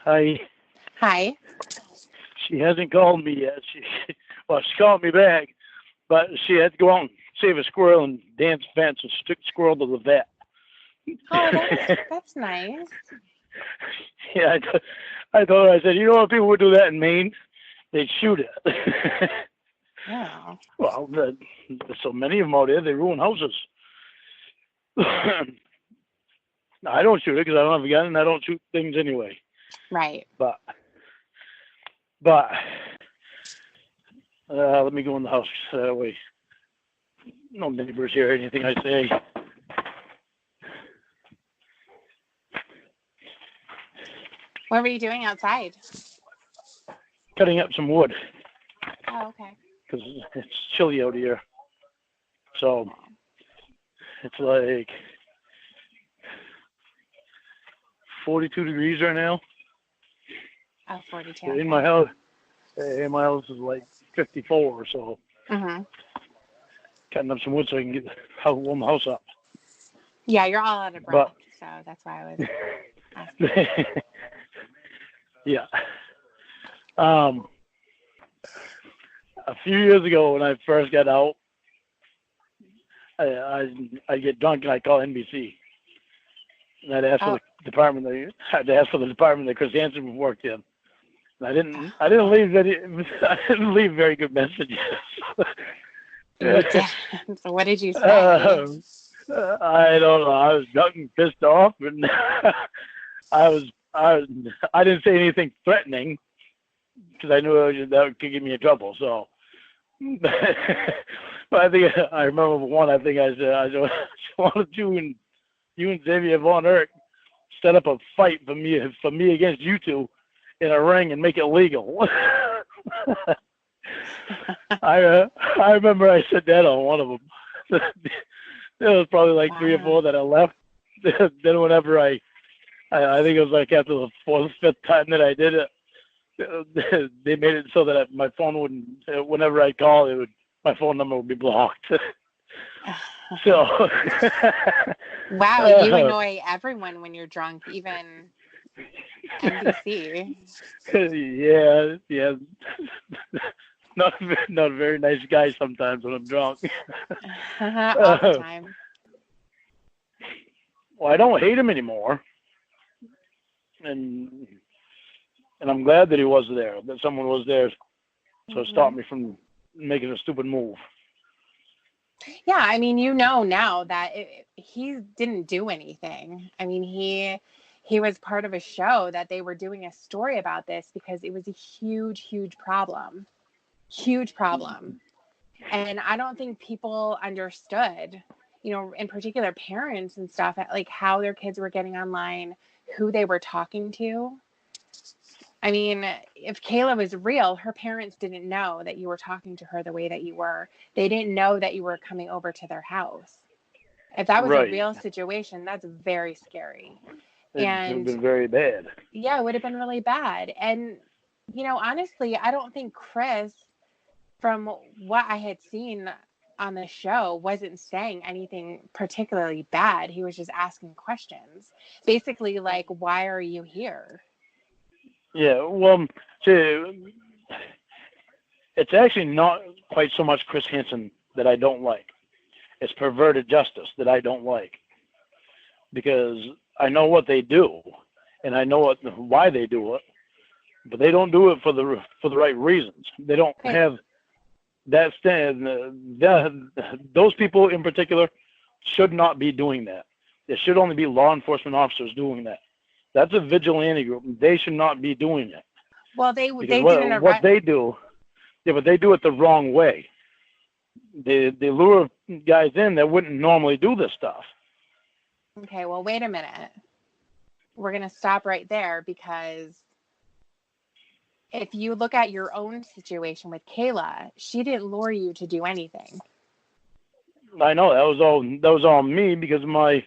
Hi. Hi. She hasn't called me yet. She called me back, but she had to go out and save a squirrel and dance fence and stick the squirrel to the vet. Oh, that's nice. Yeah, I told her, I said, you know what, people would do that in Maine? They'd shoot it. Yeah. Well, there's so many of them out there, they ruin houses. I don't shoot it because I don't have a gun and I don't shoot things anyway. Right. But let me go in the house. That way, no neighbors hear anything I say. What were you doing outside? Cutting up some wood Oh, okay. because it's chilly out here. So it's like 42 degrees right now. Oh, 42. In my house is like 54 or so. Mm-hmm. Cutting up some wood so I can get warm the house up. Yeah, you're all out of breath, so that's why I was asking. Yeah. A few years ago when I first got out, I get drunk and I call NBC. And I'd ask for the department that Chris Hansen worked in. And I didn't leave very good messages. So what did you say? I don't know. I was drunk and pissed off, and I didn't say anything threatening because I knew that could get me in trouble. So, but I think I remember one. I think I said, "Why don't you and Xavier Von Erck set up a fight for me against you two in a ring and make it legal?" I remember I said that on one of them. There was probably like 3 or 4 that I left. Then whenever I think it was like after the 4th, 5th time that I did it, they made it so that my phone wouldn't, whenever I call, my phone number would be blocked. So. Wow, you annoy everyone when you're drunk, even NBC. Yeah. Not a very nice guy sometimes when I'm drunk. All the time. Well, I don't hate him anymore, and I'm glad that he was there, that someone was there, so it stopped me from making a stupid move. Yeah, I mean, now that he didn't do anything. I mean, he was part of a show that they were doing a story about this because it was a huge, huge problem. Huge problem. And I don't think people understood, in particular parents and stuff, like how their kids were getting online, who they were talking to. I mean, if Kayla was real, her parents didn't know that you were talking to her the way that you were. They didn't know that you were coming over to their house. If that was a real situation, that's very scary. It would have been very bad. Yeah, it would have been really bad. And, honestly, I don't think Chris, from what I had seen on the show, wasn't saying anything particularly bad. He was just asking questions. Basically, like, why are you here? Yeah, well, it's actually not quite so much Chris Hansen that I don't like. It's Perverted Justice that I don't like. Because I know what they do, and I know why they do it, but they don't do it for the right reasons. They don't have that stand. Those people in particular should not be doing that. There should only be law enforcement officers doing that. That's a vigilante group. They should not be doing it. Well, they didn't what they do, but they do it the wrong way. They lure guys in that wouldn't normally do this stuff. Okay, well, wait a minute. We're going to stop right there because if you look at your own situation with Kayla, she didn't lure you to do anything. I know that was all me because of my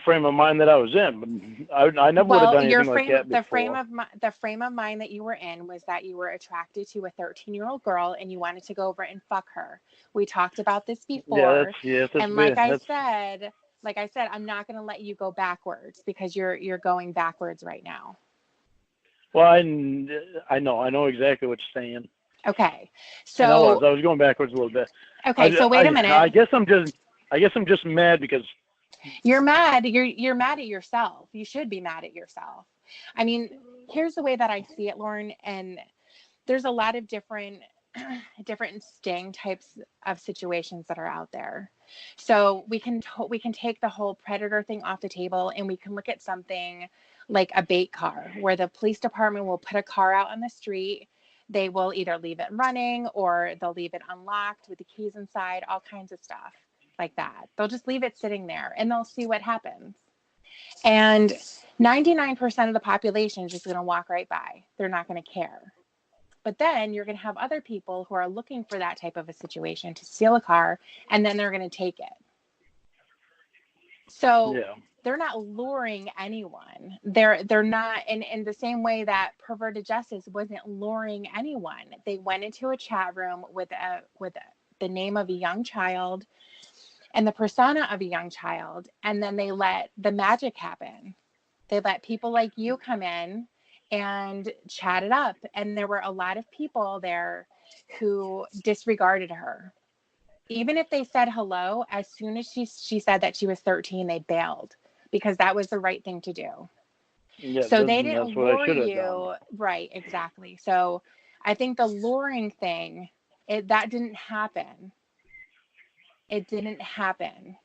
frame of mind that I was in. But I never would have done anything like that before. The frame of mind that you were in was that you were attracted to a 13-year-old girl and you wanted to go over and fuck her. We talked about this before. And like I said, I'm not going to let you go backwards because you're going backwards right now. Well, I know exactly what you're saying. Okay. And I So was going backwards a little bit. okay, so wait a minute. I guess I'm just mad because you're mad. You're mad at yourself. You should be mad at yourself. I mean, here's the way that I see it, Lauren, and there's a lot of different sting types of situations that are out there. So we can take the whole predator thing off the table, and we can look at something like a bait car, where the police department will put a car out on the street. They will either leave it running or they'll leave it unlocked with the keys inside, all kinds of stuff like that. They'll just leave it sitting there and they'll see what happens. And 99% of the population is just going to walk right by. They're not going to care. But then you're going to have other people who are looking for that type of a situation to steal a car, and then they're going to take it. So they're not luring anyone. They're not in the same way that Perverted Justice wasn't luring anyone. They went into a chat room with the name of a young child and the persona of a young child, and then they let the magic happen. They let people like you come in and chat it up. And there were a lot of people there who disregarded her. Even if they said hello, as soon as she said that she was 13, they bailed because that was the right thing to do. Yeah, so they didn't lure you. Done. Right, exactly. So I think the luring thing, that didn't happen. It didn't happen.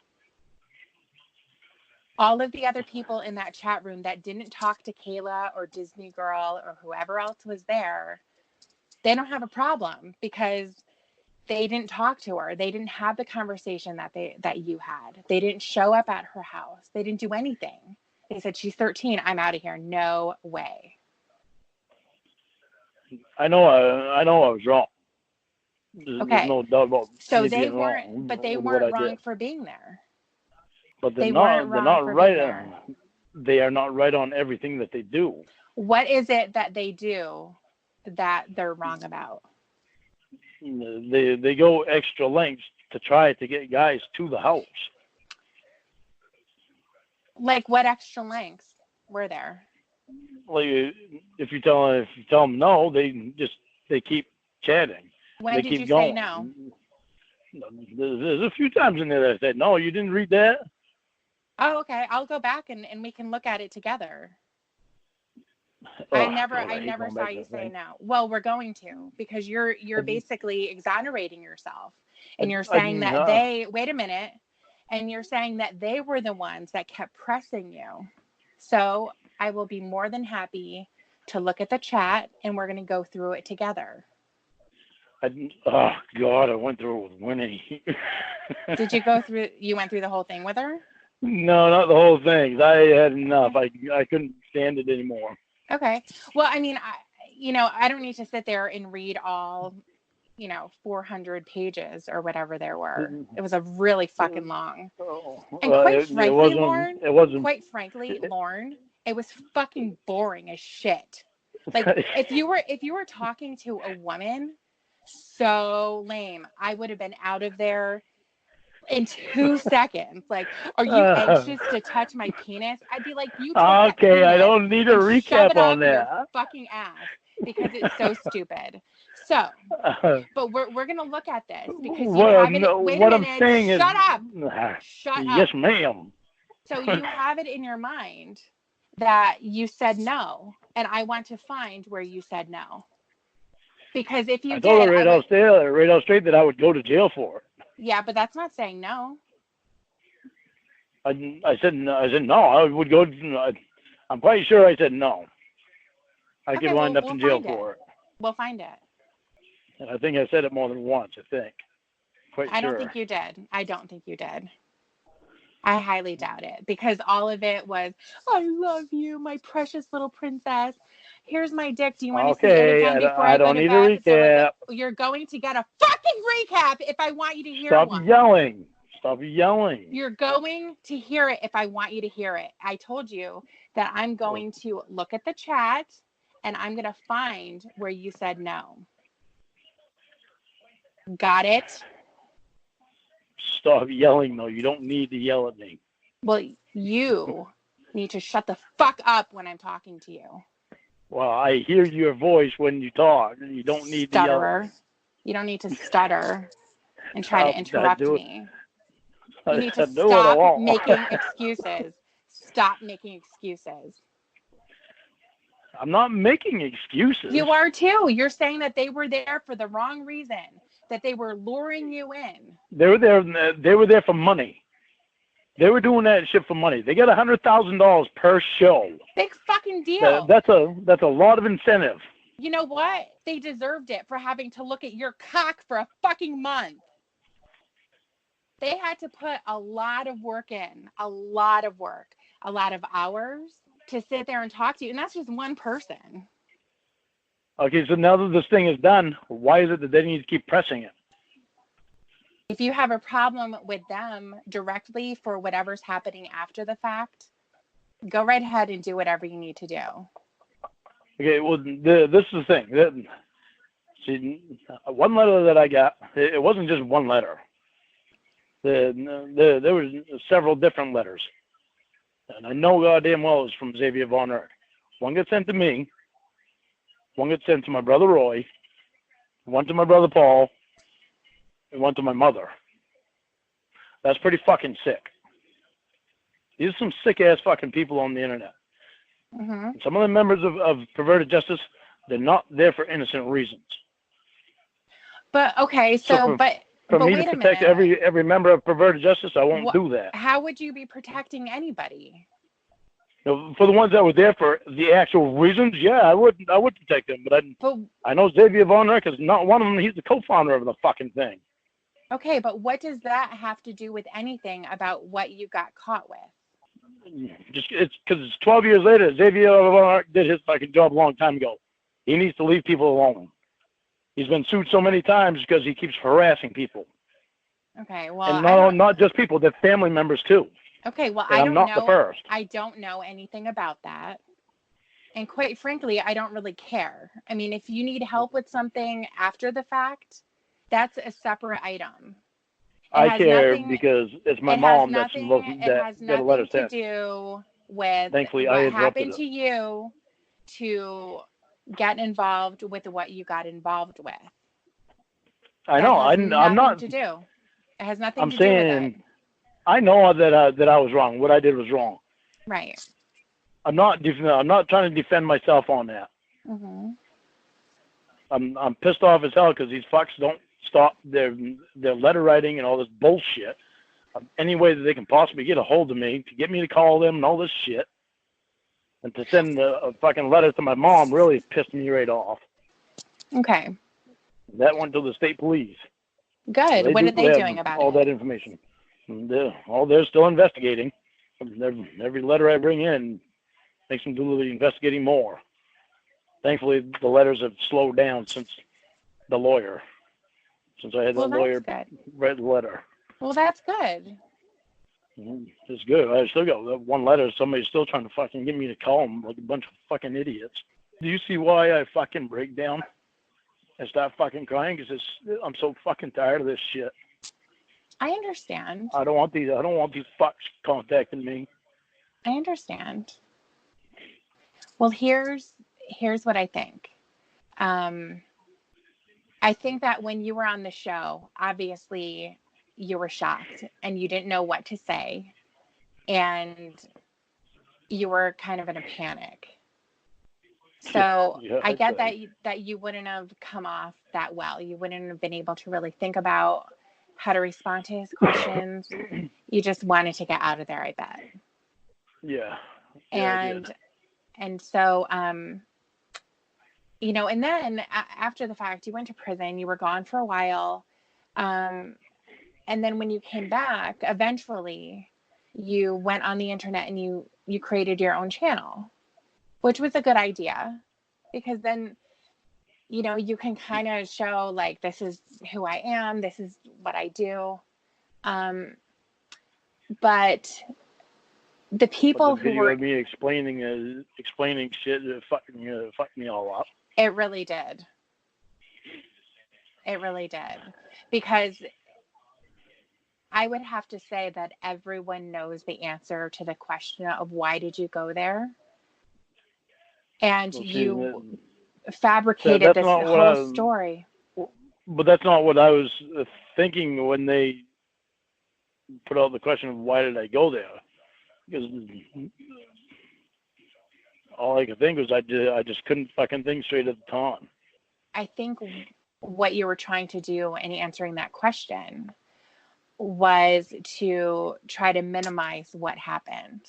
All of the other people in that chat room that didn't talk to Kayla or Disney Girl or whoever else was there, they don't have a problem because they didn't talk to her. They didn't have the conversation that you had. They didn't show up at her house. They didn't do anything. They said, she's 13. I'm out of here. No way. I know I was wrong. There's no doubt about it. So they weren't, but they weren't wrong for being there. But they're not right. They are not right on everything that they do. What is it that they do that they're wrong about? They go extra lengths to try to get guys to the house. Like what extra lengths were there? Like if you tell them no, they keep chatting. When did you say no? There's a few times in there that I said no. You didn't read that? Oh, okay. I'll go back and we can look at it together. Oh, I never saw you say no. Well, we're going to, because you're basically exonerating yourself, and you're saying that wait a minute, and you're saying that they were the ones that kept pressing you. So I will be more than happy to look at the chat, and we're going to go through it together. Oh God, I went through it with Winnie. Did you go through? You went through the whole thing with her? No, not the whole thing. I had enough. I couldn't stand it anymore. Okay. Well, I mean, I don't need to sit there and read all, 400 pages or whatever there were. It was a really fucking long. And quite frankly, Lauren, it was fucking boring as shit. Like if you were talking to a woman, so lame. I would have been out of there in 2 seconds. Like, are you anxious to touch my penis? I'd be like, you take okay, I don't need a recap on that. Your fucking ass, because it's so stupid. So, but we're gonna look at this because you have it. Wait a minute. Shut up. Shut up. Yes, ma'am. So you have it in your mind that you said no, and I want to find where you said no. Because if you told her right out straight that I would go to jail for it. Yeah, but that's not saying no. I said no. I would go. I'm quite sure I said no. I could wind up in jail for it. We'll find it. And I think I said it more than once. I don't think you did. I highly doubt it, because all of it was, I love you, my precious little princess. Here's my dick. Do you want to see it again before I go to bed? I don't need a recap. So you're going to get a fucking recap if I want you to hear one. Stop yelling. You're going to hear it if I want you to hear it. I told you that I'm going to look at the chat and I'm going to find where you said no. Got it? Stop yelling, though. You don't need to yell at me. Well, you need to shut the fuck up when I'm talking to you. Well, I hear your voice when you talk. You don't need to yell. Stutterer. You don't need to stutter and try to interrupt me. You need to stop making excuses. Stop making excuses. I'm not making excuses. You are too. You're saying that they were there for the wrong reason, that they were luring you in. They were there for money. They were doing that shit for money. They got $100,000 per show. Big fucking deal. That's a lot of incentive. You know what? They deserved it for having to look at your cock for a fucking month. They had to put a lot of work in, a lot of hours to sit there and talk to you. And that's just one person. Okay, so now that this thing is done, why is it that they need to keep pressing it? If you have a problem with them directly for whatever's happening after the fact, go right ahead and do whatever you need to do. Okay, well, this is the thing. See, one letter that I got, it wasn't just one letter. There was several different letters. And I know goddamn well it was from Xavier Von Erck. One got sent to me. One got sent to my brother Roy. One to my brother Paul. And one to my mother. That's pretty fucking sick. These are some sick-ass fucking people on the internet. Mm-hmm. Some of the members of Perverted Justice, they're not there for innocent reasons. But, okay, so for me to protect every member of Perverted Justice, I won't do that. How would you be protecting anybody? For the ones that were there for the actual reasons, yeah, I would protect them. But I know Xavier Von Erck is not one of them. He's the co-founder of the fucking thing. Okay, but what does that have to do with anything about what you got caught with? Just it's because it's 12 years later. Xavier Von Erck did his fucking job a long time ago. He needs to leave people alone. He's been sued so many times because he keeps harassing people. Okay, well, and not just people, they're family members too. Okay, well, I'm not the first. I don't know anything about that. And quite frankly, I don't really care. I mean, if you need help with something after the fact, that's a separate item. I care because it's my mom that's supposed to get a letter sent. It has nothing to do with Thankfully, what happened to you to get involved with what you got involved with. I know. I'm not. To do. It has nothing to do with it. I know that I was wrong. What I did was wrong. Right. I'm not trying to defend myself on that. Mm-hmm. I'm pissed off as hell because these fucks don't stop their letter writing and all this bullshit. Any way that they can possibly get a hold of me, to get me to call them and all this shit, and to send a fucking letter to my mom really pissed me right off. Okay. That went to the state police. Good. What are they doing about all that information? They're still investigating. Every letter I bring in makes them do the investigating more. Thankfully, the letters have slowed down since I had the lawyer write the letter. Well, that's good. It's good. I still got that one letter. Somebody's still trying to fucking get me to call them like a bunch of fucking idiots. Do you see why I fucking break down and start fucking crying? Because I'm so fucking tired of this shit. I understand. I don't want these fucks contacting me. I understand. Well, here's what I think. I think that when you were on the show, obviously you were shocked and you didn't know what to say, and you were kind of in a panic. So yeah, I get that you wouldn't have come off that well. You wouldn't have been able to really think about how to respond to his questions. You just wanted to get out of there, I bet. Yeah. And so, and then after the fact, you went to prison, you were gone for a while. And then when you came back, eventually you went on the internet and you created your own channel, which was a good idea, because then, you can kind of show like, this is who I am. This is what I do. But the people who were me explaining shit fucked me all up. It really did. It really did. Because I would have to say that everyone knows the answer to the question of why did you go there? And Well, you see, fabricated that's this not what whole story. but that's not what I was thinking when they put out the question of why did I go there? Because all I could think was I just couldn't fucking think straight at the time. I think what you were trying to do in answering that question was to try to minimize what happened.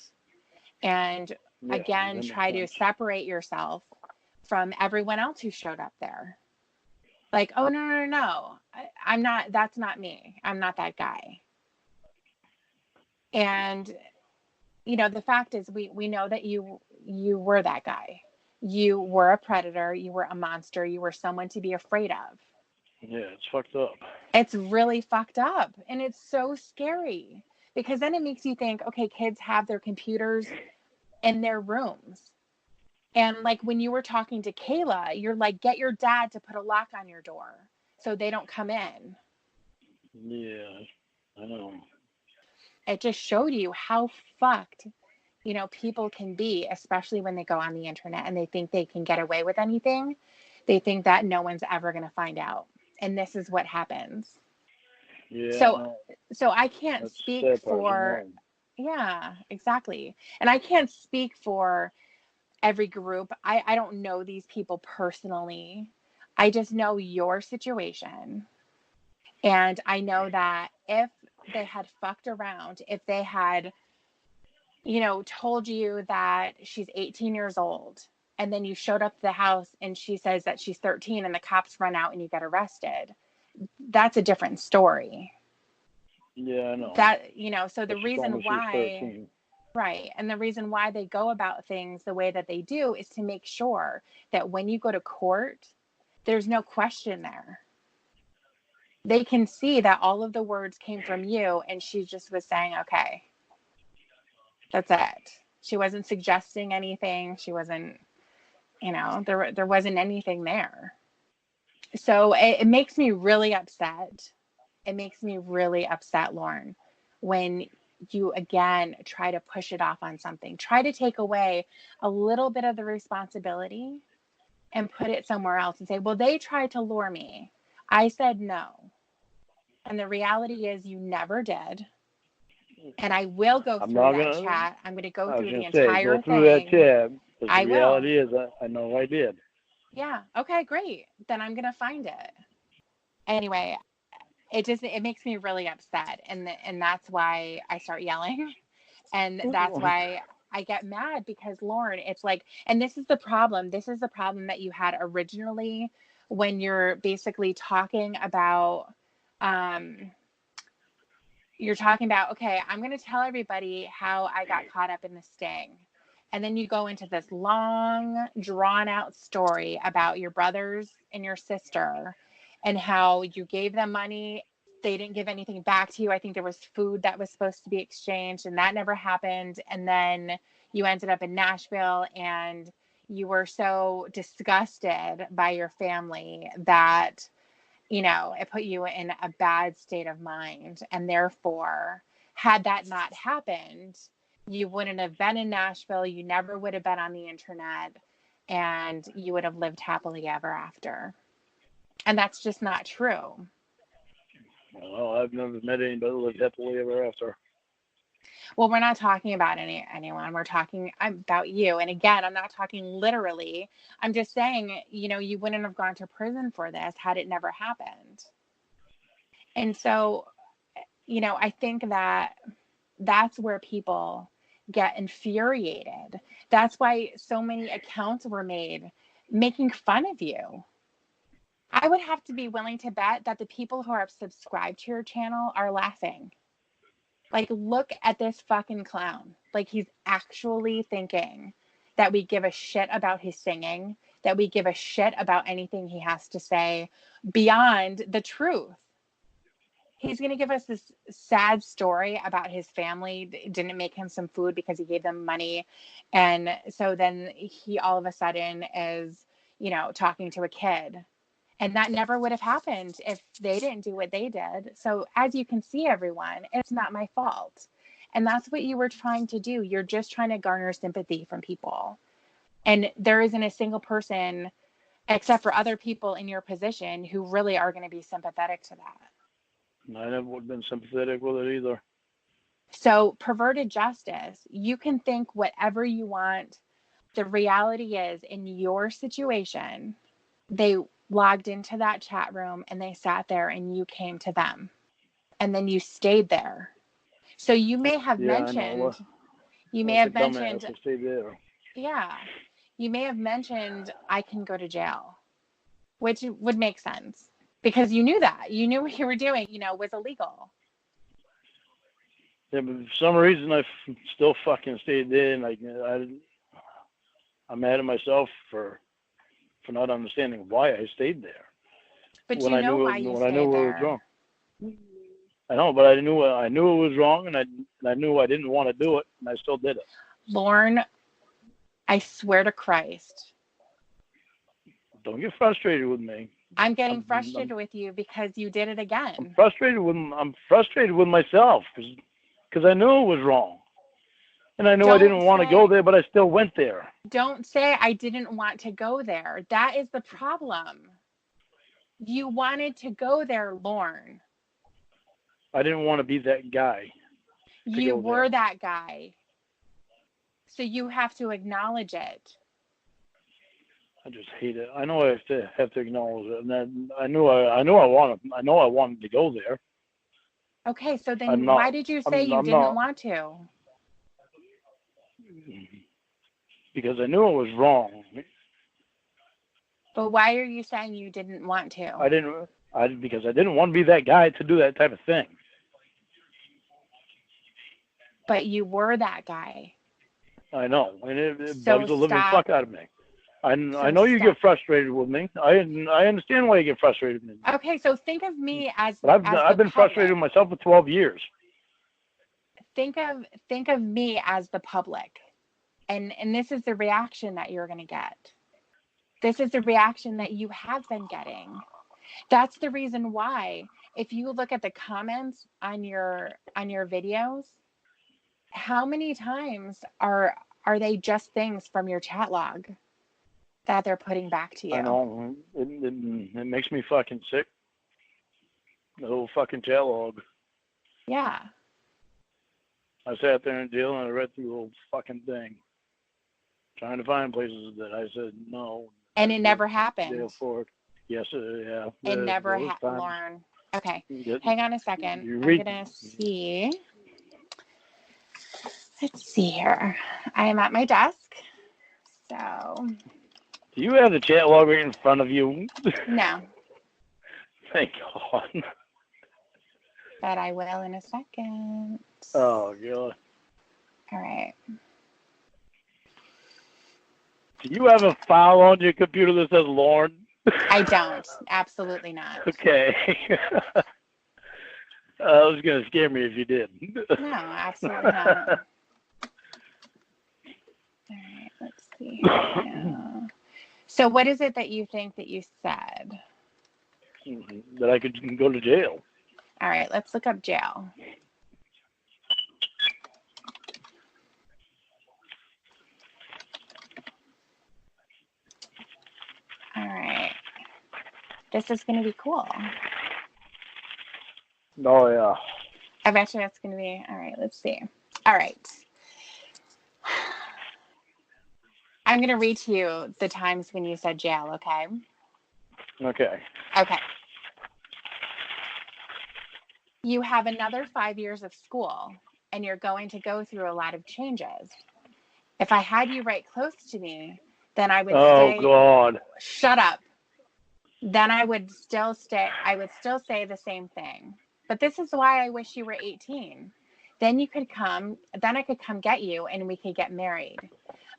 And Yeah, again, that makes try to sense. separate yourself from everyone else who showed up there. Like, oh, no. I'm not, that's not me. I'm not that guy. And, the fact is we know that you were that guy. You were a predator. You were a monster. You were someone to be afraid of. Yeah, it's fucked up. It's really fucked up. And it's so scary because then it makes you think, okay, kids have their computers in their rooms. And like when you were talking to Kayla, you're like, get your dad to put a lock on your door so they don't come in. Yeah, I know. It just showed you how fucked, people can be, especially when they go on the internet and they think they can get away with anything. They think that no one's ever going to find out. And this is what happens. Yeah, I So, know. so I can't That's speak the sad part. I for, know. yeah, exactly. And I can't speak for every group. I don't know these people personally. I just know your situation. And I know that if they had fucked around, if they had, told you that she's 18 years old, and then you showed up to the house and she says that she's 13 and the cops run out and you get arrested, that's a different story. Yeah, I know. So the But she told reason me she was why, 13. right, and the reason why they go about things the way that they do is to make sure that when you go to court, there's no question there. They can see that all of the words came from you and she just was saying, okay, that's it. She wasn't suggesting anything. She wasn't, there wasn't anything there. So it makes me really upset. It makes me really upset, Lauren, when you again try to push it off on something. Try to take away a little bit of the responsibility and put it somewhere else and say, well, they tried to lure me. I said no. And the reality is you never did. And I will go I'm through not that gonna. chat. I'm going to go I was through the gonna say go entire through that thing. tab because the I will. reality is I know I did. Yeah. Okay, great. Then I'm going to find it. Anyway, it makes me really upset. And that's why I start yelling. And that's why I get mad because Lauren, it's like, and this is the problem. This is the problem that you had originally when you're basically talking about, okay, I'm going to tell everybody how I got caught up in the sting. And then you go into this long, drawn out story about your brothers and your sister and how you gave them money. They didn't give anything back to you. I think there was food that was supposed to be exchanged and that never happened. And then you ended up in Nashville and you were so disgusted by your family that it put you in a bad state of mind. And therefore, had that not happened, you wouldn't have been in Nashville. You never would have been on the internet and you would have lived happily ever after. And that's just not true. Well, I've never met anybody that lived happily ever after. Well, we're not talking about anyone. We're talking about you. And again, I'm not talking literally. I'm just saying, you wouldn't have gone to prison for this had it never happened. And so, I think that that's where people get infuriated. That's why so many accounts were made making fun of you. I would have to be willing to bet that the people who are subscribed to your channel are laughing. Like, look at this fucking clown. Like, he's actually thinking that we give a shit about his singing, that we give a shit about anything he has to say beyond the truth. He's going to give us this sad story about his family didn't make him some food because he gave them money. And so then he all of a sudden is, talking to a kid. And that never would have happened if they didn't do what they did. So as you can see, everyone, it's not my fault. And that's what you were trying to do. You're just trying to garner sympathy from people. And there isn't a single person, except for other people in your position, who really are going to be sympathetic to that. I never would have been sympathetic with it either. So perverted justice, you can think whatever you want. The reality is, in your situation, they logged into that chat room and they sat there and you came to them. And then you stayed there. So you may have mentioned, I stayed there. yeah, you may have mentioned, I can go to jail, which would make sense because you knew that. You knew what you were doing, was illegal. Yeah, but for some reason I still fucking stayed there, and I'm mad at myself for not understanding why I stayed there. But when I knew why you stayed there. It was wrong. I know, but I knew it was wrong, and I knew I didn't want to do it, and I still did it. Lorne, I swear to Christ. Don't get frustrated with me. I'm getting frustrated with you because you did it again. I'm frustrated with myself because I knew it was wrong. And I knew I didn't want to go there, but I still went there. Don't say I didn't want to go there. That is the problem. You wanted to go there, Lorne. I didn't want to be that guy. You were that guy. So you have to acknowledge it. I just hate it. I know I have to acknowledge it, and then I know I wanted to go there. Okay, so then why did you say you didn't want to? Because I knew it was wrong. But why are you saying you didn't want to? Because I didn't want to be that guy to do that type of thing. But you were that guy. I know, and it bugs the living fuck out of me. I know you get frustrated with me. I understand why you get frustrated with me. Okay, so think of me as. But I've been frustrated with myself for 12 years. Think of me as the public, and this is the reaction that you're going to get. This is the reaction that you have been getting. That's the reason why. If you look at the comments on your videos, how many times are they just things from your chat log that they're putting back to you? I know. It makes me fucking sick. The whole fucking chat log. Yeah. I sat there in jail and I read through the whole fucking thing, trying to find places that I said no. And it never happened. Jail for it. Yes, yeah. It never happened, Lauren. Okay. Hang on a second. I'm going to see. Let's see here. I am at my desk. So. Do you have the chat log right in front of you? No. Thank God. But I will in a second. Oh, God. All right. Do you have a file on your computer that says Lauren? I don't. Absolutely not. Okay. It was going to scare me if you did. No, absolutely not. All right, let's see. So what is it that you think that you said? That I could go to jail. All right, let's look up jail. All right. This is going to be cool. Oh, yeah. I bet you that's going to be, all right, let's see. All right. I'm going to read to you the times when you said jail, okay? Okay. Okay. You have another 5 years of school, and you're going to go through a lot of changes. If I had you right close to me, then I would say... Oh, God. Shut up. Then I would still say the same thing. But this is why I wish you were 18. Then I could come get you and we could get married.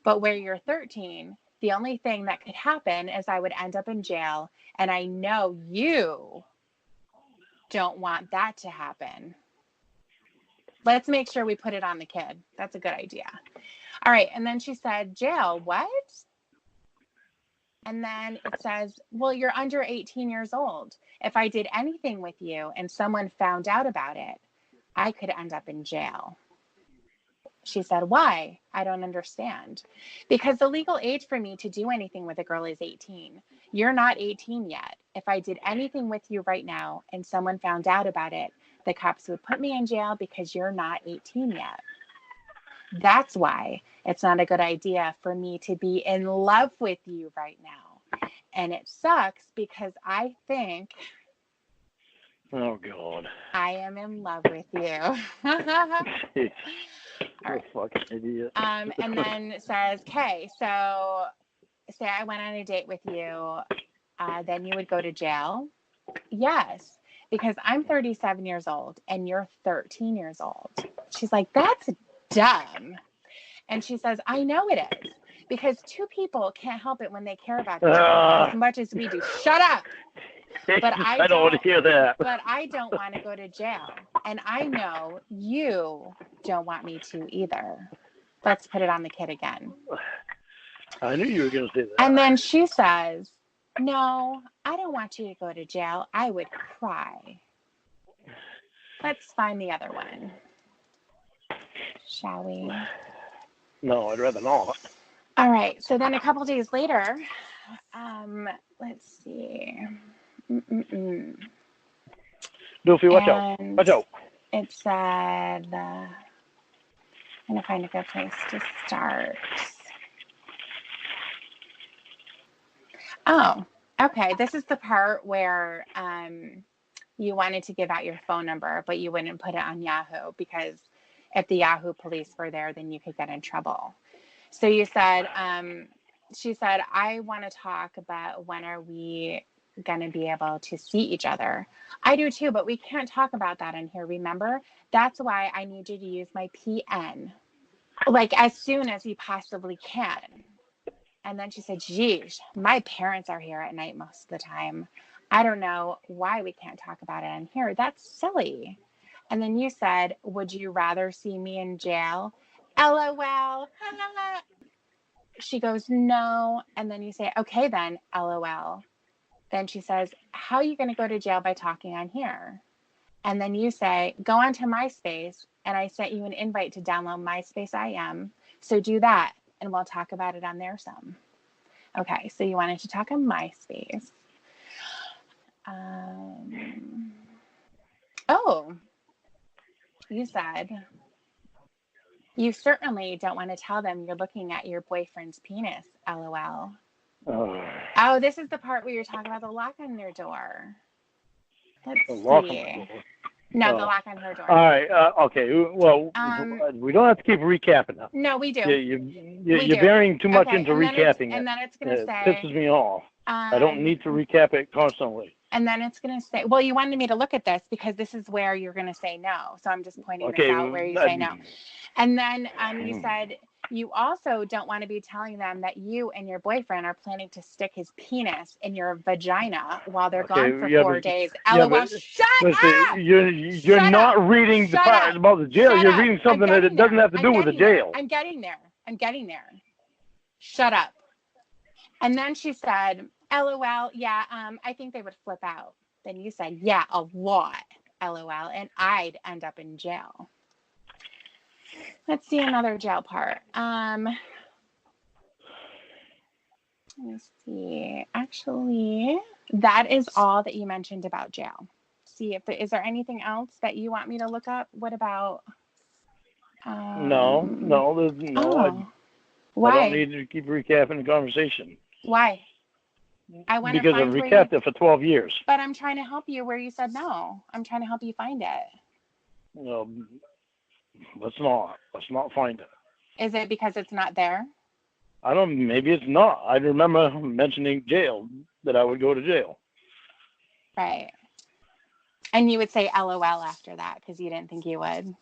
But where you're 13, the only thing that could happen is I would end up in jail, and I know you don't want that to happen. Let's make sure we put it on the kid. That's a good idea. All right. And then she said, jail, what? And then it says, well, you're under 18 years old. If I did anything with you and someone found out about it, I could end up in jail. She said, why? I don't understand. Because the legal age for me to do anything with a girl is 18. You're not 18 yet. If I did anything with you right now and someone found out about it, the cops would put me in jail because you're not 18 yet. That's why it's not a good idea for me to be in love with you right now. And it sucks because I think Oh, God. I am in love with you. Jeez. All right. Fucking idiot. And then says, okay, so say I went on a date with you, then you would go to jail. Yes, because I'm 37 years old and you're 13 years old. She's like, that's dumb. And she says, I know it is, because two people can't help it when they care about each other as much as we do. Shut up. But I don't want to hear that. But I don't want to go to jail. And I know you don't want me to either. Let's put it on the kid again. I knew you were going to say that. And then she says, no, I don't want you to go to jail. I would cry. Let's find the other one. Shall we? No, I'd rather not. All right. So then a couple days later, let's see. Doofy, watch out. Watch out. It said, I'm going to find a good place to start. Oh, okay. This is the part where you wanted to give out your phone number, but you wouldn't put it on Yahoo because if the Yahoo police were there, then you could get in trouble. So you said, she said, I want to talk about when are we going to be able to see each other. I do too, but we can't talk about that in here. Remember, that's why I need you to use my PN, like as soon as you possibly can. And then she said, geez, my parents are here at night most of the time. I don't know why we can't talk about it in here. That's silly. And then you said, would you rather see me in jail? LOL. She goes, no. And then you say, okay, then, LOL. Then she says, how are you going to go to jail by talking on here? And then you say, go onto MySpace. And I sent you an invite to download MySpace IM. So do that. And we'll talk about it on there some. Okay, so you wanted to talk on MySpace. Oh, you said, you certainly don't want to tell them you're looking at your boyfriend's penis, LOL. Oh, this is the part where you're talking about the lock on their door. Let's see. No, the lock on her door. All right. Okay. Well, we don't have to keep recapping now. No, we do. You're bearing too much into recapping it. And then it's going to say. It pisses me off. I don't need to recap it constantly. And then it's going to say, well, you wanted me to look at this because this is where you're going to say no. So I'm just pointing this out where you say no. And then you said you also don't want to be telling them that you and your boyfriend are planning to stick his penis in your vagina while they're gone for 4 days. LOL, shut up! You're not reading the part about the jail. You're reading something that it doesn't have to do with the jail. I'm getting there. Shut up. And then she said, LOL, yeah, I think they would flip out. Then you said, yeah, a lot, LOL, and I'd end up in jail. Let's see another jail part. Let me see. Actually, that is all that you mentioned about jail. See if is there anything else that you want me to look up? What about? No. Why? I don't need to keep recapping the conversation. Why? Because I've recapped it for 12 years. But I'm trying to help you where you said no. I'm trying to help you find it. No, let's not find it. Is it because it's not there? Maybe it's not. I remember mentioning jail, that I would go to jail. Right. And you would say LOL after that because you didn't think you would.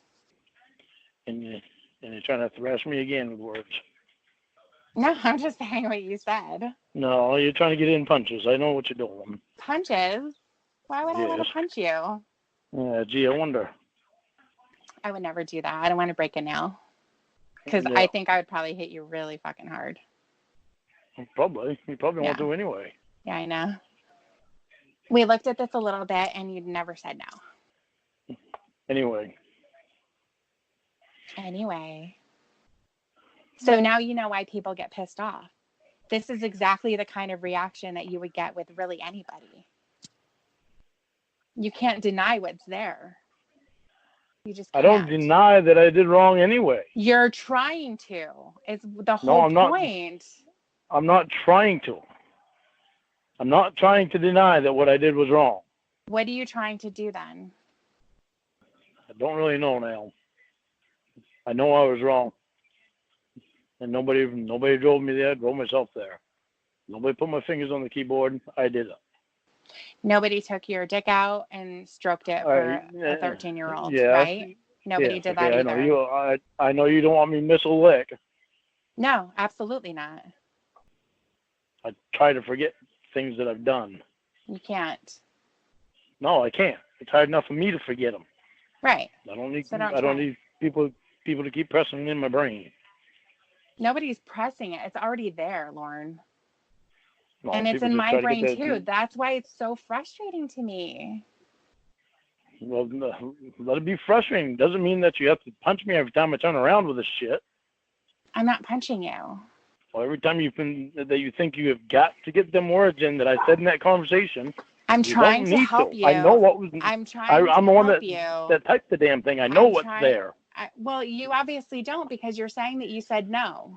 And you're trying to thrash me again with words. No, I'm just saying what you said. No, you're trying to get in punches. I know what you're doing. Punches? Why would I want to punch you? Yeah, gee, I wonder. I would never do that. I don't want to break a nail. Because I think I would probably hit you really fucking hard. Probably. You probably won't do anyway. Yeah, I know. We looked at this a little bit and you never said no. Anyway. So now you know why people get pissed off. This is exactly the kind of reaction that you would get with really anybody. You can't deny what's there. You just can't. I don't deny that I did wrong anyway. You're trying to. It's the whole No, I'm point. I'm not trying to. I'm not trying to deny that what I did was wrong. What are you trying to do then? I don't really know now. I know I was wrong. And nobody drove me there. I drove myself there. Nobody put my fingers on the keyboard. I did it. Nobody took your dick out and stroked it for a 13-year-old, right? Nobody did that either. I know you don't want me to miss a lick. No, absolutely not. I try to forget things that I've done. You can't. No, I can't. It's hard enough for me to forget them. Right. I don't need people to keep pressing in my brain. Nobody's pressing it. It's already there, Lauren. No, and it's in my brain too. That's why it's so frustrating to me. Well, let it be frustrating. Doesn't mean that you have to punch me every time I turn around with this shit. I'm not punching you. Well, every time you think you have got to get them words in that I said in that conversation. I'm trying to help you. I know what was. I'm trying to help you. I'm the one that typed the damn thing. I know what's there. Well, you obviously don't, because you're saying that you said no.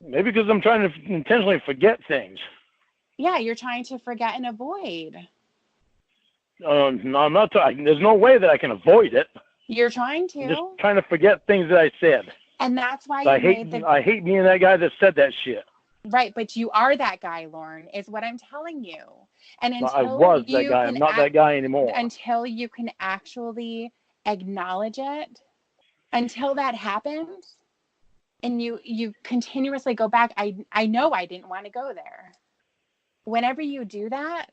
Maybe because I'm trying to intentionally forget things. Yeah, you're trying to forget and avoid. No, I'm not. There's no way that I can avoid it. You're trying to. I'm just trying to forget things that I said. And that's why I hate being that guy that said that shit. Right, but you are that guy, Lauren, is what I'm telling you. And until I was that guy. I'm not that guy anymore. Until you can actually acknowledge it, until that happens, and you continuously go back, I know I didn't want to go there. Whenever you do that,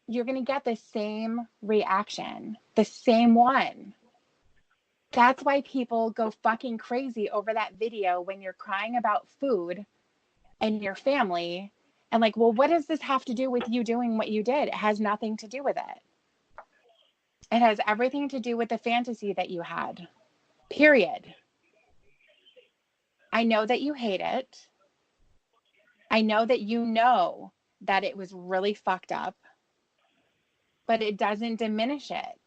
you're going to get the same reaction, the same one. That's why people go fucking crazy over that video when you're crying about food and your family. And like, well, what does this have to do with you doing what you did? It has nothing to do with it. It has everything to do with the fantasy that you had. Period. I know that you hate it. I know that you know that it was really fucked up, but it doesn't diminish it.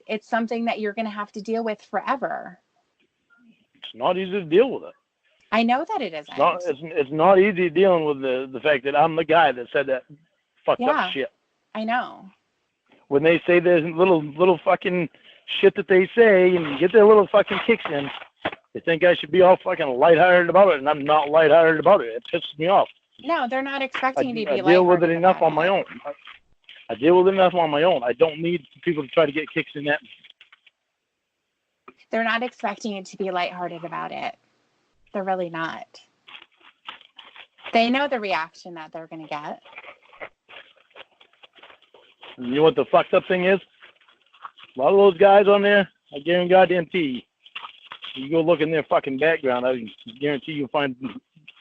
It's something that you're going to have to deal with forever. It's not easy to deal with it. I know that it isn't. It's not easy dealing with the fact that I'm the guy that said that fucked up shit. I know. When they say there's little fucking shit that they say and get their little fucking kicks in, they think I should be all fucking lighthearted about it, and I'm not lighthearted about it. It pisses me off. No, they're not expecting you to be lighthearted. I deal with it enough on my own. I deal with it enough on my own. I don't need people to try to get kicks in that. They're not expecting you to be lighthearted about it. They're really not. They know the reaction that they're going to get. You know what the fucked up thing is? A lot of those guys on there, I guarantee you go look in their fucking background, I guarantee you'll find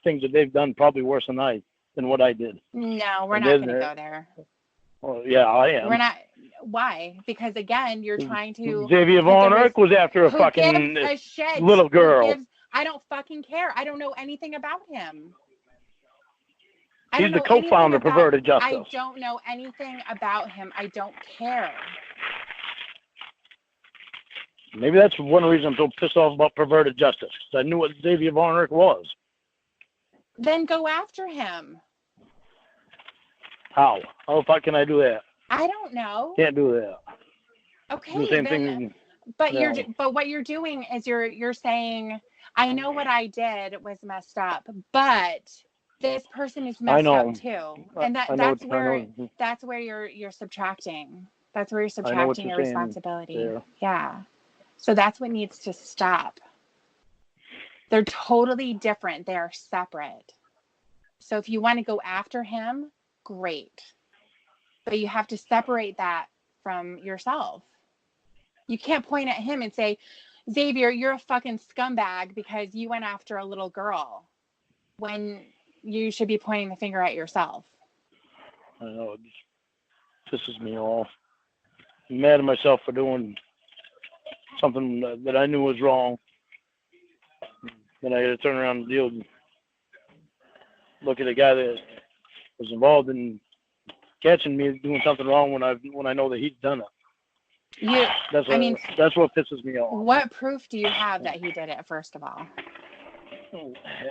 things that they've done probably worse than what I did. No, we're not going to go there. Well, yeah, I am. We're not. Why? Because again, you're trying to. Xavier Von Erck was after a fucking little girl. I don't fucking care. I don't know anything about him. He's the co-founder of Perverted Justice. I don't know anything about him. I don't care. Maybe that's one reason I'm so pissed off about Perverted Justice, because I knew what Xavier Von Erck was. Then go after him. How? How the fuck can I do that? I don't know. Can't do that. Okay. Do the same thing. But what you're doing is you're saying, I know what I did was messed up, but this person is messed up too. And that's where you're subtracting. That's where you're subtracting your responsibility. Yeah. So that's what needs to stop. They're totally different. They are separate. So if you want to go after him, great. But you have to separate that from yourself. You can't point at him and say, Xavier, you're a fucking scumbag because you went after a little girl, when you should be pointing the finger at yourself. I know, it just pisses me off. I'm mad at myself for doing something that I knew was wrong. Then I got to turn around and deal, look at a guy that was involved in catching me doing something wrong when I know that he's done it. That's what pisses me off. What proof do you have that he did it? First of all,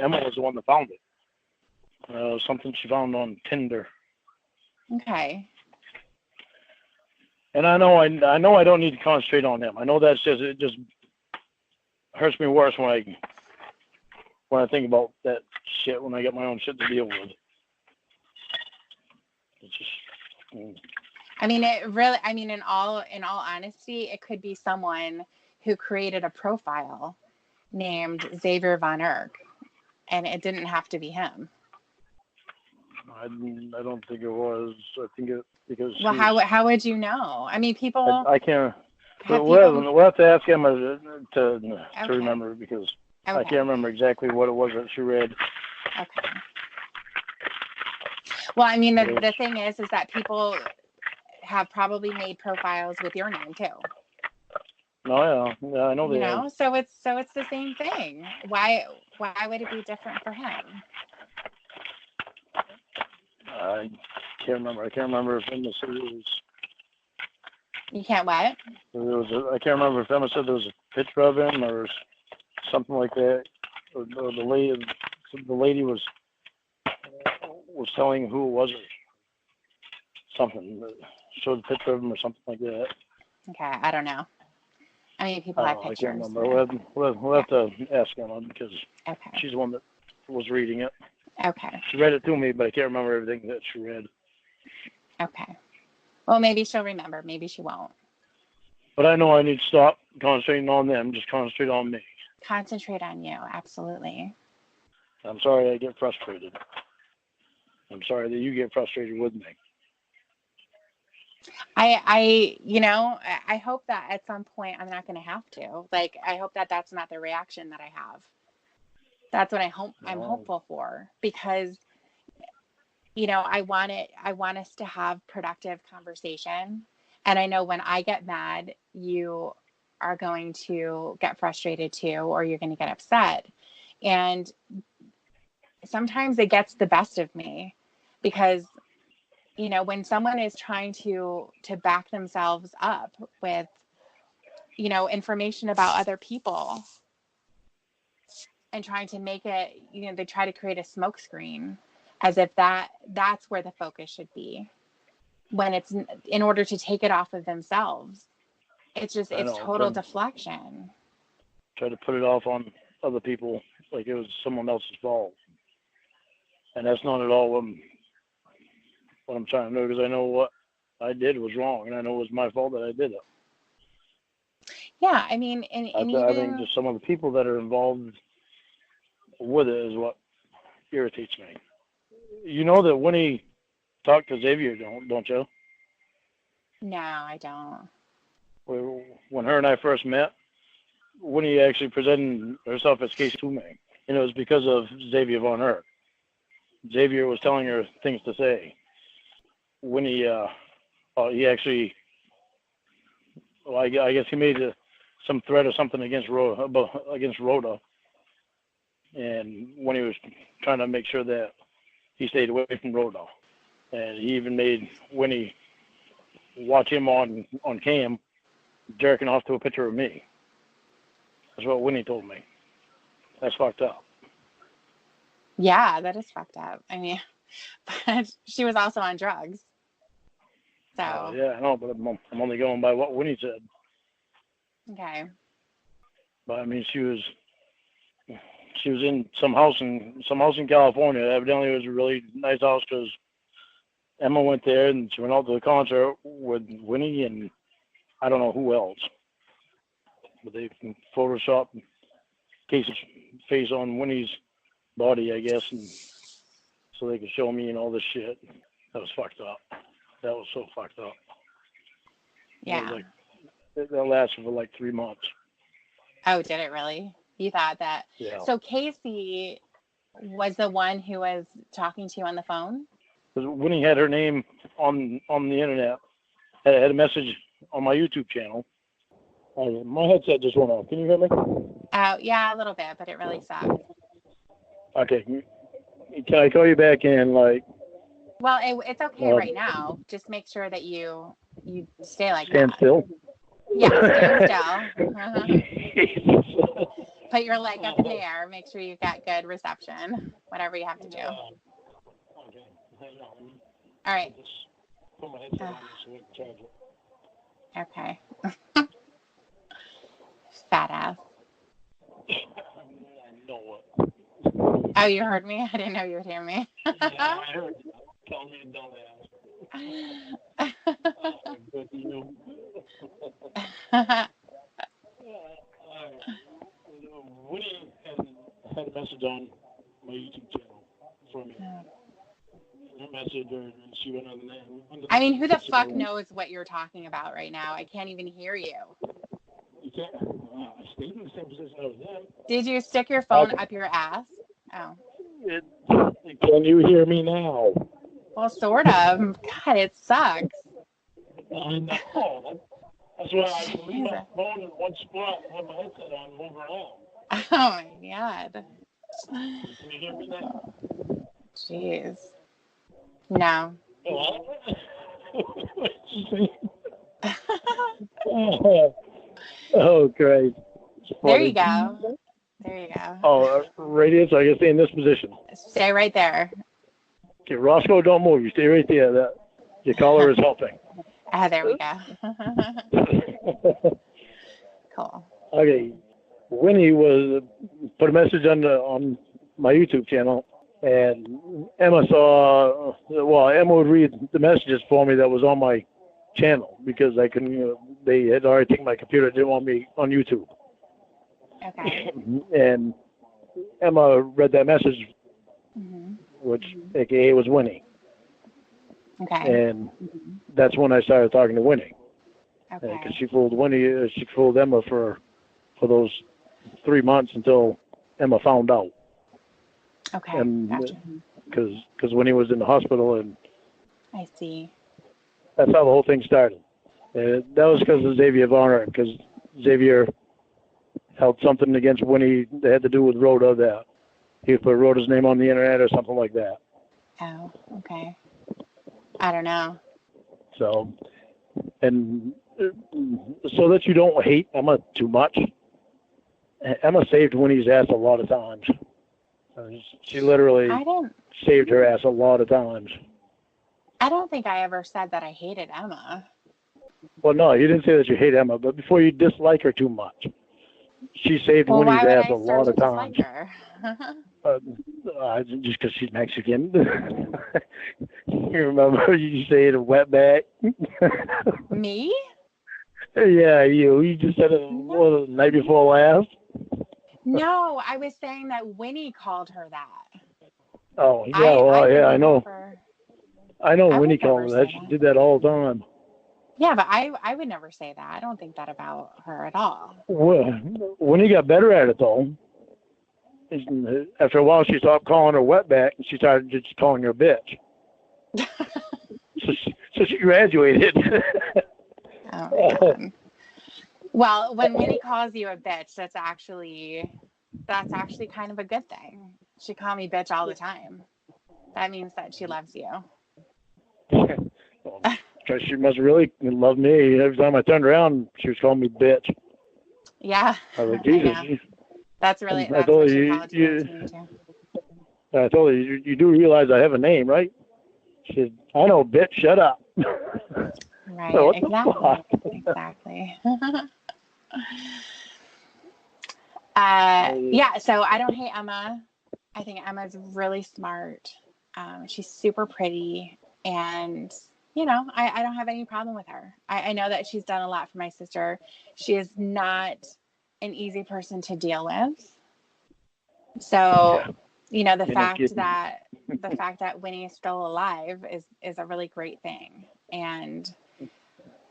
Emma was the one that found it. Something she found on Tinder. Okay. And I know I don't need to concentrate on him. I know it just hurts me worse when I think about that shit when I get my own shit to deal with. It's just. I mean, it really. I mean, in all honesty, it could be someone who created a profile named Xavier Von Erck, and it didn't have to be him. I don't think it was. I think it because. Well, how would you know? I mean, people. I can't. We'll have to ask Emma to remember because I can't remember exactly what it was that she read. Okay. Well, I mean, the thing is that people have probably made profiles with your name too. Oh yeah, I know they have. So it's the same thing. Why would it be different for him? I can't remember. I can't remember if Emma said it was. You can't what? I can't remember if Emma said there was a picture of him or something like that. Or the lady was telling who it was or something. Showed a picture of him or something like that. Okay, I don't know. I mean, people have pictures. I can't remember. We'll have to ask Emma because she's the one that was reading it. Okay. She read it to me, but I can't remember everything that she read. Okay. Well, maybe she'll remember. Maybe she won't. But I know I need to stop concentrating on them. Just concentrate on me. Concentrate on you. Absolutely. I'm sorry I get frustrated. I'm sorry that you get frustrated with me. I hope that at some point I'm not going to have to. Like, I hope that that's not the reaction that I have. That's what I'm hopeful for, because, I want us to have productive conversation. And I know when I get mad, you are going to get frustrated too, or you're going to get upset. And sometimes it gets the best of me because, when someone is trying to back themselves up with, information about other people and trying to make it, they try to create a smokescreen as if that's where the focus should be, when it's in order to take it off of themselves. It's total deflection. Try to put it off on other people like it was someone else's fault. And that's not at all what I'm trying to do, because I know what I did was wrong, and I know it was my fault that I did it. Yeah, I mean, I think just some of the people that are involved with it is what irritates me. You know that Winnie talked to Xavier, don't you? No, I don't. When her and I first met, Winnie actually presented herself as case to me, and it was because of Xavier Von Erck. Xavier was telling her things to say. Winnie, he actually, I guess he made some threat or something against Rhoda, and Winnie was trying to make sure that he stayed away from Rhoda, and he even made Winnie watch him on cam jerking off to a picture of me. That's what Winnie told me. That's fucked up. Yeah, that is fucked up. I mean, but she was also on drugs. So. Yeah, I know, but I'm only going by what Winnie said. Okay. But I mean, she was in some house in California. Evidently, it was a really nice house because Emma went there and she went out to the concert with Winnie and I don't know who else. But they photoshopped Casey's face on Winnie's body, I guess, and so they could show me and all this shit. That was fucked up. That was so fucked up. Yeah. That lasted for like 3 months. Oh, did it really? You thought that? Yeah. So Casey was the one who was talking to you on the phone? Because Winnie had her name on the internet. Had a message on my YouTube channel. My headset just went off. Can you hear me? Oh, yeah, a little bit, but it really sucks. Okay. Can I call you back in, like... Well, it's okay right now. Just make sure that you stay like stand that. still? Yeah, stand still. Uh-huh. Put your leg up in the air. Make sure you've got good reception. Whatever you have to do. Okay. Hang on. All right. Just put my headset on so I can charge it. Okay. Fat ass. I know what. Oh, you heard me? I didn't know you would hear me. Yeah, I heard you. Tell me a dumbass. Good to you. Winnie had a message on my YouTube channel for me. Her message, and she went on the... I mean, who the fuck knows what you're talking about right now? I can't even hear you. You can't... I stayed in the same position I was in. Did you stick your phone up your ass? Oh. Can you hear me now? Well, sort of. God, it sucks. I know. That's why I leave my phone in one spot and have my headset on and move around. Oh my God. Can you hear me now? Jeez. No. Oh, great. There you go. There you go. Oh, radius, I can stay in this position. Stay right there. Okay, Roscoe, don't move. You stay right there. Your collar is helping. There we go. Cool. Okay. Winnie put a message on my YouTube channel, and Emma Emma would read the messages for me that was on my channel because I couldn't, they had already taken my computer, didn't want me on YouTube. Okay. And Emma read that message, which AKA was Winnie. Okay. And that's when I started talking to Winnie. Okay. Because she fooled Winnie, she fooled Emma for those 3 months until Emma found out. Okay. And Gotcha. because Winnie was in the hospital, and I see. that's how the whole thing started. That was because of Xavier Varner, because Xavier held something against Winnie that had to do with Rhoda, that he put Rhoda's name on the internet or something like that. Oh, okay. I don't know. So, and so that you don't hate Emma too much, Emma saved Winnie's ass a lot of times. She literally saved her ass a lot of times. I don't think I ever said that I hated Emma. Well, no, you didn't say that you hate Emma, but before you dislike her too much. She saved Winnie's ass a lot of times. Just because she's Mexican. You remember you said a wetback? Me? Yeah, you. You just said it the night before last. No, I was saying that Winnie called her that. Oh, yeah, I know. I know Winnie called her that. She did that all the time. Yeah, but I would never say that. I don't think that about her at all. Well, Winnie got better at it, though. After a while, she stopped calling her wetback, and she started just calling her bitch. so she graduated. Oh, my God. Well, when Winnie calls you a bitch, that's actually kind of a good thing. She called me bitch all the time. That means that she loves you. Because she must really love me. Every time I turned around, she was calling me bitch. Yeah. I was like, Jesus. That's really, that's what she called you to me too. I told her, you do realize I have a name, right? She said, I know, bitch, shut up. Right, so exactly. Yeah, so I don't hate Emma. I think Emma's really smart. She's super pretty, and you know, I don't have any problem with her. I know that she's done a lot for my sister. She is not an easy person to deal with. So, you know, the fact that Winnie is still alive is a really great thing. And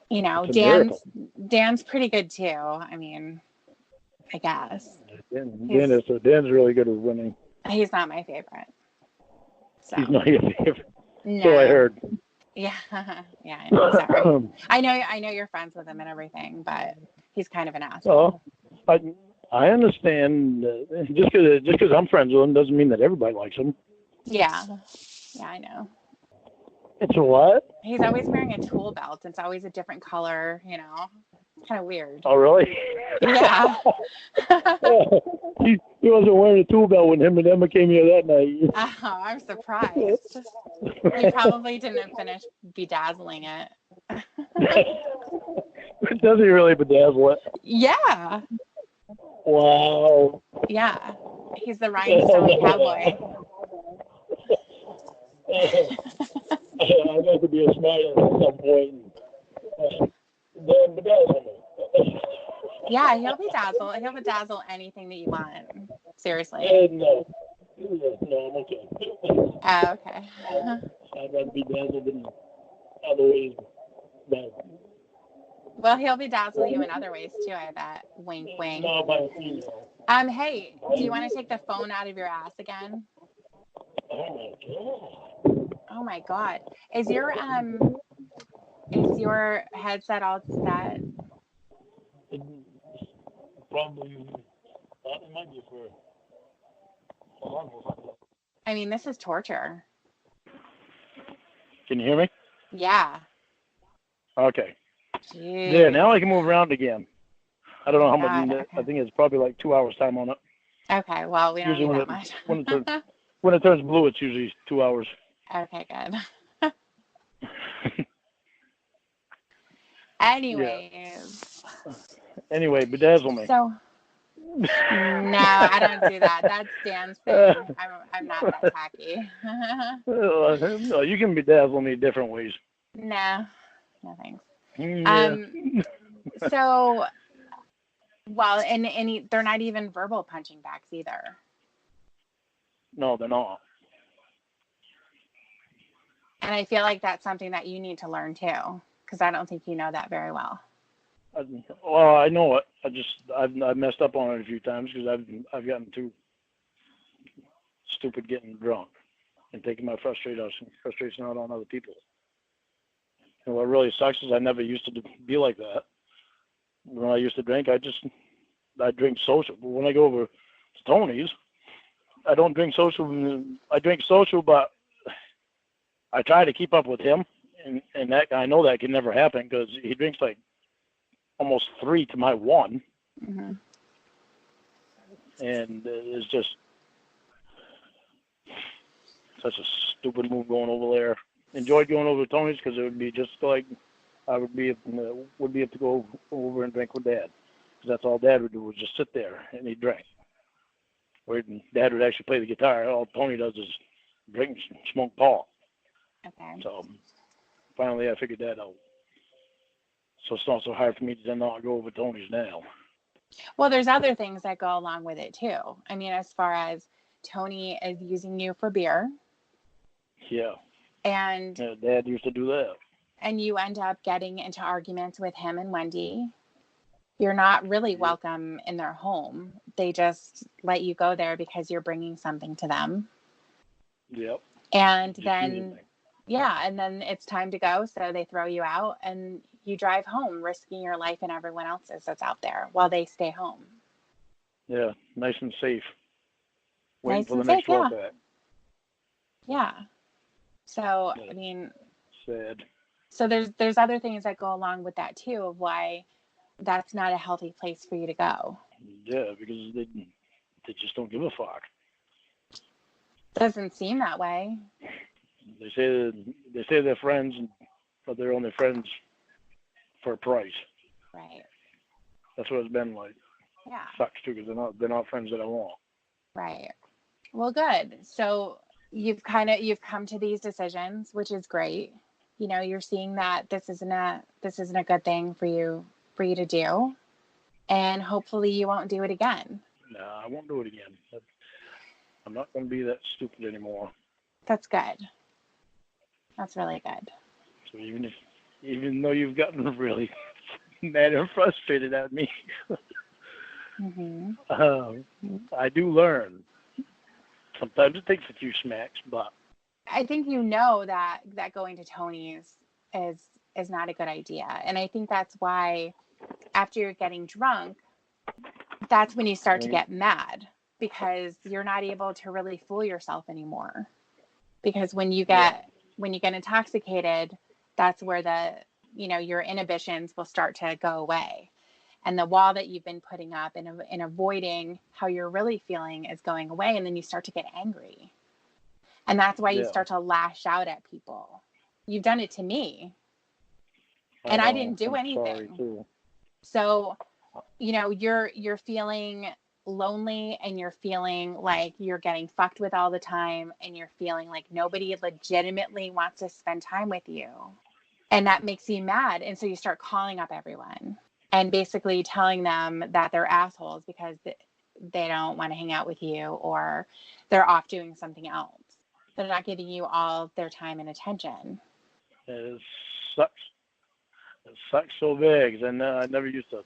you know, Dan's pretty good too. I mean, I guess. Dan's really good with Winnie. He's not my favorite. So. He's not your favorite. No. So I heard. Yeah, yeah. Sorry. I know you're friends with him and everything, but he's kind of an asshole. Well, I understand. Just because I'm friends with him doesn't mean that everybody likes him. Yeah. Yeah, I know. It's a what? He's always wearing a tool belt. It's always a different color, you know. Kind of weird. Oh, really? Yeah. he wasn't wearing a tool belt when him and Emma came here that night. Oh, I'm surprised. You probably didn't finish bedazzling it. Does he really bedazzle it? Yeah. Wow. Yeah. He's the rhinestone cowboy. I'd like to be a smarter at some point. Then bedazzle me. Yeah, he'll bedazzle anything that you want. Seriously. No. No, I'm okay. Oh, okay. I'd rather be dazzled in other ways. But, Well, he'll bedazzle you in other ways too, I bet. Wink, wink. no, by a female. Hey, do you want to take the phone out of your ass again? Oh my god. Oh my god. Is your headset all set? Probably. It might be for. I mean, this is torture. Can you hear me? Yeah. Okay. Jeez. Yeah, now I can move around again. I don't know how much. Okay. I think it's probably like 2 hours time on it. Okay, well, we don't need that much. When it turns blue, it's usually 2 hours. Okay, good. Anyways. Yeah. Anyway, bedazzle me. So, no, I don't do that. That's Dan's thing. I'm not that tacky. No, you can bedazzle me different ways. No thanks. Yeah. So, well, and they're not even verbal punching backs either. No, they're not. And I feel like that's something that you need to learn too, because I don't think you know that very well. Well, I know it. I've messed up on it a few times because I've gotten too stupid getting drunk and taking my frustration out on other people. And what really sucks is I never used to be like that. When I used to drink, I drink social. But when I go over to Tony's, I don't drink social. I drink social, but I try to keep up with him, and that I know that can never happen because he drinks like almost 3 to my 1, Mm-hmm. and it's just such a stupid move going over there. Enjoyed going over to Tony's because it would be just like I would be able to go over and drink with Dad, because that's all Dad would do was just sit there and he'd drink. Where Dad would actually play the guitar. All Tony does is drink and smoke pot. Okay. So finally I figured that out. So it's not so hard for me to not go over Tony's now. Well, there's other things that go along with it too. I mean, as far as Tony is using you for beer. Yeah. And Dad used to do that. And you end up getting into arguments with him and Wendy. You're not really welcome in their home. They just let you go there because you're bringing something to them. Yep. And then it's time to go. So they throw you out and you drive home, risking your life and everyone else's that's out there while they stay home. Yeah, nice and safe. Waiting Nice for the and next safe, walk back. Yeah. So, Yeah. I mean, sad. So there's other things that go along with that too, of why that's not a healthy place for you to go. Yeah, because they just don't give a fuck. Doesn't seem that way. They say they're friends, but they're only friends for a price. Right. That's what it's been like. Yeah. Sucks too, because they're not friends that I want. Right. Well, good. So you've come to these decisions, which is great. You know, you're seeing that this isn't a good thing for you to do, and hopefully you won't do it again. No, I won't do it again. I'm not going to be that stupid anymore. That's good. That's really good. So even though you've gotten really mad and frustrated at me, mm-hmm. I do learn. Sometimes it takes a few smacks, but I think you know that going to Tony's is not a good idea. And I think that's why after you're getting drunk, that's when you start to get mad, because you're not able to really fool yourself anymore. Because when you get intoxicated, that's where your inhibitions will start to go away. And the wall that you've been putting up and avoiding how you're really feeling is going away. And then you start to get angry. And that's why you start to lash out at people. You've done it to me. And I didn't do anything. So, you're feeling lonely, and you're feeling like you're getting fucked with all the time, and you're feeling like nobody legitimately wants to spend time with you. And that makes you mad. And so you start calling up everyone and basically telling them that they're assholes because they don't want to hang out with you, or they're off doing something else. They're not giving you all their time and attention. It sucks. It sucks so big. And I never used to.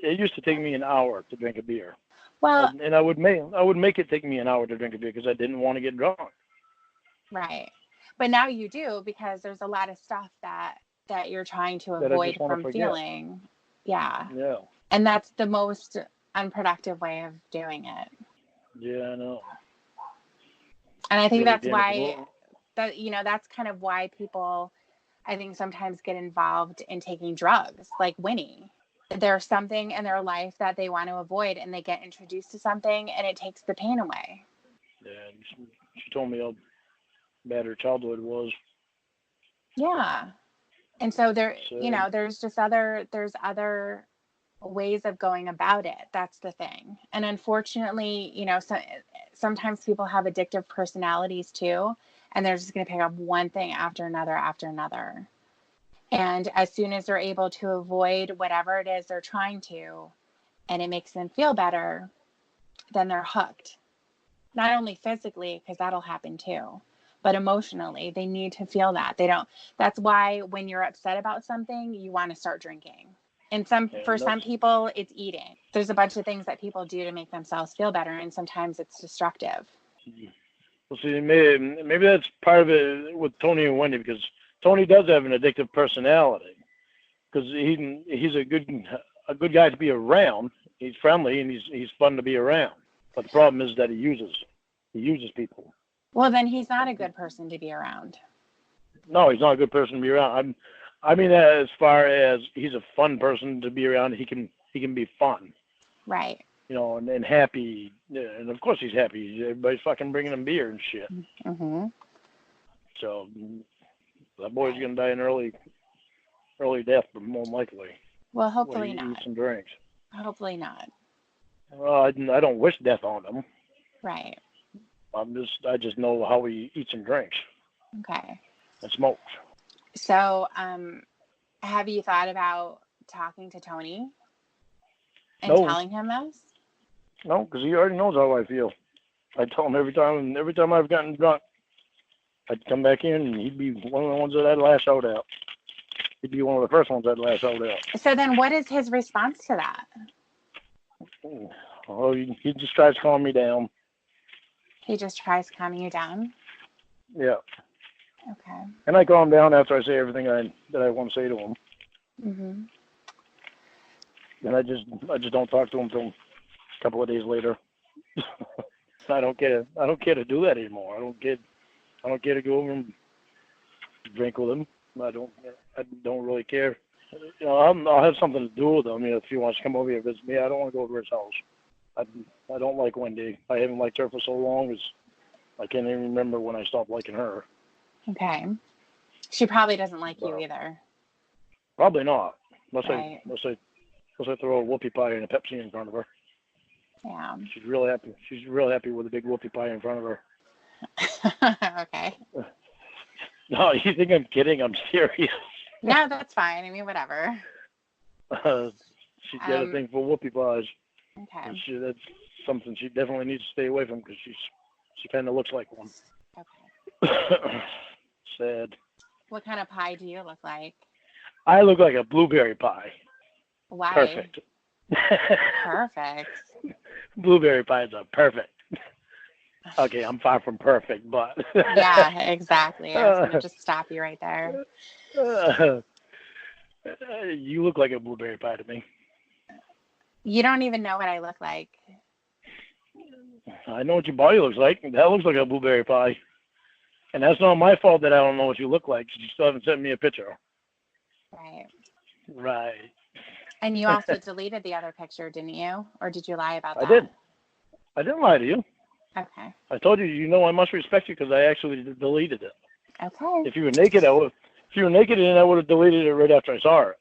It used to take me an hour to drink a beer. Well, and I would make it take me an hour to drink a beer because I didn't want to get drunk. Right. But now you do, because there's a lot of stuff that you're trying to avoid from feeling. Yeah. Yeah. And that's the most unproductive way of doing it. Yeah, I know. And I think that's why that's kind of why people, I think, sometimes get involved in taking drugs, like Winnie. There's something in their life that they want to avoid, and they get introduced to something, and it takes the pain away. Yeah, she told me how bad her childhood was. Yeah. And so there's other ways of going about it. That's the thing. And unfortunately, sometimes people have addictive personalities too, and they're just going to pick up one thing after another. And as soon as they're able to avoid whatever it is they're trying to, and it makes them feel better, then they're hooked. Not only physically, because that'll happen too, but emotionally. They need to feel that. That's why when you're upset about something, you want to start drinking. And for some people, it's eating. There's a bunch of things that people do to make themselves feel better, and sometimes it's destructive. Well, see, maybe that's part of it with Tony and Wendy, because Tony does have an addictive personality, because he's a good guy to be around. He's friendly and he's fun to be around. But the problem is that he uses people. Well, then he's not a good person to be around. No, he's not a good person to be around. I mean, as far as he's a fun person to be around, he can be fun. Right. And happy. And of course he's happy. Everybody's fucking bringing him beer and shit. Mm-hmm. So that boy's going to die an early death, but more than likely. Well, hopefully not. Eat some drinks. Hopefully not. Well, I don't wish death on him. Right. I just know how he eats and drinks. Okay. And smokes. So, have you thought about talking to Tony and telling him this? No, because he already knows how I feel. I tell him every time I've gotten drunk, I'd come back in and he'd be one of the ones that I'd lash out at. He'd be one of the first ones I'd lash out at. So then what is his response to that? Oh, he just tries to calm me down. He just tries calming you down? Yeah. Okay. And I calm down after I say everything that I want to say to him. Mm-hmm. And I just don't talk to him until a couple of days later. I don't care to do that anymore. I don't care to go over and drink with him. I don't really care. I'll have something to do with him. If he wants to come over here and visit me, I don't want to go over his house. I don't like Wendy. I haven't liked her for so long as I can't even remember when I stopped liking her. Okay. She probably doesn't like you either. Probably not. Unless I throw a whoopie pie and a Pepsi in front of her. Yeah. She's real happy. She's real happy with a big whoopie pie in front of her. Okay. No, you think I'm kidding? I'm serious. No, that's fine. I mean, whatever. She's got a thing for whoopie pies. Okay. That's something she definitely needs to stay away from, because she kind of looks like one. Okay. Sad. What kind of pie do you look like? I look like a blueberry pie. Why? Perfect. Perfect. Blueberry pies are perfect. Okay, I'm far from perfect, but... Yeah, exactly. I was going to just stop you right there. You look like a blueberry pie to me. You don't even know what I look like. I know what your body looks like. That looks like a blueberry pie. And that's not my fault that I don't know what you look like. You still haven't sent me a picture. Right. Right. And you also deleted the other picture, didn't you? Or did you lie about I that? did. I didn't lie to you. Okay. I told you, I must respect you because I actually deleted it. Okay. If you were naked, I would. If you were naked, then I would have deleted it right after I saw it.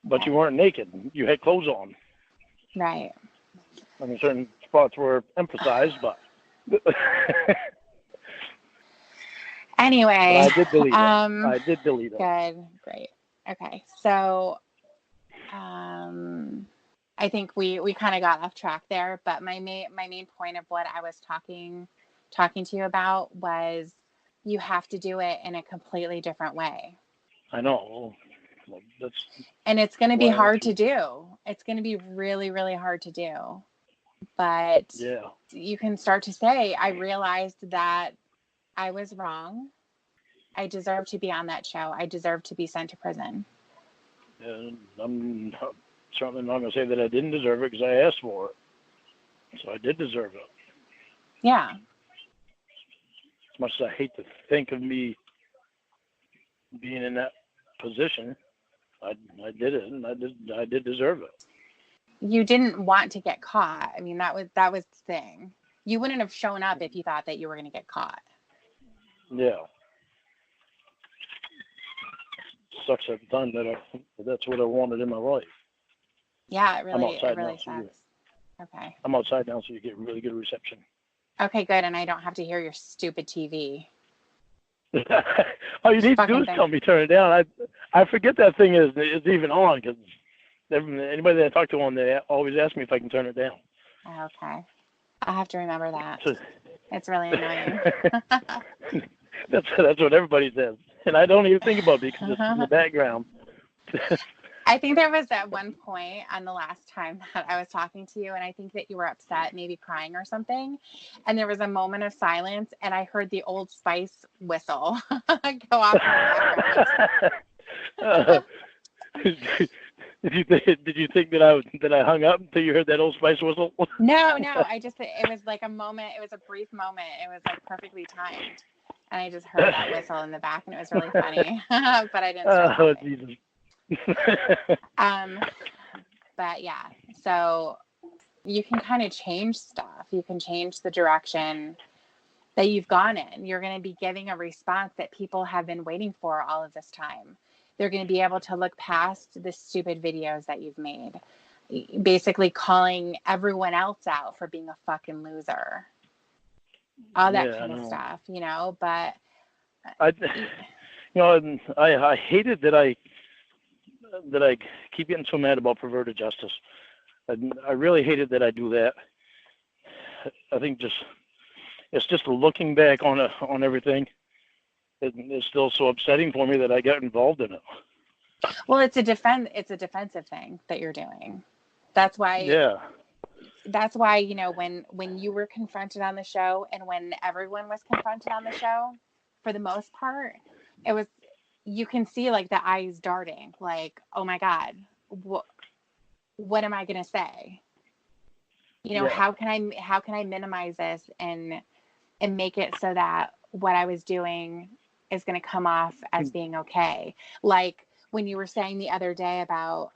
But Okay. you weren't naked. You had clothes on. Right. I mean, certain spots were emphasized, but. Anyway. But I did delete it. I did delete it. Good. Great. Okay. So, I think we kind of got off track there, but my main point of what I was talking to you about was you have to do it in a completely different way. I know. Well, and it's going to be hard to do. It's going to be really, really hard to do. But yeah, you can start to say, I realized that I was wrong. I deserve to be on that show. I deserve to be sent to prison. And I'm certainly not going to say that I didn't deserve it because I asked for it. So I did deserve it. Yeah. As much as I hate to think of me being in that position, I did it, and I did deserve it. You didn't want to get caught. I mean, that was the thing. You wouldn't have shown up if you thought that you were going to get caught. Yeah. Sucks at the time that that's what I wanted in my life. Yeah, it really now, sucks. Okay. I'm outside now, so you get really good reception. Okay, good, and I don't have to hear your stupid TV. All you need to do is tell me turn it down. I forget that thing is even on because anybody that I talk to on there always asks me if I can turn it down. Okay, I'll have to remember that. It's really annoying. That's what everybody says, and I don't even think about it because it's in the background. I think there was at one point on the last time that I was talking to you, and I think that you were upset, maybe crying or something, and there was a moment of silence, and I heard the Old Spice whistle go off in the background. Did you think that I hung up until you heard that Old Spice whistle? No, it was like a moment. It was a brief moment. It was like perfectly timed, and I just heard that whistle in the back, and it was really funny. But I didn't start laughing. Jesus. But yeah, so you can kind of change stuff. You can change the direction that you've gone in. You're going to be giving a response that people have been waiting for all of this time. They're going to be able to look past the stupid videos that you've made, basically calling everyone else out for being a fucking loser. All that kind of stuff, but I hated that I keep getting so mad about perverted justice. I really hated that I do that. I think it's just looking back on everything. It's still so upsetting for me that I got involved in it. Well, it's a defensive thing that you're doing. That's why. Yeah. That's why, when you were confronted on the show and when everyone was confronted on the show, for the most part, it was, you can see like the eyes darting, like, oh my God, what am I going to say? How can I minimize this and make it so that what I was doing is going to come off as being okay? Like when you were saying the other day about,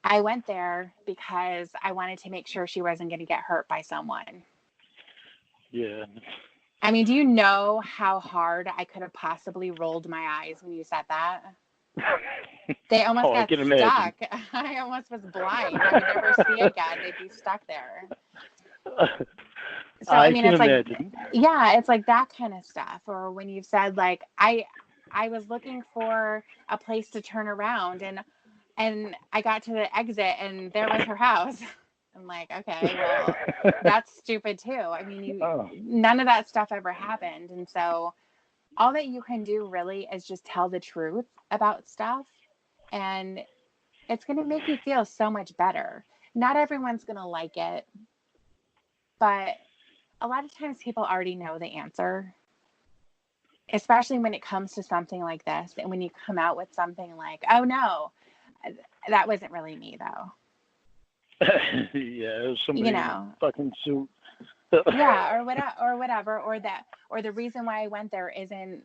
I went there because I wanted to make sure she wasn't going to get hurt by someone. Yeah. I mean, do you know how hard I could have possibly rolled my eyes when you said that? They almost got stuck. Imagine. I almost was blind. I would never see again. They'd be stuck there. So I mean, it's imagine. It's like that kind of stuff. Or when you've said like, I was looking for a place to turn around and I got to the exit and there was her house. I'm like, okay, well, that's stupid too. I mean, none of that stuff ever happened. And so all that you can do really is just tell the truth about stuff. And it's going to make you feel so much better. Not everyone's going to like it, but a lot of times people already know the answer, especially when it comes to something like this. And when you come out with something like, oh no, that wasn't really me though. Yeah, it was somebody in a fucking suit. Yeah, or whatever, or the reason why I went there isn't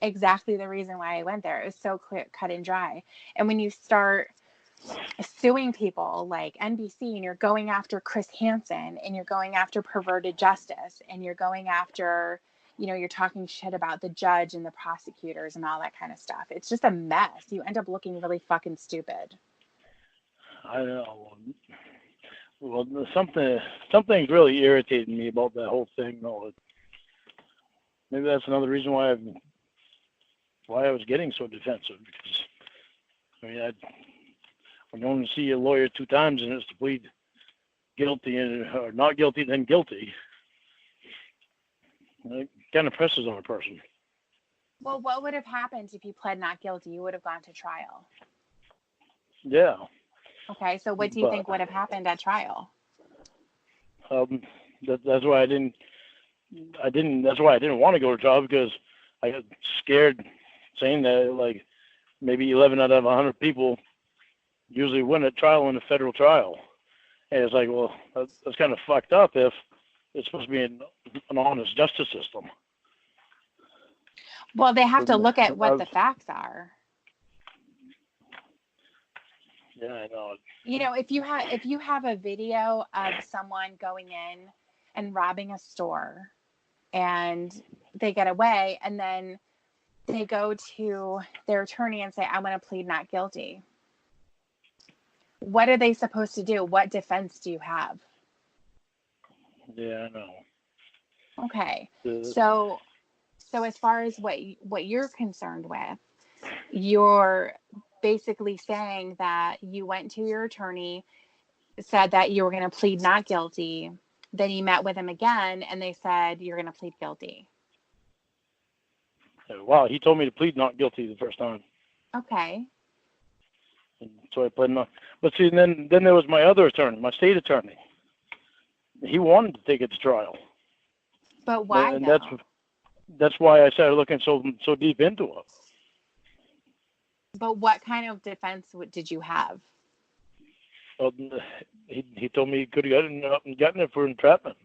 exactly the reason why I went there. It was so clear, cut and dry. And when you start suing people like NBC, and you're going after Chris Hansen, and you're going after Perverted Justice, and you're going after, you're talking shit about the judge and the prosecutors and all that kind of stuff. It's just a mess. You end up looking really fucking stupid. I know. Well, something's really irritating me about that whole thing, though. Maybe that's another reason why I was getting so defensive, because when you only see a lawyer 2 times and it's to plead guilty or not guilty, then guilty, it kind of presses on a person. Well, what would have happened if you pled not guilty? You would have gone to trial. Yeah. Okay, so what do you think would have happened at trial? That's why I didn't. That's why I didn't want to go to trial, because I got scared saying that, like, maybe 11 out of 100 people usually win at trial in a federal trial, and it's like, well, that's kind of fucked up if it's supposed to be an honest justice system. Well, they have to look at what the facts are. Yeah, I know. If you have a video of someone going in and robbing a store, and they get away, and then they go to their attorney and say, I want to plead not guilty. What are they supposed to do? What defense do you have? Yeah, I know. Okay. So as far as what you're concerned with, you're basically saying that you went to your attorney, said that you were going to plead not guilty, then you met with him again, and they said you're going to plead guilty. Wow, he told me to plead not guilty the first time. Okay. And so I pled not. But see, then there was my other attorney, my state attorney. He wanted to take it to trial. But why? And that's why I started looking so deep into it. But what kind of defense did you have? He told me he could have gotten it for entrapment,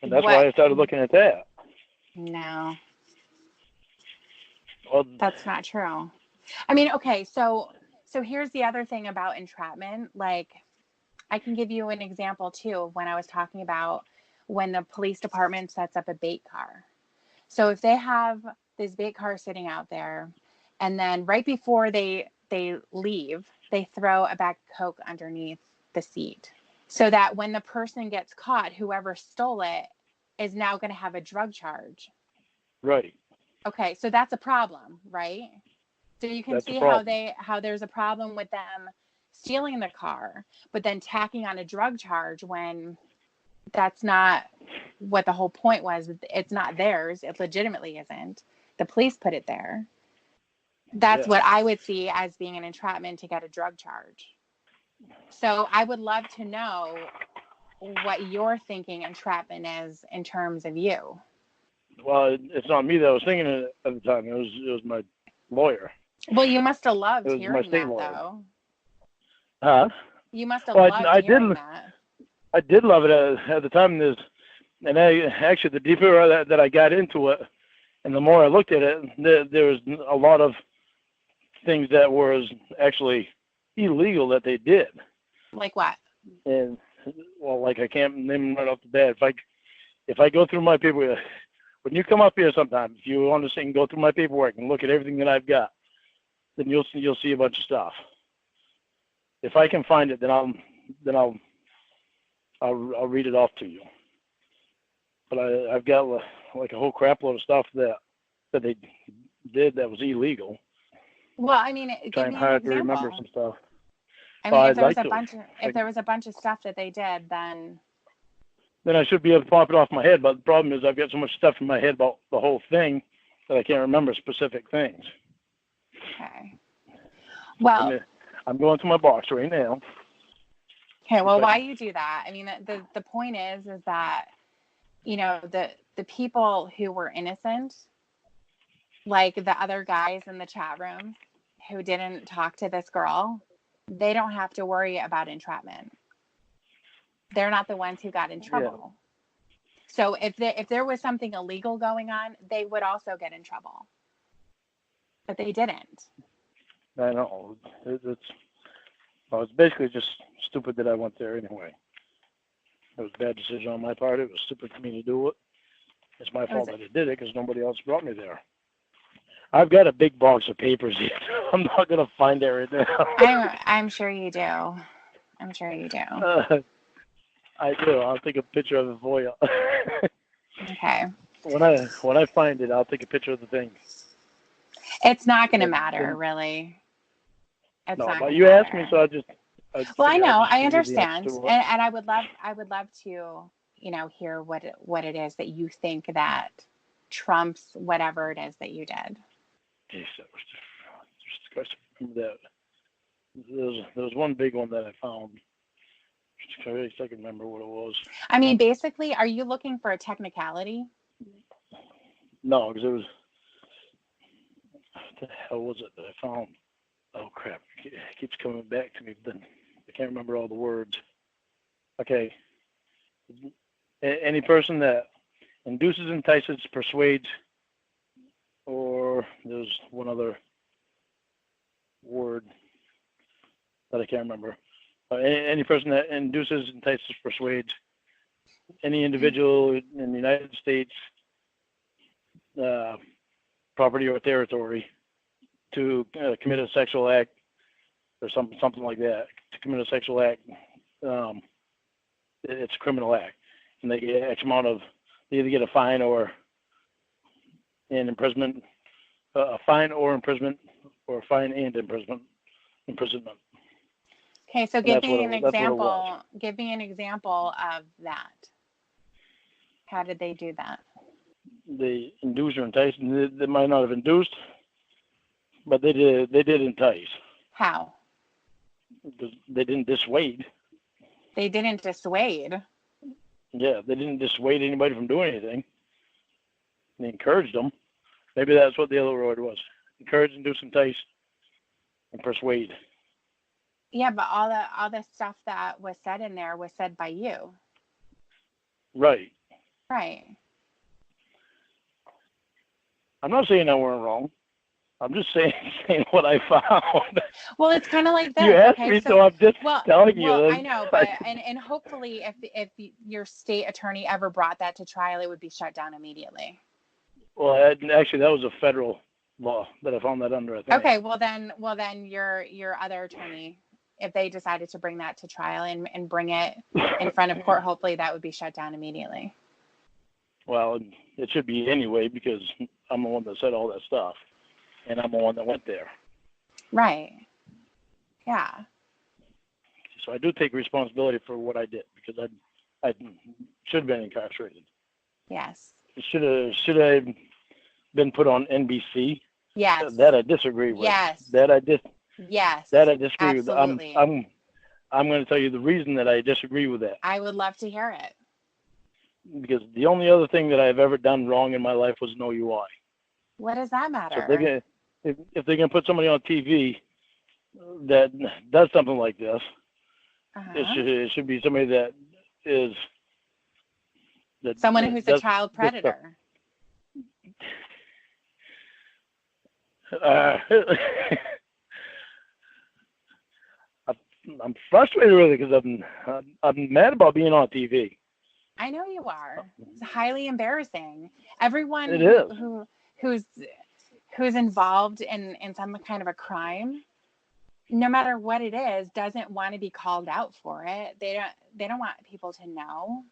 and that's why I started looking at that. No, well, that's not true. I mean, okay, so here's the other thing about entrapment. Like, I can give you an example too of when I was talking about when the police department sets up a bait car. So if they have this bait car sitting out there, and then right before they leave, they throw a bag of Coke underneath the seat, so that when the person gets caught, whoever stole it is now going to have a drug charge. Right. Okay, so that's a problem, right? So you can see how there's a problem with them stealing the car, but then tacking on a drug charge when that's not what the whole point was. It's not theirs. It legitimately isn't. The police put it there. That's what I would see as being an entrapment to get a drug charge. So I would love to know what you're thinking entrapment is in terms of you. Well, it's not me that was thinking it at the time. It was my lawyer. Well, you must have loved hearing that, though. Huh? You must have loved hearing that. I did love it at the time. And actually, the deeper that I got into it, and the more I looked at it, there was a lot of things that was actually illegal that they did. Like what? And like I can't name them right off the bat. If I go through my paperwork, when you come up here sometime, if you want to sit and go through my paperwork and look at everything that I've got, then you'll see a bunch of stuff. If I can find it, then I'll read it off to you. But I've got like a whole crap load of stuff that they did that was illegal. Well, I mean, trying hard to remember some stuff. I mean, if there was a bunch of stuff that they did, then I should be able to pop it off my head. But the problem is I've got so much stuff in my head about the whole thing that I can't remember specific things. Okay. Well, I'm going to my box right now. Okay. Well, why you do that? I mean, the point is that, the people who were innocent, like the other guys in the chat room who didn't talk to this girl, they don't have to worry about entrapment. They're not the ones who got in trouble. Yeah. So if there was something illegal going on, they would also get in trouble. But they didn't. I know. It's basically just stupid that I went there anyway. It was a bad decision on my part. It was stupid for me to do it. It's my fault that I did it because nobody else brought me there. I've got a big box of papers here. I'm not going to find it right now. I'm sure you do. I'm sure you do. I do. I'll take a picture of it for you. Okay. When I find it, I'll take a picture of the thing. It's not going to matter, really. It's no, but you asked me, so I know. I understand, and I would love to, hear what it is that you think that trumps whatever it is that you did. Yes, that was that. There was one big one that I found. I can remember what it was. I mean, basically, are you looking for a technicality? No, because it was. What the hell was it that I found? Oh crap! It keeps coming back to me, but then I can't remember all the words. Okay. Any person that induces, entices, persuades, or there's one other word that I can't remember. Any person that induces, entices, persuades any individual in the United States, property or territory, to commit a sexual act or something like that. To commit a sexual act, it's a criminal act, and they get X amount of. They either get a fine or an imprisonment, a fine or imprisonment, or a fine and imprisonment. Okay, so give me an example. Give me an example of that. How did they do that? They induced or enticed. They might not have induced, but they did entice. How? They didn't dissuade. They didn't dissuade. Yeah, they didn't dissuade anybody from doing anything. They encouraged them. Maybe that's what the other word was. Encourage, induce, entice, and persuade. Yeah, but all the stuff that was said in there was said by you. Right. Right. I'm not saying I weren't wrong. I'm just saying what I found. Well, it's kind of like this. You asked me, so I'm just telling you. Well, I know, but and hopefully, if your state attorney ever brought that to trial, it would be shut down immediately. Well, actually, that was a federal law that I found that under. I think. Okay, well then your other attorney, if they decided to bring that to trial and bring it in front of court, hopefully that would be shut down immediately. Well, it should be anyway because I'm the one that said all that stuff, and I'm the one that went there. Right. Yeah. So I do take responsibility for what I did because I should have been incarcerated. Yes. Should have been put on NBC. Yes. That I disagree with. Yes. Yes. That I disagree Absolutely. with. I'm going to tell you the reason that I disagree with that. I would love to hear it. Because the only other thing that I've ever done wrong in my life was no UI. What does that matter? So if they're going to put somebody on TV that does something like this, it should be somebody that is someone who's a child predator. I'm frustrated with it because I'm mad about being on TV. I know you are. It's highly embarrassing. Everyone who's involved in some kind of a crime, no matter what it is, doesn't want to be called out for it. They don't want people to know.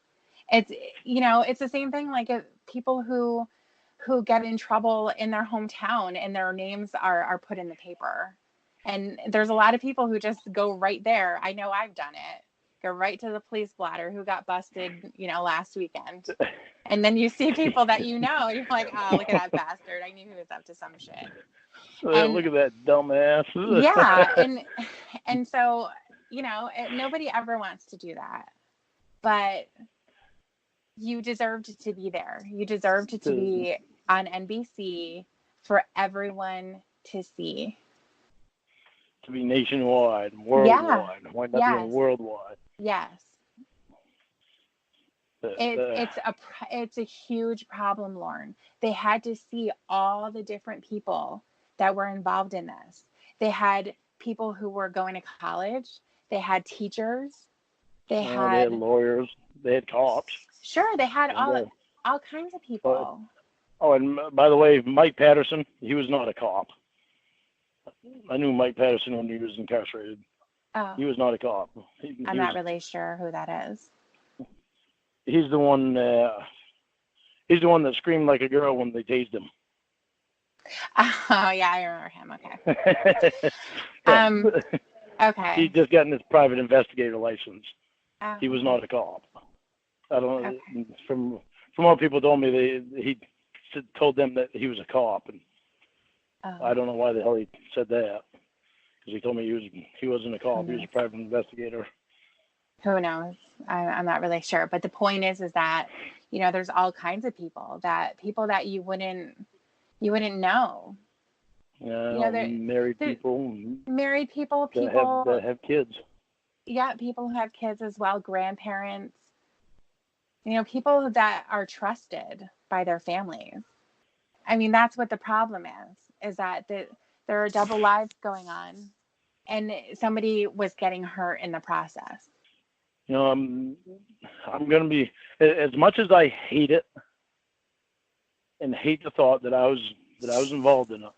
It's it's the same thing like if people who get in trouble in their hometown and their names are put in the paper. And there's a lot of people who just go right there. I know I've done it. Go right to the police blotter who got busted, last weekend. And then you see people that you're like, oh, look at that bastard. I knew he was up to some shit. Look at that dumbass. Yeah. And so, nobody ever wants to do that. But you deserved to be there. You deserved to be on NBC for everyone to see. to be nationwide, worldwide. Why not Yes. be worldwide? Yes. It's a huge problem, Lauren. They had to see all the different people that were involved in this. They had people who were going to college. They had teachers. They had lawyers. They had cops. Sure, they had all kinds of people. And by the way, Mike Patterson, he was not a cop. I knew Mike Patterson when he was incarcerated. Oh. He was not a cop. I'm not really sure who that is. He's the one. He's the one that screamed like a girl when they tased him. Oh yeah, I remember him. Okay. Okay. He just gotten his private investigator license. Oh. He was not a cop. I don't. Okay. From what people told me, he told them that he was a cop, and I don't know why the hell he said that. Because he told me he wasn't a cop. He was a private investigator. Who knows? I'm not really sure. But the point is that, there's all kinds of people that you wouldn't know. Yeah, married people. Married people that have kids. Yeah, people who have kids as well, grandparents. People that are trusted by their families. I mean, that's what the problem is that there are double lives going on, and somebody was getting hurt in the process. I'm going to be, as much as I hate it and hate the thought that I was involved in it,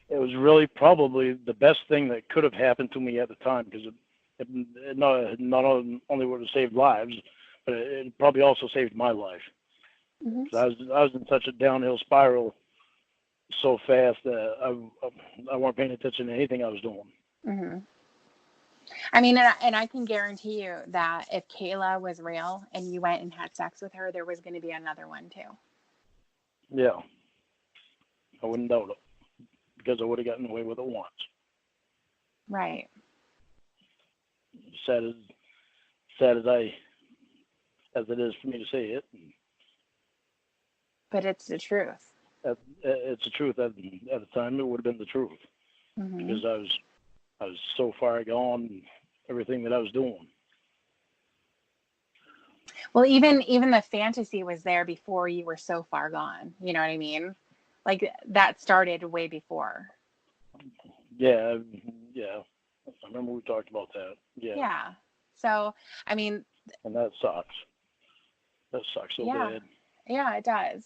it was really probably the best thing that could have happened to me at the time, because it not only would have saved lives, but it probably also saved my life. Mm-hmm. I was in such a downhill spiral so fast that I weren't paying attention to anything I was doing. Mm-hmm. I mean, and I can guarantee you that if Kayla was real and you went and had sex with her, there was going to be another one too. Yeah. I wouldn't doubt it, because I would have gotten away with it once. Right. Sad as it is for me to say it. But it's the truth. It's the truth. At the time, it would have been the truth. Mm-hmm. Because I was so far gone in everything that I was doing. Well, even the fantasy was there before you were so far gone. You know what I mean? Like, that started way before. Yeah. I remember we talked about that. Yeah. Yeah. So, I mean. And that sucks. That sucks so bad. Yeah, it does.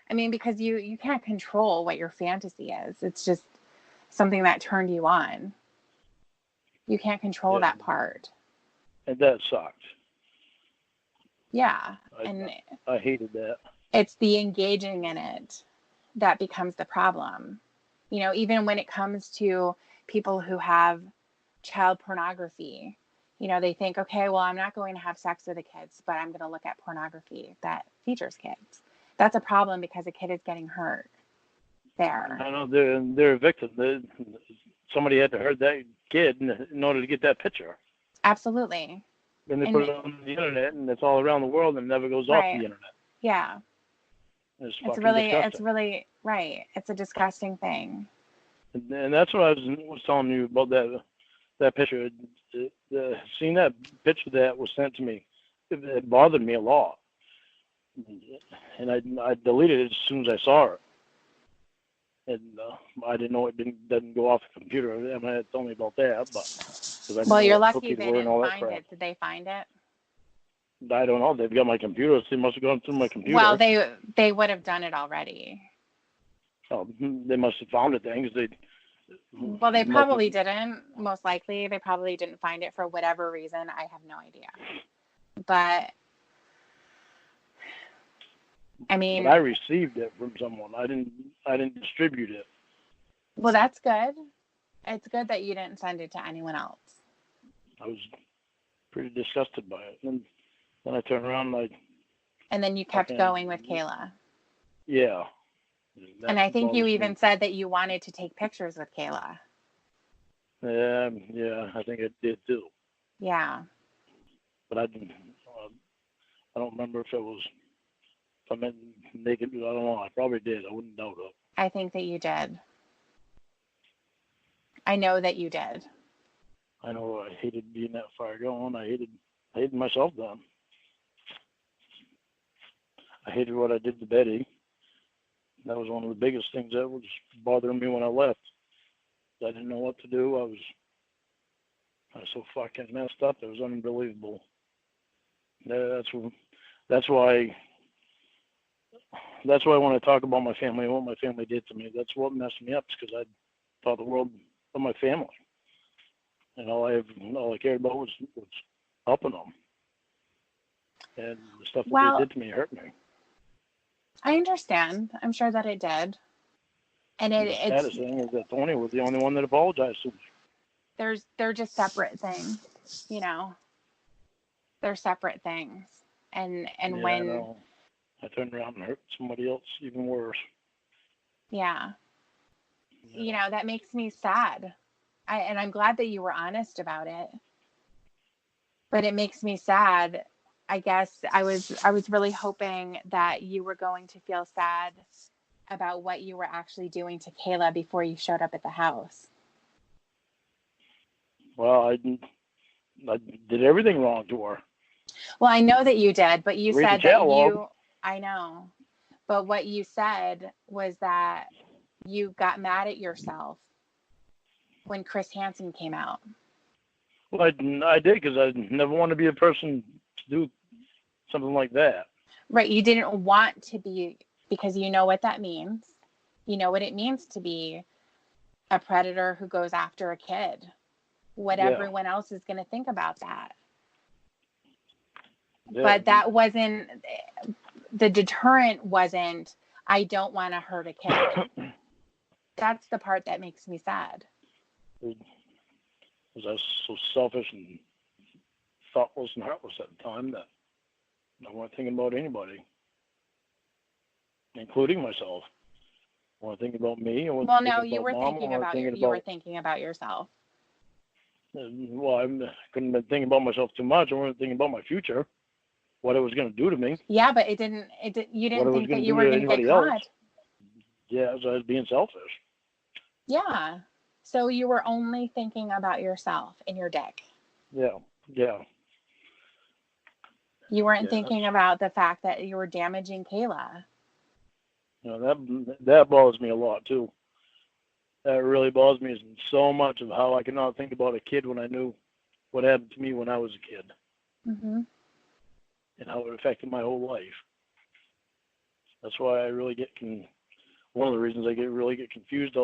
I mean, because you can't control what your fantasy is. It's just something that turned you on. You can't control that part. And that sucked. Yeah. I hated that. It's the engaging in it that becomes the problem. Even when it comes to people who have child pornography, they think, okay, well, I'm not going to have sex with the kids, but I'm going to look at pornography that features kids. That's a problem because a kid is getting hurt there. I know they're a victim. Somebody had to hurt that kid in order to get that picture. Absolutely. Then they put it on the internet, and it's all around the world, and it never goes off the internet. Yeah. It's really right. It's a disgusting thing. And that's what I was telling you about that picture. Seeing that picture that was sent to me, it bothered me a lot. And I deleted it as soon as I saw it. And I didn't know it doesn't go off the computer. I mean, it told me about that, but well, you're lucky they didn't find it. Did they find it? I don't know. They've got my computer. So they must have gone through my computer. Well, they would have done it already. Oh, they must have found it then, well, they probably didn't. Most likely, they probably didn't find it for whatever reason. I have no idea. But I mean, but I received it from someone. I didn't distribute it. Well, that's good. It's good that you didn't send it to anyone else. I was pretty disgusted by it. And then I turned around and then you kept going with Kayla. Yeah. And I think you even said that you wanted to take pictures with Kayla. Yeah, I think I did too. Yeah. But I don't remember if I meant naked. I don't know. I probably did. I wouldn't doubt it. I think that you did. I know that you did. I know I hated being that far gone. I hated myself then. I hated what I did to Betty. That was one of the biggest things that was bothering me when I left. I didn't know what to do. I was so fucking messed up. It was unbelievable. That's why when I talk about my family and what my family did to me, that's what messed me up, because I thought the world of my family. And all I cared about was helping them. And the stuff that they did to me hurt me. I understand. I'm sure that it did. And the saddest thing is that Tony was the only one that apologized to me. They're just separate things, you know. They're separate things. And when I turned around and hurt somebody else even worse. Yeah. You know, that makes me sad. And I'm glad that you were honest about it. But it makes me sad. I guess I was really hoping that you were going to feel sad about what you were actually doing to Kayla before you showed up at the house. Well, I did everything wrong to her. Well, I know that you did, but you said that chatlog. I know. But what you said was that you got mad at yourself when Chris Hansen came out. Well, I did, because I never want to be a person to do something like that. Right. You didn't want to be, because you know what that means. You know what it means to be a predator who goes after a kid. What everyone else is going to think about that. Yeah. But that wasn't, the deterrent wasn't, I don't want to hurt a kid. That's the part that makes me sad. Was I so selfish and thoughtless and heartless at the time that I wasn't thinking about anybody, including myself. I wasn't thinking about me. Well, no, you were thinking about yourself. Well, I couldn't have been thinking about myself too much. I wasn't thinking about my future, what it was going to do to me. Yeah, but you didn't think that you were going to get caught. Else. Yeah, so I was being selfish. Yeah. So you were only thinking about yourself and your dick. Yeah. You weren't thinking about the fact that you were damaging Kayla. You know, that bothers me a lot too. That really bothers me so much, of how I cannot think about a kid when I knew what happened to me when I was a kid. Mm-hmm. And how it affected my whole life. That's why I really get one of the reasons I really get confused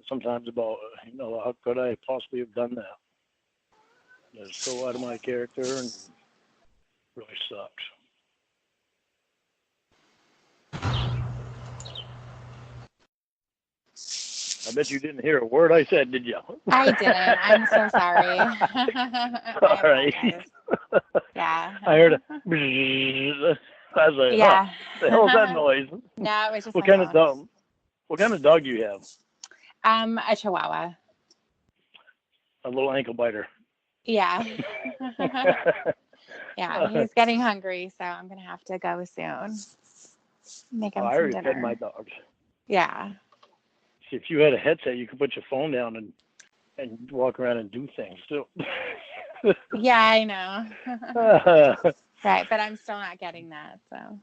sometimes about, how could I possibly have done that? It's so out of my character and really sucks. I bet you didn't hear a word I said, did you? I didn't. I'm so sorry. All right. Yeah. I heard it. I was like, yeah. The hell is that noise? No, it was just What kind of dog do you have? A Chihuahua. A little ankle biter. Yeah. Yeah, he's getting hungry, so I'm gonna have to go soon. Make him some dinner. I already fed my dogs. Yeah. See, if you had a headset, you could put your phone down and walk around and do things too. Yeah, I know. Right, but I'm still not getting that, so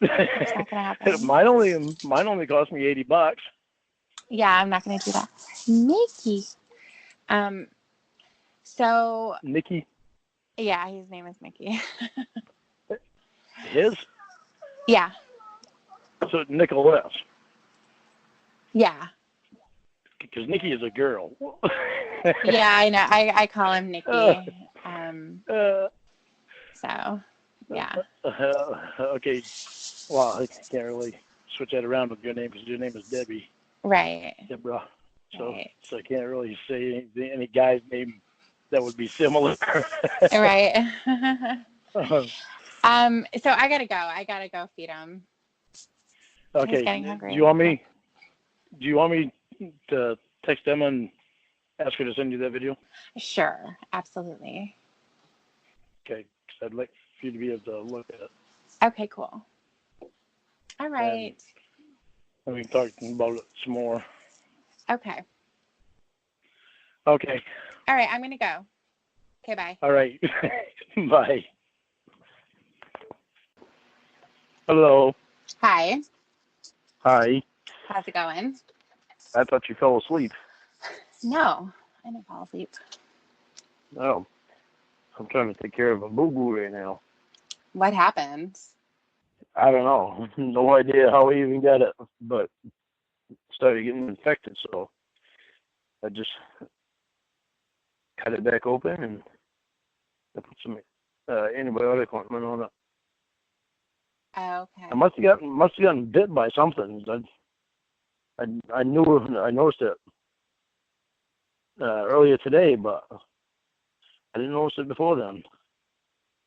it's not gonna happen. Mine only cost me $80. Yeah, I'm not gonna do that. Mickey. So Mickey. Yeah, his name is Mickey. His? Yeah. So Nicholas. Yeah. Because Nikki is a girl. Yeah, I know. I call him Nikki. So, yeah. Okay. Well, I can't really switch that around with your name, because your name is Debbie. Right. Deborah. So, right. So I can't really say any guy's name that would be similar. Right. So I gotta go. I gotta go feed him. Okay. He's getting hungry. Do you want me to text them and ask her to send you that video? Sure. Absolutely. Okay. Because I'd like for you to be able to look at it. Okay, cool. All right. And we can talk about it some more. Okay. Okay. All right, I'm going to go. Okay, bye. All right. Bye. Hello. Hi. Hi. How's it going? I thought you fell asleep. No, I didn't fall asleep. Oh. I'm trying to take care of a boo-boo right now. What happened? I don't know. No idea how I even got it, but it started getting infected, so I just cut it back open and I put some antibiotic ointment on it. Okay. I must have gotten bit by something. I noticed it earlier today, but I didn't notice it before then.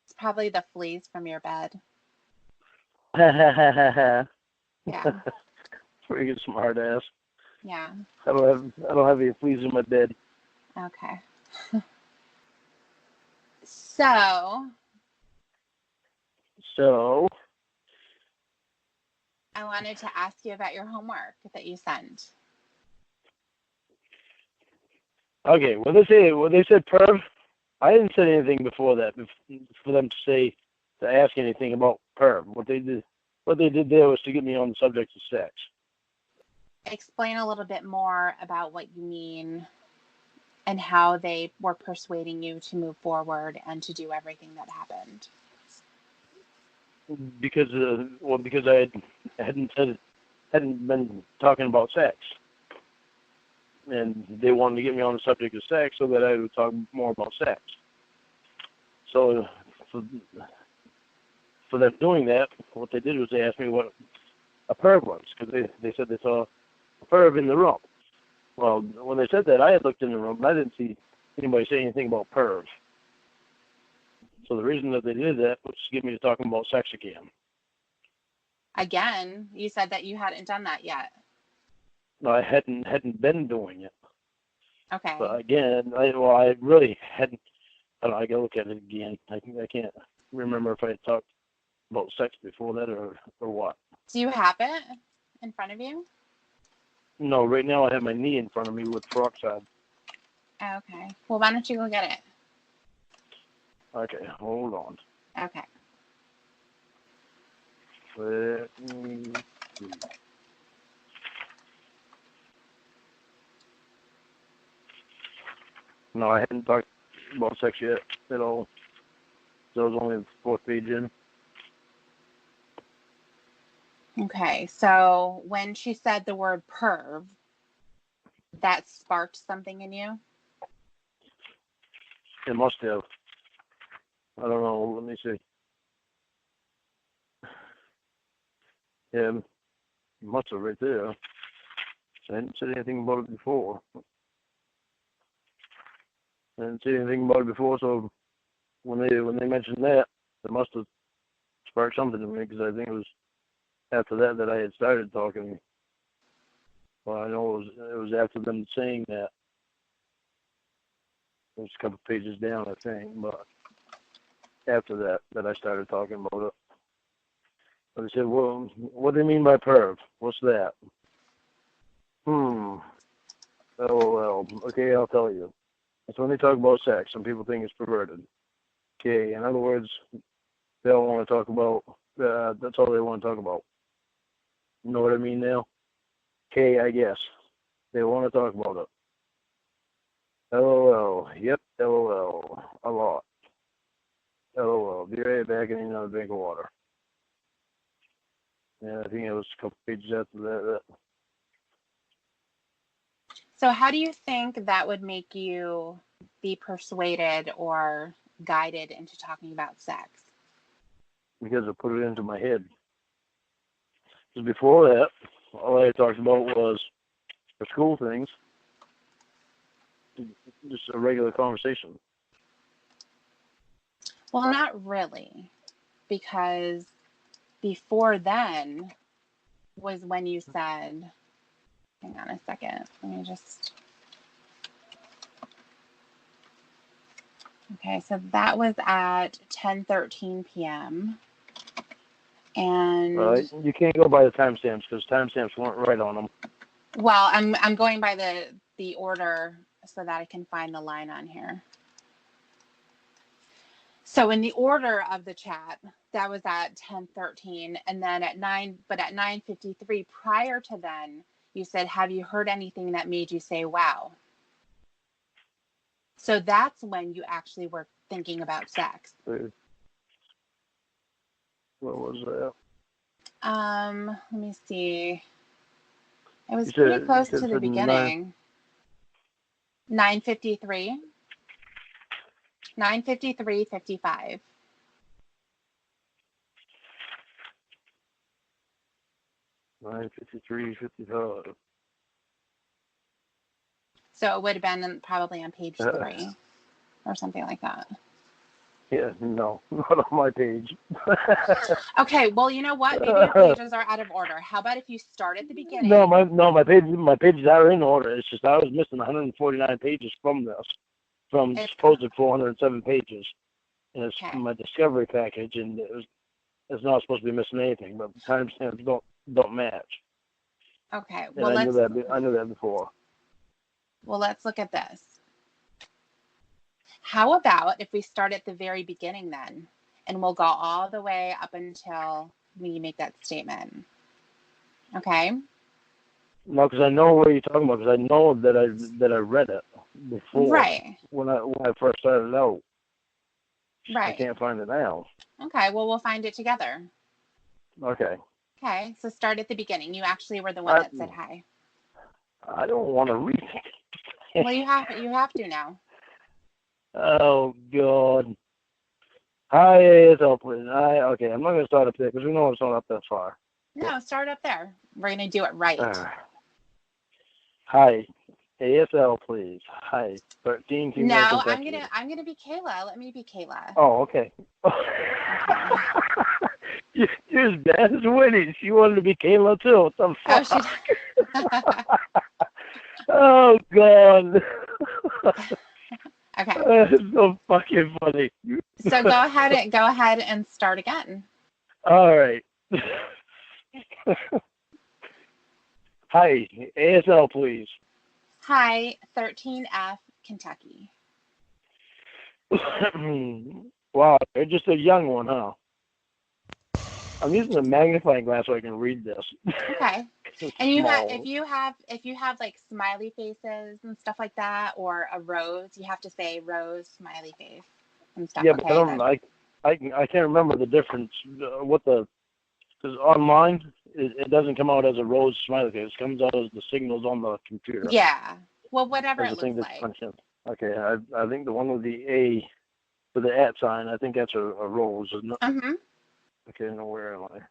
It's probably the fleas from your bed. Yeah. Pretty good smart ass. Yeah. I don't have any fleas in my bed. Okay. So I wanted to ask you about your homework that you sent. Okay, when they said perv, I didn't say anything before that for them to ask anything about perv. What they did there was to get me on the subject of sex. Explain a little bit more about what you mean and how they were persuading you to move forward and to do everything that happened. Because I hadn't been talking about sex, and they wanted to get me on the subject of sex so that I would talk more about sex. So for them doing that, what they did was they asked me what a perv was, because they said they saw a perv in the room. Well, when they said that, I had looked in the room and I didn't see anybody say anything about perv. So the reason that they did that was to get me to talking about sex again. Again, you said that you hadn't done that yet. No, I hadn't been doing it. Okay. But again, I really hadn't. I don't know, I gotta look at it again. I can't remember if I had talked about sex before that or what. Do you have it in front of you? No, right now I have my knee in front of me with peroxide. Okay. Well, why don't you go get it? Okay, hold on. Okay. Let me see. No, I hadn't talked about sex yet at all. So I was only the fourth page in. Okay. So when she said the word perv, that sparked something in you? It must have. I don't know. Let me see. Yeah, it must have right there. So I hadn't said anything about it before. I didn't say anything about it before, so when they mentioned that, it must have sparked something in me, because I think it was after that I had started talking. Well, I know it was after them saying that. It was a couple pages down, I think, but after that I started talking about it. But they said, well, what do you mean by perv? What's that? LOL. Okay, I'll tell you. It's when they talk about sex. Some people think it's perverted. Okay, in other words, they all want to talk about, that's all they want to talk about. You know what I mean now? Okay, I guess. They want to talk about it. LOL. Yep, LOL. A lot. LOL. Be right back and another drink of water. Yeah, I think it was a couple pages after that. So how do you think that would make you be persuaded or guided into talking about sex? Because I put it into my head. Because before that, all I had talked about was for school things, just a regular conversation. Well, not really, because before then was when you said, hang on a second, let me just, okay, so that was at 10:13 p.m. And you can't go by the timestamps because timestamps weren't right on them. well, I'm going by the order. so that I can find the line on here. So in the order of the chat, that was at 10:13, and then at 9:53, prior to then, you said, have you heard anything that made you say, wow? So that's when you actually were thinking about sex. What was that? Let me see. It was pretty close to the beginning. 9:53. 9:53:55. $9.53.55. So it would have been probably on page 3 or something like that. Yeah, no, not on my page. Okay, well, you know what? Maybe your pages are out of order. How about if you start at the beginning? No, my pages are in order. It's just I was missing 149 pages from this, from supposed 407 pages. And it's my discovery package, and it's not supposed to be missing anything, but the timestamps don't match. Okay, well, I knew that before. Well, let's look at this. How about if we start at the very beginning then, and we'll go all the way up until we make that statement. Okay? No, because I know what you're talking about, because I know that I read it before. Right. When I first started out. Right. I can't find it now. Okay, well, we'll find it together. Okay. Okay, so start at the beginning. You actually were the one that said hi. I don't want to read it. Well, you have to now. Oh, God. Hi, ASL, please. Okay, I'm not going to start up there because we know it's not up that far. No, start up there. We're going to do it right. Hi, ASL, please. Hi, 13. No, I'm gonna be Kayla. Let me be Kayla. Oh, okay. You're as bad as Winnie. She wanted to be Kayla too. What the fuck? Oh, God. Okay. That's so fucking funny. So go ahead and start again. All right. Hi, ASL, please. Hi, 13F, Kentucky. Wow, you're just a young one, huh? I'm using a magnifying glass so I can read this. Okay. And if you have like smiley faces and stuff like that, or a rose, you have to say rose, smiley face, and stuff. Yeah, but I can't remember the difference. Because online it doesn't come out as a rose smiley face. It comes out as the signals on the computer. Yeah. Well, whatever it looks like. Okay, I think the one with the A with the @ sign, I think that's a rose, isn't it? Mm-hmm. Okay, now where am I?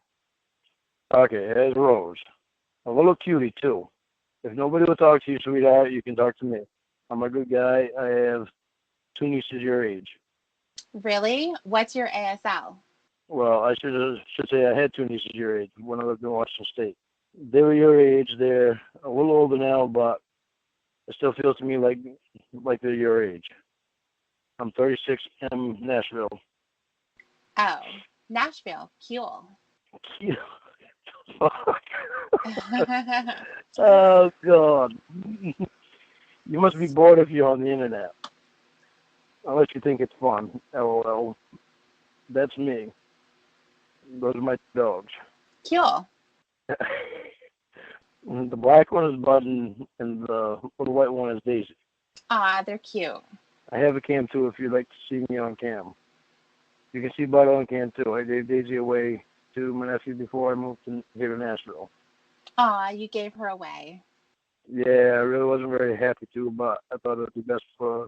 Okay, there's Rose. A little cutie, too. If nobody will talk to you, sweetheart, you can talk to me. I'm a good guy. I have 2 nieces your age. Really? What's your ASL? Well, I should say I had 2 nieces your age when I lived in Washington State. They were your age. They're a little older now, but it still feels to me like they're your age. I'm 36 M Nashville. Oh, Nashville. Cool. Oh, God. You must be bored if you're on the internet. Unless you think it's fun. LOL. That's me. Those are my dogs. Cool. The black one is Button, and the little white one is Daisy. Ah, they're cute. I have a cam, too, if you'd like to see me on cam. You can see Bud on cam, too. I gave Daisy away to my nephew before I moved here to Nashville. Ah, you gave her away. Yeah, I really wasn't very happy to, but I thought it would be best for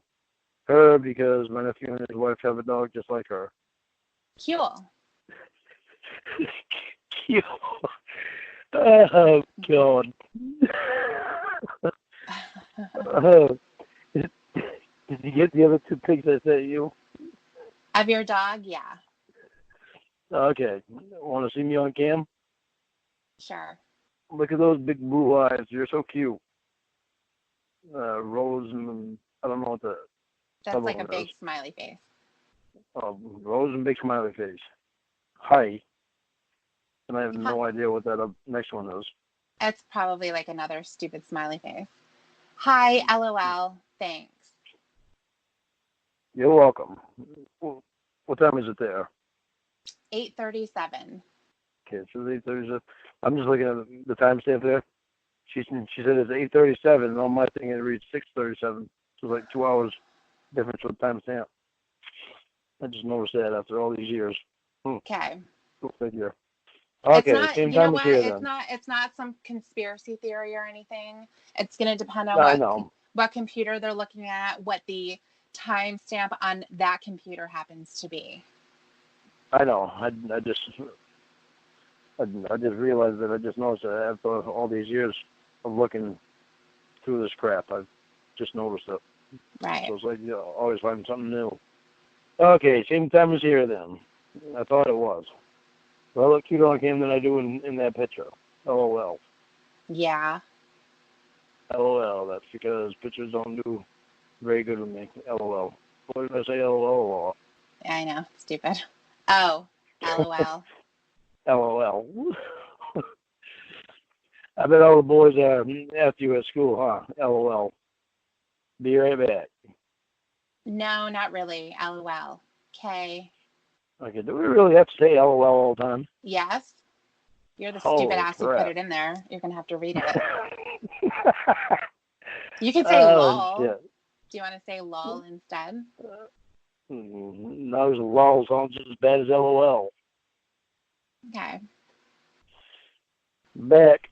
her because my nephew and his wife have a dog just like her. Cool. Cute. Oh, God. Did you get the other 2 pics I sent you? Of your dog? Yeah. Okay. Want to see me on cam? Sure. Look at those big blue eyes. You're so cute. Rose and I don't know what the... That's like a big smiley face. Rose and big smiley face. Hi. And I have no idea what that next one is. It's probably like another stupid smiley face. Hi, LOL. Thanks. You're welcome. What time is it there? 8:37. Okay, so 8:37. I'm just looking at the timestamp there. She said it's 8:37, and on my thing it reads 6:37. So it's like 2 hours difference with timestamp. I just noticed that after all these years. Okay. Go figure. It's Okay, not, same you know time as what? here It's then. not. It's not some conspiracy theory or anything. It's going to depend on I know. what computer they're looking at, what the timestamp on that computer happens to be. I know. I just realized that I just noticed that after all these years of looking through this crap, I've just noticed it. Right. So it's like you always find something new. Okay, same time as here then. I thought it was. Well, I look cuter on him than I do in that picture. LOL. Yeah. LOL. That's because pictures don't do very good with me. LOL. What did I say? LOL. I know. Stupid. Oh, LOL. LOL. I bet all the boys are after you at school, huh? LOL. Be right back. No, not really. LOL. Okay. Okay, do we really have to say LOL all the time? Yes. You're the stupid Holy ass who crap. put it in there. You're going to have to read it. You can say Oh, lol. shit. Do you want to say lol instead? Those LOL sound just as bad as LOL. Okay. Back.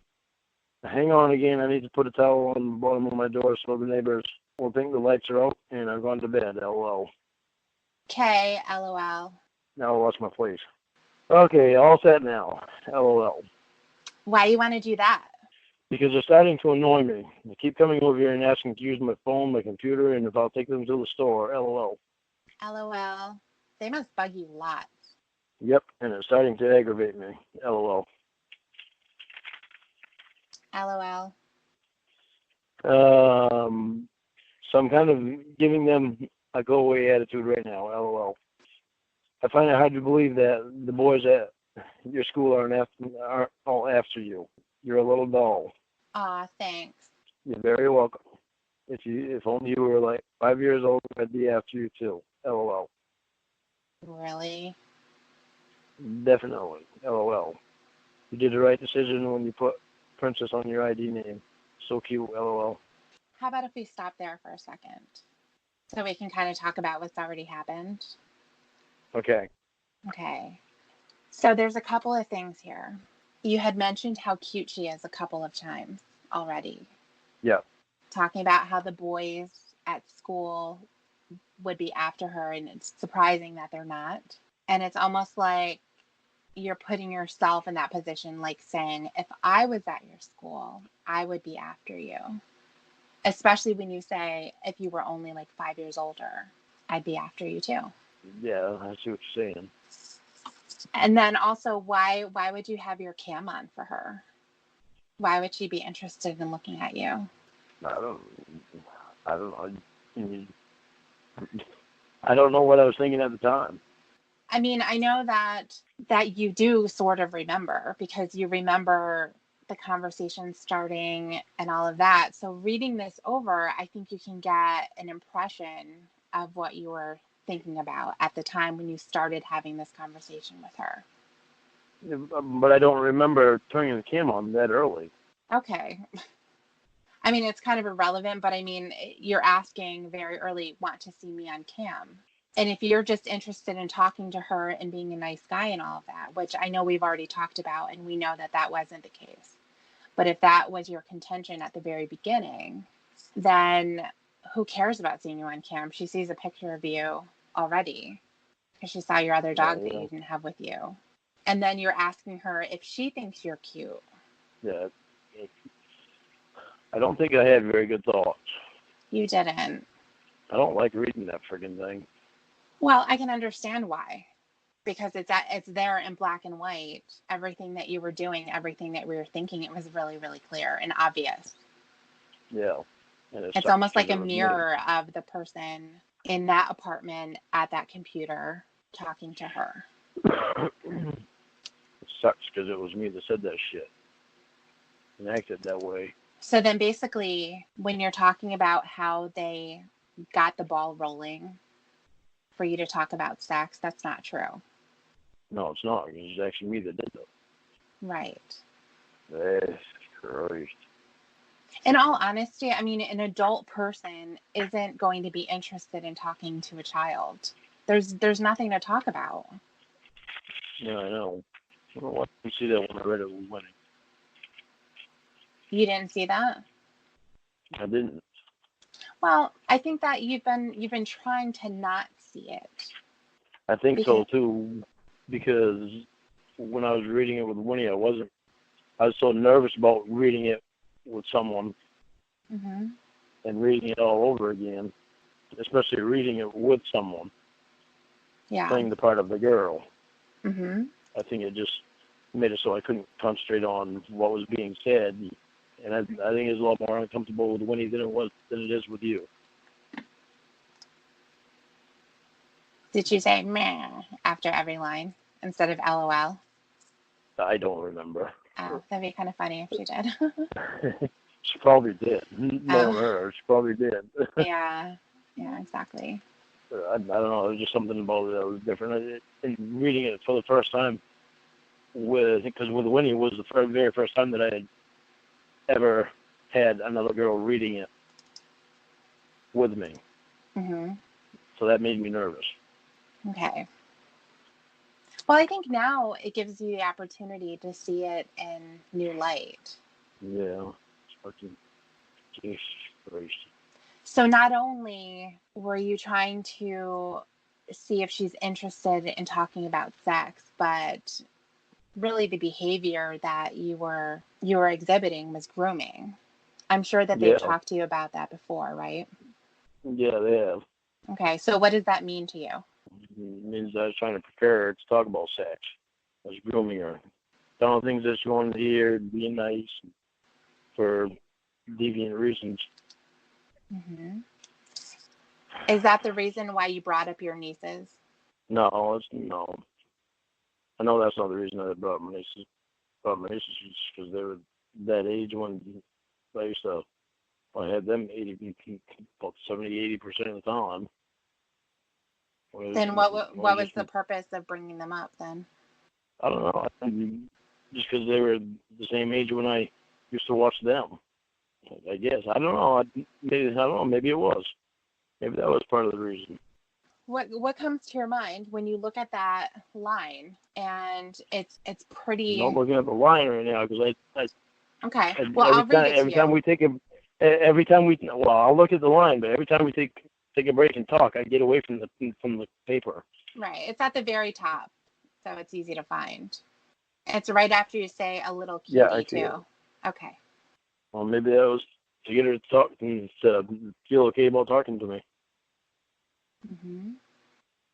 Hang on again. I need to put a towel on the bottom of my door so the neighbors will think the lights are out and I've gone to bed. LOL. Okay, LOL. Now I'll wash my face. Okay, all set now. LOL. Why you want to do that? Because they're starting to annoy me. They keep coming over here and asking to use my phone, my computer, and if I'll take them to the store. LOL. LOL. They must bug you lots. Yep, and it's starting to aggravate me. LOL. LOL. So I'm kind of giving them a go-away attitude right now. LOL. I find it hard to believe that the boys at your school aren't all after you. You're a little dull. Aw, thanks. You're very welcome. If only you were like 5 years old, I'd be after you too. LOL. Really? Definitely. LOL. You did the right decision when you put Princess on your ID name. So cute. LOL. How about if we stop there for a second? So we can kind of talk about what's already happened. Okay. Okay. So there's a couple of things here. You had mentioned how cute she is a couple of times already. Yeah. Talking about how the boys at school would be after her, and it's surprising that they're not. And it's almost like you're putting yourself in that position, like saying, if I was at your school, I would be after you. Especially when you say, if you were only like 5 years older, I'd be after you too. Yeah, I see what you're saying. And then also, why would you have your cam on for her? Why would she be interested in looking at you? I don't know. I don't know what I was thinking at the time. I mean, I know that you do sort of remember, because you remember the conversation starting and all of that. So reading this over, I think you can get an impression of what you were thinking about at the time when you started having this conversation with her. But I don't remember turning the camera on that early. Okay. I mean, it's kind of irrelevant, but I mean, you're asking very early, want to see me on cam. And if you're just interested in talking to her and being a nice guy and all of that, which I know we've already talked about, and we know that that wasn't the case. But if that was your contention at the very beginning, then who cares about seeing you on cam? She sees a picture of you already because she saw your other dog that you didn't have with you. And then you're asking her if she thinks you're cute. Yeah. I don't think I had very good thoughts. You didn't. I don't like reading that friggin' thing. Well, I can understand why. Because it's there in black and white. Everything that you were doing, everything that we were thinking, it was really, really clear and obvious. Yeah. And It's almost like a mirror of the person in that apartment at that computer talking to her. It sucks because it was me that said that shit and acted that way. So then basically, when you're talking about how they got the ball rolling for you to talk about sex, that's not true. No, it's not. It's actually me that did that. Right. Jesus Christ. In all honesty, I mean, an adult person isn't going to be interested in talking to a child. There's nothing to talk about. Yeah, I know. I don't know why I didn't see that when I read it with Winnie. You didn't see that? I didn't. Well, I think that you've been trying to not see it. I think Because, so too, because when I was reading it with Winnie, I was so nervous about reading it with someone mm-hmm. and reading it all over again, especially reading it with someone, Yeah. playing the part of the girl. Mm-hmm. I think it just made it so I couldn't concentrate on what was being said, and I think it's a lot more uncomfortable with Winnie than it is with you. Did you say meh after every line instead of LOL? I don't remember. Oh, that'd be kind of funny if she did. She probably did. Knowing Oh. her, she probably did. Yeah, exactly. I don't know. There was just something about it that was different. And reading it for the first time, because with Winnie, it was the very first time that I had ever had another girl reading it with me. Mm-hmm. So that made me nervous. Okay. Well, I think now it gives you the opportunity to see it in new light. Yeah. Fucking Jesus Christ. So not only were you trying to see if she's interested in talking about sex, but really the behavior that you were exhibiting was grooming. I'm sure that they've Yeah. talked to you about that before, right? Yeah, they have. Okay, so what does that mean to you? It means I was trying to prepare her to talk about sex. I was grooming her. Telling things that she wanted to hear, being nice for deviant reasons. Mm-hmm. Is that the reason why you brought up your nieces? No. I know that's not the reason I brought my nieces. Brought my nieces because they were that age when I had them about 70-80% of the time. Then what was the purpose of bringing them up then? I don't know. I think just because they were the same age when I used to watch them. I guess. I don't know. Maybe it was. Maybe that was part of the reason. What comes to your mind when you look at that line and it's pretty. I'm not looking at the line right now because Okay. Well, I'll read it to you. Every time we well, I'll look at the line, but every time we take a break and talk, I get away from the paper. Right. It's at the very top, so it's easy to find. It's right after you say a little cutie Yeah, I see too. it. Okay. Well, maybe that was to get her to talk and to feel okay about talking to me. Mm-hmm.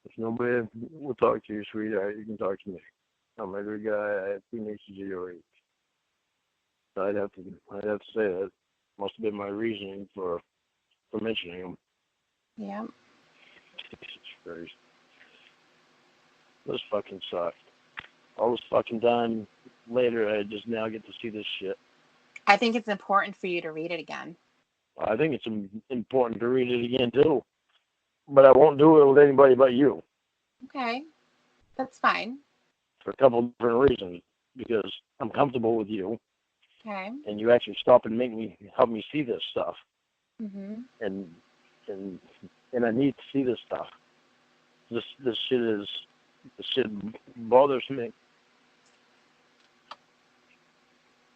If nobody will talk to you, sweetheart, you can talk to me. I'm a good guy. I have 2 nieces of your age. So I'd have to say that must have been my reasoning for mentioning them. Yeah. Jesus Christ. This fucking sucks. All this fucking time later, I just now get to see this shit. I think it's important for you to read it again. I think it's important to read it again, too. But I won't do it with anybody but you. Okay. That's fine. For a couple of different reasons. Because I'm comfortable with you. Okay. And you actually stop and help me see this stuff. Mm-hmm. And I need to see this stuff. This shit bothers me.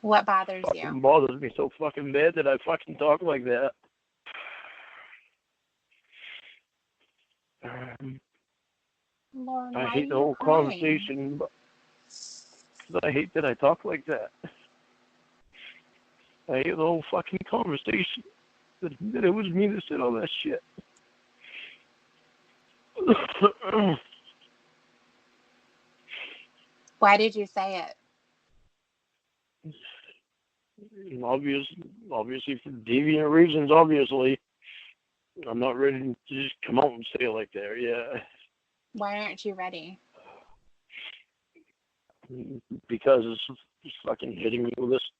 What bothers Fucking you? bothers me so fucking bad that I fucking talk like that. Lauren, I why are hate the you whole crying? conversation, but I hate that I talk like that. I hate the whole fucking conversation. That it was me that said all that shit. Why did you say it? Obviously for deviant reasons, obviously. I'm not ready to just come out and say it like that, yeah. Why aren't you ready? Because it's fucking hitting me with this.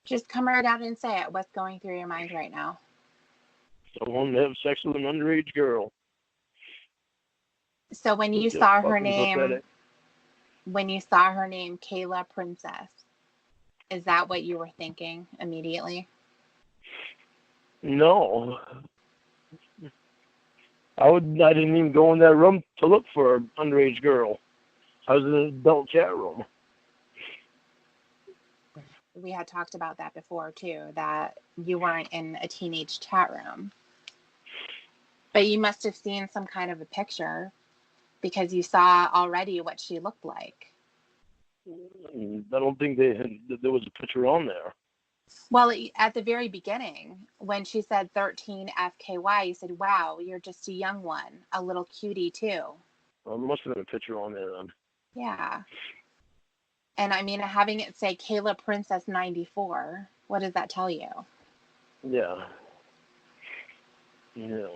Just come right out and say it. What's going through your mind right now? I want to have sex with an underage girl. So when you It's just saw her fucking name, pathetic. Kayla Princess, is that what you were thinking immediately? No. I didn't even go in that room to look for an underage girl. I was in an adult chat room. We had talked about that before too, that you weren't in a teenage chat room. But you must have seen some kind of a picture because you saw already what she looked like. I don't think there was a picture on there. Well, at the very beginning, when she said 13 FKY, you said, wow, you're just a young one, a little cutie too. Well, there must have been a picture on there then. Yeah. And I mean, having it say Kayla Princess 94, what does that tell you? Yeah. Yeah.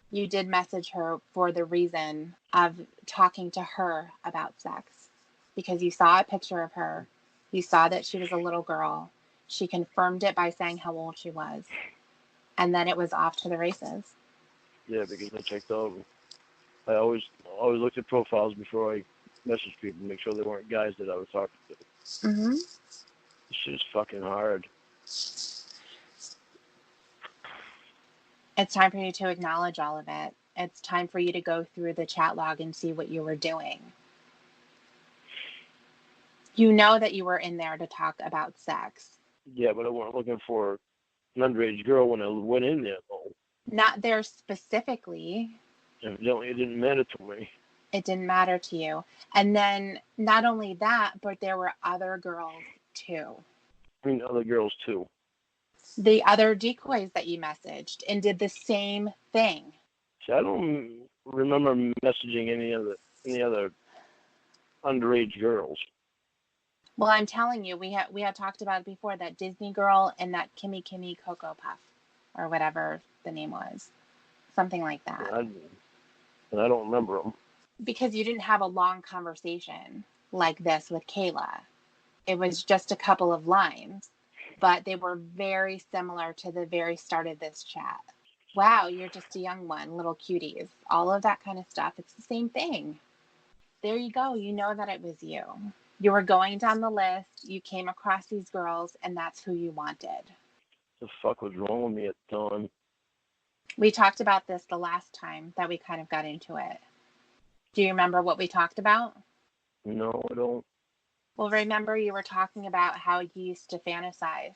You did message her for the reason of talking to her about sex because you saw a picture of her. You saw that she was a little girl. She confirmed it by saying how old she was. And then it was off to the races. Yeah, because I checked out. I always looked at profiles before I messaged people to make sure they weren't guys that I was talking to. Mm-hmm. This shit is fucking hard. It's time for you to acknowledge all of it. It's time for you to go through the chat log and see what you were doing. You know that you were in there to talk about sex. Yeah, but I wasn't looking for an underage girl when I went in there, though. Not there specifically. Evidently, it didn't matter to me. It didn't matter to you. And then not only that, but there were other girls too. I mean, other girls, too. The other decoys that you messaged and did the same thing. See, I don't remember messaging any other underage girls. Well, I'm telling you, we had talked about it before, that Disney girl and that Kimmy Cocoa Puff, or whatever the name was. Something like that. And I don't remember them. Because you didn't have a long conversation like this with Kayla. It was just a couple of lines, but they were very similar to the very start of this chat. Wow, you're just a young one, little cuties, all of that kind of stuff. It's the same thing. There you go. You know that it was you. You were going down the list. You came across these girls, and that's who you wanted. The fuck was wrong with me at the time? We talked about this the last time that we kind of got into it. Do you remember what we talked about? No, I don't. Well, remember you were talking about how you used to fantasize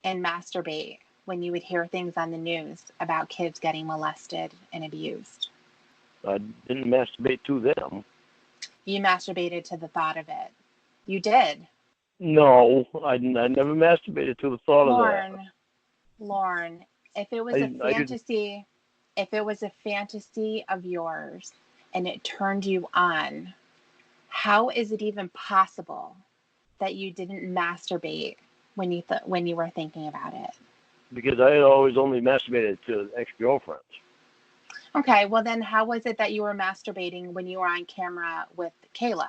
and masturbate when you would hear things on the news about kids getting molested and abused. I didn't masturbate to them. You masturbated to the thought of it. You did. No, I never masturbated to the thought of that. Lauren, if it was a fantasy of yours and it turned you on, how is it even possible that you didn't masturbate when you were thinking about it? Because I had always only masturbated to ex-girlfriends. Okay, well then how was it that you were masturbating when you were on camera with Kayla?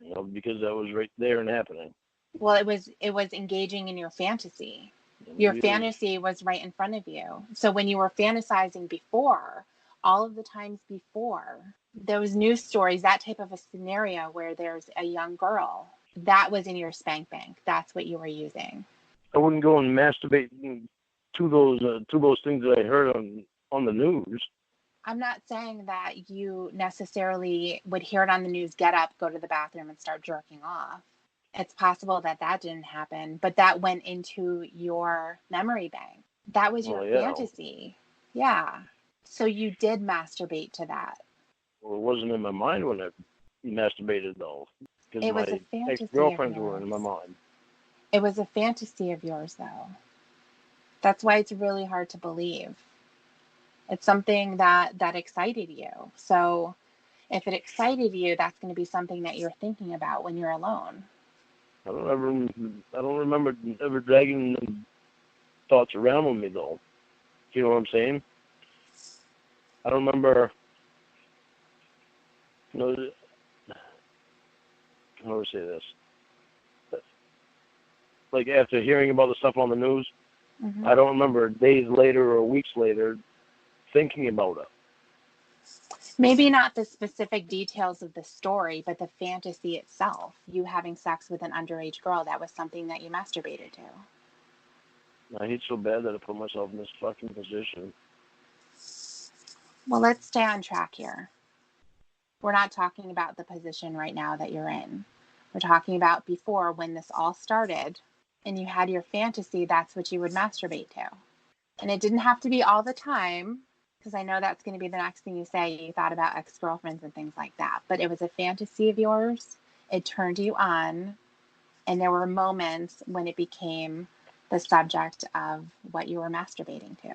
You know, because that was right there and happening. Well, it was engaging in your fantasy. Your fantasy was right in front of you. So when you were fantasizing before, all of the times before, those news stories, that type of a scenario where there's a young girl, that was in your spank bank. That's what you were using. I wouldn't go and masturbate to those things that I heard on the news. I'm not saying that you necessarily would hear it on the news, get up, go to the bathroom, and start jerking off. It's possible that didn't happen, but that went into your memory bank. That was your fantasy. Yeah. So you did masturbate to that. Well, it wasn't in my mind when I masturbated, though. Because it was my a fantasy ex-girlfriends were in my mind. It was a fantasy of yours, though. That's why it's really hard to believe. It's something that excited you. So if it excited you, that's going to be something that you're thinking about when you're alone. I don't remember ever dragging thoughts around with me, though. You know what I'm saying? I don't remember, because how do I say this? Like after hearing about the stuff on the news, Mm-hmm. I don't remember days later or weeks later thinking about it. Maybe not the specific details of the story, but the fantasy itself. You having sex with an underage girl, that was something that you masturbated to. I hate so bad that I put myself in this fucking position. Well, let's stay on track here. We're not talking about the position right now that you're in. We're talking about before, when this all started and you had your fantasy, that's what you would masturbate to. And it didn't have to be all the time, because I know that's going to be the next thing you say. You thought about ex-girlfriends and things like that. But it was a fantasy of yours. It turned you on. And there were moments when it became the subject of what you were masturbating to.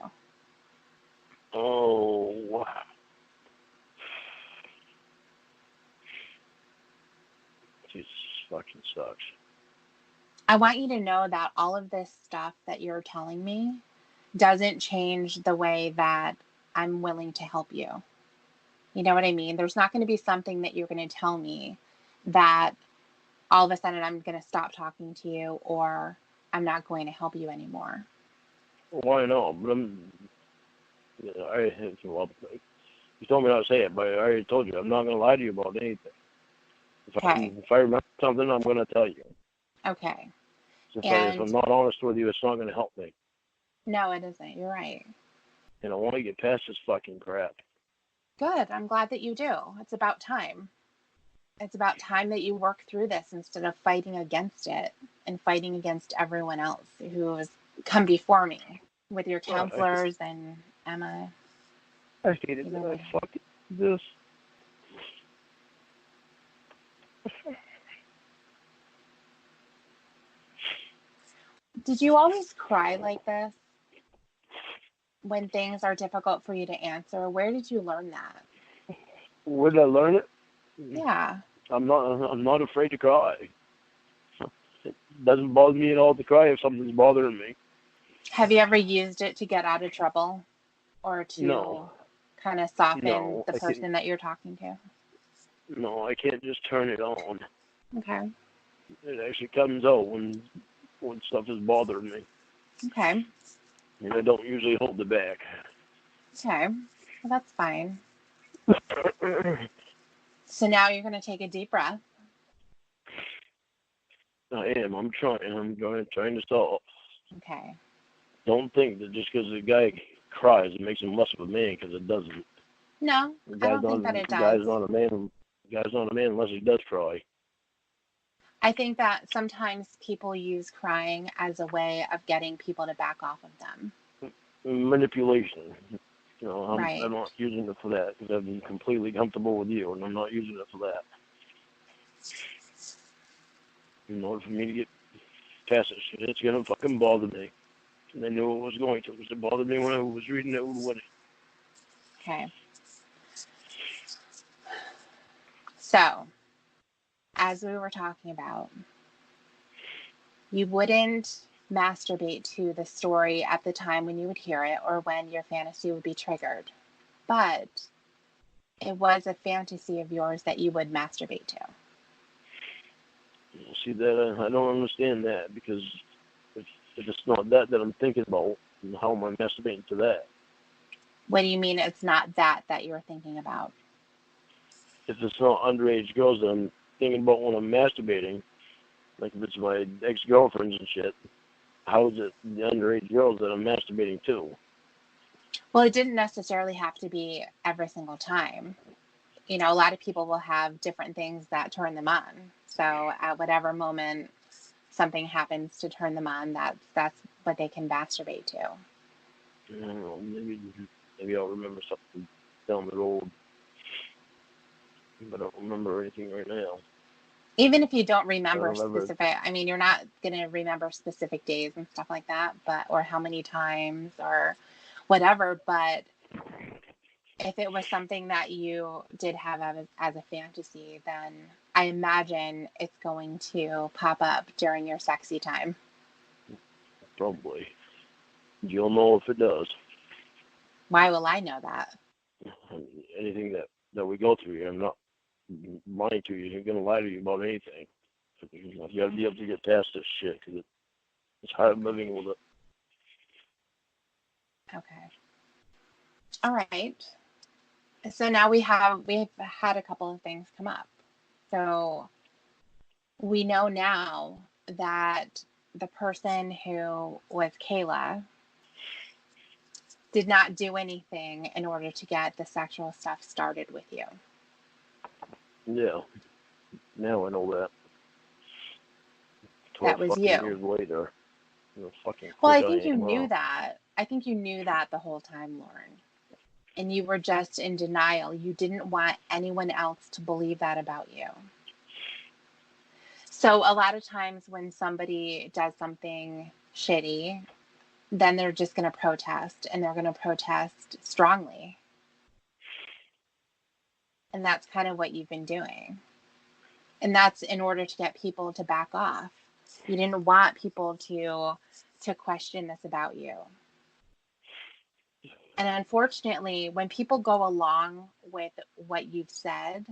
Oh. Jesus fucking sucks. I want you to know that all of this stuff that you're telling me doesn't change the way that I'm willing to help you. You know what I mean? There's not going to be something that you're going to tell me that all of a sudden I'm going to stop talking to you or I'm not going to help you anymore. Why not? But well, you told me not to say it, but I already told you I'm not going to lie to you about anything. If I remember something, I'm going to tell you. Okay. If I'm not honest with you, it's not going to help me. No, it isn't. You're right. And I want to get past this fucking crap. Good. I'm glad that you do. It's about time. It's about time that you work through this instead of fighting against it and fighting against everyone else who has come before me with your counselors and Emma. I hated that. I fucking this. Did you always cry like this when things are difficult for you to answer? Where did you learn that? Where did I learn it? Yeah. I'm not afraid to cry. It doesn't bother me at all to cry if something's bothering me. Have you ever used it to get out of trouble or to kind of soften the person that you're talking to? No, I can't just turn it on. Okay. It actually comes out when stuff is bothering me. Okay. And I don't usually hold it back. Okay. Well, that's fine. So now you're going to take a deep breath. I am. I'm trying. I'm trying to stop. Okay. Don't think that just because the guy cries, it makes him less of a man, because it doesn't. No, I don't think that it does. Guy's not a man. Guy's not a man unless he does cry. I think that sometimes people use crying as a way of getting people to back off of them. Manipulation. You know, Right. I'm not using it for that, because I've been completely comfortable with you, and I'm not using it for that. In order for me to get past it, it's going to fucking bother me. And I knew it was going to, because it bothered me when I was reading it with Woody. Okay. So, as we were talking about, you wouldn't masturbate to the story at the time when you would hear it or when your fantasy would be triggered. But it was a fantasy of yours that you would masturbate to. See, that I don't understand that, because if it's not that I'm thinking about, how am I masturbating to that? What do you mean it's not that you're thinking about? If it's not underage girls that I'm thinking about when I'm masturbating, like if it's my ex-girlfriends and shit, how is it the underage girls that I'm masturbating to? Well, it didn't necessarily have to be every single time. You know, a lot of people will have different things that turn them on. So at whatever moment something happens to turn them on, that's what they can masturbate to. I don't know, maybe I'll remember something down the road, but I don't remember anything right now. Even if you don't remember specific, I mean, you're not going to remember specific days and stuff like that, or how many times or whatever, but if it was something that you did have as a fantasy, then I imagine it's going to pop up during your sexy time. Probably. You'll know if it does. Why will I know that? Anything that we go through here, I'm not lying to you. I'm going to lie to you about anything. You got to be able to get past this shit because it's hard living with it. Okay. All right. So now we've had a couple of things come up. So we know now that the person who was Kayla did not do anything in order to get the sexual stuff started with you. Yeah. Now I know that. That was you. Years later. Well, I think you knew that. I think you knew that the whole time, Lauren. And you were just in denial. You didn't want anyone else to believe that about you. So a lot of times when somebody does something shitty, then they're just going to protest, and they're going to protest strongly. And that's kind of what you've been doing. And that's in order to get people to back off. You didn't want people to question this about you. And unfortunately, when people go along with what you've said,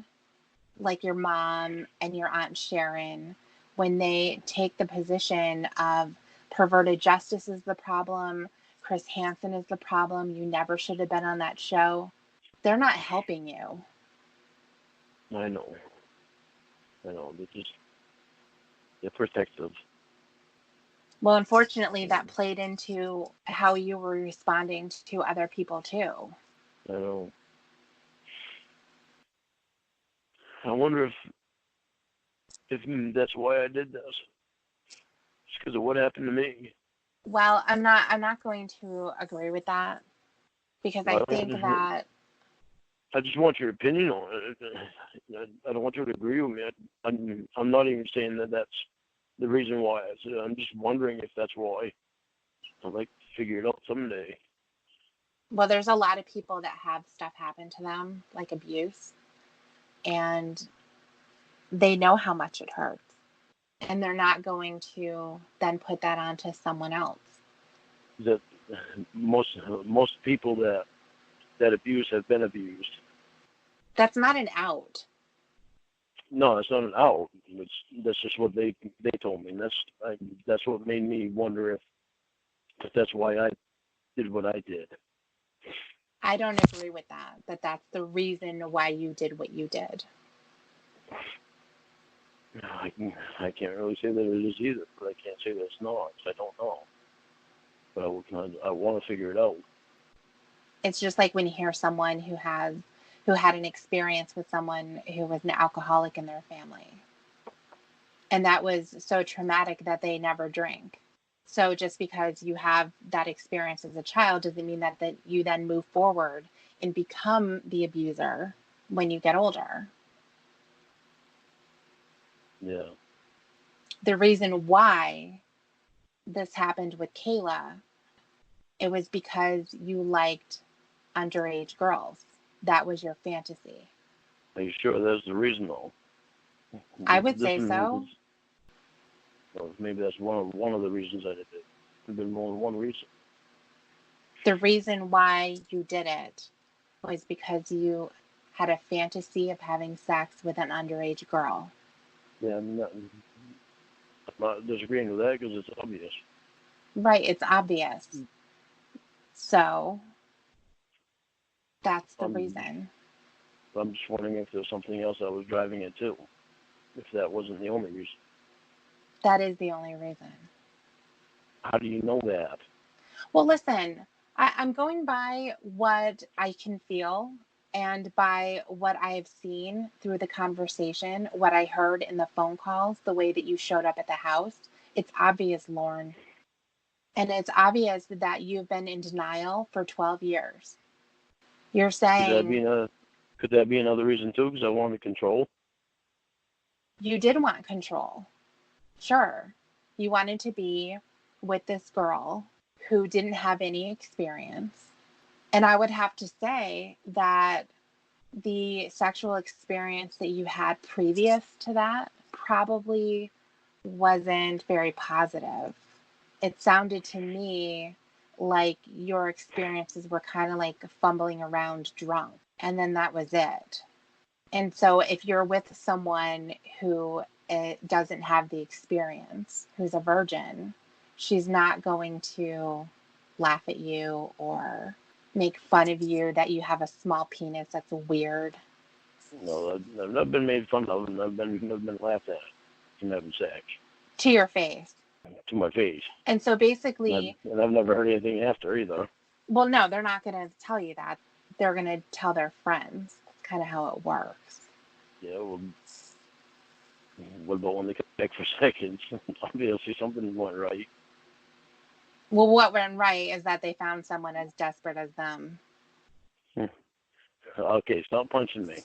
like your mom and your Aunt Sharon, when they take the position of Perverted Justice is the problem, Chris Hansen is the problem, you never should have been on that show, they're not helping you. I know. They're protective. Well, unfortunately, that played into how you were responding to other people, too. I know. I wonder if that's why I did this. It's because of what happened to me. Well, I'm not going to agree with that, because I think that... I just want your opinion on it. I don't want you to agree with me. I'm not even saying that that's the reason why. I'm just wondering if that's why. I'd like to figure it out someday. Well, there's a lot of people that have stuff happen to them, like abuse, and they know how much it hurts, and they're not going to then put that onto someone else. That most people that abuse have been abused. That's not an out. No, it's not an out. That's just what they told me. And that's what made me wonder if that's why I did what I did. I don't agree with that. That's the reason why you did what you did. I can't really say that it is either, but I can't say that it's not. I don't know. But I want to figure it out. It's just like when you hear someone who had an experience with someone who was an alcoholic in their family. And that was so traumatic that they never drink. So just because you have that experience as a child doesn't mean that you then move forward and become the abuser when you get older. Yeah. The reason why this happened with Kayla, it was because you liked underage girls. That was your fantasy. Are you sure that's the reason, though? I would say so. Well, maybe that's one of the reasons I did it. There's been more than one reason. The reason why you did it was because you had a fantasy of having sex with an underage girl. Yeah, I'm not disagreeing with that because it's obvious. Right, it's obvious. So that's the reason. I'm just wondering if there's something else I was driving it to, if that wasn't the only reason. That is the only reason. How do you know that? Well, listen, I'm going by what I can feel and by what I have seen through the conversation, what I heard in the phone calls, the way that you showed up at the house. It's obvious, Lauren. And it's obvious that you've been in denial for 12 years. You're saying... Could that be another reason, too, because I wanted control? You did want control. Sure. You wanted to be with this girl who didn't have any experience. And I would have to say that the sexual experience that you had previous to that probably wasn't very positive. It sounded to me like your experiences were kind of like fumbling around drunk, and then that was it. And so if you're with someone who doesn't have the experience, who's a virgin, she's not going to laugh at you or make fun of you that you have a small penis. That's weird. No, I've never been made fun of, and I've been laughed at from having sex. To your face. To my face. And so basically... And I've never heard anything after either. Well, no, they're not going to tell you that. They're going to tell their friends. That's kind of how it works. Yeah, well, what about when they come back for seconds? Obviously something went right. Well, what went right is that they found someone as desperate as them. Okay, stop punching me.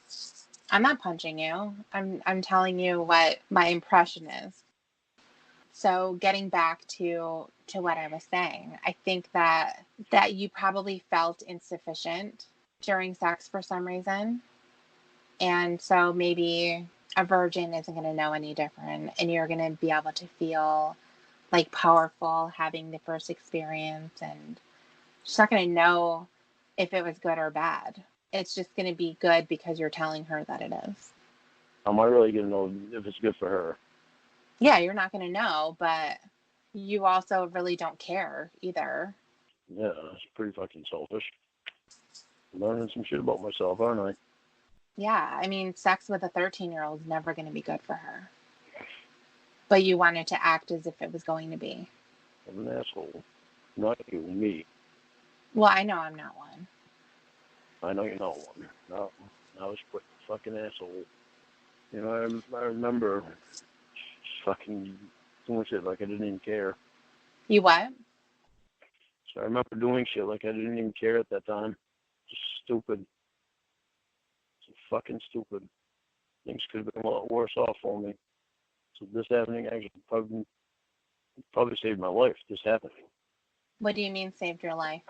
I'm not punching you. I'm telling you what my impression is. So getting back to what I was saying, I think that you probably felt insufficient during sex for some reason. And so maybe a virgin isn't going to know any different, and you're going to be able to feel like powerful having the first experience, and she's not going to know if it was good or bad. It's just going to be good because you're telling her that it is. Am I really going to know if it's good for her? Yeah, you're not going to know, but you also really don't care either. Yeah, that's pretty fucking selfish. I'm learning some shit about myself, aren't I? Yeah, I mean, sex with a 13-year-old is never going to be good for her. But you wanted to act as if it was going to be. I'm an asshole. Not you, me. Well, I know I'm not one. I know you're not one. No, I was a fucking asshole. You know, I remember fucking doing shit like I didn't even care. You what? So I remember doing shit like I didn't even care at that time. Just stupid. So fucking stupid. Things could have been a lot worse off for me. So this happening actually probably saved my life. This happening. What do you mean saved your life?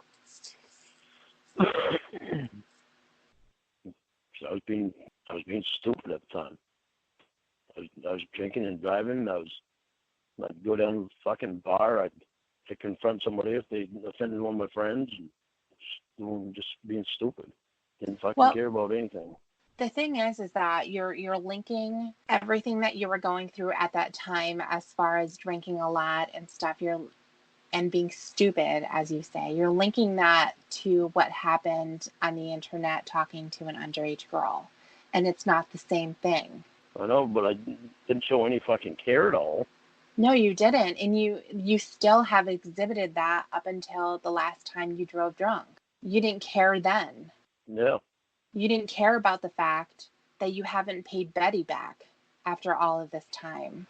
So I was being stupid at the time. I was drinking and driving. I'd go down to the fucking bar. I'd confront somebody if they offended one of my friends. Just being stupid. Didn't fucking care about anything. The thing is that you're linking everything that you were going through at that time, as far as drinking a lot and stuff, and being stupid, as you say. You're linking that to what happened on the internet talking to an underage girl. And it's not the same thing. I know, but I didn't show any fucking care at all. No, you didn't. And you still have exhibited that up until the last time you drove drunk. You didn't care then. Yeah. You didn't care about the fact that you haven't paid Betty back after all of this time.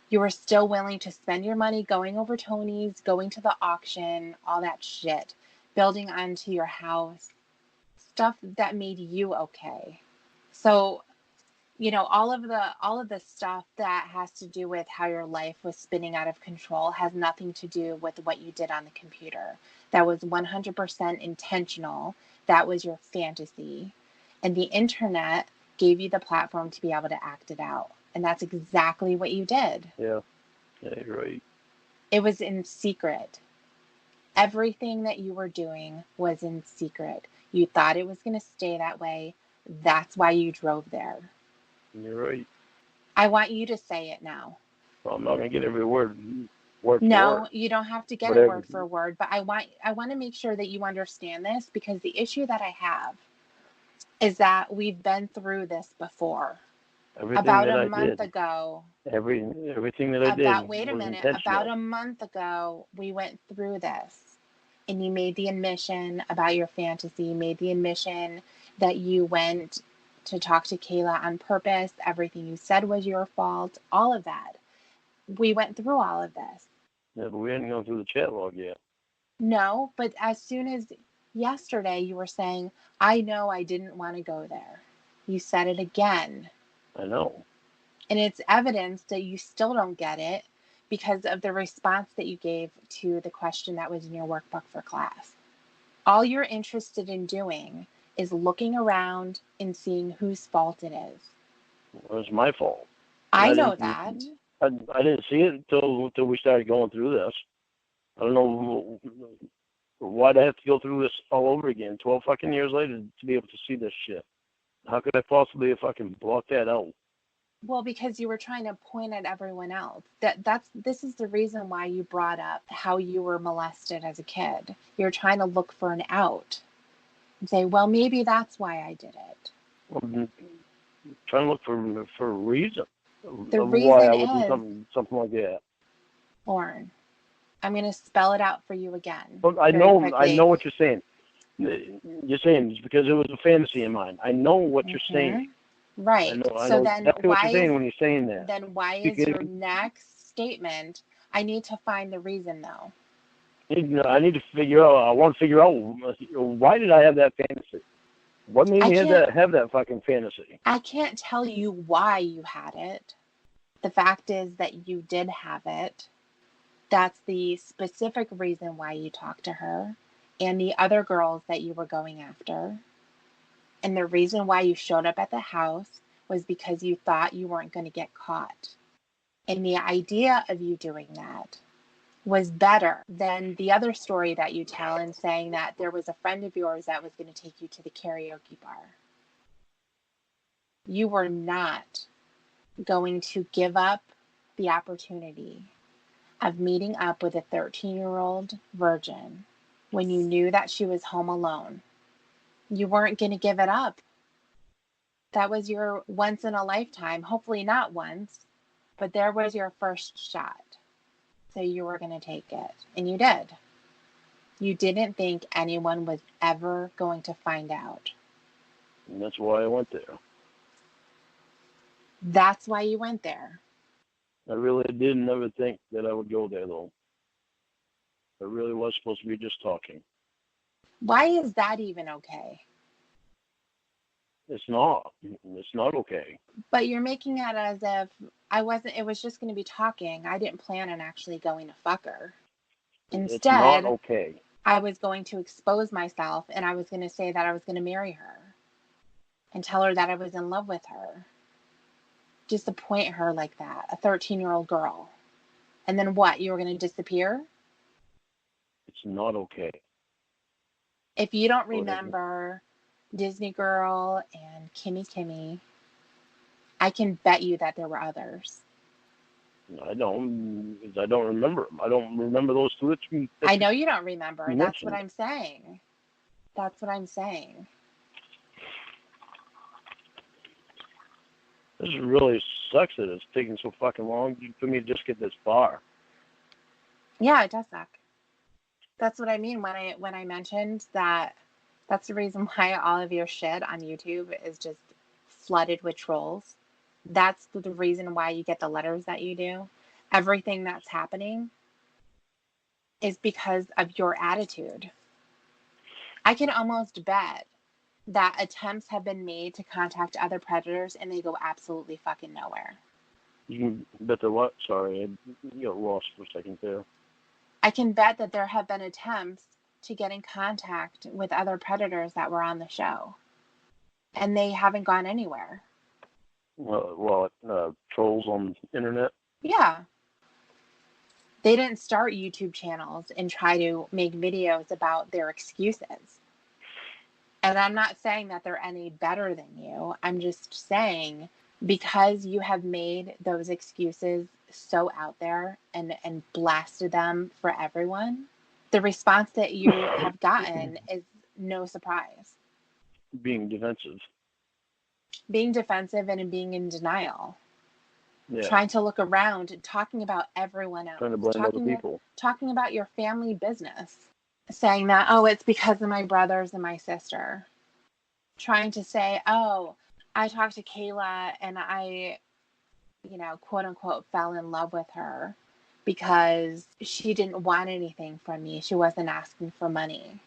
You were still willing to spend your money going over Tony's, going to the auction, all that shit, building onto your house, stuff that made you okay. So, you know, all of the stuff that has to do with how your life was spinning out of control has nothing to do with what you did on the computer. That was 100% intentional. That was your fantasy. And the internet gave you the platform to be able to act it out. And that's exactly what you did. Yeah, you're right. It was in secret. Everything that you were doing was in secret. You thought it was going to stay that way. That's why you drove there. You're right. I want you to say it now. Well, I'm not going to get every word for word. No, you don't have to get it word for word, but I want to make sure that you understand this, because the issue that I have is that we've been through this before. About a month ago. Everything that I did. Wait a minute. About a month ago, we went through this, and you made the admission about your fantasy. You made the admission that you went to talk to Kayla on purpose. Everything you said was your fault. All of that. We went through all of this. Yeah, but we hadn't gone through the chat log yet. No, but as soon as yesterday, you were saying, I know I didn't want to go there. You said it again. I know. And it's evidence that you still don't get it because of the response that you gave to the question that was in your workbook for class. All you're interested in doing is looking around and seeing whose fault it is. It was my fault. I know that. I didn't see it until we started going through this. I don't know why'd I have to go through this all over again 12 fucking years later to be able to see this shit. How could I possibly have fucking blocked that out? Well, because you were trying to point at everyone else. This is the reason why you brought up how you were molested as a kid. You're trying to look for an out and say, well, maybe that's why I did it. Well, I'm trying to look for a reason The of why reason I would do is, something like that. Lauren, I'm going to spell it out for you again. But I very know quickly. what you're saying. You're saying it's because it was a fantasy of mine. I know what you're saying. Right. I So know then exactly what you're saying when you're saying that. Then why is Because your next statement, I need to find the reason though? I need to figure out. I want to figure out why did I have that fantasy? What made me have that fucking fantasy? I can't tell you why you had it. The fact is that you did have it. That's the specific reason why you talked to her and the other girls that you were going after. And the reason why you showed up at the house was because you thought you weren't going to get caught. And the idea of you doing that was better than the other story that you tell and saying that there was a friend of yours that was going to take you to the karaoke bar. You were not going to give up the opportunity of meeting up with a 13-year-old virgin when you knew that she was home alone. You weren't going to give it up. That was your once in a lifetime, hopefully not once, but there was your first shot. So you were going to take it, and you did. You didn't think anyone was ever going to find out. And that's why I went there. That's why you went there. I really didn't ever think that I would go there, though. It really was supposed to be just talking. Why is that even okay? It's not. It's not okay. But you're making it as if it was just going to be talking. I didn't plan on actually going to fuck her. Instead, it's not okay. I was going to expose myself and I was going to say that I was going to marry her and tell her that I was in love with her. Disappoint her like that, a 13-year-old girl. And then what? You were going to disappear? It's not okay. If you don't remember Disney Girl and Kimmy, I can bet you that there were others. I don't remember them. I don't remember those two. I know you don't remember. That's what I'm saying. That's what I'm saying. This really sucks that it's taking so fucking long for me to just get this far. Yeah, it does suck. That's what I mean when I mentioned that. That's the reason why all of your shit on YouTube is just flooded with trolls. That's the reason why you get the letters that you do. Everything that's happening is because of your attitude. I can almost bet that attempts have been made to contact other predators and they go absolutely fucking nowhere. You can bet the what? Sorry, I got lost for a second there. I can bet that there have been attempts to get in contact with other predators that were on the show, and they haven't gone anywhere. Trolls on the internet? Yeah. They didn't start YouTube channels and try to make videos about their excuses. And I'm not saying that they're any better than you. I'm just saying because you have made those excuses so out there and blasted them for everyone, the response that you have gotten is no surprise. Being defensive. Being defensive and being in denial. Yeah. Trying to look around and talking about everyone else. Trying to blame other people. Talking about your family business. Saying that, oh, it's because of my brothers and my sister. Trying to say, oh, I talked to Kayla and I, quote unquote, fell in love with her because she didn't want anything from me. She wasn't asking for money.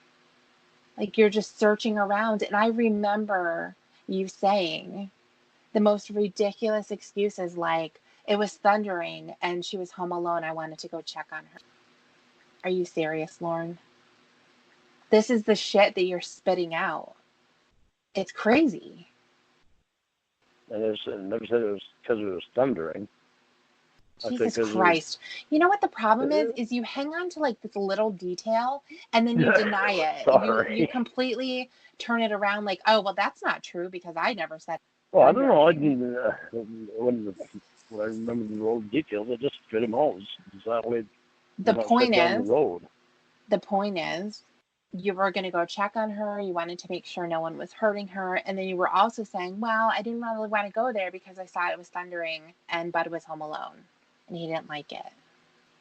Like, you're just searching around. And I remember you saying the most ridiculous excuses, like it was thundering and she was home alone. I wanted to go check on her. Are you serious, Lauren? This is the shit that you're spitting out. It's crazy. I never said it was because it was thundering. Jesus Christ. You know what the problem is you hang on to like this little detail and then you deny it. You completely turn it around like, oh, well, that's not true because I never said. Well, I don't know. I didn't, when I remember the old details, I just fit them all. The point is, you were going to go check on her. You wanted to make sure no one was hurting her. And then you were also saying, well, I didn't really want to go there because I saw it was thundering and Bud was home alone and he didn't like it.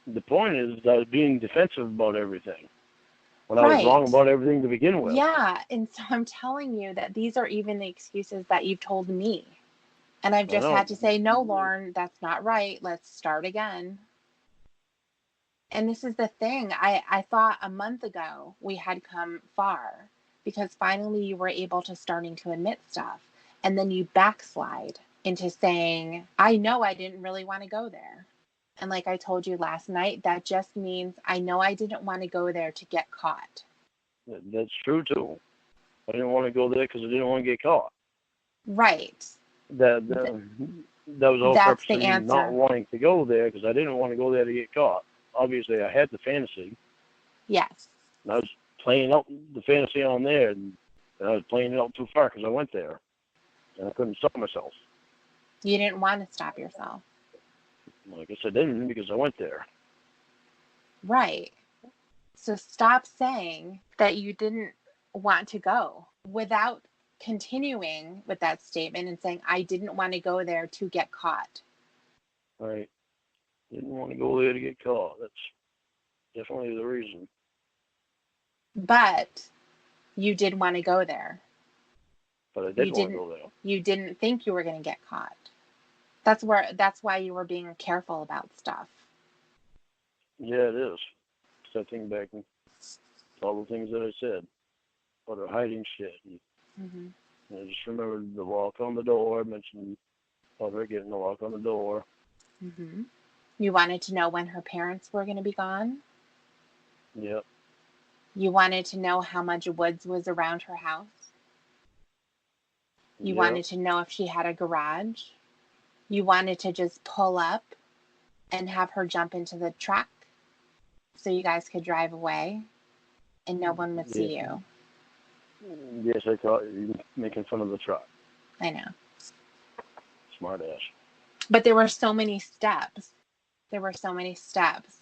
The point is I was being defensive about everything when I was wrong about everything to begin with. Yeah. And so I'm telling you that these are even the excuses that you've told me. And I've just had to say, no, Lauren, that's not right. Let's start again. And this is the thing. I thought a month ago we had come far because finally you were able to starting to admit stuff. And then you backslide into saying, I know I didn't really want to go there. And like I told you last night, that just means I know I didn't want to go there to get caught. That's true, too. I didn't want to go there because I didn't want to get caught. Right. That was all purpose of me not wanting to go there because I didn't want to go there to get caught. Obviously, I had the fantasy. Yes. And I was playing out the fantasy on there, and I was playing it out too far because I went there. And I couldn't stop myself. You didn't want to stop yourself. I guess I didn't because I went there. Right. So stop saying that you didn't want to go without continuing with that statement and saying, I didn't want to go there to get caught. Right. Didn't want to go there to get caught. That's definitely the reason. But you did want to go there. But I did want to go there. You didn't think you were going to get caught. That's why you were being careful about stuff. Yeah, it is. So I think back and all the things that I said about her hiding shit. And I just remembered the lock on the door. I mentioned about her getting the lock on the door. Mm-hmm. You wanted to know when her parents were going to be gone? Yep. You wanted to know how much woods was around her house? You wanted to know if she had a garage? You wanted to just pull up and have her jump into the truck so you guys could drive away and no one would see you? Yes, I thought you were making fun of the truck. I know. Smart ass. But there were so many steps. There were so many steps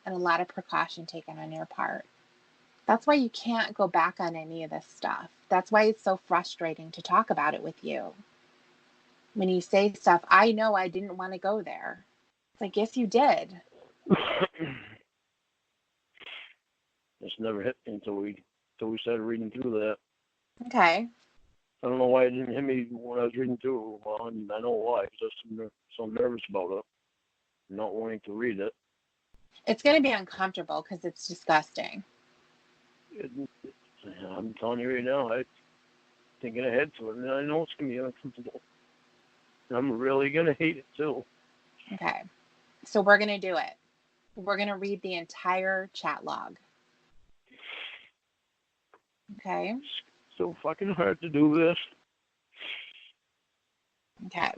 and a lot of precaution taken on your part. That's why you can't go back on any of this stuff. That's why it's so frustrating to talk about it with you. When you say stuff, I know I didn't want to go there. It's like, yes, you did. It's never hit me until we started reading through that. Okay. I don't know why it didn't hit me when I was reading through it. Well, I know why. Because I was so nervous about it. Not wanting to read it. It's going to be uncomfortable because it's disgusting. I'm telling you right now, I'm thinking ahead to it, and I know it's going to be uncomfortable. I'm really going to hate it, too. Okay. So we're going to do it. We're going to read the entire chat log. Okay? It's so fucking hard to do this. Okay.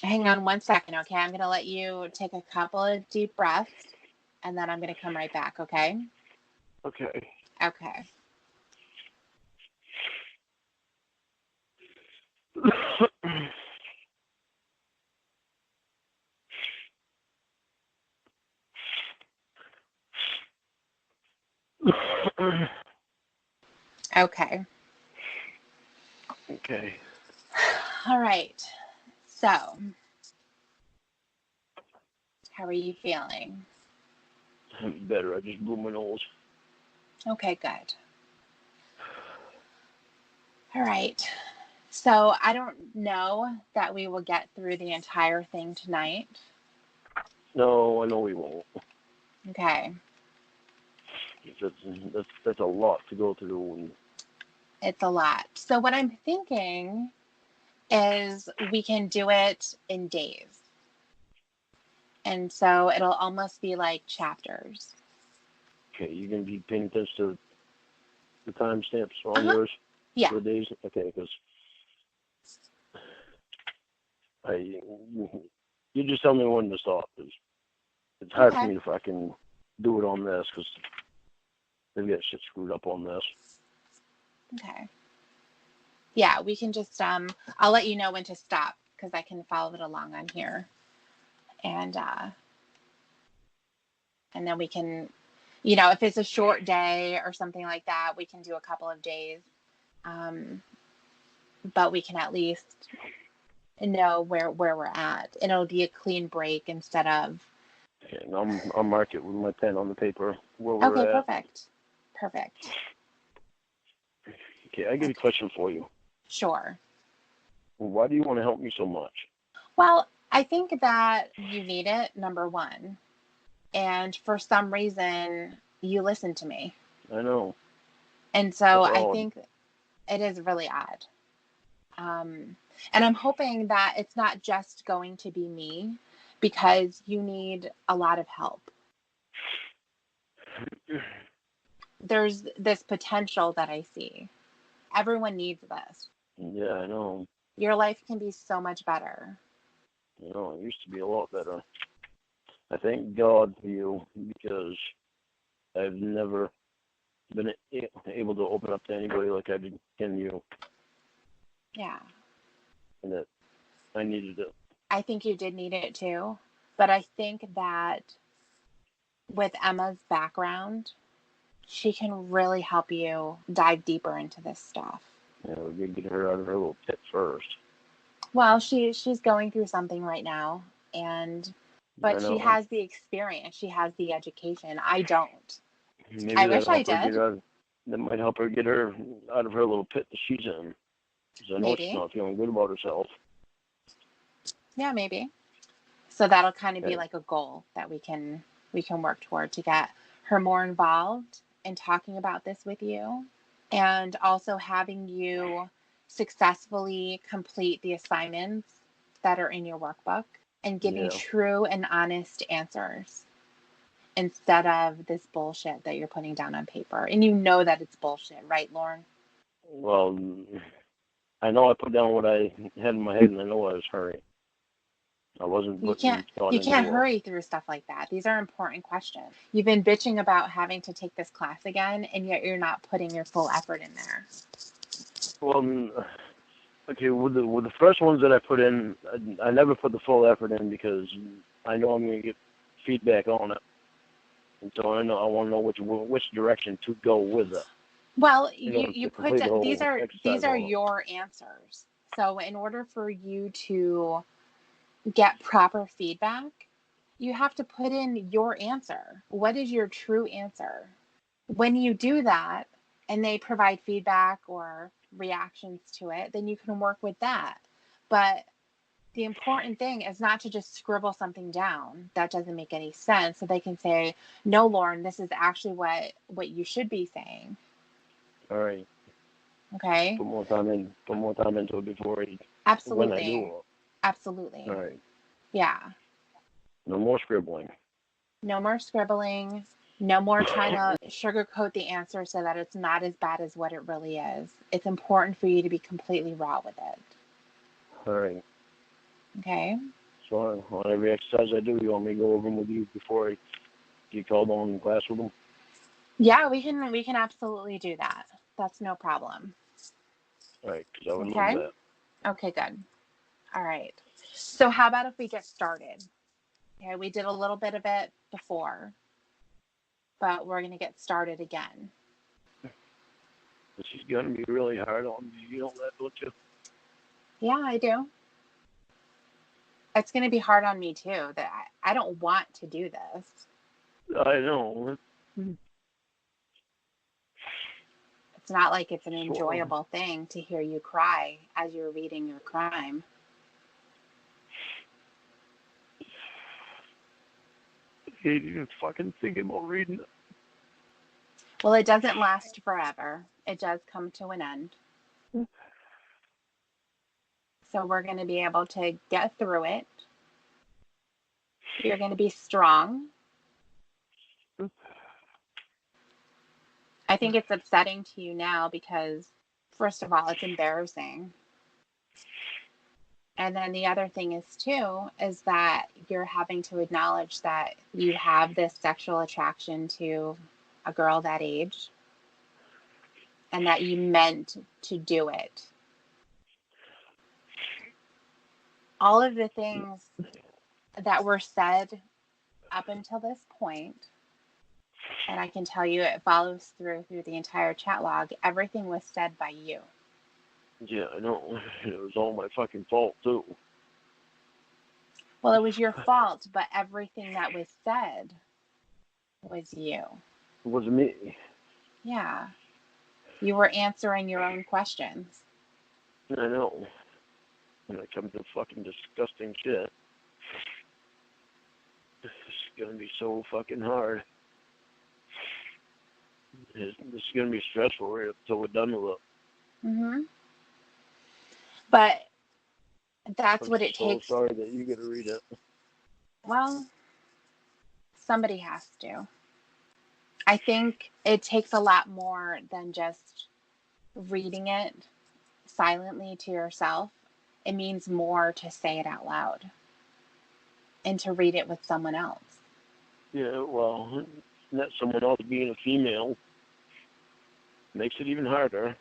Hang on 1 second, okay? I'm going to let you take a couple of deep breaths, and then I'm going to come right back, okay? Okay. Okay. Okay. Okay. All right. So, how are you feeling? I'm better. I just blew my nose. Okay, good. All right. So, I don't know that we will get through the entire thing tonight. No, I know we won't. Okay. That's a lot to go through. It's a lot. So, what I'm thinking is we can do it in days. And so it'll almost be like chapters. Okay, you're going to be paying attention to the timestamps on yours? Yeah. For the days? Okay, because You just tell me when to stop. It's hard for me if I can do it on this because they've got shit screwed up on this. Okay. Yeah, we can just, I'll let you know when to stop because I can follow it along on here. And then we can, if it's a short day or something like that, we can do a couple of days. But we can at least know where we're at. And it'll be a clean break instead of. Okay, and I'll mark it with my pen on the paper where we're Okay, at. Perfect. Okay, I got a question for you. Sure. Why do you want to help me so much? Well, I think that you need it, number one. And for some reason, you listen to me. I know. And so I think it is really odd. And I'm hoping that it's not just going to be me because you need a lot of help. There's this potential that I see. Everyone needs this. Yeah, I know. Your life can be so much better. You know, it used to be a lot better. I thank God for you because I've never been able to open up to anybody like I did in you. Yeah. And that I needed it. I think you did need it too. But I think that with Emma's background, she can really help you dive deeper into this stuff. Yeah, we gotta get her out of her little pit first. Well, she's going through something right now, but she has the experience, she has the education. I don't. Maybe I wish I did. That might help her get her out of her little pit that she's in. Because I know she's not feeling good about herself. Yeah, maybe. So that'll kind of be like a goal that we can work toward to get her more involved in talking about this with you, and also having you successfully complete the assignments that are in your workbook and giving true and honest answers instead of this bullshit that you're putting down on paper. And you know that it's bullshit, right, Lauren? Well, I know I put down what I had in my head, and I know I was hurrying. I wasn't. You can't hurry through stuff like that. These are important questions. You've been bitching about having to take this class again, and yet you're not putting your full effort in there. Well, okay, with the first ones that I put in, I never put the full effort in because I know I'm going to get feedback on it, and so I want to know which direction to go with it. Well, you put these are your answers. So in order for you to get proper feedback, you have to put in your answer. What is your true answer? When you do that and they provide feedback or reactions to it, then you can work with that. But the important thing is not to just scribble something down that doesn't make any sense, so they can say, no, Lauren, this is actually what you should be saying. All right. Okay. Put more time into it before Absolutely. when I do it. Absolutely. All right. Yeah. No more scribbling. No more scribbling. No more trying to sugarcoat the answer so that it's not as bad as what it really is. It's important for you to be completely raw with it. All right. Okay. So on every exercise I do, you want me to go over them with you before I get called on in class with them? Yeah, we can absolutely do that. That's no problem. All right, because I would love that. Okay, good. All right. So how about if we get started? Okay, we did a little bit of it before, but we're going to get started again. This is going to be really hard on you. You know that, don't you? Yeah, I do. It's going to be hard on me too. That I don't want to do this. I know. It's not like it's an enjoyable thing to hear you cry as you're reading your crime. I hate even fucking thinking about reading it. Well, it doesn't last forever. It does come to an end. So we're going to be able to get through it. You're going to be strong. I think it's upsetting to you now because, first of all, it's embarrassing. And then the other thing is too, is that you're having to acknowledge that you have this sexual attraction to a girl that age and that you meant to do it. All of the things that were said up until this point, and I can tell you it follows through the entire chat log, everything was said by you. Yeah, I know. It was all my fucking fault, too. Well, it was your fault, but everything that was said was you. It wasn't me. Yeah. You were answering your own questions. I know. When it comes to fucking disgusting shit, it's gonna be so fucking hard. This is gonna be stressful right up until we're done with it. Mm-hmm. But that's what it takes. I'm so sorry that you gotta read it. Well, somebody has to. I think it takes a lot more than just reading it silently to yourself. It means more to say it out loud and to read it with someone else. Yeah, well, that someone else being a female makes it even harder.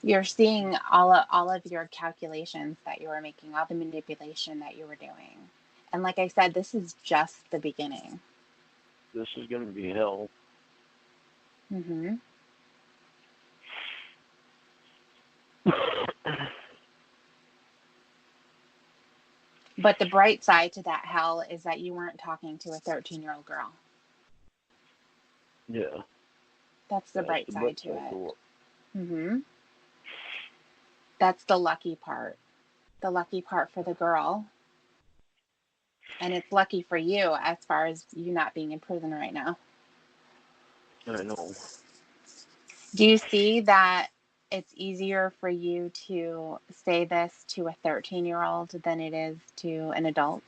You're seeing all of your calculations that you were making, all the manipulation that you were doing. And like I said, this is just the beginning. This is going to be hell. Mm-hmm. But the bright side to that hell is that you weren't talking to a 13-year-old girl. Yeah. That's the bright side to it. Mm-hmm. That's the lucky part. The lucky part for the girl. And it's lucky for you as far as you not being in prison right now. I know. Do you see that it's easier for you to say this to a 13-year-old than it is to an adult?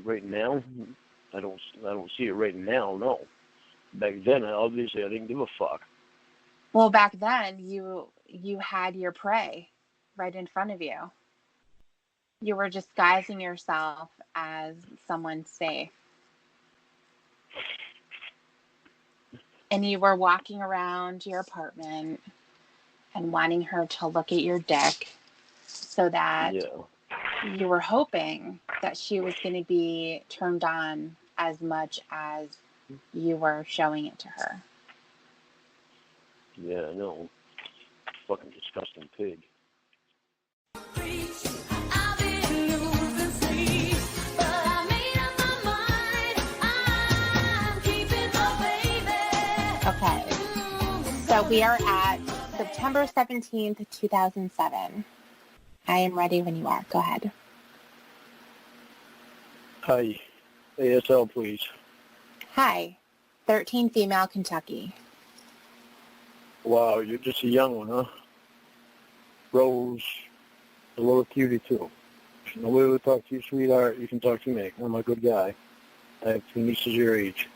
Right now, I don't see it right now, no. Back then, obviously, I didn't give a fuck. Well, back then, you had your prey right in front of you. You were disguising yourself as someone safe. And you were walking around your apartment and wanting her to look at your dick so that you were hoping that she was going to be turned on as much as you were showing it to her. Yeah, I know. Fucking disgusting pig. Okay, so we are at September 17th, 2007. I am ready when you are. Go ahead. Hi. ASL, please. Hi. 13 female, Kentucky. Wow, you're just a young one, huh? Rose, a little cutie, too. If nobody would talk to you, sweetheart, you can talk to me. I'm a good guy. I have 2 nieces your age.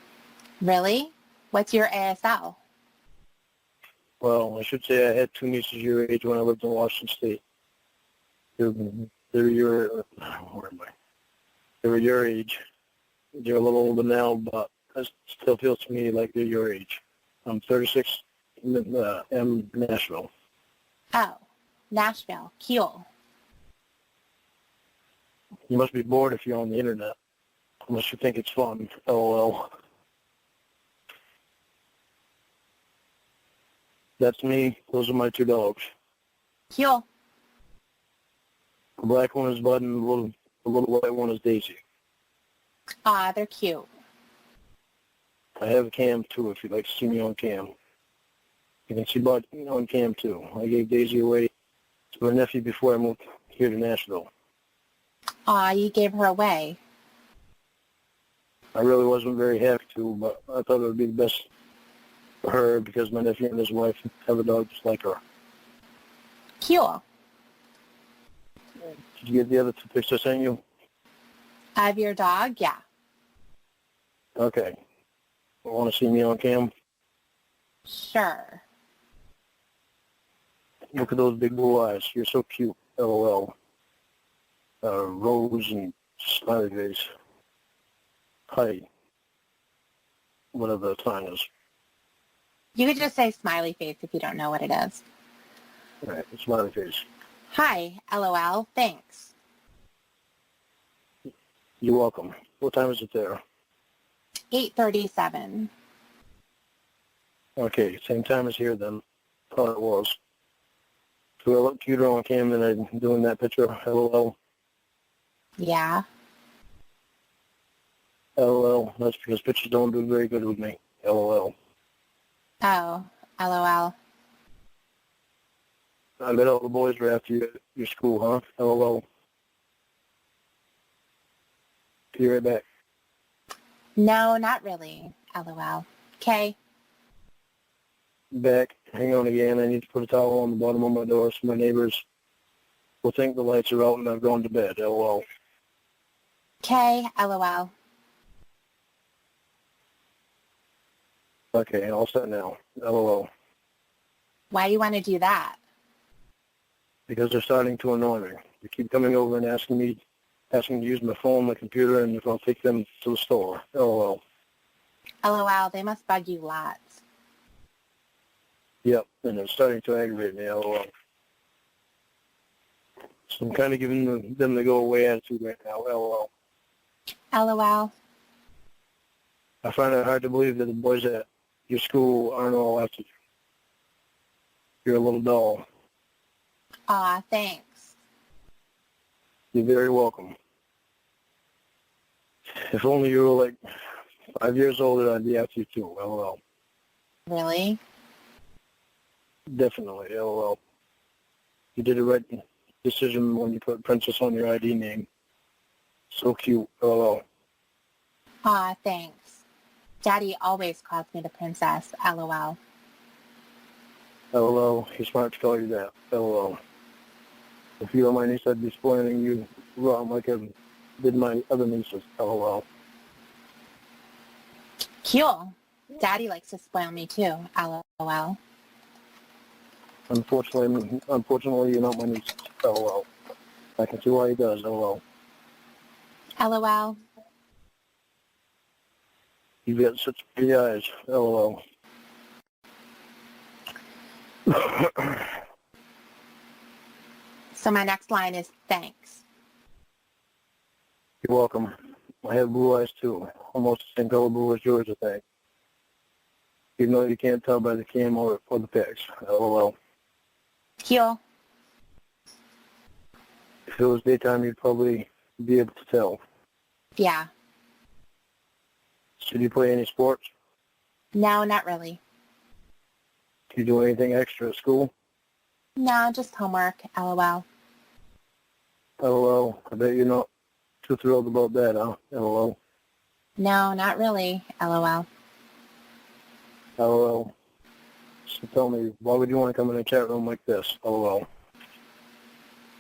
Really? What's your ASL? Well, I should say I had 2 nieces your age when I lived in Washington State. They're your, where am I? They were your age. They're a little older now, but it still feels to me like they're your age. I'm 36, in Nashville. Oh, Nashville. Cool. You must be bored if you're on the internet, unless you think it's fun. LOL. That's me. Those are my 2 dogs. Cool. The black one is Bud, and the little white one is Daisy. Ah, they're cute. I have a cam, too, if you'd like to see me on cam. You can see Bud on cam, too. I gave Daisy away to my nephew before I moved here to Nashville. Ah, you gave her away. I really wasn't very happy to, but I thought it would be the best for her because my nephew and his wife have a dog just like her. Cool. Did you get the other 2 pictures I sent you? Of your dog? Yeah. Okay. Want to see me on cam? Sure. Look at those big blue eyes. You're so cute. LOL. Rose and smiley face. Hi. Whatever the sign is. You could just say smiley face if you don't know what it is. All right, smiley face. Hi, LOL. Thanks. You're welcome. What time is it there? 8:37. Okay, same time as here then. Thought it was. Do I look cuter on cam than I'm doing that picture? LOL. Yeah. LOL. That's because pictures don't do very good with me. LOL. Oh, LOL. I bet all the boys were after you at your school, huh? LOL. Be right back. No, not really. LOL. Okay. Back. Hang on again. I need to put a towel on the bottom of my door so my neighbors will think the lights are out and I've gone to bed. LOL. Okay, LOL. Okay, all set now. LOL. Why do you want to do that? Because they're starting to annoy me. They keep coming over and asking to use my phone, my computer, and if I'll take them to the store. LOL. LOL, they must bug you lots. Yep, and it's starting to aggravate me. LOL. So I'm kind of giving them the go-away attitude right now. LOL. LOL. I find it hard to believe that the boys at your school aren't all after you. You're a little dull. Aw, thanks. You're very welcome. If only you were like 5 years older, I'd be after you too. LOL. Really? Definitely. LOL. You did the right decision when you put Princess on your ID name. So cute. LOL. Aw, thanks. Daddy always calls me the princess. LOL. LOL. He's smart to call you that. LOL. If you were my niece, I'd be spoiling you wrong like I did my other nieces. LOL. Cool. Daddy likes to spoil me too. LOL. Unfortunately, you're not my niece. LOL. I can see why he does. LOL. LOL. You've got such pretty eyes. LOL. So my next line is thanks. You're welcome. I have blue eyes too. Almost the same color blue as yours, I think. Even though you can't tell by the cam or the pics. LOL. Cool. If it was daytime, you'd probably be able to tell. Yeah. So do you play any sports? No, not really. Do you do anything extra at school? No, just homework. LOL. LOL. I bet you're not too thrilled about that, huh? LOL. No, not really. LOL. LOL. So tell me, why would you want to come in a chat room like this? LOL.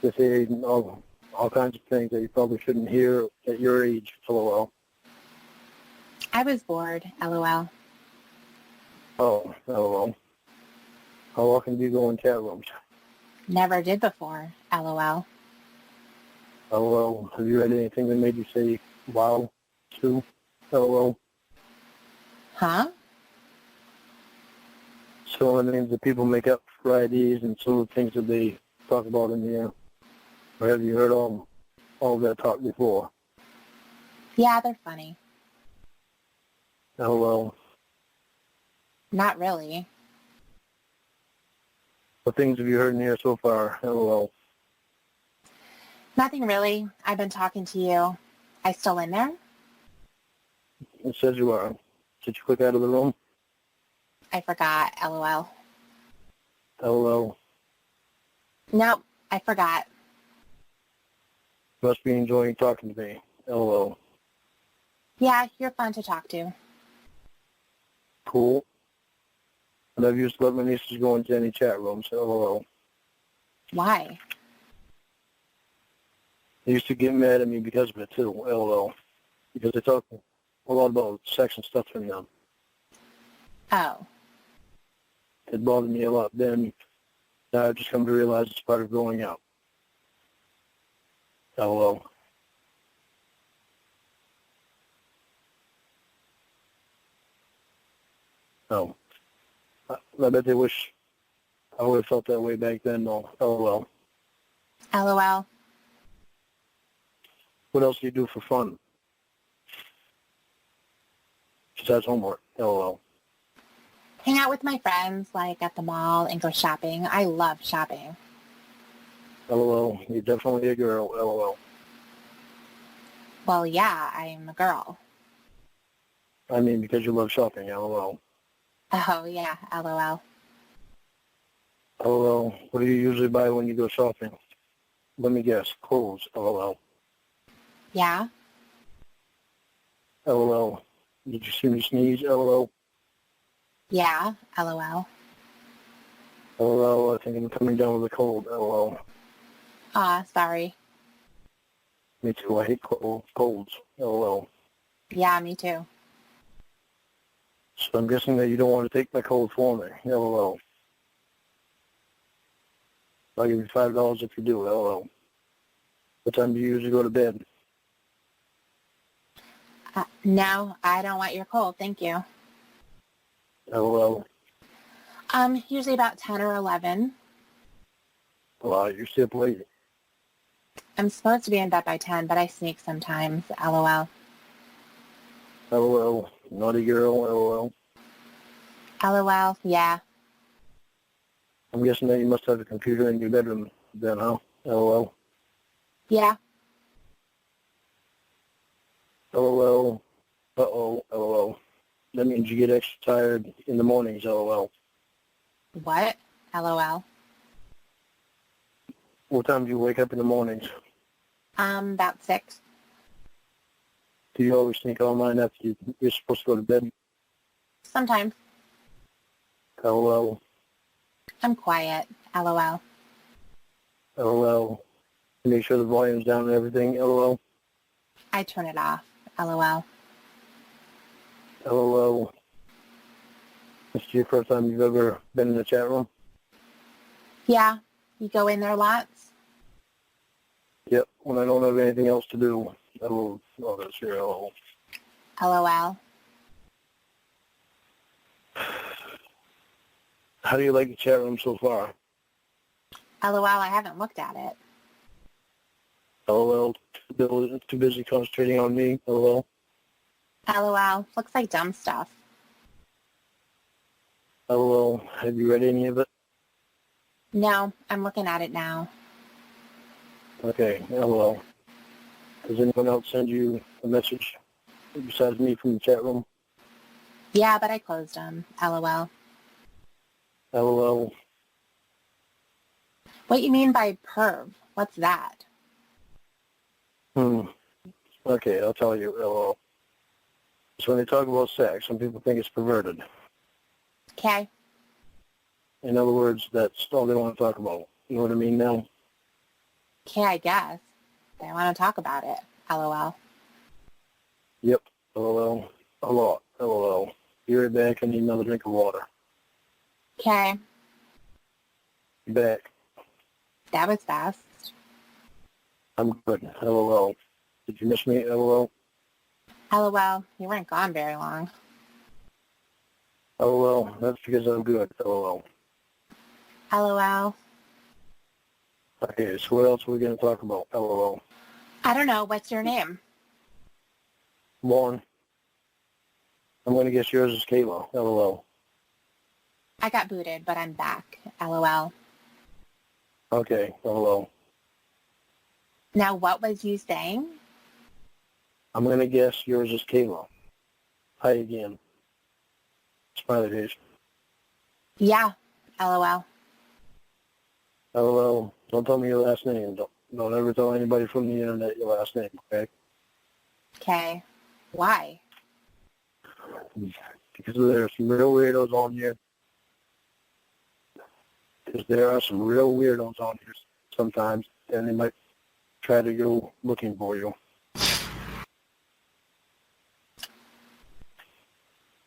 They say all kinds of things that you probably shouldn't hear at your age. LOL. I was bored. LOL. Oh, LOL. How often do you go in chat rooms? Never did before. LOL. LOL. Have you read anything that made you say, wow, too? LOL. Huh? So the names that people make up for IDs and some of the things that they talk about in the air. Or have you heard all of that talk before? Yeah, they're funny. LOL. Not really. What things have you heard in here so far? LOL. Nothing really. I've been talking to you. I still in there? It says you are. Did you click out of the room? I forgot. LOL. LOL. Nope, I forgot. Must be enjoying talking to me. LOL. Yeah, you're fun to talk to. Cool. And I've used to let my nieces go into any chat rooms. LOL. Why? They used to get mad at me because of it too. LOL. Because they talk a lot about sex and stuff in them. Oh. It bothered me a lot then. I've just come to realize it's part of growing up. LOL. Oh. I bet they wish I would have felt that way back then, though. LOL. LOL. What else do you do for fun? Besides homework. LOL. Hang out with my friends, like at the mall, and go shopping. I love shopping. LOL. You're definitely a girl. LOL. Well, yeah, I'm a girl. I mean, because you love shopping. LOL. Oh, yeah, LOL. LOL. What do you usually buy when you go shopping? Let me guess. Clothes. LOL. Yeah? LOL. Did you see me sneeze? LOL. Yeah, LOL. LOL. I think I'm coming down with a cold. LOL. Aw, sorry. Me too. I hate colds. LOL. Yeah, me too. So I'm guessing that you don't want to take my cold for me. LOL. I'll give you $5 if you do. LOL. What time do you usually go to bed? No, I don't want your cold, thank you. LOL. Usually about 10 or 11. Well, you're still late. I'm supposed to be in bed by 10, but I sneak sometimes. LOL. LOL. Naughty girl. LOL. LOL, yeah. I'm guessing that you must have a computer in your bedroom then, huh? LOL. Yeah. LOL. Uh-oh. LOL. That means you get extra tired in the mornings. LOL. What? LOL. What time do you wake up in the mornings? About 6. Do you always sneak online after you're supposed to go to bed? Sometimes. LOL. I'm quiet. LOL. LOL. Make sure the volume's down and everything. LOL. I turn it off. LOL. LOL. This is your first time you've ever been in the chat room? Yeah. You go in there lots? Yep. When I don't have anything else to do, I will. Oh, that's your LOL. LOL. How do you like the chat room so far? LOL, I haven't looked at it. LOL. Too busy concentrating on me. LOL. LOL. Looks like dumb stuff. LOL. Have you read any of it? No, I'm looking at it now. Okay. LOL. Does anyone else send you a message besides me from the chat room? Yeah, but I closed them. LOL. LOL. What you mean by perv? What's that? Okay, I'll tell you. LOL. So when they talk about sex, some people think it's perverted. Okay. In other words, that's all they want to talk about. You know what I mean now? Okay, I guess. They want to talk about it. LOL. Yep. LOL. A lot. LOL. Be right back. I need another drink of water. Okay. Be back. That was fast. I'm good. LOL. Did you miss me? LOL. LOL. You weren't gone very long. LOL. That's because I'm good. LOL. LOL. Okay, so what else are we going to talk about? LOL. I don't know. What's your name? Lauren. I'm going to guess yours is Kayla. LOL. I got booted, but I'm back. LOL. Okay. LOL. Now, what was you saying? I'm going to guess yours is Kayla. Hi again. Smiley face. Yeah. LOL. LOL. Don't tell me your last name. Don't ever tell anybody from the internet your last name, okay? Okay. Why? Because there are some real weirdos on here. Because there are some real weirdos on here sometimes, and they might try to go looking for you.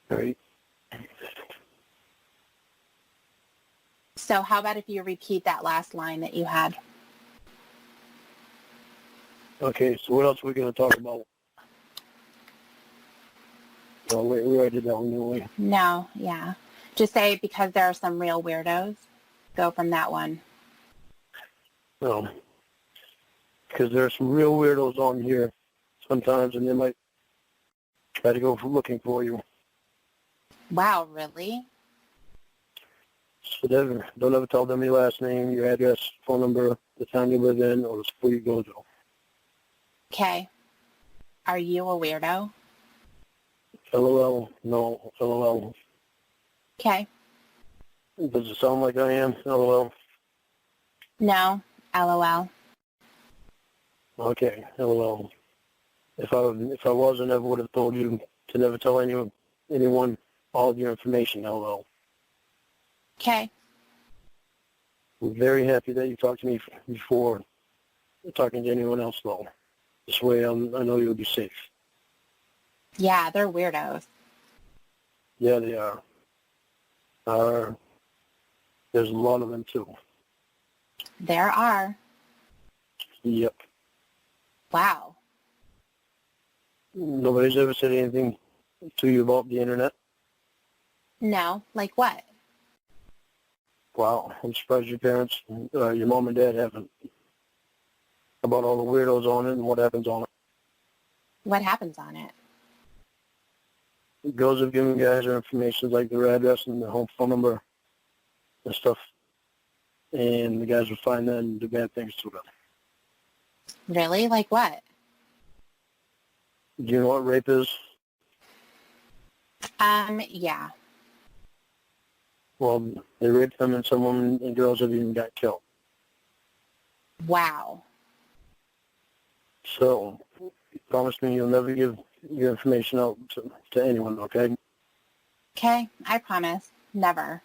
Right? So how about if you repeat that last line that you had? Okay, so what else are we going to talk about? Oh, wait, we already did that one, didn't we? No, yeah. Just say because there are some real weirdos. Go from that one. No. Because there are some real weirdos on here sometimes, and they might try to go looking for you. Wow, really? So don't ever tell them your last name, your address, phone number, the town you live in, or the school you go to. Okay. Are you a weirdo? LOL. No. LOL. Okay. Does it sound like I am? LOL. No. LOL. Okay. LOL. If I wasn't, I would have told you to never tell anyone all of your information. LOL. Okay. I'm very happy that you talked to me before talking to anyone else, though. This way, I know you'll be safe. Yeah, they're weirdos. Yeah, they are. There's a lot of them, too. There are. Yep. Wow. Nobody's ever said anything to you about the internet? No. Like what? Wow. I'm surprised your parents, your mom and dad haven't. About all the weirdos on it and what happens on it. What happens on it? Girls have given guys their information, like their address and their home phone number and stuff. And the guys will find that and do bad things to them. Really? Like what? Do you know what rape is? Yeah. Well, they raped them, and some women and girls have even got killed. Wow. So, promise me you'll never give your information out to anyone, okay? Okay, I promise. Never.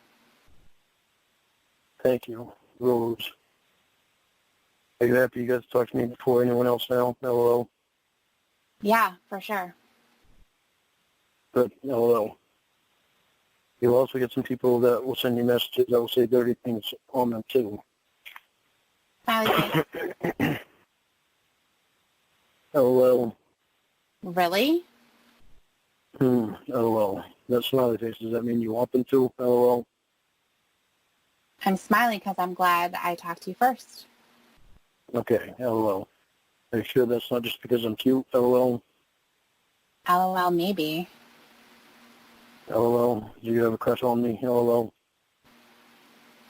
Thank you, Rose. Are you happy you got to talk to me before anyone else now? LOL. Yeah, for sure. But LOL. You'll also get some people that will send you messages that will say dirty things on them, too. Smiley face. LOL. Really? LOL. That smiley face, does that mean you want them to? LOL. I'm smiling because I'm glad I talked to you first. Okay, LOL. Are you sure that's not just because I'm cute? LOL. LOL, maybe. LOL. Do you have a crush on me? LOL.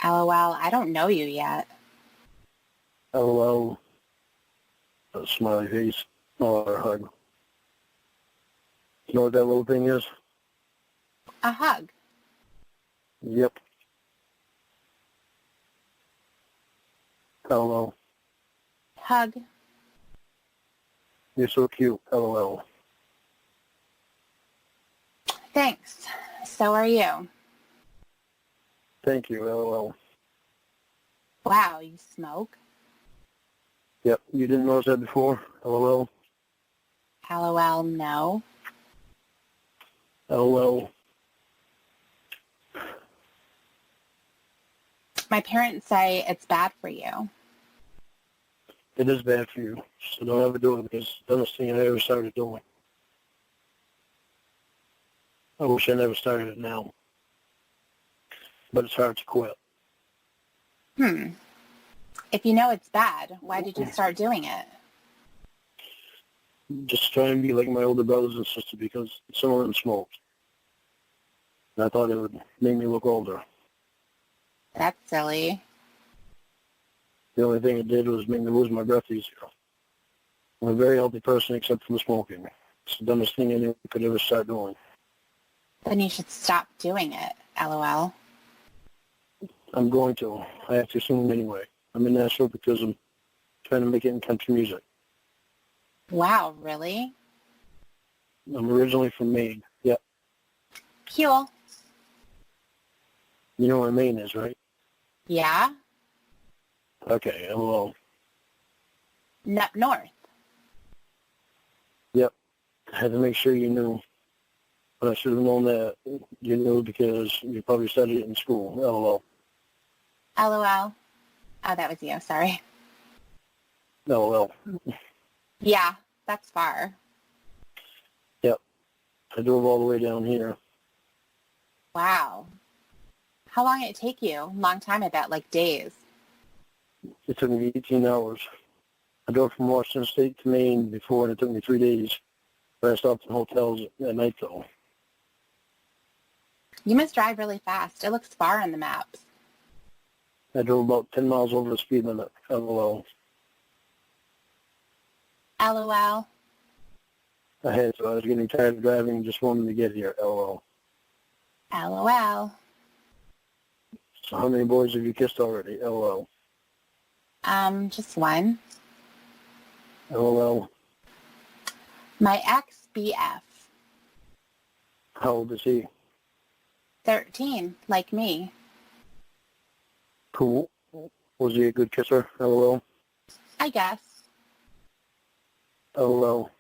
LOL, I don't know you yet. LOL. A smiley face. Or a hug. You know what that little thing is? A hug. Yep. LOL. Hug. You're so cute. LOL. Thanks. So are you. Thank you. LOL. Wow, you smoke? Yep. You didn't notice that before? LOL. LOL, no. LOL. My parents say it's bad for you. It is bad for you, so don't ever do it because it's the dumbest thing I ever started doing. I wish I never started it now, but it's hard to quit. If you know it's bad, why did you start doing it? Just try and be like my older brothers and sisters because some of them smoked. And I thought it would make me look older. That's silly. The only thing it did was make me lose my breath easier. I'm a very healthy person except for the smoking. It's the dumbest thing anyone could ever start doing. Then you should stop doing it, LOL. I'm going to. I have to soon anyway. I'm in Nashville because I'm trying to make it in country music. Wow, really? I'm originally from Maine. Yep. Cool. You know where Maine is, right? Yeah? Okay, well, Up north. yep. I had to make sure you knew. But I should have known that you knew because you probably studied it in school. LOL. LOL. Oh, that was you. Sorry. LOL. Yeah, that's far. Yep. I drove all the way down here. Wow. How long did it take you? Long time, I bet, like days. It took me 18 hours. I drove from Washington State to Maine before, and it took me 3 days. But I stopped in hotels at night, though. You must drive really fast. It looks far on the maps. I drove about 10 miles over the speed limit. LOL. LOL. I had to. I was getting tired of driving and just wanted to get here. LOL. LOL. So how many boys have you kissed already? LOL. Just one. LOL. My ex-BF. How old is he? 13, like me. Cool. Was he a good kisser? LOL. I guess. LOL.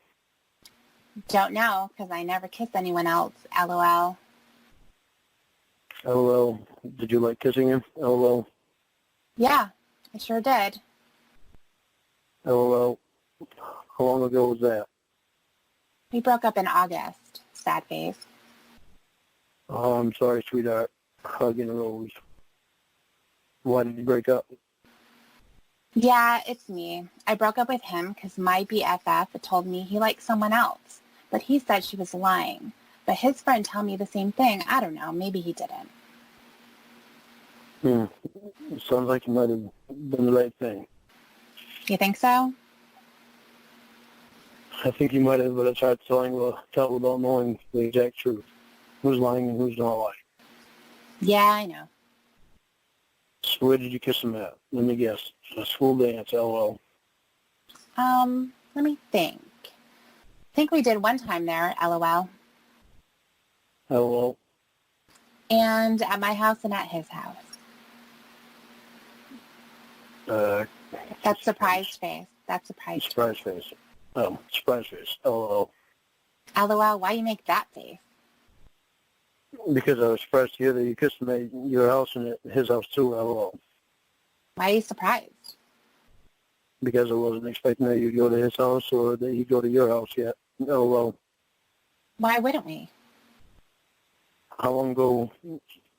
Don't know, because I never kiss anyone else. LOL. LOL. Did you like kissing him? LOL. Yeah, I sure did. LOL. How long ago was that? We broke up in August. Sad face. Oh, I'm sorry, sweetheart. Hug and a rose. Why did you break up? Yeah, it's me. I broke up with him because my BFF told me he liked someone else, but he said she was lying. But his friend told me the same thing. I don't know. Maybe he didn't. It sounds like you might have done the right thing. You think so? I think you might have, but it's hard to tell without knowing the exact truth. Who's lying and who's not lying. Yeah, I know. So where did you kiss him at? Let me guess. A school dance, LOL. Let me think. I think we did one time there, LOL. LOL. And at my house and at his house. That's surprise face. That's surprise face. Surprise face. Oh, surprise face. LOL. LOL, why you make that face? Because I was surprised to hear that you kissed him at your house and at his house too, LOL. Why are you surprised? Because I wasn't expecting that you'd go to his house or that he'd go to your house yet. LOL. Why wouldn't we? How long ago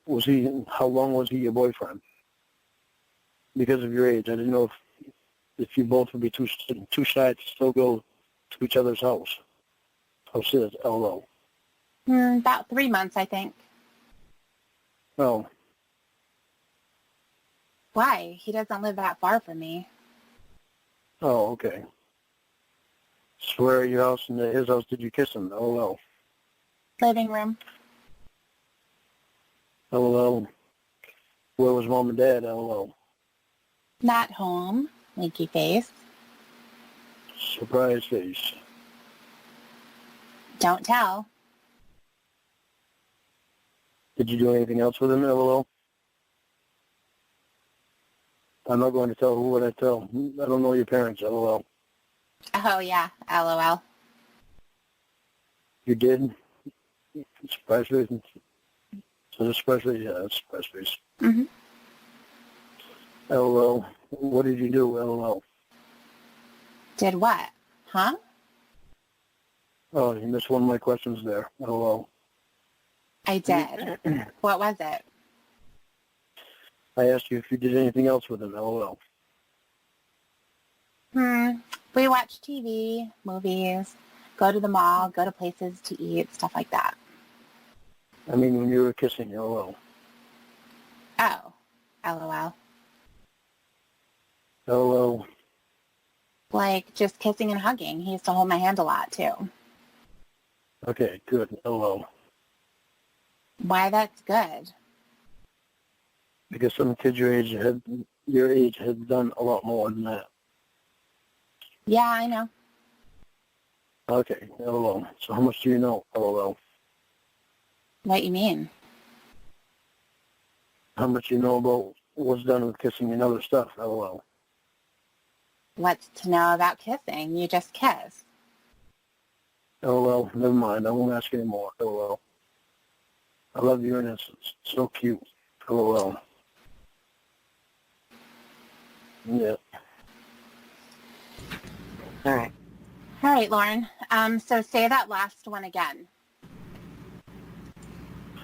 was he, how long was he your boyfriend? Because of your age. I didn't know if you both would be too shy to still go to each other's house. Houses, LOL. About 3 months, I think. Oh. Why? He doesn't live that far from me. Oh, okay. So where at your house and at his house did you kiss him? LOL. Living room. LOL. Where was mom and dad? LOL. Not home. Winky face. Surprise face. Don't tell. Did you do anything else with him? LOL. I'm not going to tell who would I tell. I don't know your parents. LOL. Oh, yeah. LOL. You did? Surprise face. So the surprise face, yeah, that's surprise face. Mm-hmm. LOL. What did you do? LOL. Did what? Huh? Oh, you missed one of my questions there. LOL. I did. What was it? I asked you if you did anything else with him. LOL. We watch TV, movies, go to the mall, go to places to eat, stuff like that. I mean, when you were kissing, LOL. Oh. LOL. LOL. Like just kissing and hugging. He used to hold my hand a lot, too. Okay, good. LOL. Why that's good? Because some kids your age had done a lot more than that. Yeah, I know. Okay, LOL. So how much do you know? LOL. What you mean? How much you know about what's done with kissing and other stuff? LOL. What's to know about kissing? You just kiss. LOL. Never mind. I won't ask anymore. LOL. I love your innocence. So cute. LOL. Yeah. All right, Lauren. So say that last one again.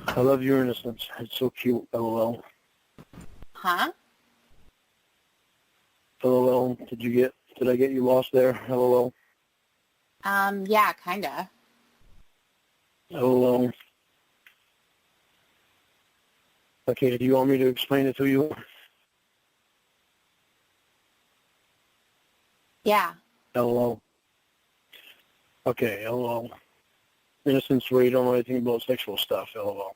I love your innocence. It's so cute. LOL. Huh? LOL. Did I get you lost there? LOL. Yeah, kinda. LOL. Okay, do you want me to explain it to you? Yeah. LOL. Okay, LOL. Innocence where you don't know anything about sexual stuff. LOL.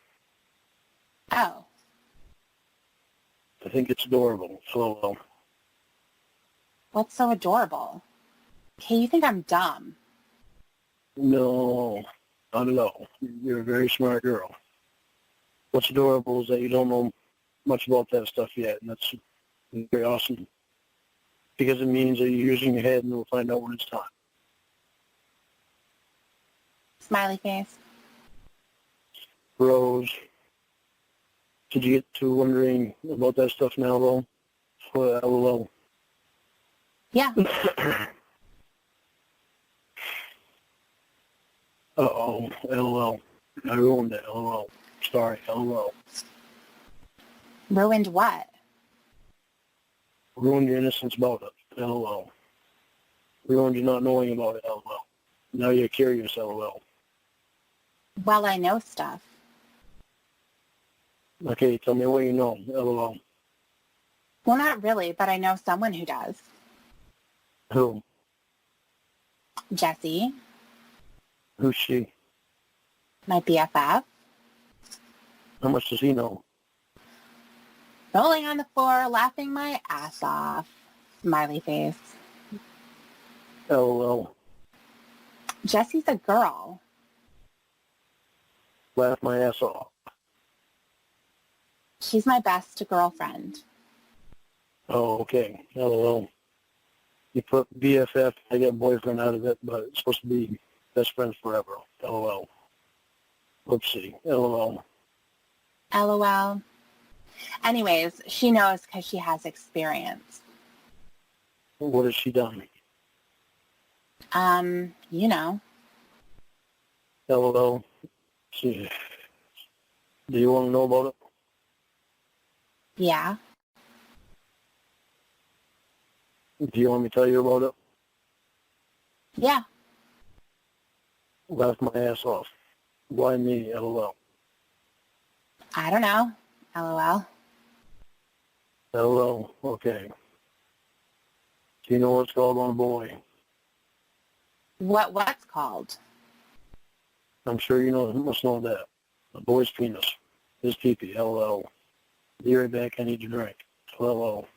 Oh. I think it's adorable. LOL. What's so adorable? Okay, you think I'm dumb. No, not at all. You're a very smart girl. What's adorable is that you don't know much about that stuff yet, and that's very awesome. Because it means that you're using your head, and we'll find out when it's time. Smiley face. Rose, did you get to wondering about that stuff now, though? LOL. Yeah. Uh-oh, LOL. I ruined it, LOL. Sorry, LOL. Ruined what? Ruined your innocence about it, LOL. Ruined you not knowing about it, LOL. Now you're curious, LOL. Well, I know stuff. Okay, tell me what you know, LOL. Well, not really, but I know someone who does. Who? Jesse, Who's she? my BFF, How much does he know? rolling on the floor, laughing my ass off. Smiley face. LOL. Jesse's a girl. Laugh my ass off. She's my best girlfriend. Oh, okay. LOL. You put BFF, I get boyfriend out of it, but it's supposed to be best friends forever. LOL. Whoopsie. LOL. LOL. Anyways, she knows because she has experience. What has she done? You know. LOL. She, do you want to know about it? Yeah. Do you want me to tell you about it? Yeah. Laugh my ass off. Why me? LOL. I don't know. LOL. LOL. Okay. Do you know what's called on a boy? What's called? I'm sure you must know that. A boy's penis. His pee-pee. LOL. Be right back. I need your drink. LOL.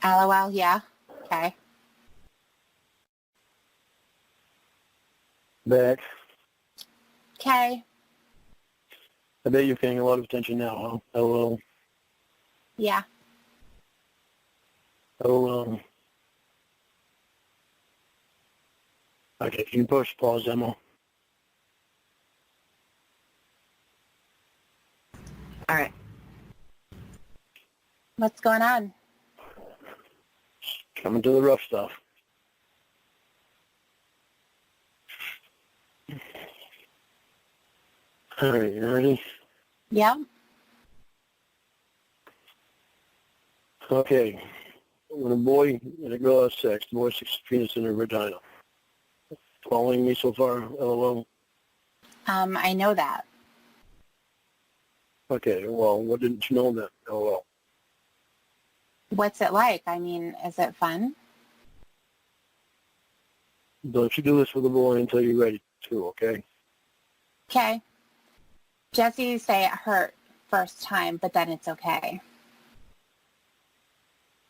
LOL, yeah. Okay. Back. Okay. I bet you're paying a lot of attention now, huh? LOL. Yeah. LOL. Okay, can you push pause, Emma? All right. What's going on? Coming to the rough stuff. All right, you ready? Yeah. Okay. When a boy and a girl have sex, the boy sticks his penis in her vagina. Following me so far? LOL. I know that. Okay, well, what didn't you know then? LOL. What's it like? I mean, is it fun? Don't you do this with a boy until you're ready to, okay? Okay. Jesse say it hurt first time, but then it's okay.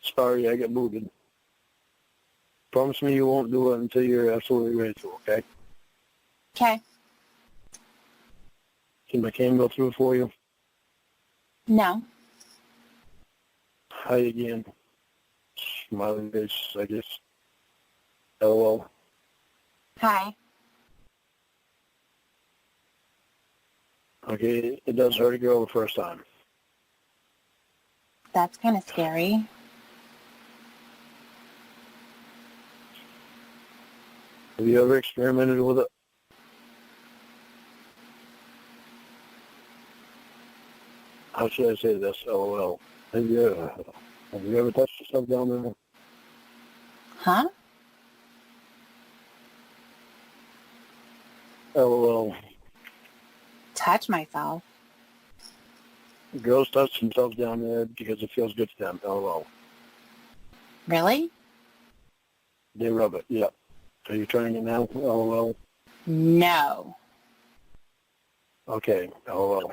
Sorry, I get booted. Promise me you won't do it until you're absolutely ready to, okay? Okay. Can my cane go through it for you? No. Hi again. Smiling face, I guess. LOL. Hi. Okay, it does hurt a girl the first time. That's kind of scary. Have you ever experimented with it? How should I say this? LOL. Have you ever touched yourself down there? Huh? LOL. Touch myself. Girls touch themselves down there because it feels good to them. LOL. Really? They rub it. Yeah. Are you trying it now? LOL. No. Okay. LOL.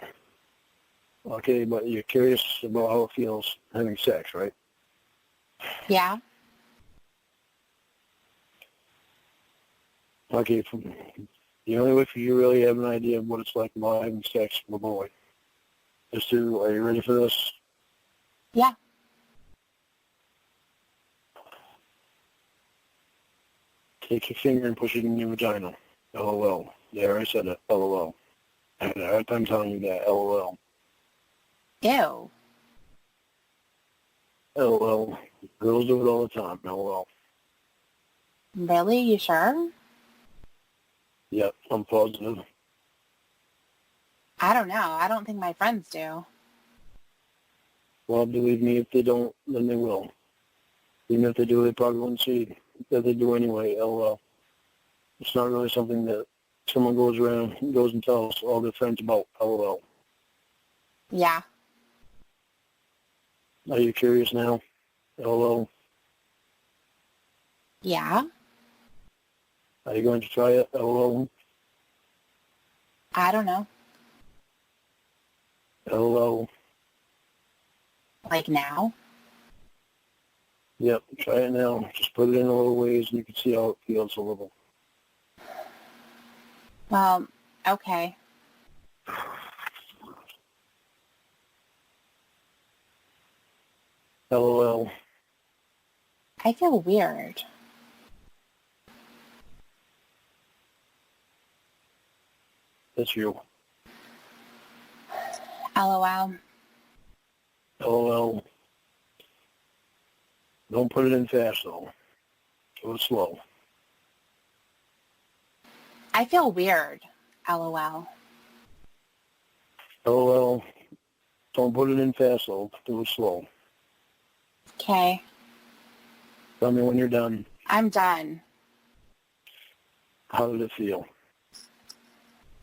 Okay, but you're curious about how it feels having sex, right? Yeah? Okay. The only way for you to really have an idea of what it's like about having sex with a boy is to, are you ready for this? Yeah. Take your finger and push it in your vagina. LOL. There, I said it. LOL. I had a hard time telling you that. LOL. Ew. LOL. Girls do it all the time. LOL. Really? You sure? Yep, I'm positive. I don't know. I don't think my friends do. Well, believe me, if they don't, then they will. Even if they do, they probably won't see that they do anyway. LOL. It's not really something that someone goes and tells all their friends about. LOL. Yeah. Are you curious now? LOL. Yeah? Are you going to try it? LOL. I don't know. LOL. Like now? Yep, try it now. Just put it in a little ways and you can see how it feels a little. Well, okay. LOL. I feel weird. That's you. LOL. LOL. Don't put it in fast, though. Go slow. I feel weird. LOL. LOL. Don't put it in fast, though. Do it slow. Okay. Tell me when you're done. I'm done. How did it feel?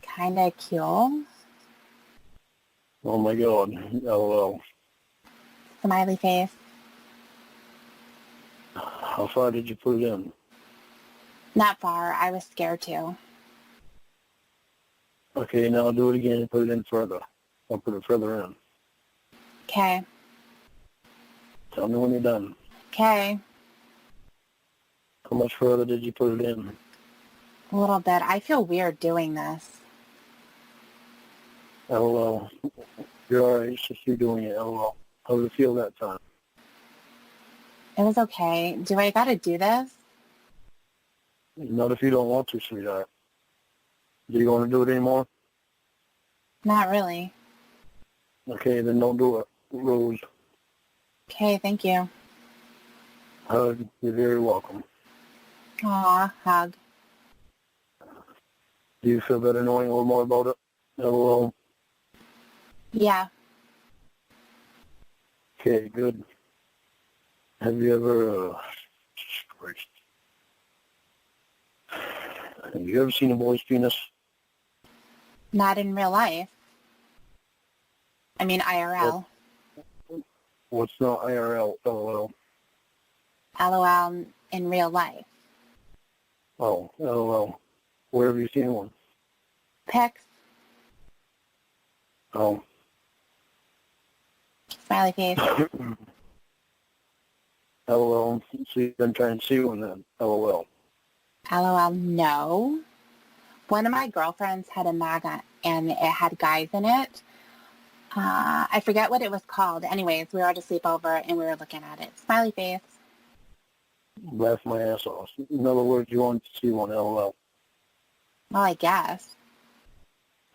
Kinda cool. Oh, my God. LOL. Smiley face. How far did you put it in? Not far. I was scared too. Okay, now do it again and put it in further. I'll put it further in. Okay. Tell me when you're done. Okay. How much further did you put it in? A little bit. I feel weird doing this. LOL. You're all right. It's just you doing it. LOL. How did it feel that time? It was okay. Do I gotta do this? Not if you don't want to, sweetheart. Do you want to do it anymore? Not really. Okay, then don't do it. Rose. Okay, thank you. Hug. You're very welcome. Aw, hug. Do you feel better knowing a little more about it? LOL. Yeah. Okay, good. Have you ever, Jesus Christ. Have you ever seen a boy's penis? Not in real life. I mean IRL. What's not IRL? LOL. LOL in real life. Oh, LOL. Where have you seen one? Pics. Oh. Smiley face. LOL. So you've been trying to see one then? LOL. LOL, no. One of my girlfriends had a MAGA and it had guys in it. I forget what it was called. Anyways, we were at a sleepover and we were looking at it. Smiley face. Laugh my ass off. In other words, you want to see one? LOL. Well, I guess.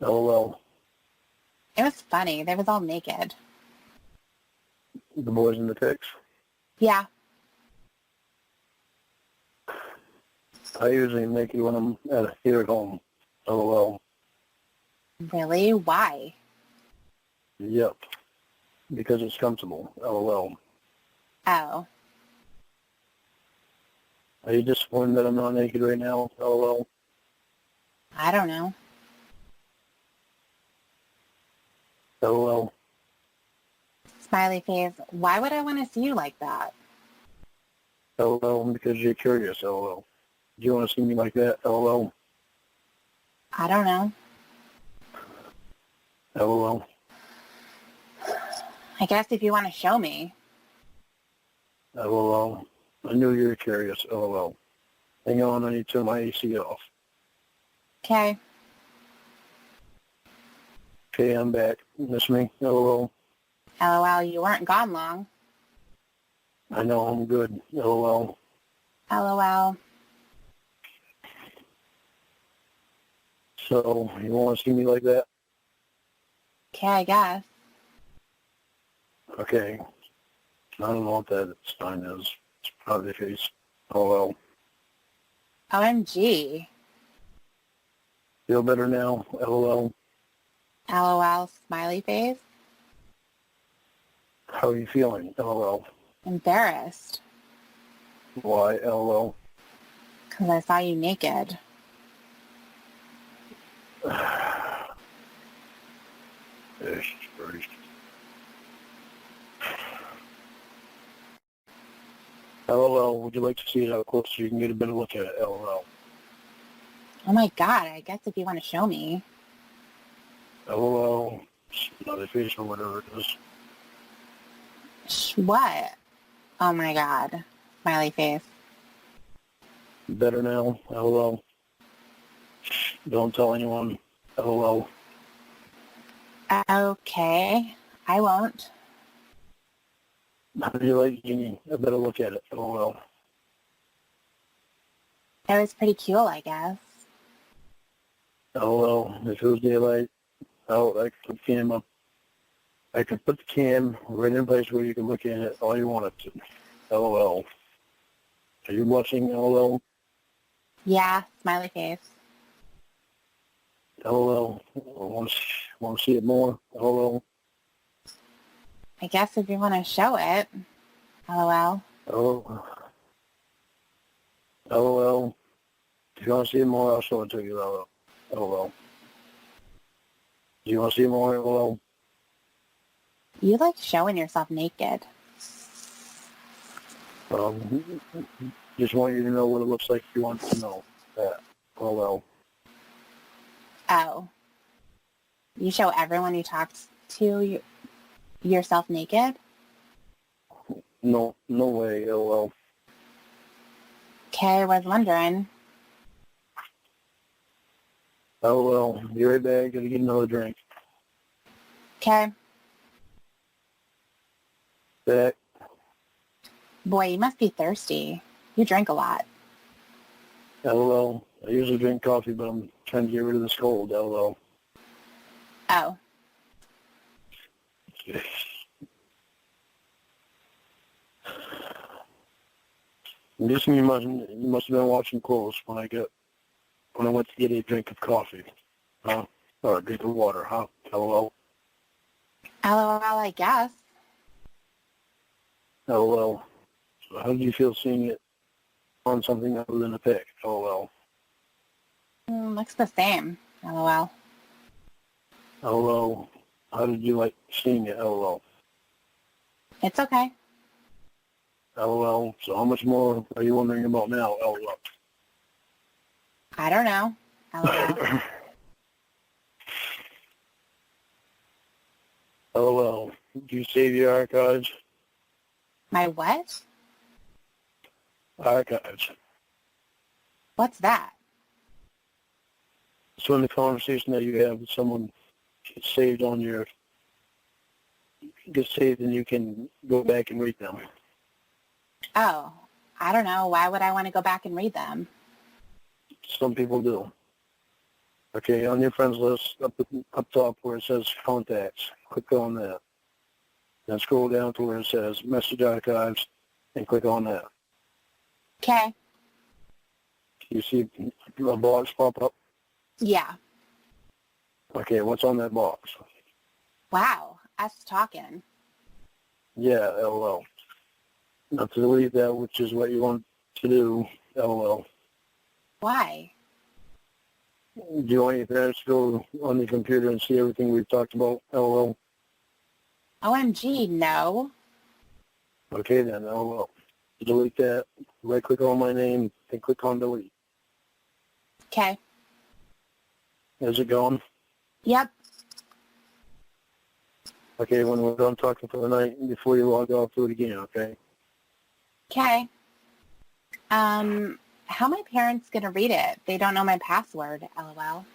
LOL. It was funny. They was all naked. The boys in the pics? Yeah. I usually make it when I'm here at home. LOL. Really? Why? Yep. Because it's comfortable. LOL. Oh. Are you disappointed that I'm not naked right now? LOL. I don't know. LOL. Smiley face. Why would I want to see you like that? LOL, because you're curious. LOL. Do you want to see me like that? LOL. I don't know. LOL. I guess if you want to show me. LOL. I knew you were curious. LOL. Hang on, I need to turn my AC off. Okay. Okay, I'm back. Miss me? LOL. LOL, you weren't gone long. I know I'm good. LOL. LOL. So, you want to see me like that? Okay, I guess. Okay. I don't know what that sign is. It's probably the case. LOL. OMG. Feel better now? LOL. LOL, smiley face. How are you feeling? LOL. Embarrassed. Why? LOL. Because I saw you naked. Ish, Christ. LOL, would you like to see it up close so you can get a better look at it? LOL. Oh my god, I guess if you want to show me. LOL. Another face or whatever it is. What? Oh my god. Smiley face. Better now? LOL. Don't tell anyone. LOL. Okay. I won't. How do you like getting a better look at it? LOL. It was pretty cool, I guess. LOL. If it was daylight, I could put the cam up. I could put the cam right in a place where you can look at it all you wanted to. LOL. Are you watching? LOL. Yeah, smiley face. LOL. Want to see it more? LOL. I guess if you want to show it. LOL. Oh. LOL. If you want to see it more, I'll show it to you. LOL. LOL. Do you want to see more? LOL. You like showing yourself naked. Just want you to know what it looks like if you want to know that. LOL. Oh. You show everyone you talk to yourself naked? No way. LOL. Okay, I was wondering. LOL. Be right back. Gotta get another drink. Okay. Back. Boy, you must be thirsty. You drink a lot. LOL. I usually drink coffee, but I'm trying to get rid of this cold. LOL. Oh. I'm guessing you must have been watching close when I went to get a drink of coffee. Huh? Or a drink of water, huh? LOL. LOL, I guess. LOL. So how did you feel seeing it on something other than a pic? LOL. Looks the same. LOL. LOL. How did you like seeing it? LOL. It's okay. LOL. So how much more are you wondering about now? LOL. I don't know. LOL. LOL. Do you save your archives? My what? Archives. What's that? So in the conversation that you have with someone gets saved and you can go back and read them. Oh, I don't know. Why would I want to go back and read them? Some people do. Okay, on your friends list, up top where it says contacts, click on that. Then scroll down to where it says message archives and click on that. Okay. You see a box pop up? Yeah. Okay, what's on that box? Wow. Us talking. Yeah, LOL. Now to delete that, which is what you want to do, LOL. Why? Do you want your parents to go on the computer and see everything we've talked about, LOL? OMG, no. Okay then, LOL. Delete that. Right-click on my name, then click on delete. Okay. Is it going? Yep. Okay, when we're done talking for the night, before you log off, do it again, okay? Okay. How are my parents going to read it? They don't know my password, LOL.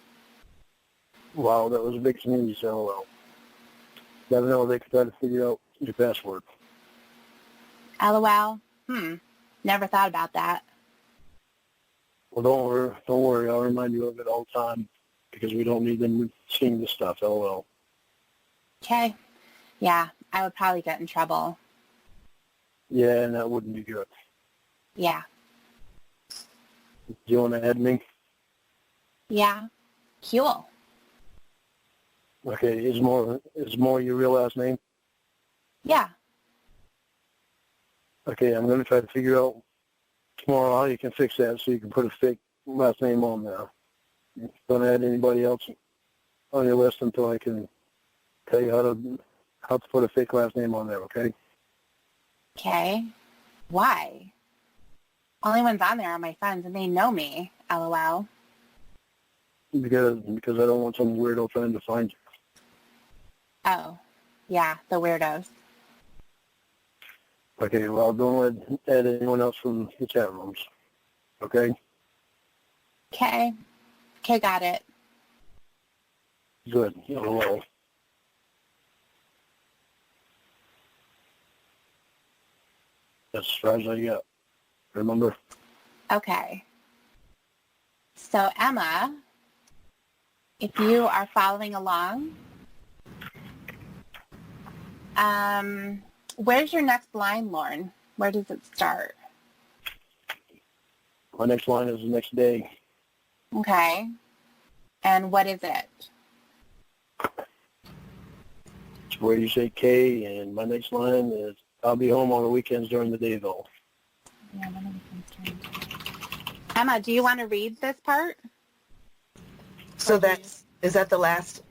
Wow, that was a big sneeze, LOL. Never know they could try to figure out your password. LOL. Never thought about that. Well, don't worry. I'll remind you of it all the time because we don't need them seeing this stuff, LOL. Okay. Yeah, I would probably get in trouble. Yeah, and that wouldn't be good. Yeah. Do you want to add me? Yeah. Cool. Okay, is more your real last name? Yeah. Okay, I'm going to try to figure out tomorrow how you can fix that so you can put a fake last name on there. Don't add anybody else on your list until I can tell you how to put a fake last name on there, okay? Okay. Why? Only ones on there are my friends, and they know me, LOL. Because I don't want some weirdo trying to find you. Oh. Yeah, the weirdos. Okay, well, don't add anyone else from the chat rooms, okay? Okay. Okay, got it. Good. LOL. That's as far as I got. Remember? Okay. So, Emma, if you are following along, where's your next line, Lauren? Where does it start? My next line is the next day. Okay. And what is it? It's where you say K, and my next line is, I'll be home on the weekends during the day, though. Yeah, Emma, do you want to read this part? So is that the last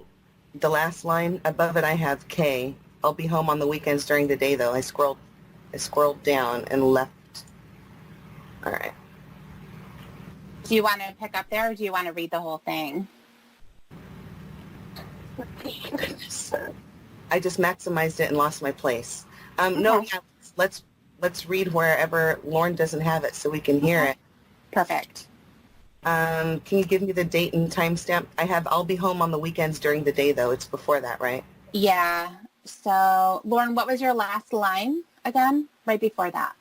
line? Above it I have K. I'll be home on the weekends during the day, though. I scrolled down and left. All right. Do you want to pick up there, or do you want to read the whole thing? I just maximized it and lost my place. Okay. No, yeah, let's read wherever Lauren doesn't have it so we can hear it. Perfect. Can you give me the date and timestamp? I have I'll be home on the weekends during the day, though. It's before that, right? Yeah. So, Lauren, what was your last line again? Right before that.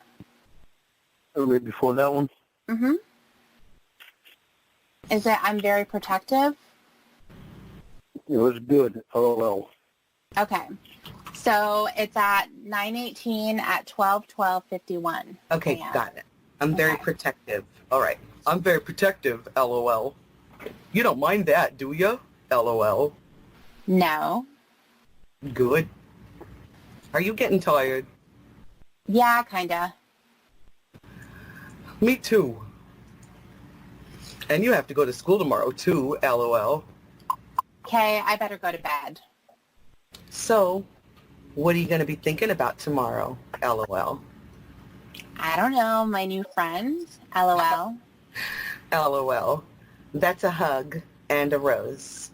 Right before that one? Mm-hmm. Is it I'm very protective? It was good. LOL. Okay. So it's at 9:18 at 12:51. Okay, got it. I'm very protective. All right. I'm very protective, LOL. You don't mind that, do you? LOL. No. Good. Are you getting tired? Yeah, kinda. Me too. And you have to go to school tomorrow too, LOL. Okay, I better go to bed. So, what are you going to be thinking about tomorrow, LOL? I don't know, my new friend, LOL. LOL. That's a hug and a rose.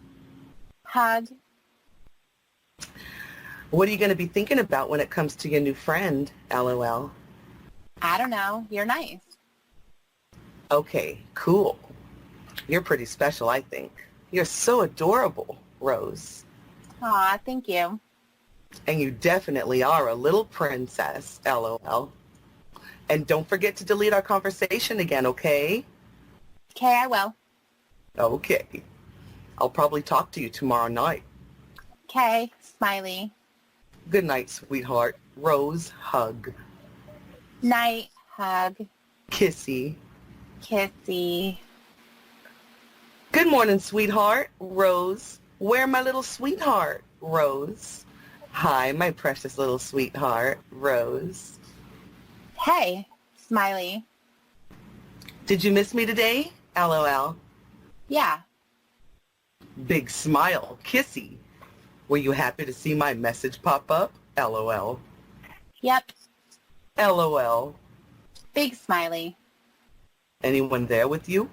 Hug. What are you going to be thinking about when it comes to your new friend, LOL? I don't know, you're nice. Okay, cool. You're pretty special, I think. You're so adorable, Rose. Aw, thank you. And you definitely are a little princess, LOL. And don't forget to delete our conversation again, okay? Okay, I will. Okay. I'll probably talk to you tomorrow night. Okay, smiley. Good night, sweetheart. Rose, hug. Night, hug. Kissy. Kissy. Good morning, sweetheart. Rose. Where my little sweetheart? Rose. Hi, my precious little sweetheart. Rose. Hey, Smiley. Did you miss me today? LOL. Yeah. Big smile. Kissy. Were you happy to see my message pop up? LOL. Yep. LOL. Big smiley. Anyone there with you?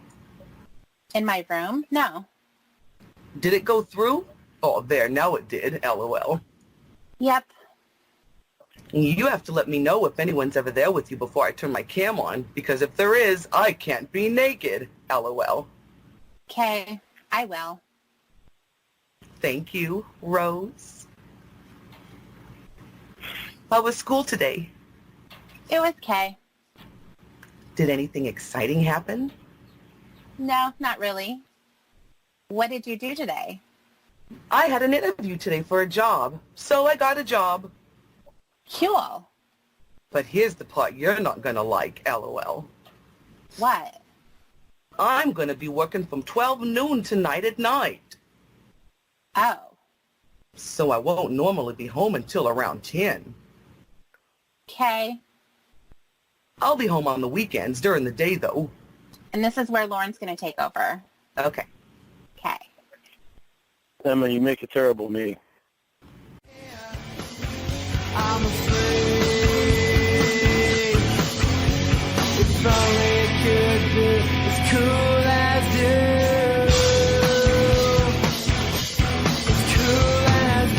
In my room? No. Did it go through? Oh, there, now it did. LOL. Yep. You have to let me know if anyone's ever there with you before I turn my cam on, because if there is, I can't be naked. LOL. Okay, I will. Thank you, Rose. How was school today? It was okay. Did anything exciting happen? No, not really. What did you do today? I had an interview today for a job, so I got a job. Cool. But here's the part you're not going to like, LOL. What? I'm going to be working from 12 noon tonight at night. Oh. So I won't normally be home until around 10. Okay. I'll be home on the weekends during the day, though. And this is where Lauren's going to take over. Okay. Okay. Emma, you make it terrible, me. I'm afraid if only it could be as cool as you. As cool as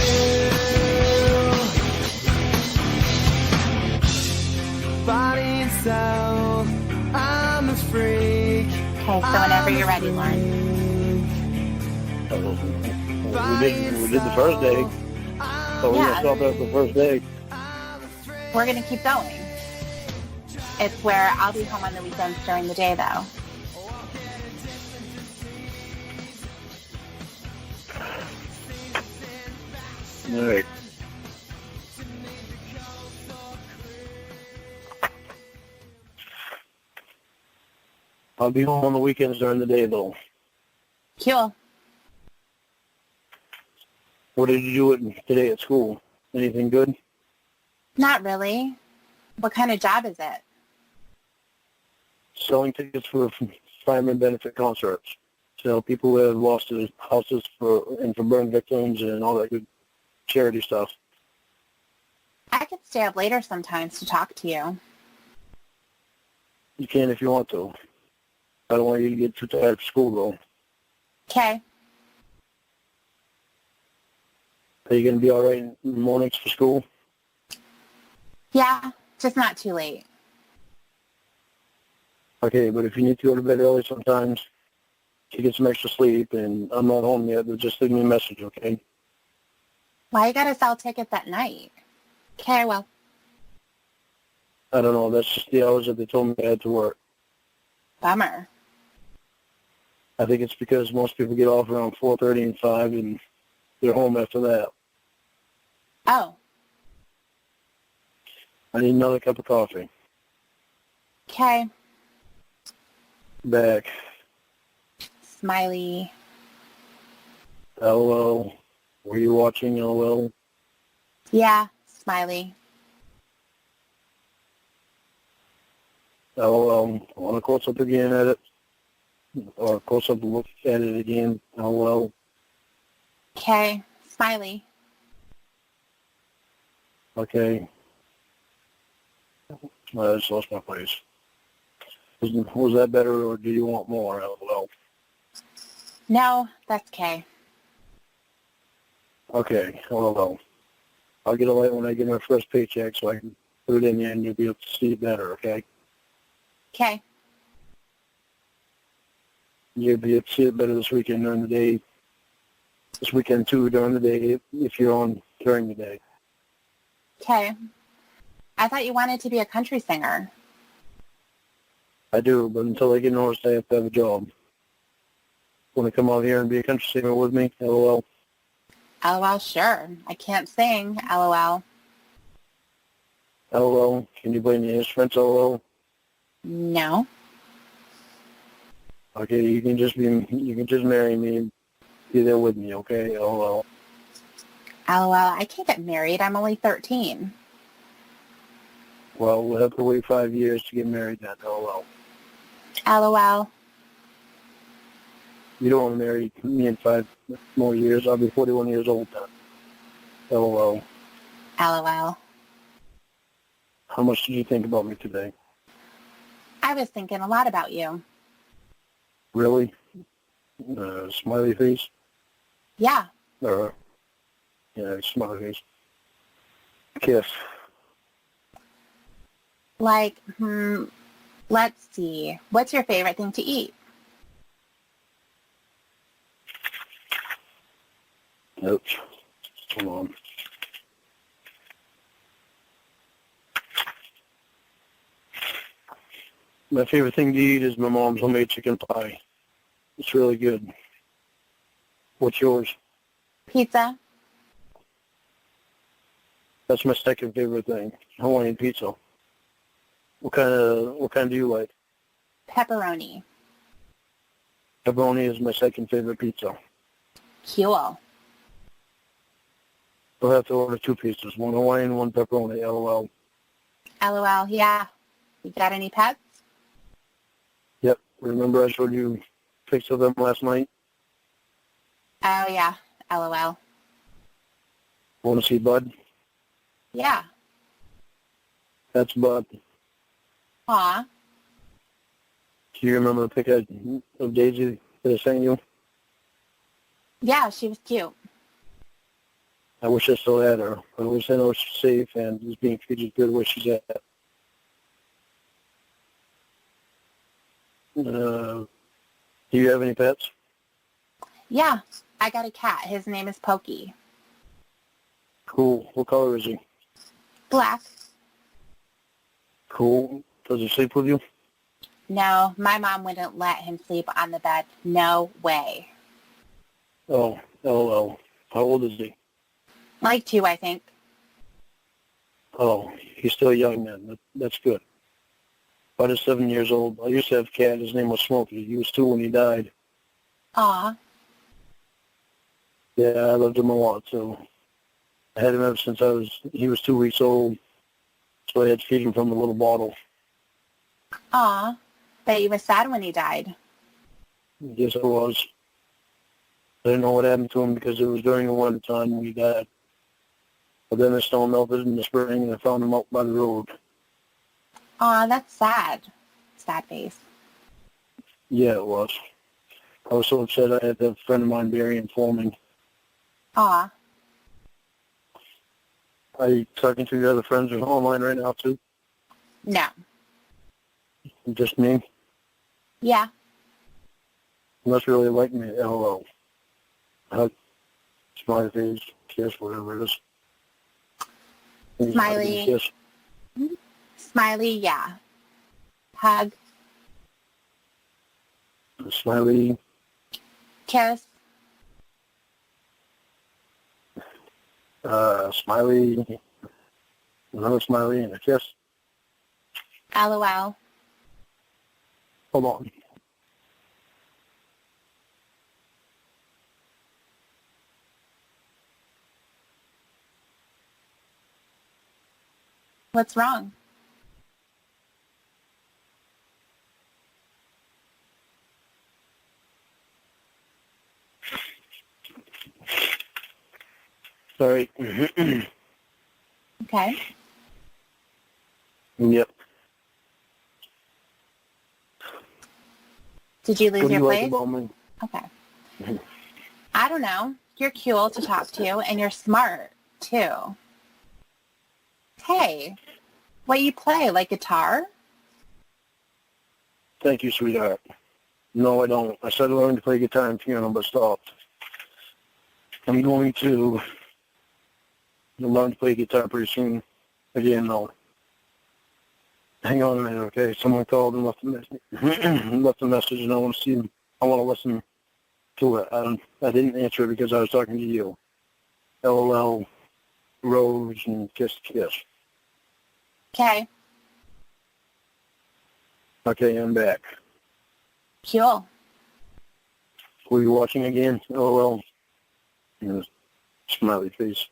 you. Body and soul, I'm a freak. Okay, so whenever you're ready, Lauren. We did the first day. So we're going to stop after the first day. We're going to keep going. It's where I'll be home on the weekends during the day, though. All right. I'll be home on the weekends during the day, though. Cool. What did you do today at school? Anything good? Not really. What kind of job is it? Selling tickets for fireman benefit concerts. So people who have lost their houses for burn victims and all that good charity stuff. I could stay up later sometimes to talk to you. You can if you want to. I don't want you to get too tired of school, though. Okay. Are you going to be all right in the mornings for school? Yeah, just not too late. Okay, but if you need to go to bed early sometimes to get some extra sleep and I'm not home yet, then just leave me a message, okay? Why you gotta sell tickets at night? Okay, well. I don't know. That's just the hours that they told me I had to work. Bummer. I think it's because most people get off around 4:30 and 5 and they're home after that. Oh. I need another cup of coffee. Okay. Back. Smiley. LOL. Were you watching LOL? Yeah, Smiley. LOL. I want to close up again at it. Or close up and look at it again. LOL. Okay, Smiley. Okay. I just lost my place. Was that better, or do you want more? LOL. No, that's okay. Okay, LOL. I'll get a light when I get my first paycheck so I can put it in there and you'll be able to see it better, okay? Okay. You'll be able to see it better this weekend during the day. This weekend, too, during the day, if you're on during the day. Okay. I thought you wanted to be a country singer. I do, but until I get noticed, I have to have a job. Want to come out here and be a country singer with me? LOL. LOL, sure. I can't sing. LOL. LOL. Can you play any instruments? LOL. No. Okay, you can just marry me and be there with me, okay? LOL. LOL, I can't get married. I'm only 13. Well, we'll have to wait 5 years to get married then, LOL. LOL. You don't want to marry me in 5 more years. I'll be 41 years old then. LOL. LOL. How much did you think about me today? I was thinking a lot about you. Really? Smiley face? Yeah. Yeah, smiley face. Kiss. Like, let's see. What's your favorite thing to eat? Oops. Hold on. My favorite thing to eat is my mom's homemade chicken pie. It's really good. What's yours? Pizza. That's my second favorite thing. Hawaiian pizza. What kind do you like? Pepperoni. Pepperoni is my second favorite pizza. Cool. I'll have to order 2 pizzas, 1 Hawaiian, 1 pepperoni, LOL. LOL, yeah. You got any pets? Yep. Remember I showed you pics of them last night? Oh, yeah. LOL. Want to see Bud? Yeah. That's Bud. Aw. Do you remember the pic of Daisy that I sent you? Yeah, she was cute. I wish I still had her, but at least I know she's safe and is being treated good where she's at. Do you have any pets? Yeah, I got a cat. His name is Pokey. Cool. What color is he? Black. Cool. Does he sleep with you? No, my mom wouldn't let him sleep on the bed. No way. Oh, LOL. How old is he? Like 2, I think. Oh, he's still young then. That's good. Bud is 7 years old. I used to have a cat. His name was Smokey. He was 2 when he died. Aw. Yeah, I loved him a lot, so I had him ever since he was 2 weeks old, so I had to feed him from a little bottle. Aw. Bet you was sad when he died. Yes, I was. I didn't know what happened to him because it was during the winter time when he died. But then the snow melted in the spring, and I found him out by the road. Aw, that's sad. Sad face. Yeah, it was. I was so upset I had to have a friend of mine bury him for me. Aw. Are you talking to your other friends online right now, too? No. Just me? Yeah. You must really like me. LOL. Hug, smiley face, kiss, whatever it is. Smiley. Kiss. Smiley, yeah. Hug. Smiley. Kiss. Smiley. Another smiley and a kiss. LOL. Hold on. What's wrong? Sorry. Okay. Yep. Did you lose What do your you like place? about me? Okay. I don't know. You're cool to talk to, and you're smart, too. Hey, what you play, like guitar? Thank you, sweetheart. No, I don't. I started learning to play guitar and piano, but stopped. I'm going to learn to play guitar pretty soon. Again, though. Hang on a minute, okay? Someone called and left a message, and I want to see them. I want to listen to it. I didn't answer it because I was talking to you. LOL, Rose, and kiss. Okay. Okay, I'm back. Cool. Were you watching again? LOL. And a smiley face.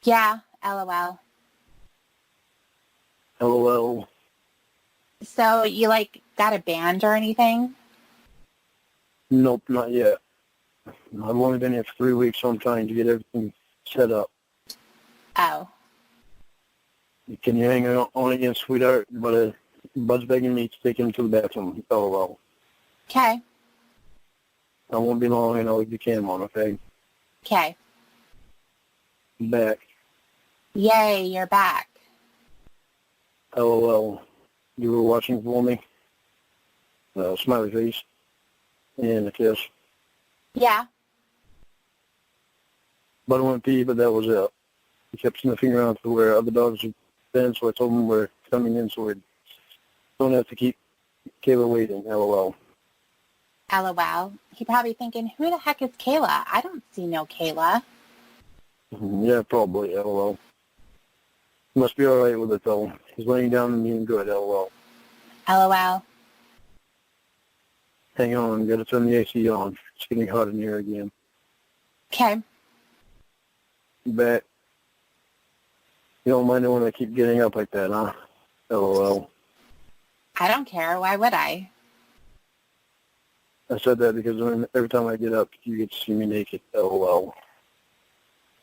Yeah, LOL. LOL. So you, like, got a band or anything? Nope, not yet. I've only been here for 3 weeks, so I'm trying to get everything set up. Oh. Can you hang on again, sweetheart? But Bud's begging me to take him to the bathroom. LOL. Okay. I won't be long, and I'll leave the cam on, okay? Okay. I'm back. Yay, you're back. LOL. You were watching for me? Smiley face. And a kiss. Yeah. Bud went pee, but that was it. He kept sniffing around to where other dogs had been, so I told him we're coming in so we don't have to keep Kayla waiting. LOL. LOL. He probably thinking, who the heck is Kayla? I don't see no Kayla. Yeah, probably. LOL. He must be all right with it, though. He's laying down and being good. LOL. LOL. Hang on. Got to turn the AC on. It's getting hot in here again. Okay. Back. You don't mind it when I keep getting up like that, huh? LOL. I don't care. Why would I? I said that because every time I get up, you get to see me naked. LOL.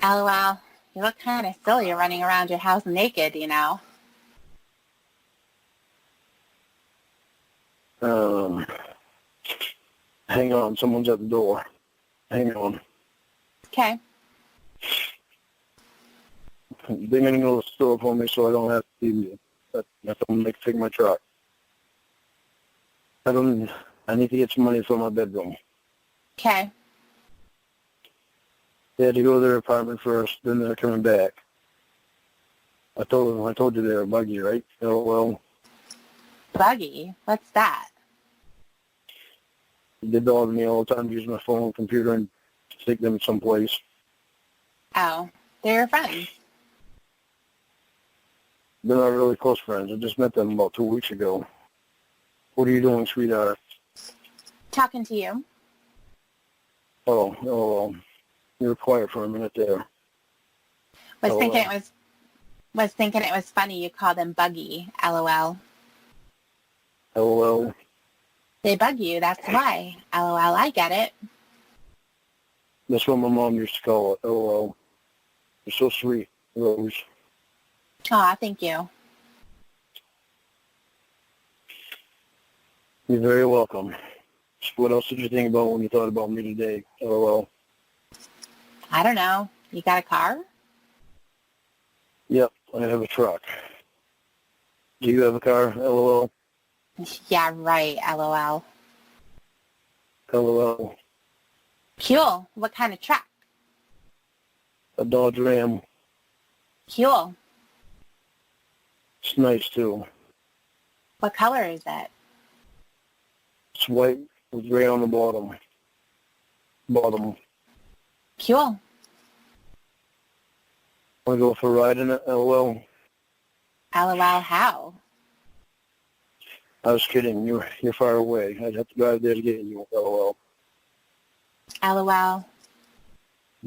LOL. You look kind of silly running around your house naked, you know. Hang on. Someone's at the door. Hang on. Okay. They're going to go to the store for me so I don't have to leave you. That's I'm going to take my truck. I need to get some money for my bedroom. Okay. They had to go to their apartment first, then they're coming back. I told you they were buggy, right? LOL. Buggy? What's that? They dog me all the time to use my phone and computer and take them someplace. Oh, they're your friends. They're not really close friends. I just met them about 2 weeks ago. What are you doing, sweetheart? Talking to you. Oh, you were quiet for a minute there. Was thinking it was funny you called them buggy. LOL. LOL. They bug you, that's why. LOL, I get it. That's what my mom used to call it. LOL. You're so sweet, Rose. Aw, thank you. You're very welcome. What else did you think about when you thought about me today? LOL. I don't know. You got a car? Yep, I have a truck. Do you have a car? LOL. Yeah, right. LOL. LOL. Cool. What kind of truck? A Dodge Ram. Cool. It's nice, too. What color is it? It's white with gray on the bottom. Cool. Want to go for a ride in it? LOL. LOL, how? I was kidding. You're far away. I'd have to drive there to get you. LOL. LOL.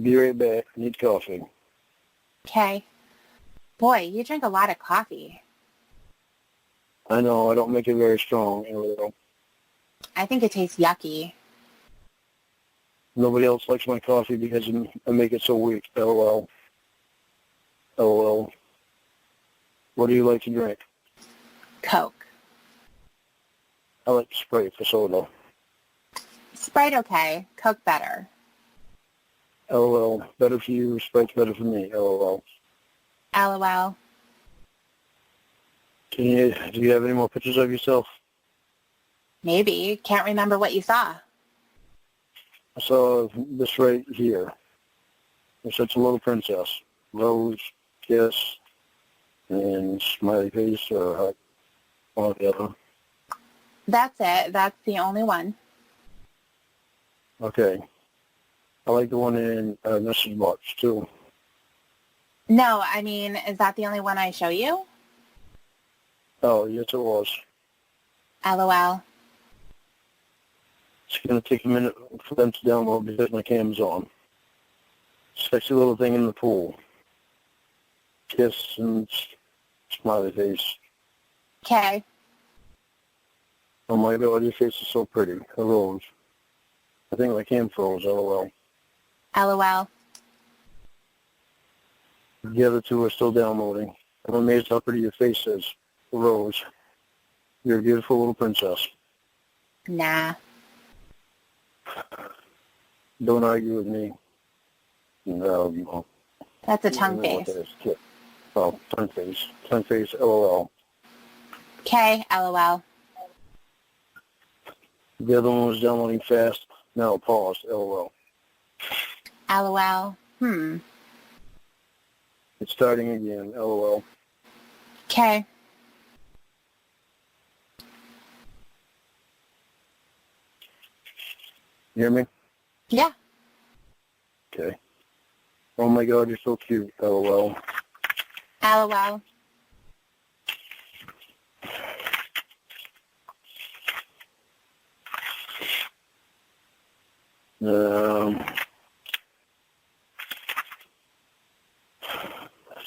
Be right back. Need coffee. Okay. Boy, you drink a lot of coffee. I know. I don't make it very strong. LOL. I think it tastes yucky. Nobody else likes my coffee because I make it so weak. LOL. LOL. What do you like to drink? Coke. I like Sprite for soda. Sprite okay. Coke better. LOL. Better for you. Sprite's better for me. LOL. LOL. Do you have any more pictures of yourself? Maybe. Can't remember what you saw. I saw this right here. It's such a little princess. Rose, kiss, and smiley face or heart. One or the other. That's it. That's the only one. Okay. I like the one in message box, too. No, I mean, is that the only one I show you? Oh, yes, it was. LOL. It's going to take a minute for them to download because my cam's on. Sexy little thing in the pool. Kiss and smiley face. Okay. Oh my God, your face is so pretty. A rose. I think my cam froze, LOL. LOL. The other two are still downloading. I'm amazed how pretty your face is. A rose. You're a beautiful little princess. Nah. Don't argue with me. No. That's a tongue face. Oh, tongue face. Tongue face, LOL. Okay, LOL. The other one was downloading fast. Now paused, LOL. LOL. It's starting again, LOL. Okay. You hear me? Yeah. Okay. Oh my God, you're so cute, LOL. LOL.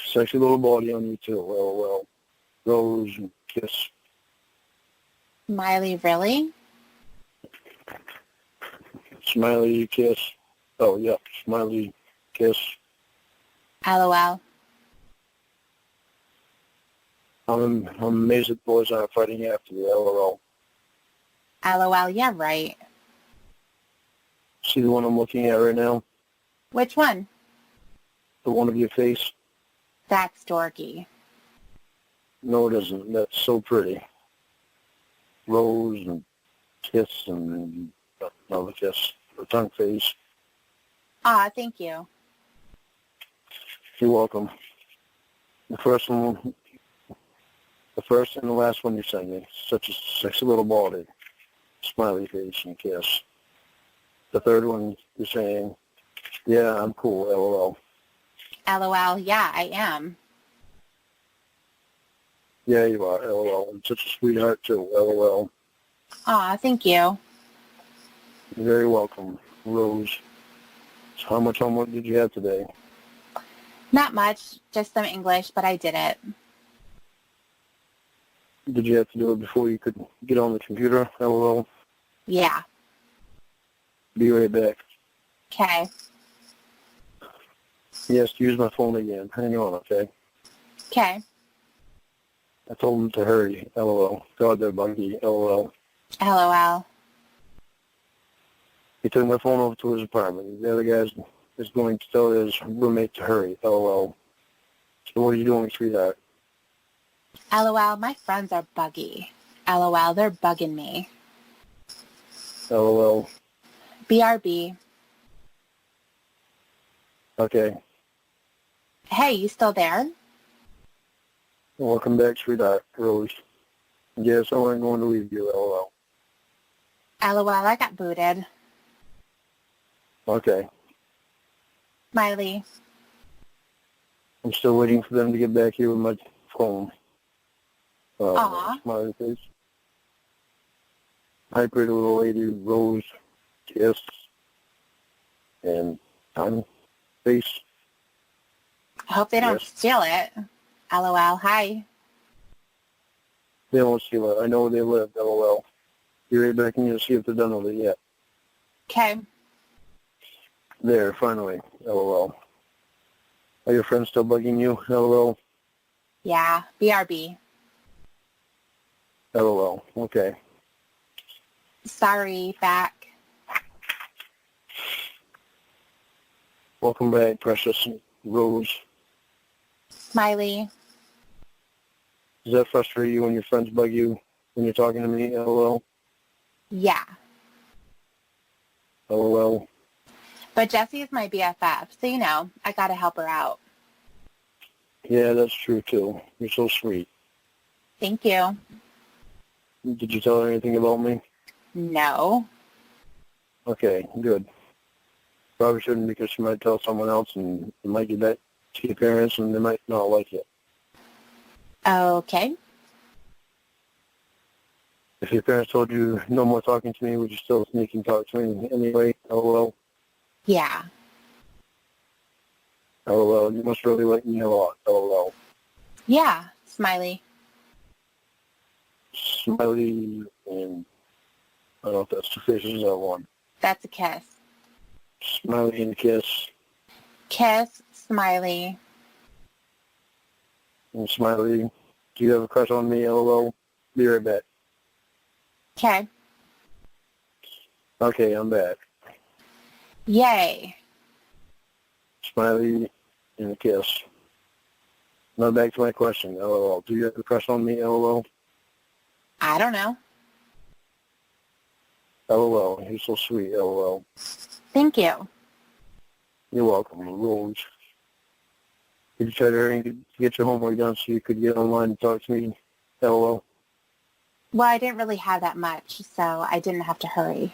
Sexy little body on you too, LOL. Rose and kiss. Miley, really? Smiley kiss. Oh yeah, smiley kiss. LOL. I'm amazed that boys aren't fighting after you, LOL. LOL, yeah, right. See the one I'm looking at right now? Which one? The one of your face? That's dorky. No, it isn't. That's so pretty. Rose and kiss and another kiss. Or tongue face. Aw, thank you. You're welcome. The first and the last one you sent me. Such a sexy little body. Smiley face and kiss. The third one you're saying, yeah, I'm cool, LOL. LOL, yeah, I am. Yeah, you are, LOL. And such a sweetheart, too, LOL. Aw, thank you. You're very welcome, Rose. So how much homework did you have today? Not much, just some English, but I did it. Did you have to do it before you could get on the computer, LOL? Yeah. Be right back. Okay. Yes, use my phone again. Hang on, okay? Okay. I told him to hurry, LOL. God, they're buggy, LOL. LOL. He took my phone over to his apartment. The other guy is going to tell his roommate to hurry, LOL. So what are you doing, sweetheart? LOL, my friends are buggy. LOL, they're bugging me. LOL. BRB. Okay. Hey, you still there? Welcome back, sweetheart, Rose. Yes, I'm going to leave you, LOL. LOL, I got booted. Okay. Miley. I'm still waiting for them to get back here with my phone. Aw. Smiley face. Hi, pretty little lady, Rose, kiss, and tongue face. I hope they don't Yes. steal it. LOL, hi. They won't steal it. I know where they live, LOL. Be right back and you'll see if they're done with it yet. Okay. There, finally, LOL. Are your friends still bugging you, LOL? Yeah, BRB. LOL, okay. Sorry, back. Welcome back, precious Rose. Smiley. Does that frustrate you when your friends bug you when you're talking to me, LOL? Yeah. LOL. But Jessie is my BFF, so you know, I gotta help her out. Yeah, that's true, too. You're so sweet. Thank you. Did you tell her anything about me? No. Okay, good. Probably shouldn't because she might tell someone else and you might get that to your parents and they might not like it. Okay. If your parents told you no more talking to me, would you still sneak and talk to me anyway? LOL. Yeah. LOL. You must really like me a lot. LOL. Yeah. Smiley. Smiley and I don't know if that's two faces or one. That's a kiss. Smiley and a kiss. Kiss, smiley. And Smiley, do you have a crush on me? LOL. Be right back. Okay. Okay, I'm back. Yay. Smiley and a kiss. Now back to my question. LOL. Do you have a crush on me? LOL. I don't know. LOL. You're so sweet. LOL. Thank you. You're welcome. Rose. Did you try to hurry to get your homework done so you could get online and talk to me? LOL. Well, I didn't really have that much, so I didn't have to hurry.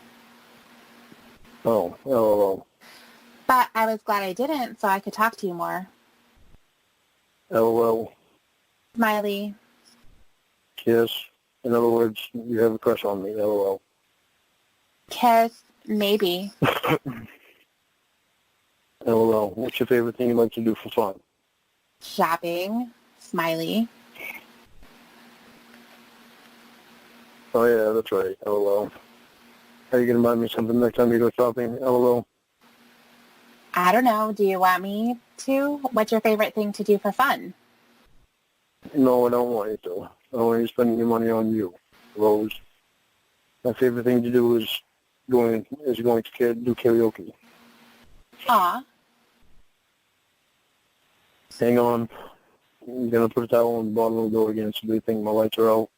Oh, LOL. But I was glad I didn't, so I could talk to you more. LOL. Smiley. Kiss. In other words, you have a crush on me. LOL. Kiss. Maybe. LOL. What's your favorite thing you like to do for fun? Shopping. Smiley. Oh, yeah, that's right. LOL. Are you going to buy me something next time you go shopping? LOL. I don't know. Do you want me to? What's your favorite thing to do for fun? No, I don't want you to. I don't want you spending your money on you, Rose. My favorite thing to do is going to do karaoke. Aw. Hang on. I'm going to put a towel on the bottom of the door again so they think my lights are out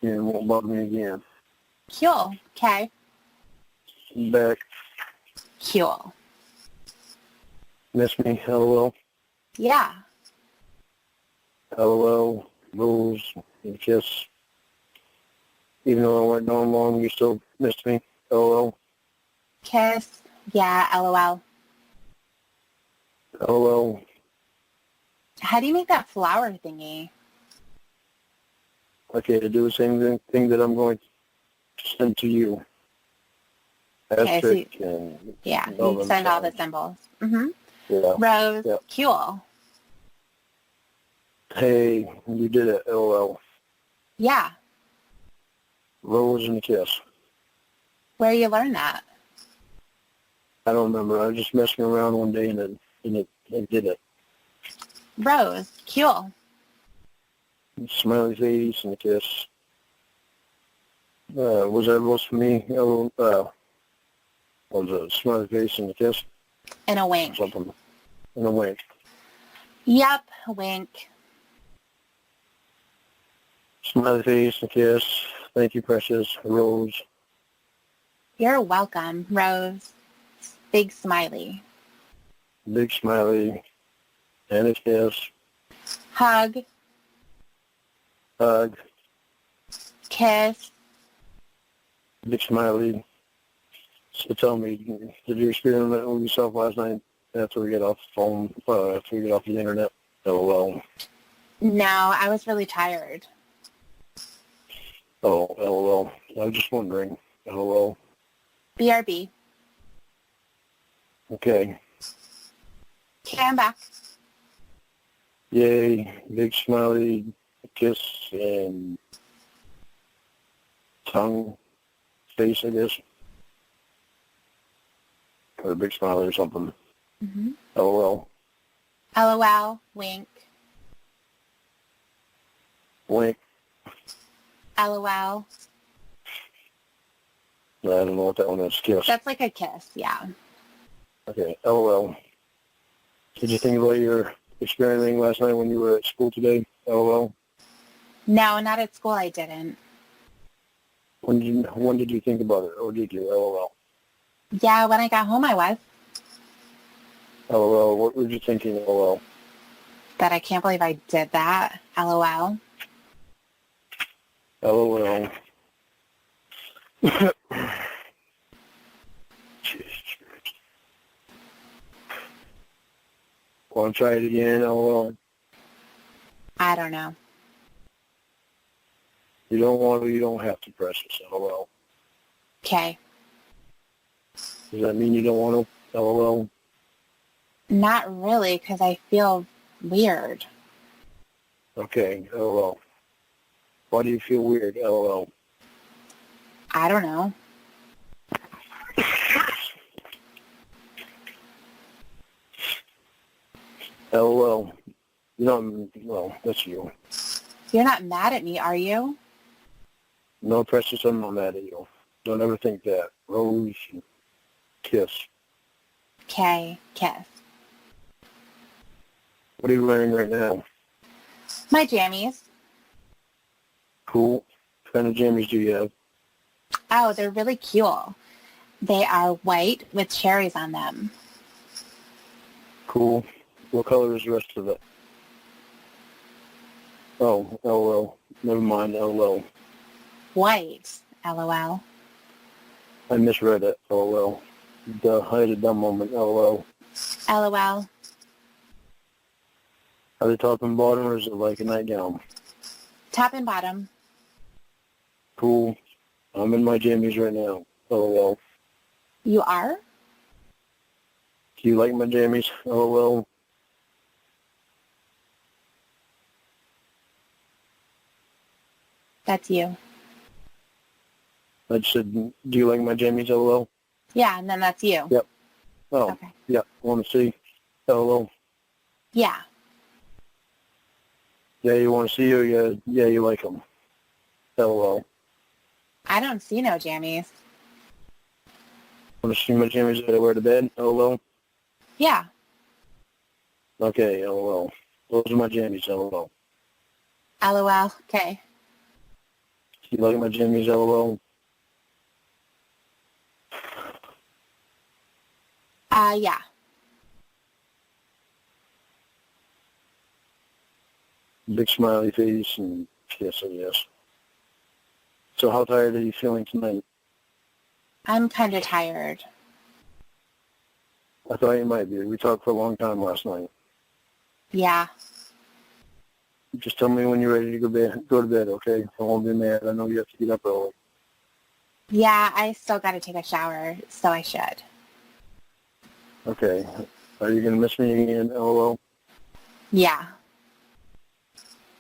and it won't bother me again. Cool. Okay. Back. Cool. Miss me? LOL. Yeah. LOL. Rose. And kiss. Even though I went down long, you still missed me? LOL. Kiss. Yeah. LOL. LOL. How do you make that flower thingy? Okay, to do the same thing that I'm going to send to you. Okay, Asterisk and yeah, all you them send all the signs. symbols. Mm-hmm. Yeah. Rose. Yeah. Cool. Hey, you did it. LOL. Yeah. Rose and a kiss. Where you learn that? I don't remember. I was just messing around one day and it did it. Rose. Cool. Smiley face and a kiss. Was that Rose for me? Was it smiley face and a kiss? And a wink. Something. And a wink. Yep. A wink. Smiley face and a kiss. Thank you, precious. Rose. You're welcome, Rose. Big smiley. Big smiley. And a kiss. Hug. Hug. Kiss. Big smiley. So tell me, did you experiment with yourself last night after we get off the phone, after we get off the internet? LOL. No, I was really tired. Oh, LOL. I was just wondering. LOL. BRB. Okay. Okay, I'm back. Yay. Big smiley, kiss, and tongue, face, I guess. Or a big smiley or something. Mm-hmm. LOL. LOL. Wink. Wink. LOL. I don't know what that one is. Kiss. That's like a kiss, yeah. Okay. LOL. Did you think about your experimenting last night when you were at school today? LOL. No, not at school, I didn't. When did you think about it, or did you? LOL. Yeah, when I got home, I was. LOL. What were you thinking? LOL. That I can't believe I did that. LOL. LOL. Want to try it again? LOL. I don't know. You don't want to, you don't have to, Precious. LOL. Okay. Does that mean you don't want to? LOL. Not really, because I feel weird. Okay, LOL. Why do you feel weird? LOL. I don't know. LOL. You know, well, that's you. You're not mad at me, are you? No, Precious, I'm not mad at you. Don't ever think that. Rose, kiss. Okay, kiss. What are you wearing right now? My jammies. Cool. What kind of jammies do you have? Oh, they're really cute. They are white with cherries on them. Cool. What color is the rest of it? Oh, LOL. Never mind, LOL. White, LOL. I misread it, LOL. I had a dumb moment, LOL. LOL. Are they top and bottom, or is it like a nightgown? Top and bottom. Cool. I'm in my jammies right now, LOL. You are? Do you like my jammies? LOL. That's you. I just said, do you like my jammies? LOL. Yeah, and then that's you. Yep. Oh, Okay. yeah. Want to see? LOL. Yeah. Yeah, you want to see or yeah, you like them? LOL. I don't see no jammies. Want to see my jammies that I wear to bed? LOL. Yeah. Okay, LOL. Those are my jammies, LOL. LOL. Okay. You like my jammies, LOL? Yeah. Big smiley face and kiss, I guess. So how tired are you feeling tonight? I'm kind of tired. I thought you might be. We talked for a long time last night. Yeah. Just tell me when you're ready to go to bed, okay? I won't be mad. I know you have to get up early. Yeah, I still got to take a shower, so I should. Okay. Are you going to miss me again, LOL? Yeah.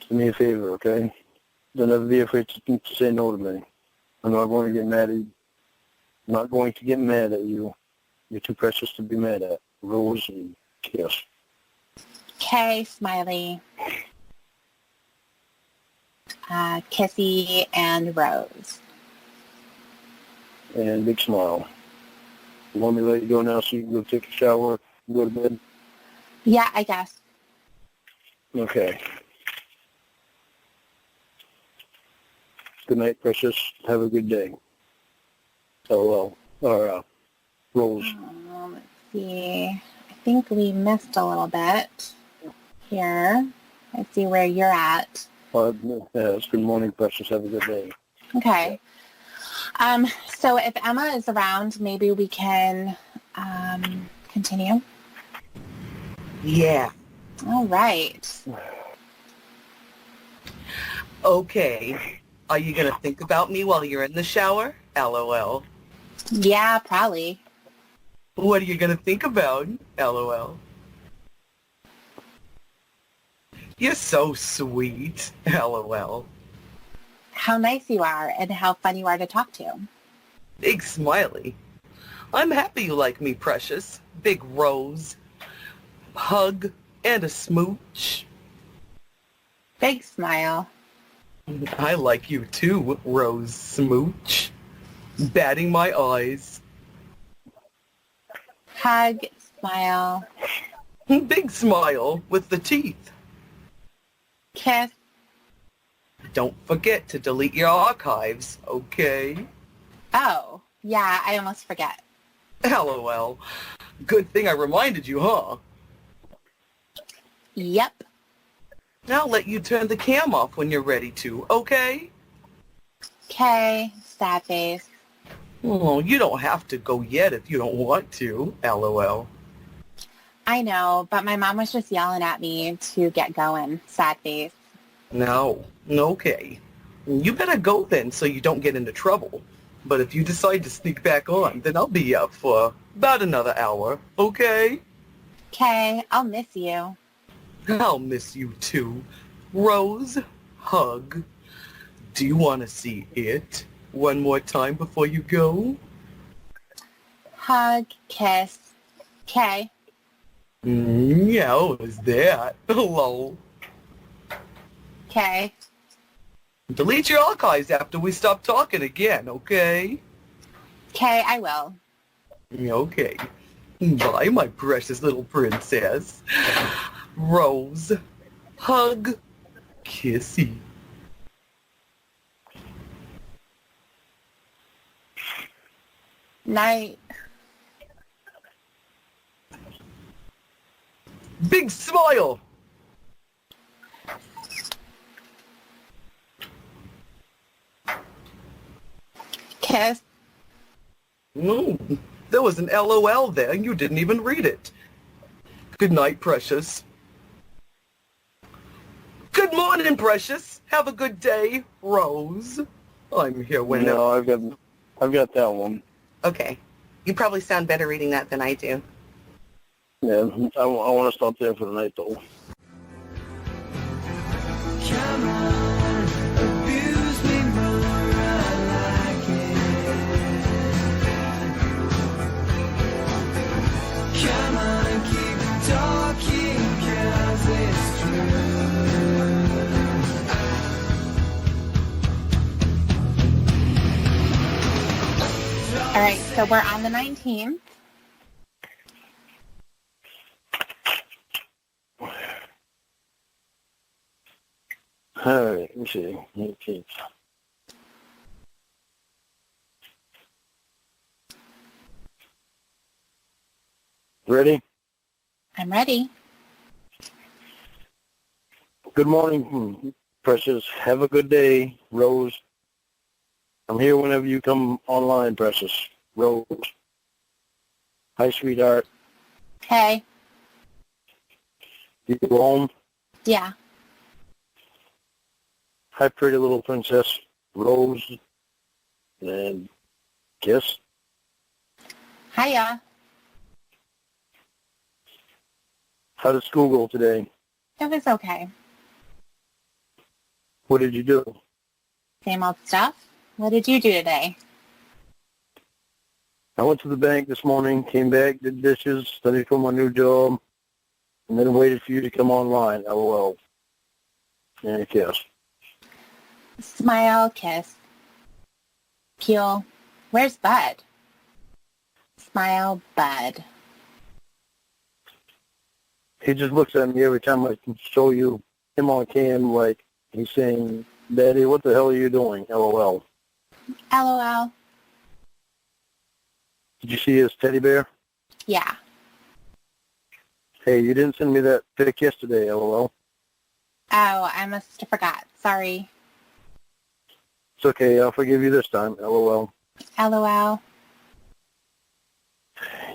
Do me a favor, okay? Don't ever be afraid to say no to me. I'm not going to get mad at you. I'm not going to get mad at you. You're too precious to be mad at. Rose and kiss. Okay, smiley. Kissy and Rose. And big smile. You want me to let you go now so you can go take a shower and go to bed? Yeah, I guess. Okay. Good night, Precious. Have a good day. LOL. Or, Rose. Let's see. I think we missed a little bit here. I see where you're at. Yes, good morning, Precious. Have a good day. Okay. So if Emma is around, maybe we can continue. Yeah. All right. Okay. Are you going to think about me while you're in the shower? LOL. Yeah, probably. What are you going to think about? LOL. You're so sweet. LOL. How nice you are and how fun you are to talk to. Big smiley. I'm happy you like me, Precious. Big rose. Hug and a smooch. Big smile. I like you too, Rose Smooch. Batting my eyes. Hug, smile. Big smile with the teeth. Kiss. Don't forget to delete your archives, okay? Oh, yeah, I almost forget. LOL. Good thing I reminded you, huh? Yep. I'll let you turn the cam off when you're ready to, okay? Okay, sad face. Oh, you don't have to go yet if you don't want to, LOL. I know, but my mom was just yelling at me to get going. Sad face. No, okay. You better go then so you don't get into trouble. But if you decide to sneak back on, then I'll be up for about another hour, okay? Okay, I'll miss you. I'll miss you too. Rose, hug. Do you want to see it one more time before you go? Hug, kiss. Okay. Yeah, what was that? Hello. Okay. Delete your archives after we stop talking again, okay? Okay, I will. Okay. Bye, my precious little princess. Rose, hug, kissy. Night. Big smile. Kiss. There was an LOL there and you didn't even read it. Good night, precious. Good morning, precious. Have a good day, Rose. I'm here whenever. No, I've got that one. Okay. You probably sound better reading that than I do. Yeah, I want to stop there for the night, though. Come on, abuse me more, I like it. Come on, keep talking, 'cause it's true. All right, so we're on the 19th. All right, let me see. 18th. Ready? I'm ready. Good morning, Precious. Have a good day, Rose. I'm here whenever you come online, Precious. Rose. Hi, sweetheart. Hey. You go home? Yeah. Hi, pretty little princess. Rose. And kiss. Hiya. How did school go today? It was okay. What did you do? Same old stuff. What did you do today? I went to the bank this morning, came back, did dishes, studied for my new job, and then waited for you to come online. LOL. And a kiss. Smile, kiss. Peel. Where's Bud? Smile, Bud. He just looks at me every time I can show you him on cam like he's saying, Daddy, what the hell are you doing? LOL. LOL. Did you see his teddy bear? Yeah. Hey, you didn't send me that pic yesterday, LOL. Oh, I must have forgot. Sorry. It's okay, I'll forgive you this time, LOL. LOL.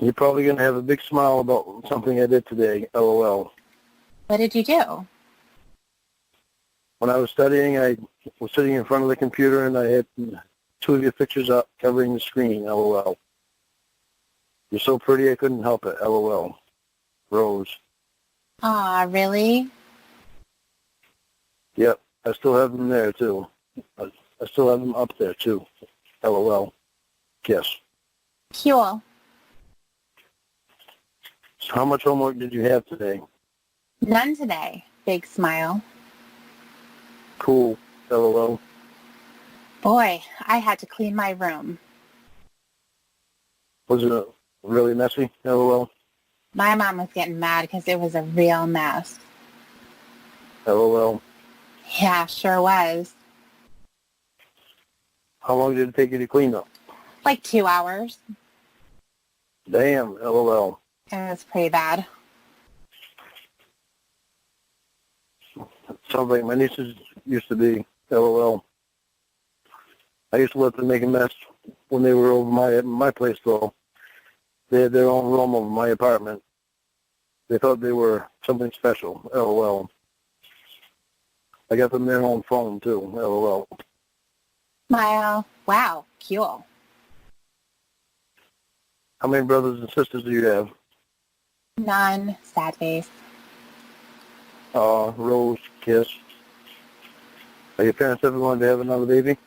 You're probably going to have a big smile about something I did today, LOL. What did you do? When I was studying, I was sitting in front of the computer and I had two of your pictures up covering the screen, LOL. You're so pretty I couldn't help it, LOL. Rose. Aw, really? Yep, I still have them there, too. I still have them up there, too. LOL. Kiss. Cool. So how much homework did you have today? None today. Big smile. Cool. LOL. Boy, I had to clean my room. Was it really messy? LOL. My mom was getting mad because it was a real mess. LOL. Yeah, sure was. How long did it take you to clean up? Like 2 hours. Damn. LOL. It was pretty bad. Sounds like my nieces used to be. LOL. I used to let them make a mess when they were over my place, though. They had their own room over my apartment. They thought they were something special. LOL. I got them their own phone, too. LOL. Smile. Wow, cool. How many brothers and sisters do you have? None. Sad face. Rose, kiss. Are your parents ever going to have another baby?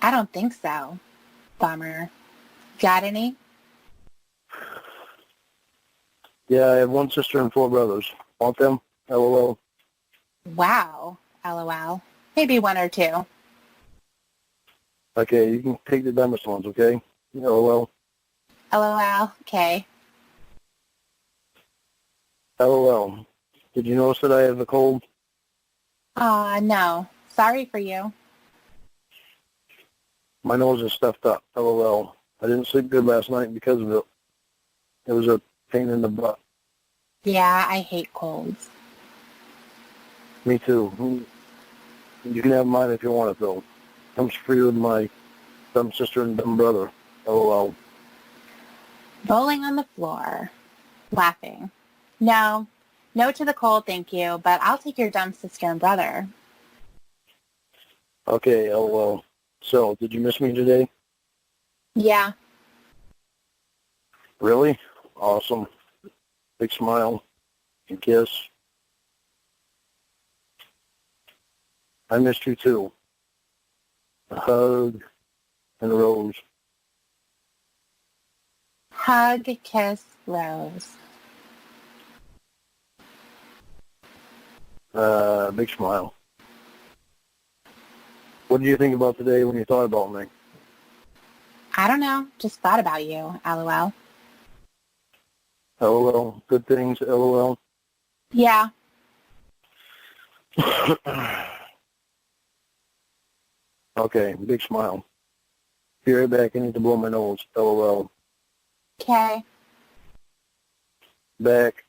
I don't think so. Bummer. Got any? Yeah, I have one sister and 4 brothers. Want them? LOL. Wow. LOL. Maybe 1 or 2. Okay, you can take the dumbest ones, okay? LOL. LOL. Okay. LOL. Did you notice that I have a cold? No. Sorry for you. My nose is stuffed up. LOL. I didn't sleep good last night because of it. It was a pain in the butt. Yeah, I hate colds. Me too. You can have mine if you want it, though. Comes free with my dumb sister and dumb brother. LOL. Rolling on the floor. Laughing. No. No to the cold, thank you, but I'll take your dumb sister and brother. Okay, LOL. So, did you miss me today? Yeah. Really? Awesome. Big smile and kiss. I missed you too. A hug and a rose. Hug, kiss, rose. Big smile. What did you think about today when you thought about me? I don't know. Just thought about you. LOL. LOL. Good things. LOL. Yeah. Okay. Big smile. Be right back. I need to blow my nose. LOL. Okay. Back.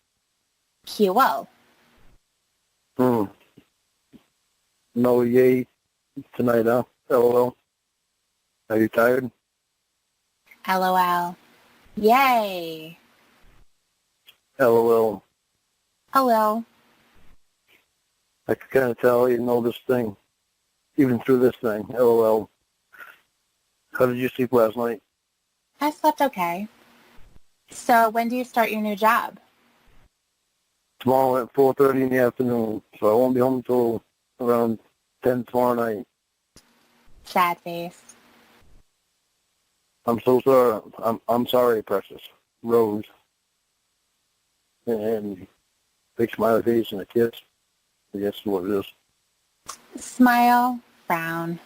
Cool. No yay tonight, huh? LOL. Are you tired? LOL. Yay. LOL. Hello. I can kind of tell you know this thing, even through this thing. LOL. How did you sleep last night? I slept okay. So when do you start your new job? Tomorrow at 4:30 in the afternoon, so I won't be home until around 10 tomorrow night. Sad face. I'm so sorry. I'm sorry, Precious. Rose. And big smiley face and a kiss. I guess is what it is. Smile, frown.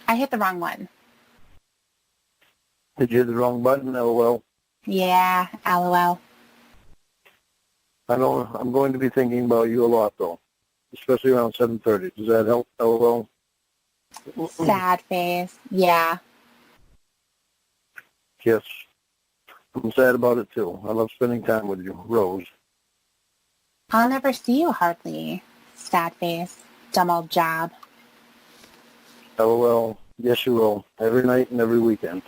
I hit the wrong one. Did you hit the wrong button? LOL. Yeah, LOL. I know I'm going to be thinking about you a lot, though, especially around 7:30. Does that help? LOL. Sad face. Yeah. Kiss. I'm sad about it, too. I love spending time with you. Rose. I'll never see you hardly. Sad face. Dumb old job. LOL. Yes, you will. Every night and every weekend.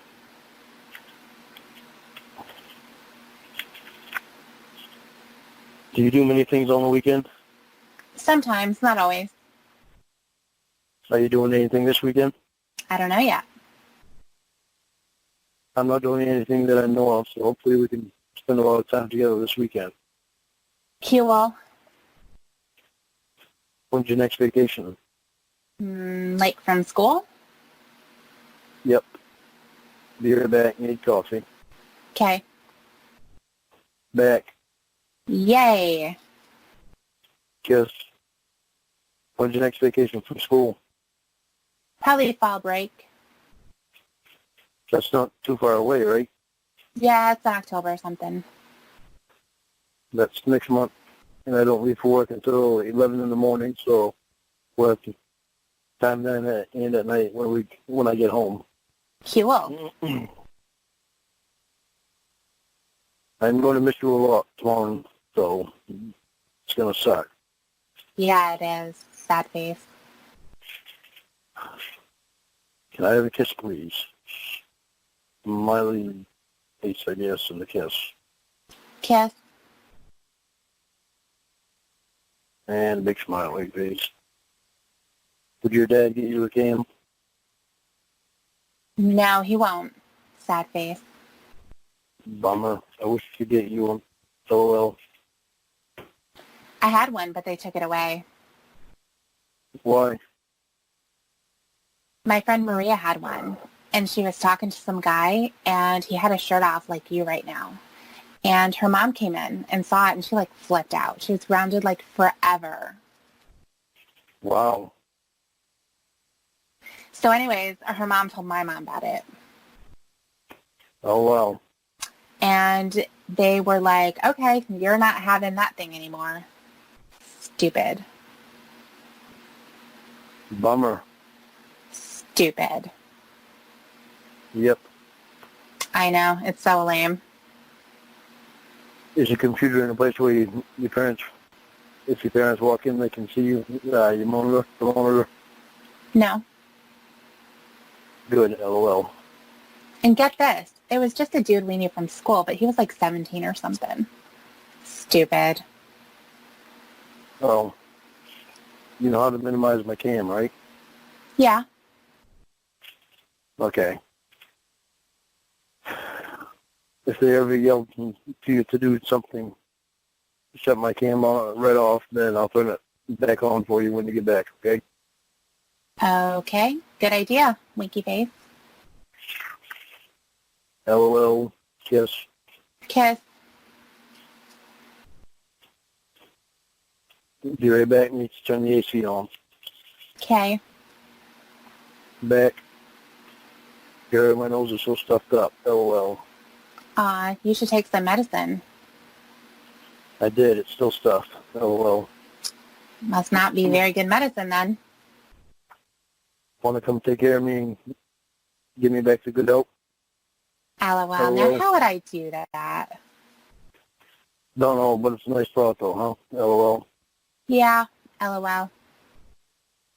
Do you do many things on the weekend? Sometimes, not always. Are you doing anything this weekend? I don't know yet. I'm not doing anything that I know of, so hopefully we can spend a lot of time together this weekend. Cool. When's your next vacation? Like from school? Yep. Be right back. Need coffee. Okay. Back. Yay. Kiss. When's your next vacation from school? Probably fall break. That's not too far away, right? Yeah, it's October or something. That's next month, and I don't leave for work until 11 in the morning, so we'll have to time that in at night when I get home. Cool. I'm going to miss you a lot tomorrow, so it's going to suck. Yeah, it is. Sad face. Can I have a kiss, please? Smiley face, I guess, and a kiss. Kiss. And a big smiley face. Would your dad get you a cam? No, he won't. Sad face. Bummer. I wish he could get you one. LOL. I had one, but they took it away. Why? My friend Maria had one, and she was talking to some guy, and he had his shirt off like you right now. And her mom came in and saw it, and she, like, flipped out. She was grounded, like, forever. Wow. So anyways, her mom told my mom about it. Oh, wow. And they were like, okay, you're not having that thing anymore. Stupid. Bummer. Stupid. Yep. I know. It's so lame. Is your computer in a place where your parents, if your parents walk in, they can see you, your monitor, the monitor? No. Good, LOL. And get this. It was just a dude we knew from school, but he was like 17 or something. Stupid. Oh. You know how to minimize my cam, right? Yeah. Okay. If they ever yell to you to do something, shut my cam on, right off, then I'll turn it back on for you when you get back, okay? Okay. Good idea, Winky Face. LOL. Kiss. Kiss. Be right back. Need to turn the AC on. Okay. Back. Gary, my nose is so stuffed up. LOL. You should take some medicine. I did. It's still stuffed. LOL. Must not be very good medicine then. Want to come take care of me and get me back to good health? LOL. Now, LOL. how would I do that? Don't know, but it's a nice thought, though, huh? LOL. Yeah. LOL.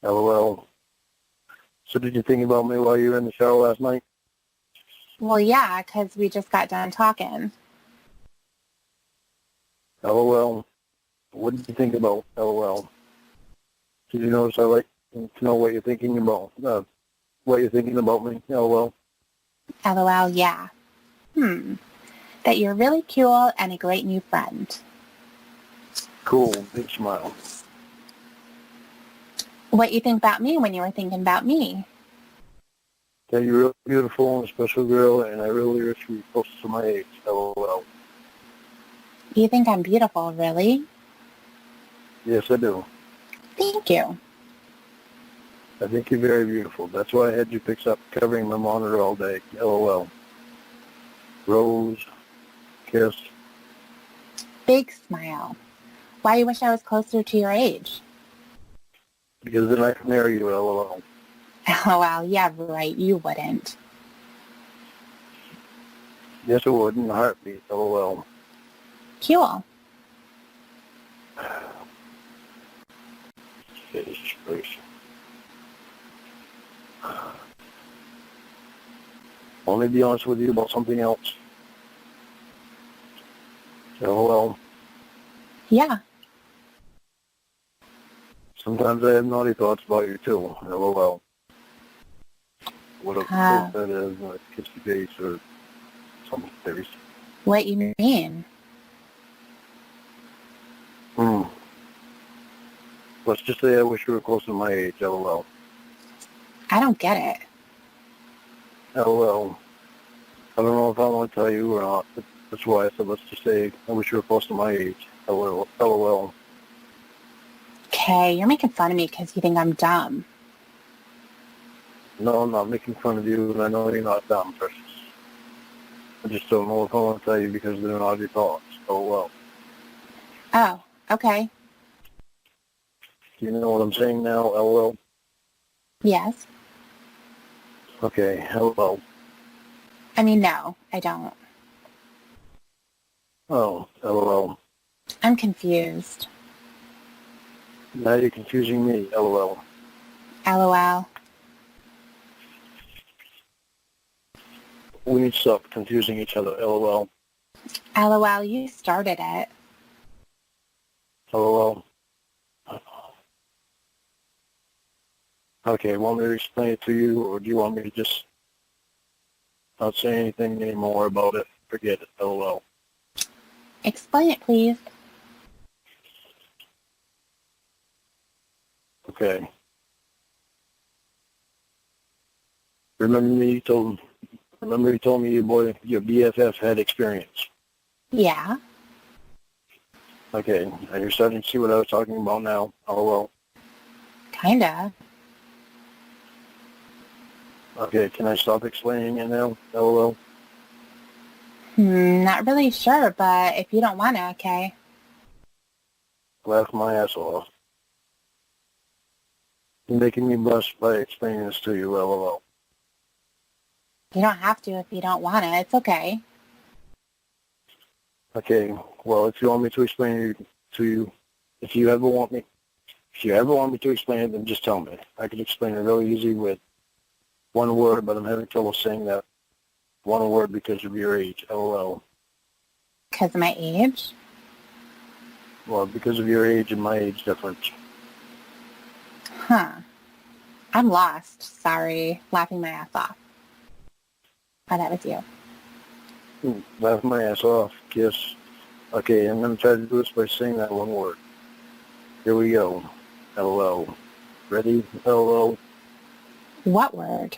LOL. So did you think about me while you were in the shower last night? Well, yeah, because we just got done talking. LOL. What did you think about? LOL. Did you notice I like to know what you're thinking about? What you're thinking about me? LOL. LOL, yeah. That you're really cool and a great new friend. Cool. Big smile. What you think about me when you were thinking about me? Yeah, you're real beautiful and a special girl, and I really wish you were closer to my age. LOL. You think I'm beautiful, really? Yes, I do. Thank you. I think you're very beautiful. That's why I had you fix up covering my monitor all day. LOL. Rose. Kiss. Big smile. Why you wish I was closer to your age? Because then I can marry you. LOL. LOL, yeah, right, you wouldn't. Yes, I would in a heartbeat. LOL. Cool. Jesus Christ. Let me be honest with you about something else. LOL. Yeah. Sometimes I have naughty thoughts about you too. LOL. What a face that is, a kissy face or something face. What you mean? Let's just say I wish you were closer to my age. LOL. I don't get it. LOL. I don't know if I want to tell you or not. But that's why I said let's just say I wish you were close to my age. LOL. LOL. Okay, you're making fun of me because you think I'm dumb. No, I'm not making fun of you, and I know you're not dumb, Precious. I just don't know if I want to tell you because they're not your thoughts. LOL. Oh, okay. Do you know what I'm saying now? LOL. Yes. Okay. LOL. I mean, no, I don't. Oh, LOL. I'm confused. Now you're confusing me. LOL. LOL. We need to stop confusing each other. LOL. LOL, you started it. LOL. Okay, want me to explain it to you, or do you want me to just not say anything anymore about it? Forget it. LOL. Explain it, please. Okay. Remember you told me your BFF had experience. Yeah. Okay, and you're starting to see what I was talking about now. LOL. Kinda. Okay, can I stop explaining it now? LOL. Not really sure, but if you don't want to, okay. Laugh my ass off. You're making me blush by explaining this to you. LOL. You don't have to if you don't want to. It's okay. Okay, well, if you want me to explain it to you, if you ever want me to explain it, then just tell me. I can explain it really easy with one word, but I'm having trouble saying that one word because of your age. LOL. Because of my age? Well, because of your age and my age difference. Huh. I'm lost. Sorry. Laughing my ass off. Oh, that was you. Laugh my ass off. Kiss. Okay, I'm going to try to do this by saying that one word. Here we go. LOL. Ready? LOL. What word?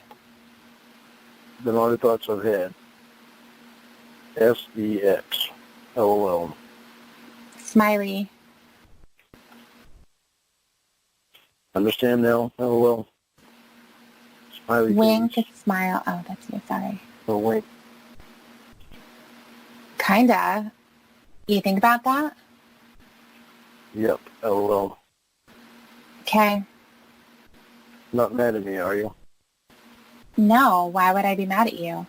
The other thoughts I've had. SDX. LOL. Smiley. Understand now? LOL. Smiley Wink, face. smile. Oh, that's you. Sorry. Oh, wink. Kinda. You think about that? Yep. LOL. Okay. Not mad at me, are you? No, why would I be mad at you?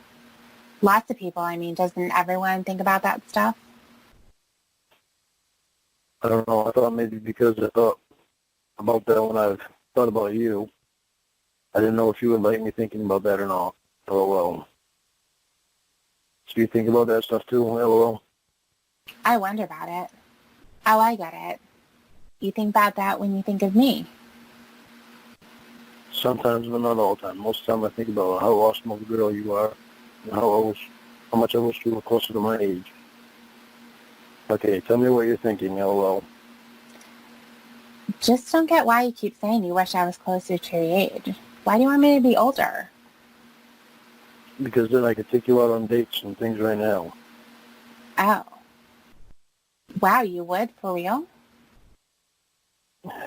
Lots of people, I mean, doesn't everyone think about that stuff? I don't know. I thought maybe because I thought about that when I thought about you. I didn't know if you would like me thinking about that or not. LOL. So you think about that stuff too? LOL. I wonder about it. Oh, I get it. You think about that when you think of me. Sometimes, but not all the time. Most of the time I think about how awesome of a girl you are and how much I wish you were closer to my age. Okay, tell me what you're thinking, LOL. Just don't get why you keep saying you wish I was closer to your age. Why do you want me to be older? Because then I could take you out on dates and things right now. Oh. Wow, you would? For real?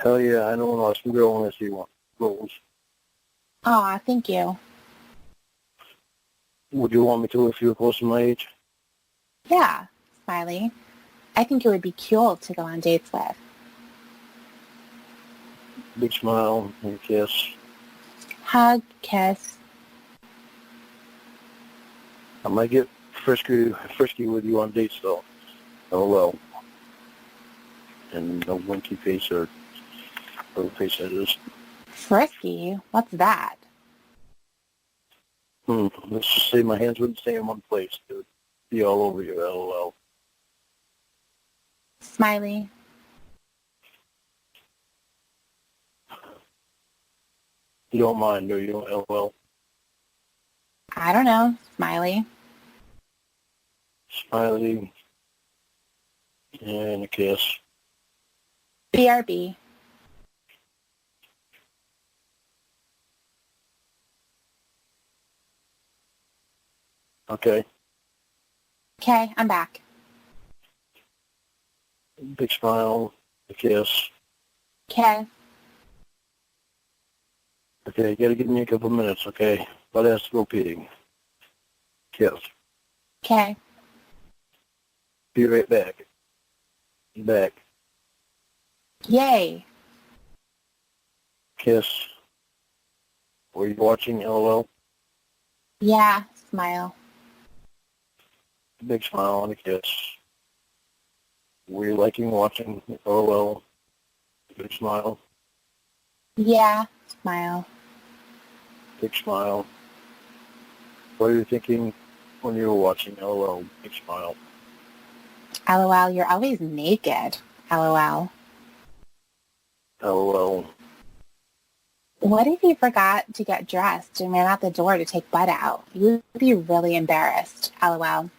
Hell yeah, I know an awesome girl when I see one. Goals. Aw, thank you. Would you want me to if you were close to my age? Yeah, Smiley. I think it would be cool to go on dates with. Big smile and kiss. Hug, kiss. I might get frisky with you on dates though. LOL. And no winky face or little face that is. Frisky? What's that? Let's just say my hands wouldn't stay in one place. It would be all over you, LOL. Smiley. You don't mind, do you, LOL? I don't know. Smiley. Smiley. And a kiss. BRB. Okay. Okay, I'm back. Big smile, a kiss. Okay. Okay, you gotta give me a couple minutes, okay? But has to go peeing. Kiss. Okay. Be right back. Back. Yay. Kiss. Were you watching LOL? Yeah, smile. Big smile and a kiss. Were you liking watching LOL? Big smile. Yeah, smile. Big smile. What are you thinking when you were watching LOL? Big smile. LOL, you're always naked. LOL. LOL. What if you forgot to get dressed and ran out the door to take Bud out? You would be really embarrassed. LOL.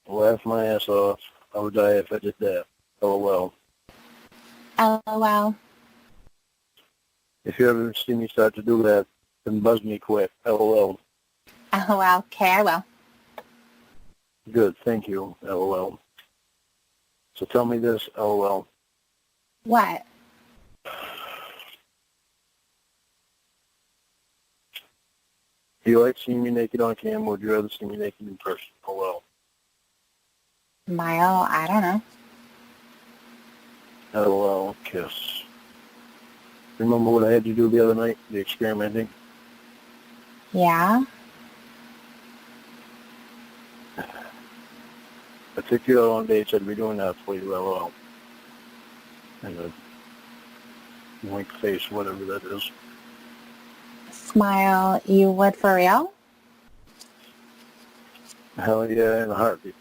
Laugh my ass off. I would die if I did that. LOL. LOL. If you ever see me start to do that, then buzz me quick. LOL. LOL. Okay, I will. Good, thank you. LOL. So tell me this. LOL. What? Do you like seeing me naked on camera, or would you rather see me naked in person? LOL. Mile, I don't know. LOL. Kiss. Remember what I had you do the other night? The experimenting? Yeah? I took you out on dates. I'd be doing that for you. LOL. And a wink face, whatever that is. Smile, you would for real? Hell yeah, in a heartbeat.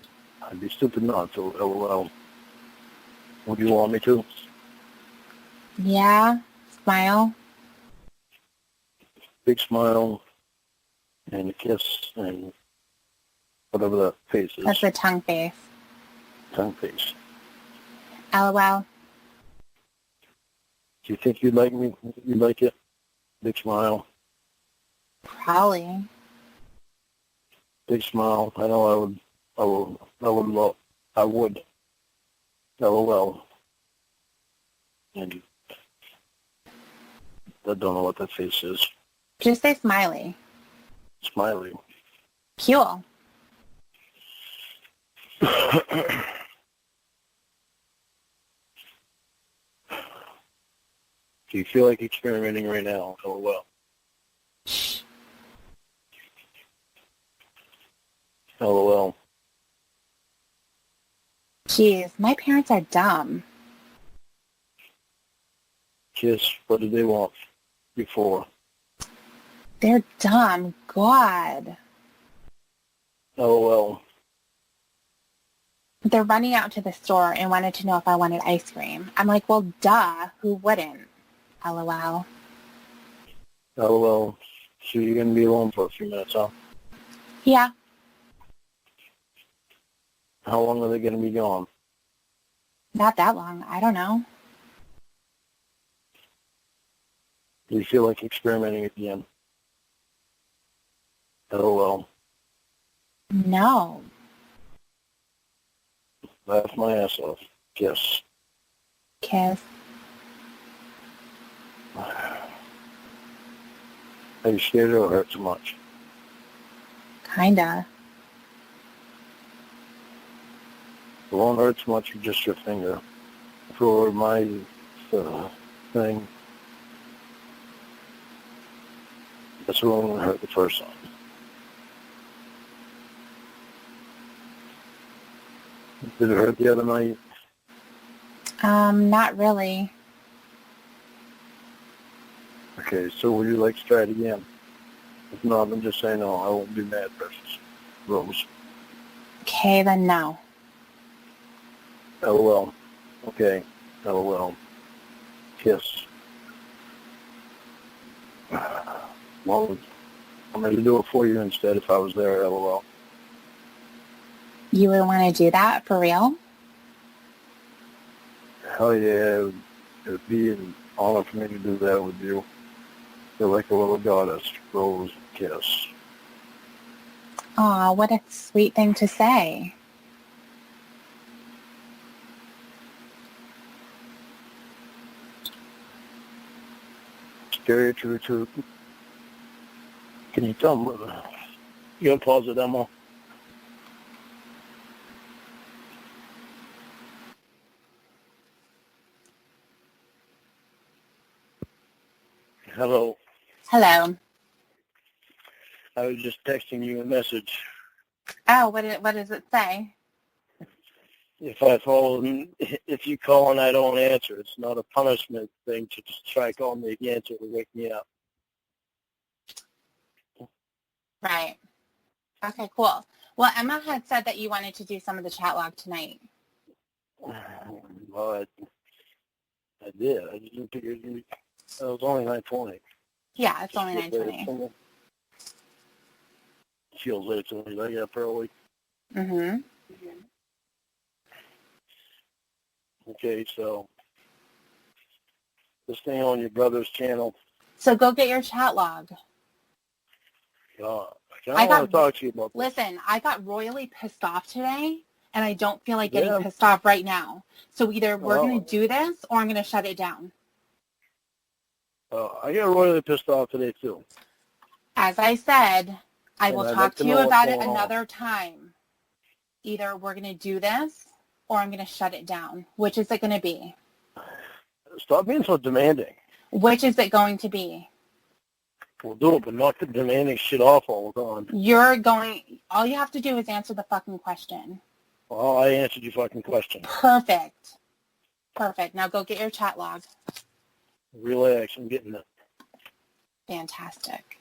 I'd be stupid not to. LOL. Would you want me to? Yeah? Smile? Big smile and a kiss and whatever that face is. That's the tongue face. Tongue face. LOL. Do you think you'd like me? You'd like it? Big smile. Probably. Big smile. I know I would. I would. LOL. And I don't know what that face is. Just say smiley. Smiley. Cool. Do you feel like experimenting right now? LOL. LOL. Jeez, my parents are dumb. Kiss. What did they want before? They're dumb. God. LOL. They're running out to the store and wanted to know if I wanted ice cream. I'm like, well, duh. Who wouldn't? LOL. LOL. So you're going to be alone for a few minutes, huh? Yeah. How long are they going to be gone? Not that long. I don't know. Do you feel like experimenting again? LOL. No. Laugh my ass off. Kiss. Kiss. Are you scared it'll hurt too much? Kinda. It won't hurt too much with just your finger. For my thing, that's what won't hurt the first time. Did it hurt the other night? Not really. Okay, so would you like to try it again? If not, then just say no. I won't be mad, Precious. Rose. Okay, then no. LOL. Okay. LOL. Kiss. Well, I'm going to do it for you instead if I was there. LOL. You would want to do that for real? Hell yeah. It would be an honor for me to do that with you. You're like a little goddess. Rose. Kiss. Aw, what a sweet thing to say. Scary true too. Can you tell me? You gonna pause the demo? Hello. Hello. I was just texting you a message. Oh, what does it say? If you call and I don't answer, it's not a punishment thing to just try calling me again to wake me up. Right. Okay, cool. Well, Emma had said that you wanted to do some of the chat log tonight. Well, I did. I just didn't figure It was only 9:20. Yeah, it's only 9:20. Feels late to me. I get up early. Mm-hmm. Okay, so this thing on your brother's channel. So go get your chat log. I kind of want to talk to you about this. Listen, I got royally pissed off today, and I don't feel like getting pissed off right now. So either we're going to do this, or I'm going to shut it down. I got royally pissed off today, too. As I said, I will talk to you about it another time. Either we're going to do this, or I'm going to shut it down. Which is it going to be? Stop being so demanding. Which is it going to be? We'll do it, but not the demanding shit off all the time. All you have to do is answer the fucking question. Well, I answered your fucking question. Perfect. Now go get your chat log. Relax, I'm getting it. Fantastic.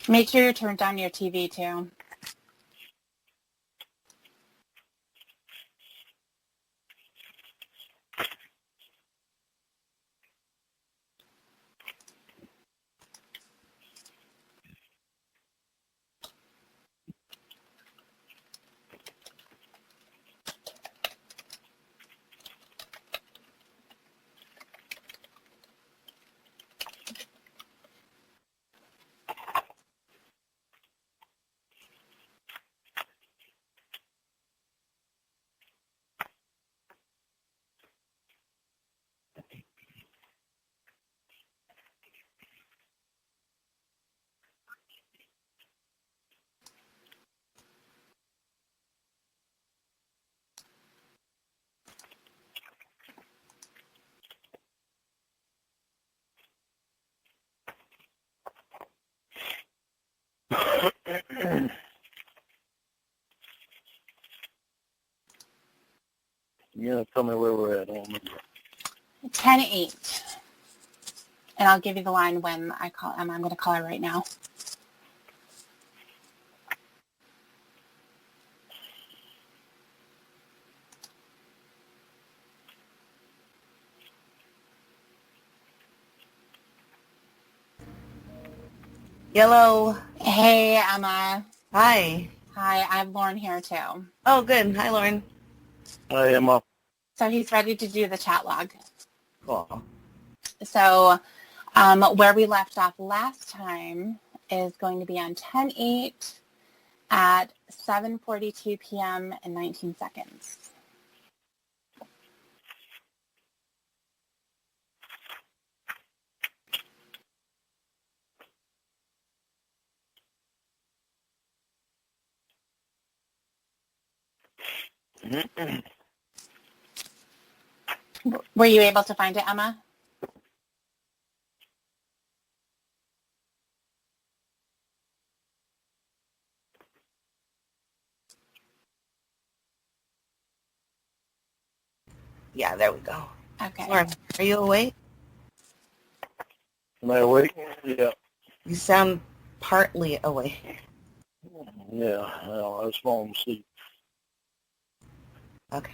Make sure you turn down your TV too. Yeah, tell me where we're at. I don't remember. 10-8. And I'll give you the line when I call Emma. I'm going to call her right now. Yellow. Hey, Emma. Hi. Hi, I have Lauren here too. Oh, good. Hi, Lauren. Hi, Emma. So he's ready to do the chat log. Cool. So where we left off last time is going to be on 10-8 at 7:42 p.m. and 19 seconds. Were you able to find it, Emma? Yeah, there we go. Okay. Lauren, are you awake? Am I awake? Yeah. You sound partly awake. Yeah, well, I was falling asleep. Okay.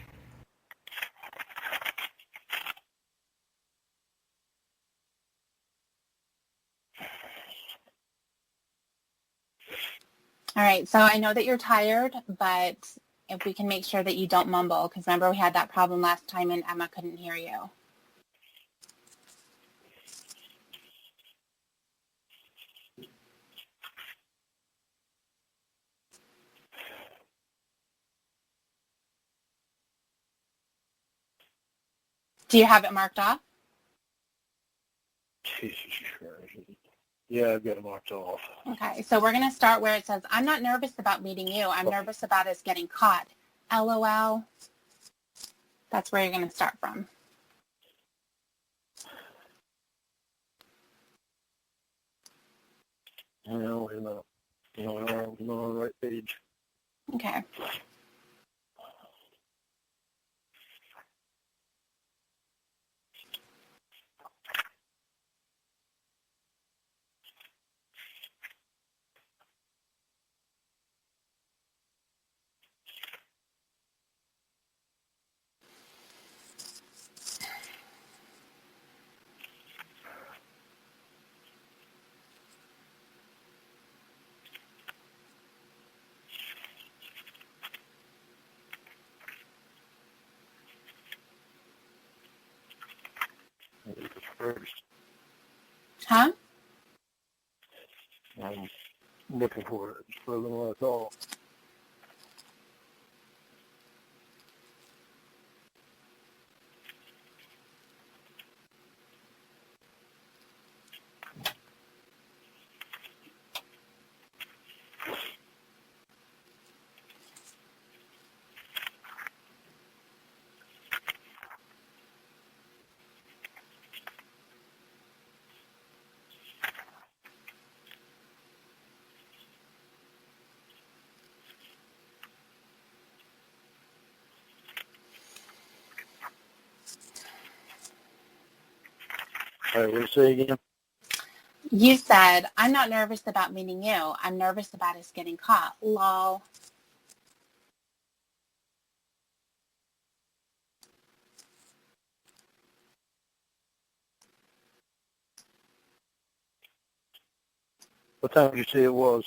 All right. So I know that you're tired, but if we can make sure that you don't mumble, because remember we had that problem last time and Emma couldn't hear you. Do you have it marked off? Jesus Christ. Yeah, I've got it marked off. Okay, so we're going to start where it says, I'm not nervous about meeting you. I'm nervous about us getting caught. LOL. That's where you're going to start from. No, wait a minute. No, I'm on the right page. Okay. first. Huh? I'm looking for it. For a little that's all. All right, what did you say again? You said, I'm not nervous about meeting you. I'm nervous about us getting caught. Lol. What time did you say it was?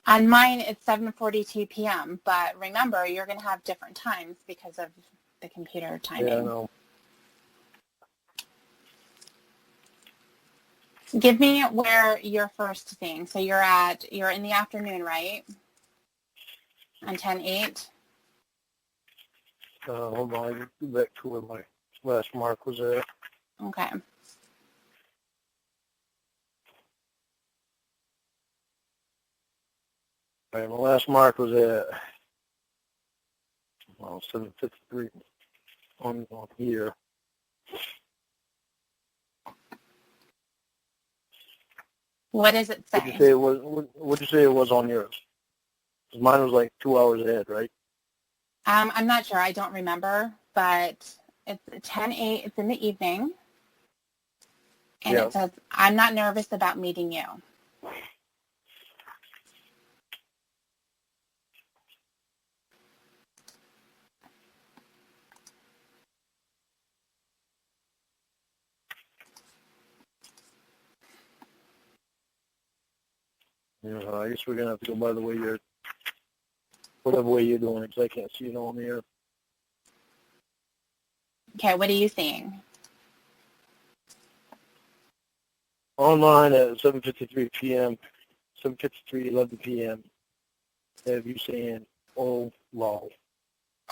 On mine, it's 7:42 p.m., but remember, you're going to have different times because of the computer timing. Yeah, I know. Give me where you're first seeing. So you're in the afternoon, right? On 10:08? Hold on, I get back to where my last mark was at. Okay. All right, my last mark was at 7:53 on here. What does it say? What'd you say it was? What'd you say it was on yours? 'Cause mine was like 2 hours ahead, right? I'm not sure. I don't remember, but it's 10:08. It's in the evening. And Yeah. it says, I'm not nervous about meeting you. Yeah, I guess we're gonna have to go by the way whatever way you're doing it, 'cause I can't see it on here. Okay, what are you seeing? Online at 7:53 p.m., 11 p.m. Have you saying, oh, lol.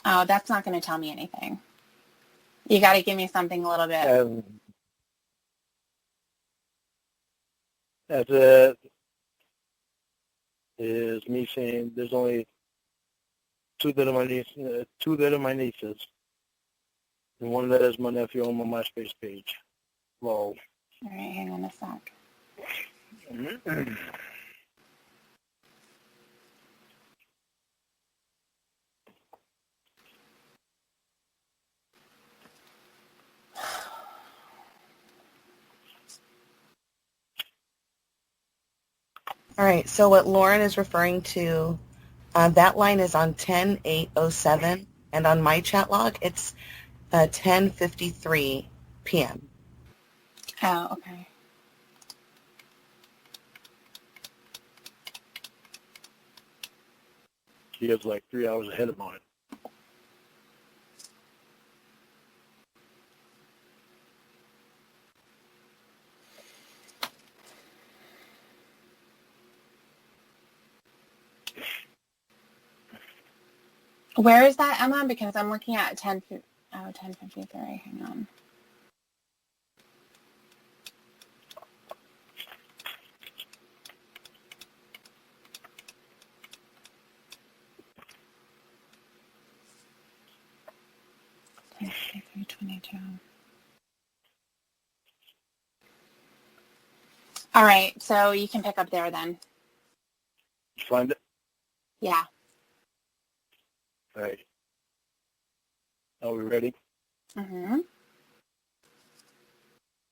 Oh, that's not going to tell me anything. You got to give me something a little bit. And that is me saying there's only two that are my nieces, and one that is my nephew on my MySpace page. Lol. All right, hang on a sec. All right, so what Lauren is referring to, that line is on 10:08:07, and on my chat log, it's 10:53 p.m. Oh, okay. He is like 3 hours ahead of mine. Where is that, Emma? Because I'm looking at 10:53. Hang on. All right, so you can pick up there then. Did you find it? Yeah. All right. Are we ready? Mm-hmm.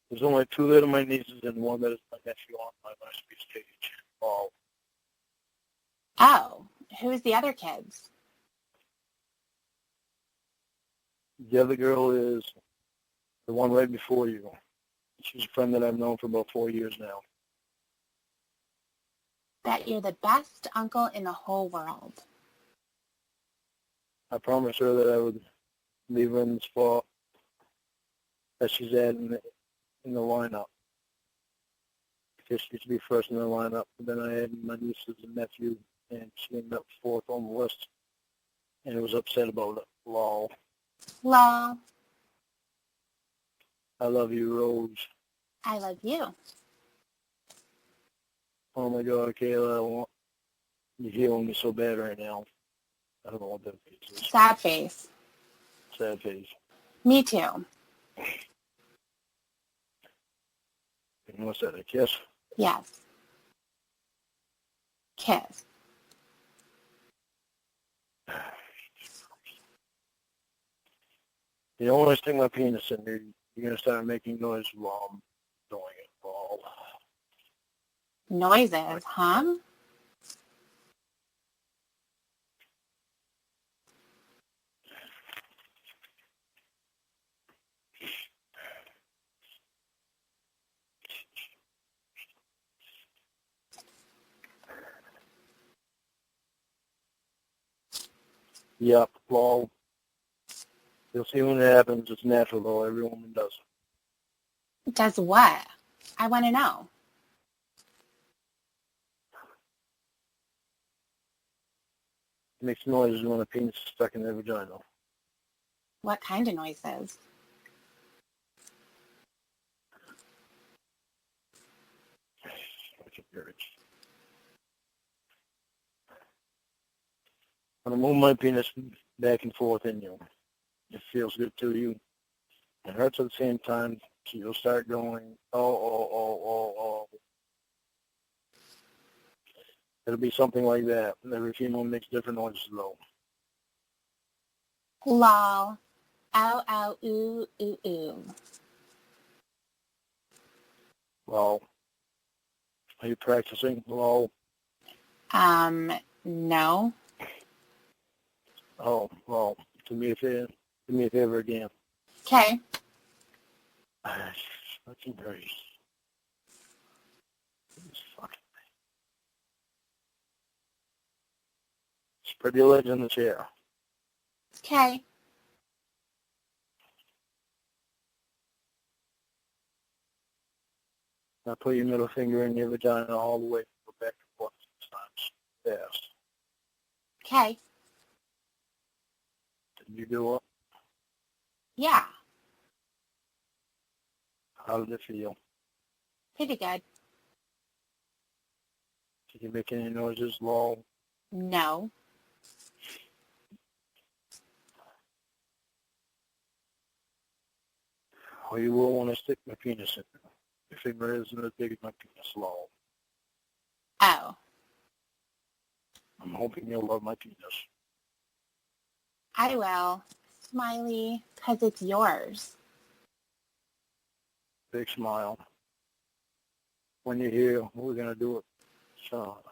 There's only two that are my nieces and one that is my nephew on my MySpace page. Oh, who's the other kids? The other girl is the one right before you. She's a friend that I've known for about 4 years now. Bet you're the best uncle in the whole world. I promised her that I would leave her in the spot that she's at, in the lineup. Kiss used to be first in the lineup, but then I had my nieces and nephew, and she ended up fourth on the list, and I was upset about it. Lol. Lol. I love you, Rose. I love you. Oh my God, Kayla, you're healing me so bad right now. I don't know what that face is. Sad face. Sad face. Me too. And what's that, a kiss? Yes. Kiss. You don't want to stick my penis in there. You're going to start making noise while I'm doing it. Lol. Noises, huh? Yep, lol. You'll see when it happens. It's natural, though. Every woman does. Does what? I want to know. It makes noises when a penis is stuck in their vagina. What kind of noises? When I move my penis back and forth in you, it feels good to you. It hurts at the same time, so you'll start going, oh. It'll be something like that. Every female makes different noises, though. Lol. Ow, ow, ooh, ooh, ooh. Lol. Are you practicing? Lol. No. Oh, well, do me a favor again. Okay. Fucking Grace. This fucking thing. Spread your legs in the chair. Okay. Now put your middle finger in your vagina all the way, go back and forth 6 times. Fast. Okay. Did you do it? Yeah. How did it feel? Pretty good. Did you make any noises? Lol. No. Or you will want to stick my penis in there. Your finger isn't as big as my penis. Lol. Oh. I'm hoping you'll love my penis. I will. Smiley, 'cause it's yours. Big smile. When you're here, we're going to do it. So,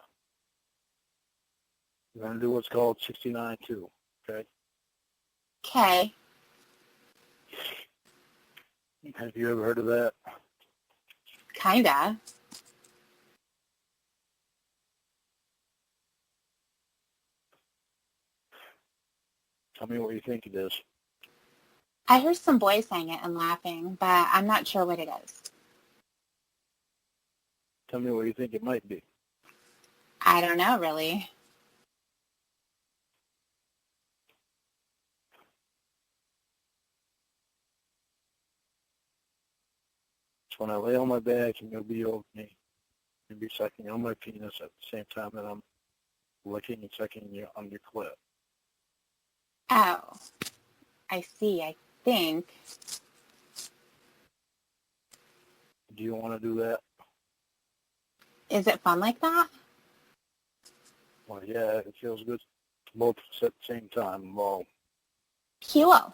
we're going to do what's called 69-2, okay? Okay. Have you ever heard of that? Kinda. Tell me what you think it is. I heard some boys saying it and laughing, but I'm not sure what it is. Tell me what you think it might be. I don't know, really. It's when I lay on my back and you'll be over me. You'll be sucking on my penis at the same time that I'm licking and sucking you on your clit. Oh. I see, I think. Do you want to do that? Is it fun like that? Well, yeah, it feels good to both of us at the same time. Well, Cool.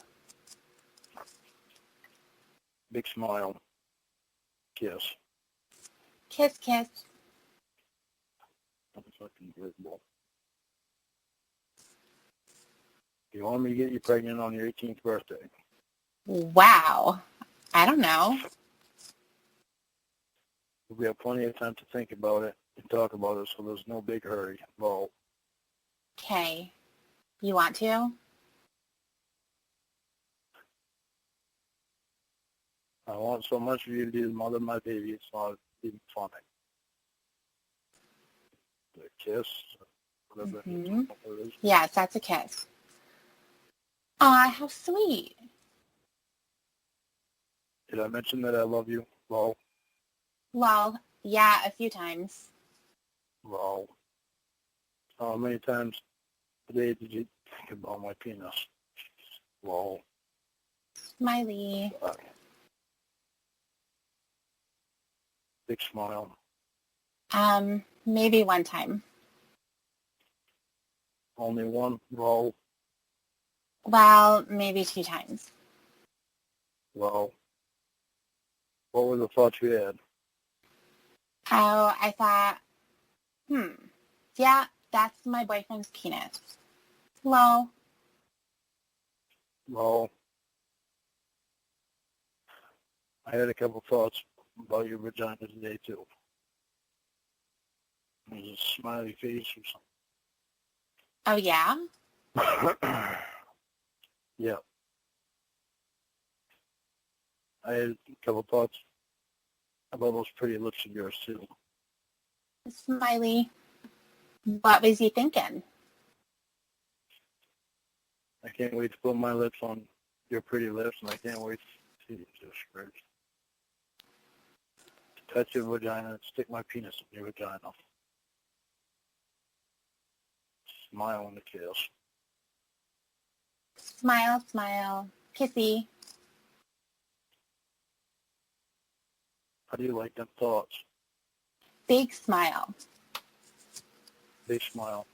big smile. Kiss. Kiss, kiss. I'm fucking grateful. You want me to get you pregnant on your 18th birthday? Wow. I don't know. We have plenty of time to think about it and talk about it, so there's no big hurry. Well, Okay. You want to? I want so much of you to be the mother of my baby. It's not even funny. The kiss, whatever it is. Yes, that's a kiss. Aw, how sweet. Did I mention that I love you? Lol. Well, yeah, a few times. Lol. How many times today did you think about my penis? Lol. Smiley. Fuck. Big smile. Maybe one time. Only one? Lol. Well, maybe 2 times. Lol. What were the thoughts you had? Oh, I thought, yeah, that's my boyfriend's penis. Lol. Lol. I had a couple thoughts about your vagina today, too. There's a smiley face or Oh, yeah? something. Yeah. I had a couple thoughts about those pretty lips of yours, too. Smiley. What was he thinking? I can't wait to put my lips on your pretty lips, and I can't wait to see you just first. To touch your vagina and stick my penis in your vagina. Smile and a kiss. Smile, smile. Kissy. How do you like them thoughts? Big smile. Big smile.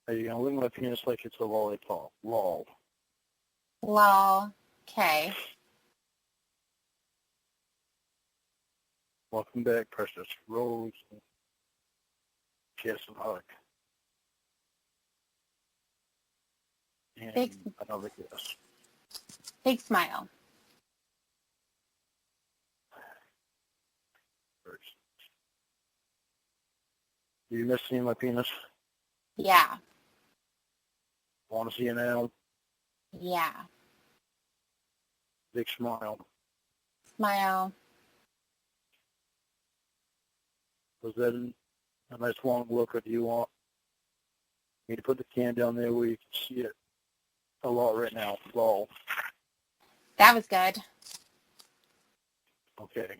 Are you going to lick my penis like it's a lollipop? Lol. Lol. Okay. Welcome back, precious. Rose. Kiss and hug. And Big- another kiss. Big smile. First. Do you miss seeing my penis? Yeah. Want to see it now? Yeah. Big smile. Smile. Was that a nice long look, or do you want me to put the can down there where you can see it a lot right now? Lol. That was good. Okay.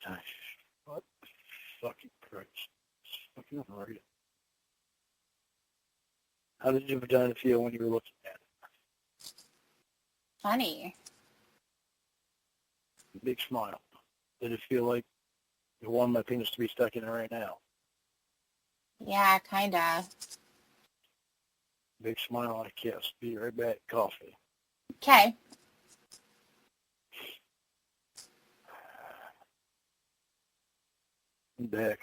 Gosh, what fucking Christ. Fucking hard. How did your vagina feel when you were looking at it? Funny. Big smile. Did it feel like you want my penis to be stuck in it right now? Yeah, kinda. Big smile and a kiss. Be right back. Coffee. Okay. I'm back.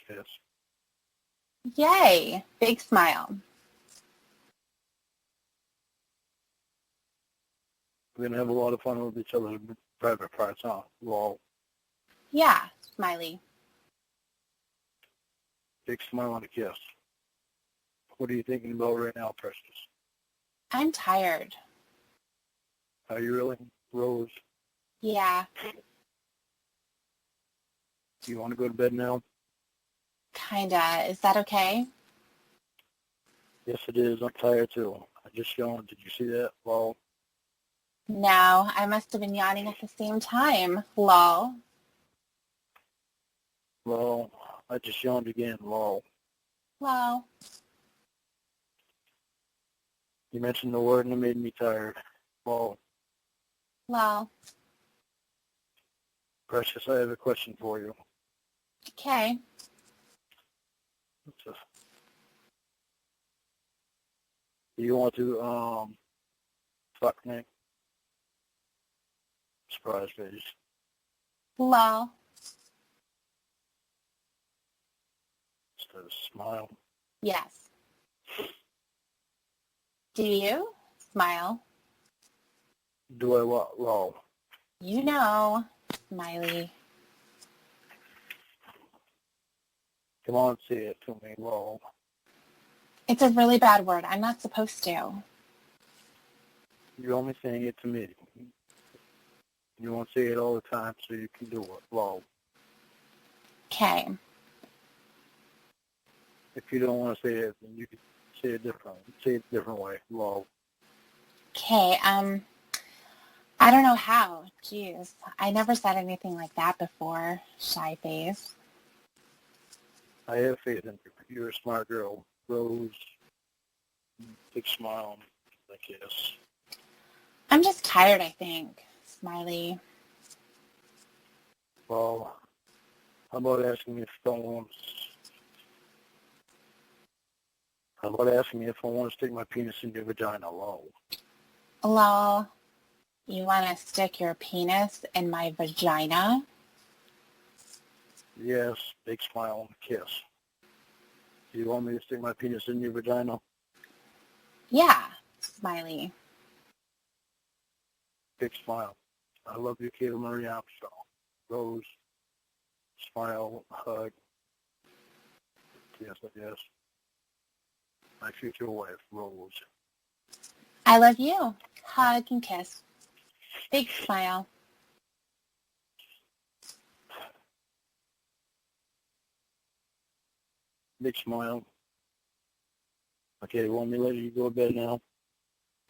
Kiss. Yay. Big smile. We're going to have a lot of fun with each other's private parts, huh? Lol. Yeah. Smiley. Big smile and a kiss. What are you thinking about right now, Precious? I'm tired. Are you really? Rose, Yeah. do you want to go to bed now? Kinda. Is that okay? Yes, it is. I'm tired, too. I just yawned. Did you see that? Lol. No, I must have been yawning at the same time. Lol. Lol. I just yawned again. Lol. Lol. You mentioned the word and it made me tired. Lol. Lol. Precious, I have a question for you. Okay. Do you want to, fuck me? Surprise face. Lol. Just a smile. Yes. Do you? Smile. Do I what? Lol. You know. Smiley. Come on, say it to me. Lol. It's a really bad word. I'm not supposed to. You're only saying it to me. You won't say it all the time, so you can do it. Lol. Okay. If you don't want to say it, then you can say it different. Say it a different way. Lol. Okay. I don't know how. Jeez. I never said anything like that before. Shy face. I have faith in you. You're a smart girl. Rose. Big smile. I guess. I'm just tired, I think. Smiley. Well, how about asking me if I want to stick my penis in your vagina? Lol. Lol. You want to stick your penis in my vagina? Yes. Big smile and kiss. Do you want me to stick my penis in your vagina? Yeah. Smiley. Big smile. I love you, Kayla Marie Armstrong. Rose. Smile. Hug. Yes, I guess. My future wife, Rose. I love you. Hug and kiss. Big smile. Big smile. Okay, want me to let you go to bed now?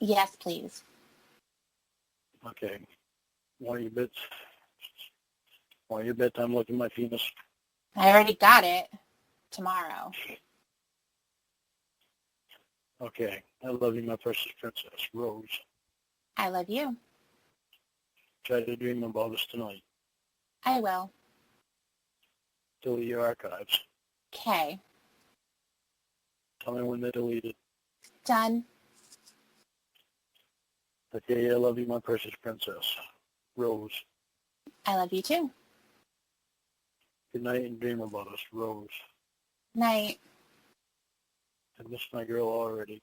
Yes, please. Okay. Want your bedtime look at my penis? I already got it. Tomorrow. Okay. I love you, my precious princess, Rose. I love you. Try to dream about us tonight. I will. Delete your archives. Okay. Tell me when they're deleted. Done. Okay, I love you, my precious princess, Rose. I love you too. Good night and dream about us, Rose. Night. I miss my girl already.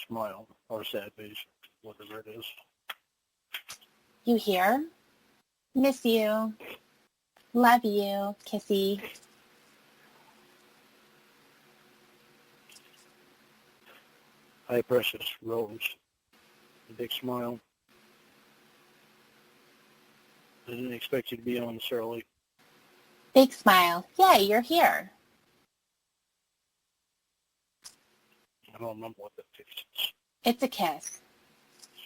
Smile, or sad face, whatever it is. You here? Miss you. Love you. Kissy. Hi, precious, Rose. A big smile. I didn't expect you to be on this early. Big smile. Yeah, you're here. I don't remember what that face is. It's a kiss.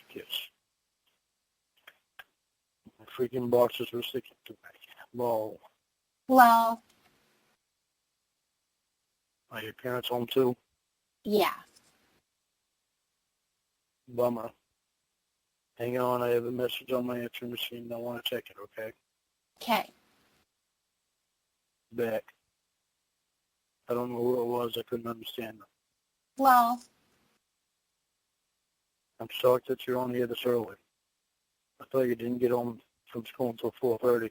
Kiss. My freaking boxes were sticking to me. Lol. Lol. Are your parents home too? Yeah. Bummer. Hang on, I have a message on my answering machine. I want to check it, okay? Okay. Back. I don't know who it was. I couldn't understand them. Lol. I'm shocked that you're on here this early. I thought you didn't get home from school until 4:30.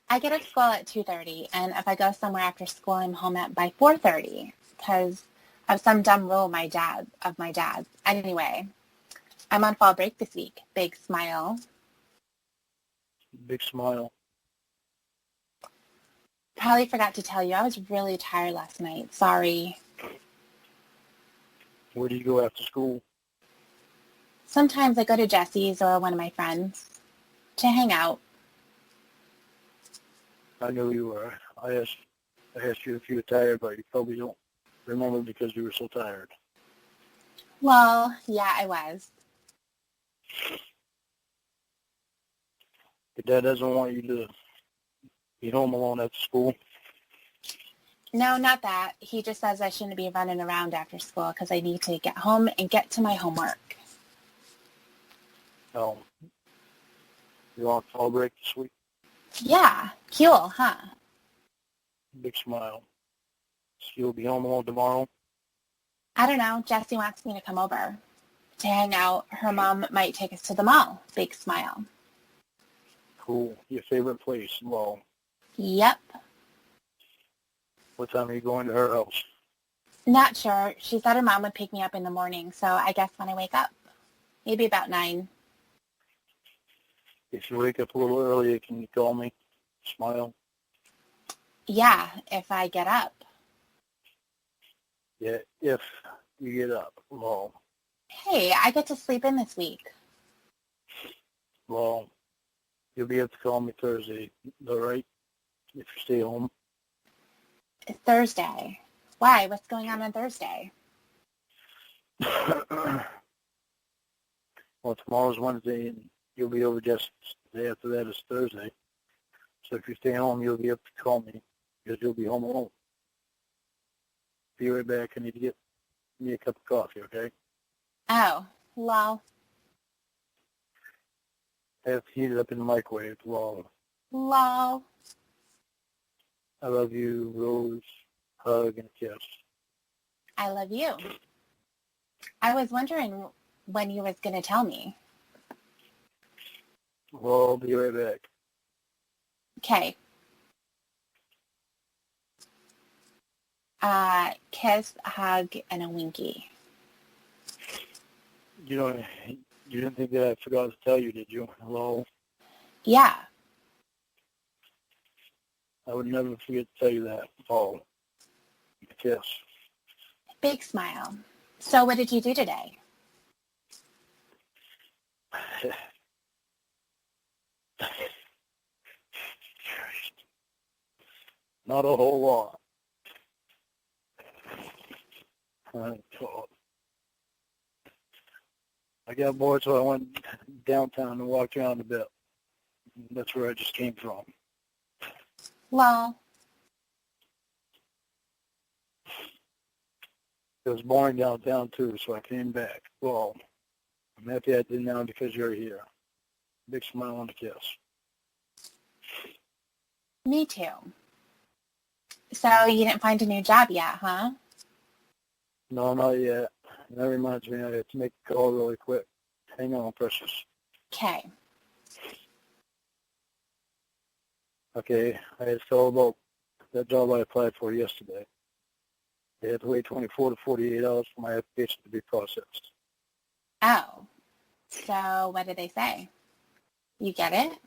I get at school at 2:30, and if I go somewhere after school, I'm home by 4:30 because of some dumb rule of my dad's. Anyway, I'm on fall break this week. Big smile. Big smile. Probably forgot to tell you, I was really tired last night. Sorry. Where do you go after school? Sometimes I go to Jesse's or one of my friends to hang out. I know you were. I asked you if you were tired, but you probably don't remember because you were so tired. Well, yeah, I was. Your dad doesn't want you to be home alone after school. No, not that. He just says I shouldn't be running around after school because I need to get home and get to my homework. Oh. You're on fall break this week? Yeah, cool, huh? Big smile. So you'll be home alone tomorrow? I don't know. Jessie wants me to come over to hang out. Her mom might take us to the mall. Big smile. Cool. Your favorite place? Well, Yep. what time are you going to her house? Not sure. She said her mom would pick me up in the morning, so I guess when I wake up. Maybe about 9. If you wake up a little earlier, can you call me? Smile. Yeah, if I get up. Yeah, if you get up. Lol. Hey, I get to sleep in this week. Lol. You'll be able to call me Thursday, all right? If you stay home. It's Thursday. Why? What's going on Thursday? Well, tomorrow's Wednesday, and you'll be over just the day after that is Thursday. So if you stay home, you'll be able to call me because you'll be home alone. Be right back. I need to get me a cup of coffee, okay? Oh, lol. I have to heat it up in the microwave. Lol. Lol. I love you, Rose, hug, and kiss. I love you. I was wondering when you was going to tell me. Well, I'll be right back. Okay. Kiss, hug, and a winky. You didn't think that I forgot to tell you, did you? Hello? Yeah. I would never forget to tell you that. Oh, kiss. Big smile. So what did you do today? Not a whole lot. I got bored, so I went downtown and walked around a bit. That's where I just came from. Lol. It was boring downtown, too, so I came back. Well, I'm happy I did now because you're here. Big smile and a kiss. Me too. So you didn't find a new job yet, huh? No, not yet. That reminds me, I have to make a call really quick. Hang on, precious. Okay. Okay, I had to tell about that job I applied for yesterday. They had to wait 24 to 48 hours for my application to be processed. Oh. So what did they say? You get it?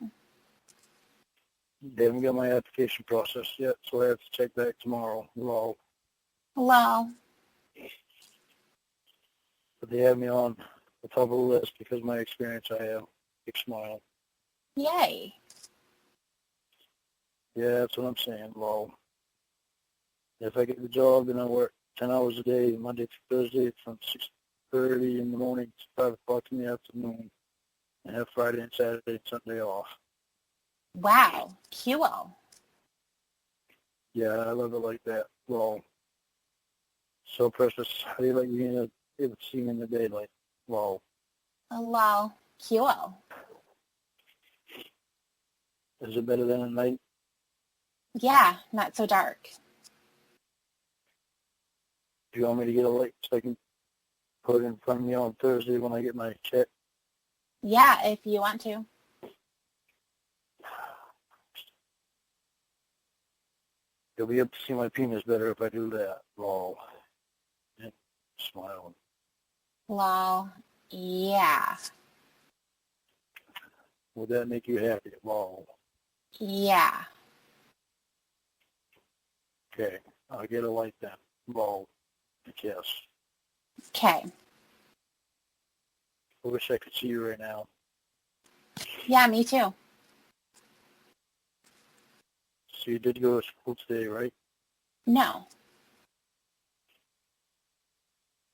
They haven't got my application processed yet, so I have to check back tomorrow. Lol. Lol. But they have me on the top of the list because of my experience I have. Big smile. Yay. Yeah, that's what I'm saying. Lol. If I get the job, then I work 10 hours a day, Monday through Thursday, from 6:30 in the morning to 5 o'clock in the afternoon, and have Friday and Saturday and Sunday off. Wow. Cool. Yeah, I love it like that. Lol. So precious. How do you like being able to see me in the daylight? Lol. Lol. Cool. Is it better than at night? Yeah, not so dark. Do you want me to get a light so I can put it in front of me on Thursday when I get my check? Yeah, if you want to. You'll be able to see my penis better if I do that. Lol. And smiling. Lol. Yeah. Would that make you happy? Lol. Yeah. Okay. I'll get a light then. Lol. I guess. Okay. I wish I could see you right now. Yeah, me too. So you did go to school today, right? No.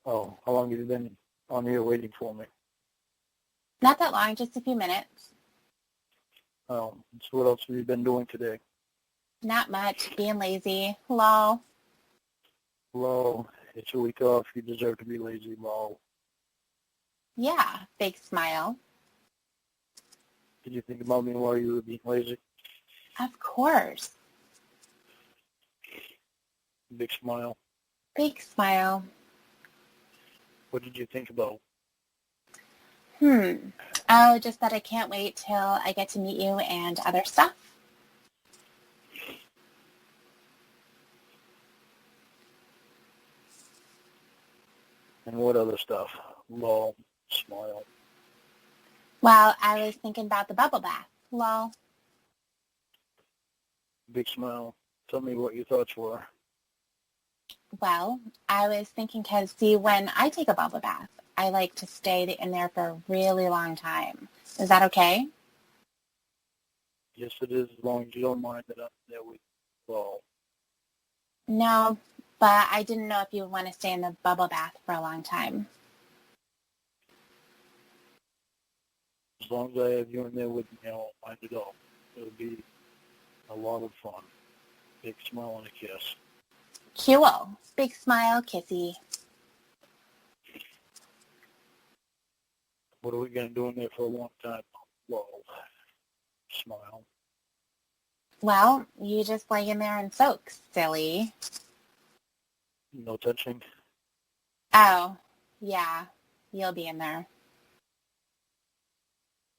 Oh, how long have you been on here waiting for me? Not that long, just a few minutes. Oh, so what else have you been doing today? Not much. Being lazy. Lol. Lol. It's your week off. You deserve to be lazy. Lol. Yeah. Big smile. Did you think about me while you were being lazy? Of course. Big smile. Big smile. What did you think about? Oh, just that I can't wait till I get to meet you and other stuff. And what other stuff? Lol. Smile. Well, I was thinking about the bubble bath. Lol. Big smile. Tell me what your thoughts were. Well, I was thinking because, see, when I take a bubble bath, I like to stay in there for a really long time. Is that okay? Yes, it is, as long as you don't mind that we, well, No, but I didn't know if you would want to stay in the bubble bath for a long time. as long as I have you in there with me, I don't mind at all. It'll be a lot of fun. Big smile and a kiss. Cool. Big smile, kissy. What are we going to do in there for a long time? Well, smile. Well, you just lay in there and soak, silly. No touching. Oh, yeah. You'll be in there.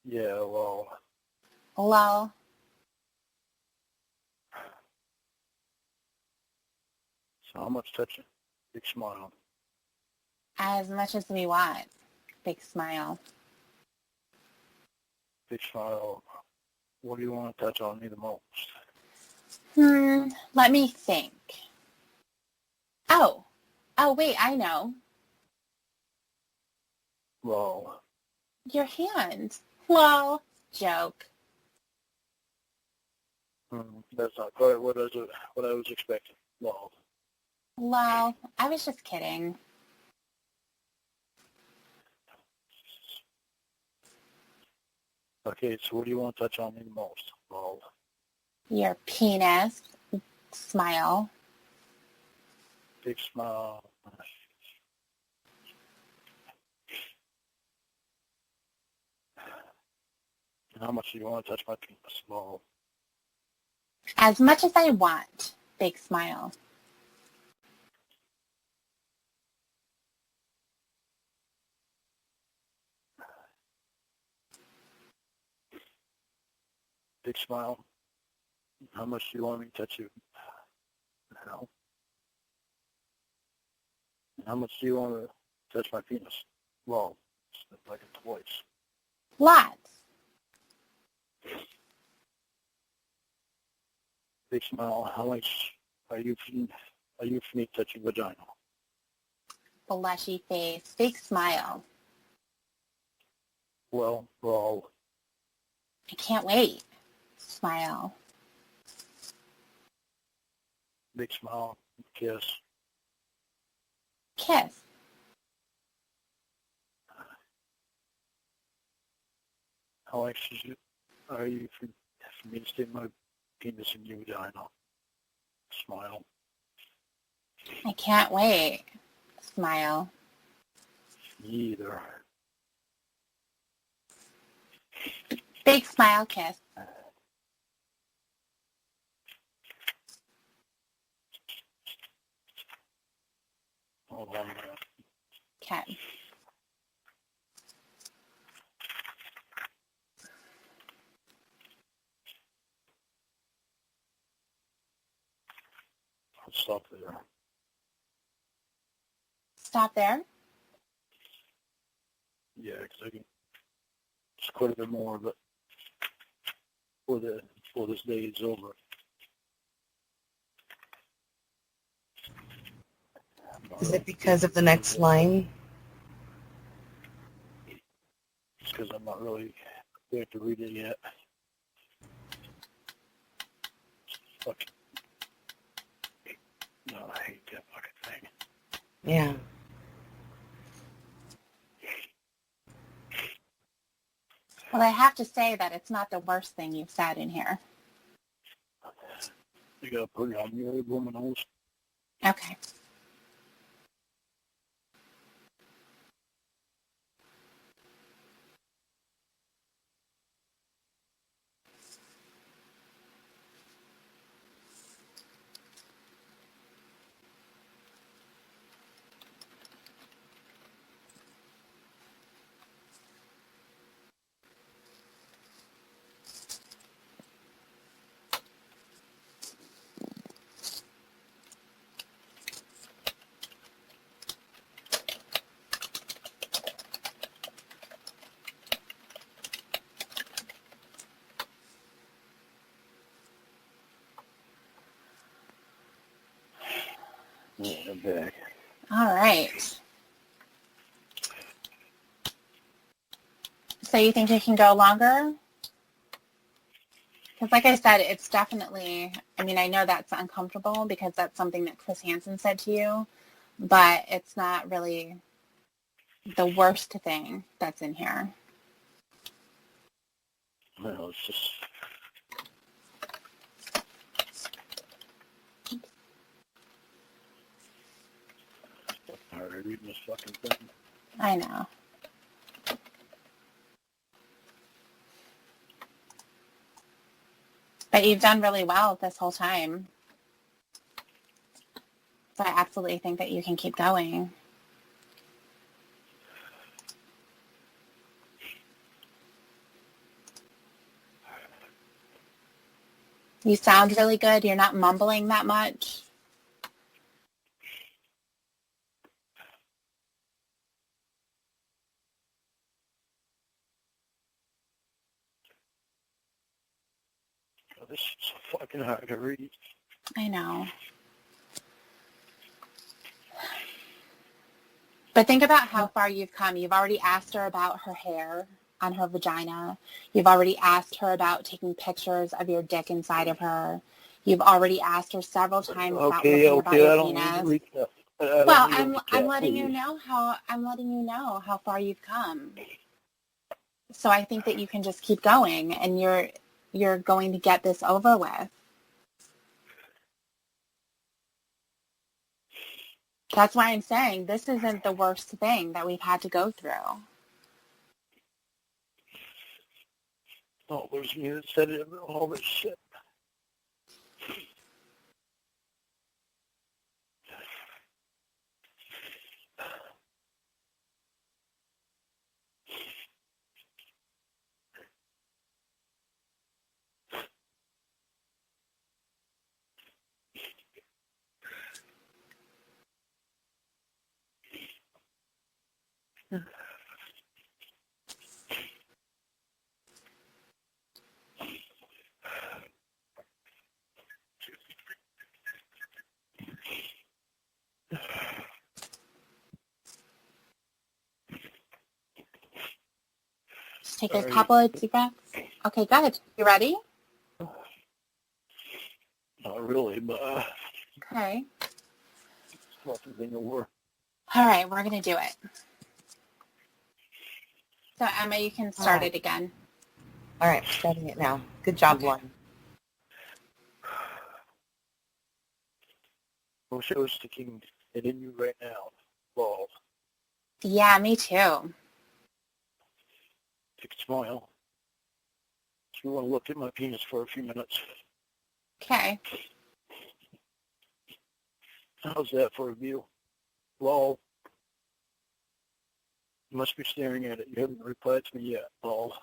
Yeah, well, Lol. so how much touching? Big smile. As much as we want. Big smile. Big smile. What do you want to touch on me the most? Let me think. Oh, wait, I know. Well, Your hand. Lol. Joke. that's not quite what I was expecting. Well, Lol. I was just kidding. okay, so what do you want to touch on me the most? Well, Your penis. Smile. big smile. And how much do you want to touch my penis? Well, As much as I want. Big smile. big smile. How much do you want me to touch you? Now? And how much do you want to touch my penis? Well, it's like a twice. Lots. Big smile. How much are you for me touching vagina? Blushy face. Big smile. Well, I can't wait. Smile. big smile, kiss. Kiss. How anxious are you for me to stick my penis in your vagina? Smile. I can't wait. Smile. Me either. Big smile, kiss. Hold on a minute. Okay. I'll stop there. Stop there. Yeah, because I can just quite a bit more of it before this day is over. Is it because of the next line? Just because I'm not really there to read it yet. Fucking. No, I hate that fucking thing. Yeah. Well, I have to say that it's not the worst thing you've said in here. You gotta put it on your woman nose. Okay. Yeah, I'm back. All right. So you think you can go longer? Because like I said, it's definitely, I mean, I know that's uncomfortable because that's something that Chris Hansen said to you, but it's not really the worst thing that's in here. Well, it's just... I'm already reading this fucking thing. I know. But you've done really well this whole time. So I absolutely think that you can keep going. You sound really good. You're not mumbling that much. Oh, this is so fucking hard to read. I know. But think about how far you've come. You've already asked her about her hair on her vagina. You've already asked her about taking pictures of your dick inside of her. You've already asked her several times about looking about I your don't need to penis. read that. Well, I'm letting you know how far you've come. So I think that you can just keep going, and you're going to get this over with. That's why I'm saying this isn't the worst thing that we've had to go through. Oh, there's me that said it, all this shit. Just take a couple of deep breaths. Okay, good. You ready? Not really, but Okay. it's nothing in the world. All right, we're going to do it. So, Emma, you can start it again. All right, starting it now. Good job, Lauren. I wish I was sticking it in you right now. Well, Yeah, me too. take a smile. So you want to look at my penis for a few minutes. Okay. How's that for a view? Lol. You must be staring at it. You haven't replied to me yet. Lol.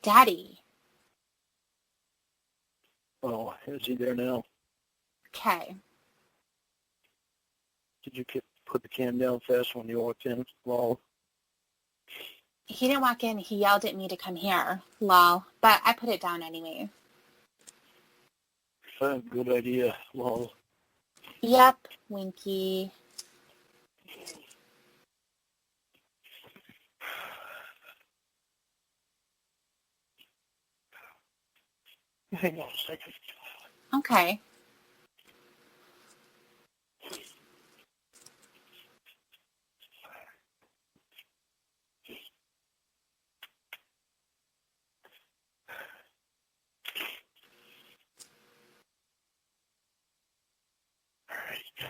Daddy. Oh, is he there now? Okay. Did you put the can down fast when you walked in? Lol. He didn't walk in. He yelled at me to come here. Lol. But I put it down anyway. Good idea. Lol. Yep, Winky. Hang on a second. Okay. All right.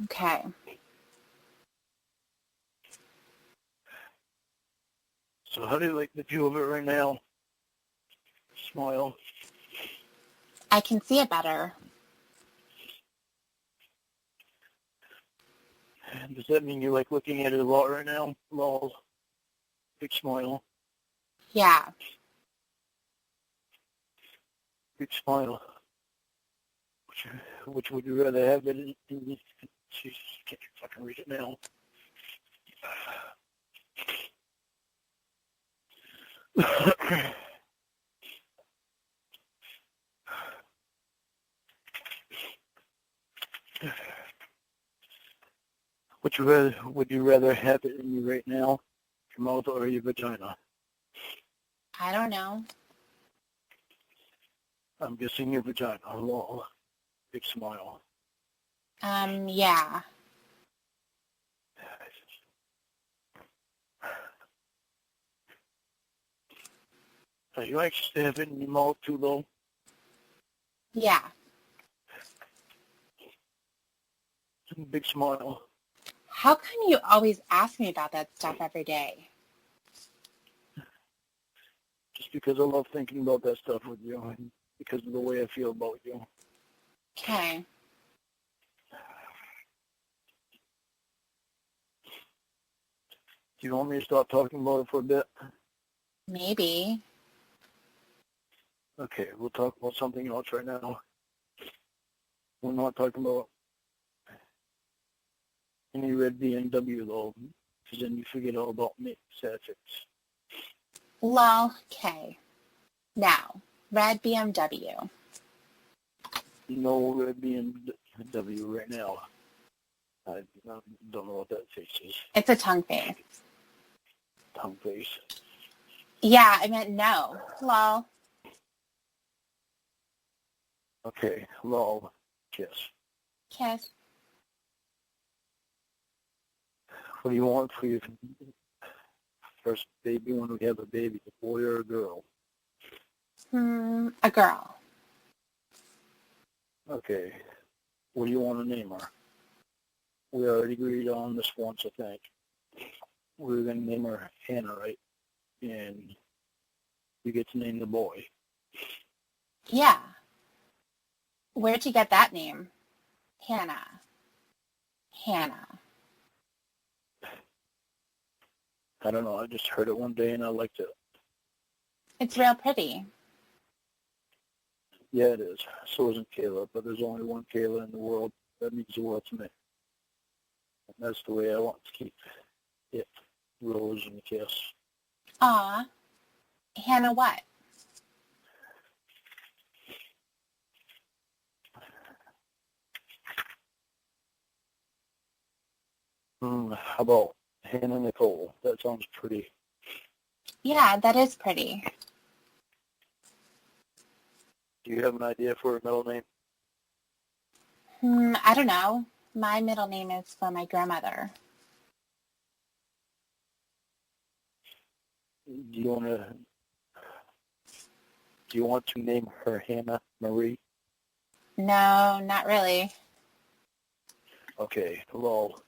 Okay. So how do you like the view of it right now? Smile. I can see it better. Does that mean you like looking at it a lot right now? Lol. Big smile. Yeah. Big smile. Which would you rather have? Jesus, can't you fucking read it now? would you rather have it in you right now, your mouth or your vagina? I don't know. I'm guessing your vagina. Lol. Big smile. Yeah. Are you actually to have it in your mouth too, though? Yeah. Big smile. How come you always ask me about that stuff every day? Just because I love thinking about that stuff with you, and because of the way I feel about you. Okay. Do you want me to stop talking about it for a bit? Maybe. Okay, we'll talk about something else right now. We're not talking about any red BMW, though, because then you forget all about me, Satrix. Lol. Okay. Now, red BMW. No red BMW right now. I don't know what that face is. It's a tongue face. Tongue face. Yeah, I meant no. Lol. Okay, lol, kiss. Kiss. What do you want for your first baby when we have a baby, a boy or a girl? A girl. Okay. What do you want to name her? We already agreed on this once, I think. We were going to name her Hannah, right? And you get to name the boy. Yeah. Where'd you get that name? Hannah. Hannah. I don't know. I just heard it one day and I liked it. It's real pretty. Yeah, it is. So isn't Kayla, but there's only one Kayla in the world. That means the world to me. And that's the way I want to keep it. Rose and kiss. Aw. Hannah what? How about Hannah Nicole? That sounds pretty. Yeah, that is pretty. Do you have an idea for a middle name? I don't know. My middle name is for my grandmother. Do you want to name her Hannah Marie? No, not really. Okay, lol.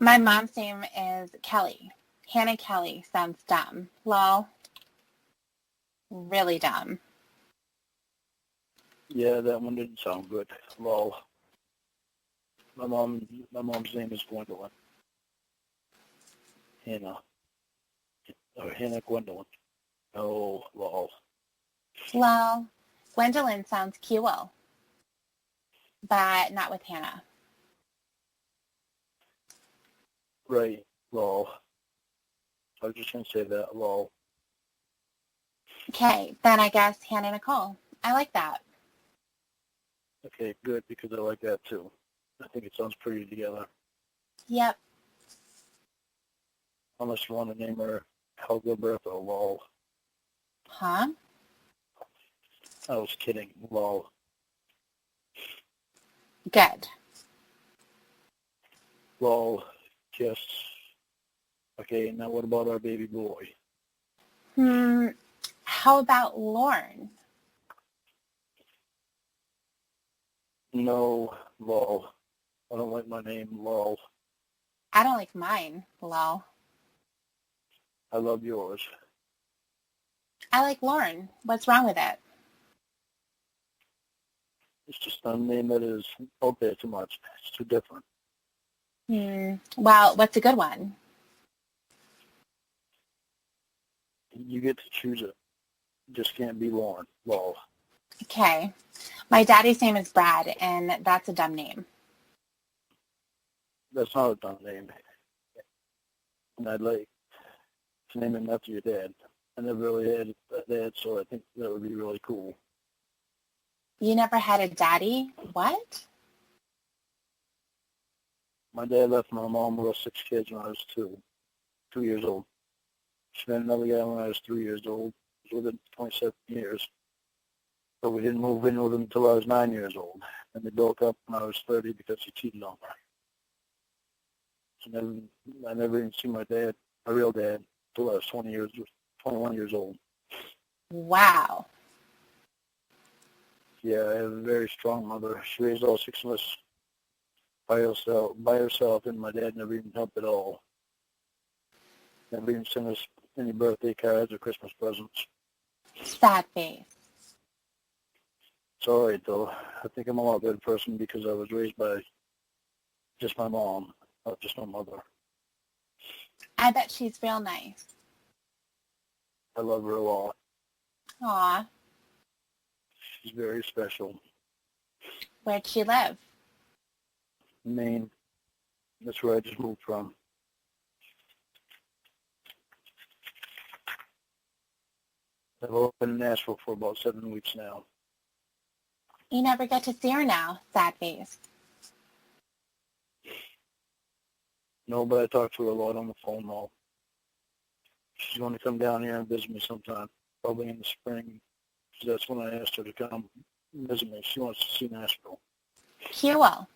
My mom's name is Kelly. Hannah Kelly sounds dumb. Lol. Really dumb. Yeah, that one didn't sound good. Lol. My mom's name is Gwendolyn. Hannah. Or Hannah Gwendolyn. Oh, lol. Lol. Gwendolyn sounds cool. But not with Hannah. Right, lol. I was just going to say that, lol. Okay, then I guess Hannah Nicole. I like that. Okay, good, because I like that too. I think it sounds pretty together. Yep. Unless you want to name her Helga Bertha, lol. Huh? I was kidding, lol. Good. Lol, kiss. Okay, now what about our baby boy? How about Lauren? No, lol. I don't like my name, lol. I don't like mine. Lol. I love yours. I like Lauren. What's wrong with it? It's just a name that is out there too much. It's too different. Well, what's a good one? You get to choose it. Just can't be Lauren, lol. Okay. My daddy's name is Brad, and that's a dumb name. That's not a dumb name. And I'd like to name him after your dad. I never really had a dad, so I think that would be really cool. You never had a daddy? What? My dad left my mom with 6 kids when I was 2 years old. She met another guy when I was 3 years old. I was with him 27 years. But we didn't move in with him until I was 9 years old. And they broke up when I was 30 because he cheated on her. So I never even seen my dad, my real dad, until I was 21 years old. Wow. Yeah, I have a very strong mother. She raised all 6 of us by herself, and my dad never even helped at all. Never even sent us any birthday cards or Christmas presents. Sad face. It's all right, though. I think I'm a lot better person because I was raised by just my mom, not just my mother. I bet she's real nice. I love her a lot. Aw. She's very special. Where'd she live? Maine. That's where I just moved from. I've only been in Nashville for about 7 weeks now. You never get to see her now, sad face. No, but I talk to her a lot on the phone now. She's going to come down here and visit me sometime, probably in the spring. So that's when I asked her to come visit me. She wants to see Nashville. Cool.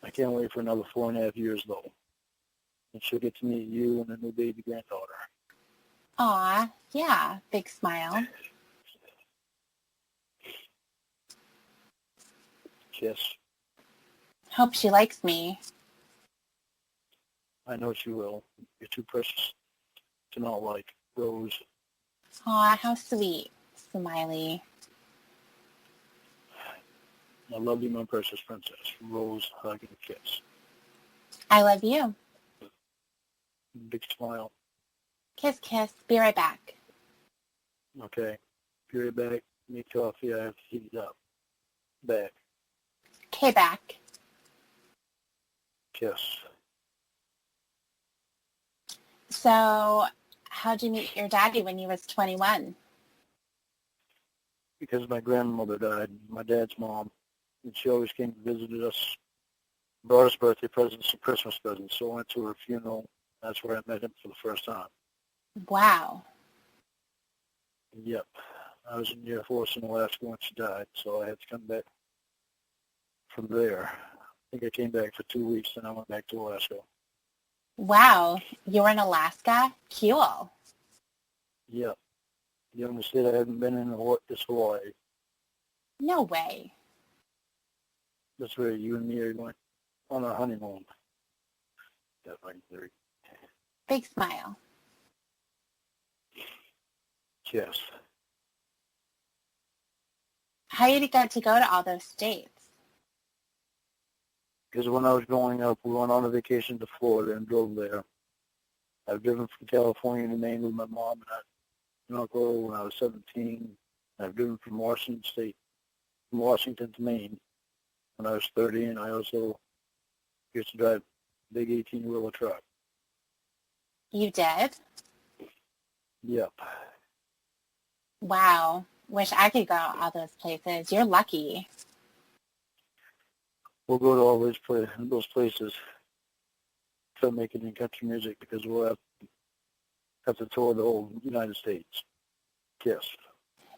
I can't wait for another 4.5 years, though. And she'll get to meet you and the new baby granddaughter. Aw, yeah, big smile. Yes, Hope she likes me. I know she will. You're too precious to not like. Rose. Aw, how sweet. Smiley. I love you, my precious princess. Rose, hug and kiss. I love you. Big smile. Kiss, kiss. Be right back. Okay. Be right back. Need coffee. I have to heat it up. Back. Okay, back. Kiss. So, how'd you meet your daddy when you was 21? Because my grandmother died, my dad's mom, and she always came to visit us, brought us birthday presents and Christmas presents. So I went to her funeral. That's where I met him for the first time. Wow. Yep. I was in the Air Force in Alaska when she died, so I had to come back from there. I think I came back for 2 weeks, then I went back to Alaska. Wow. You were in Alaska? Cool. Yep. The only state I haven't been in is Hawaii. No way. That's where you and me are going on our honeymoon. Definitely. Big smile. Yes. How you get to go to all those states? Because when I was growing up, we went on a vacation to Florida and drove there. I've driven from California to Maine with my mom and uncle when I was 17. I've driven from Washington to Maine when I was 30, and I also used to drive a big 18-wheeler truck. You did? Yep. Wow. Wish I could go to all those places. You're lucky. We'll go to all those places filmmaking and country music because we'll have to tour the whole United States. Yes.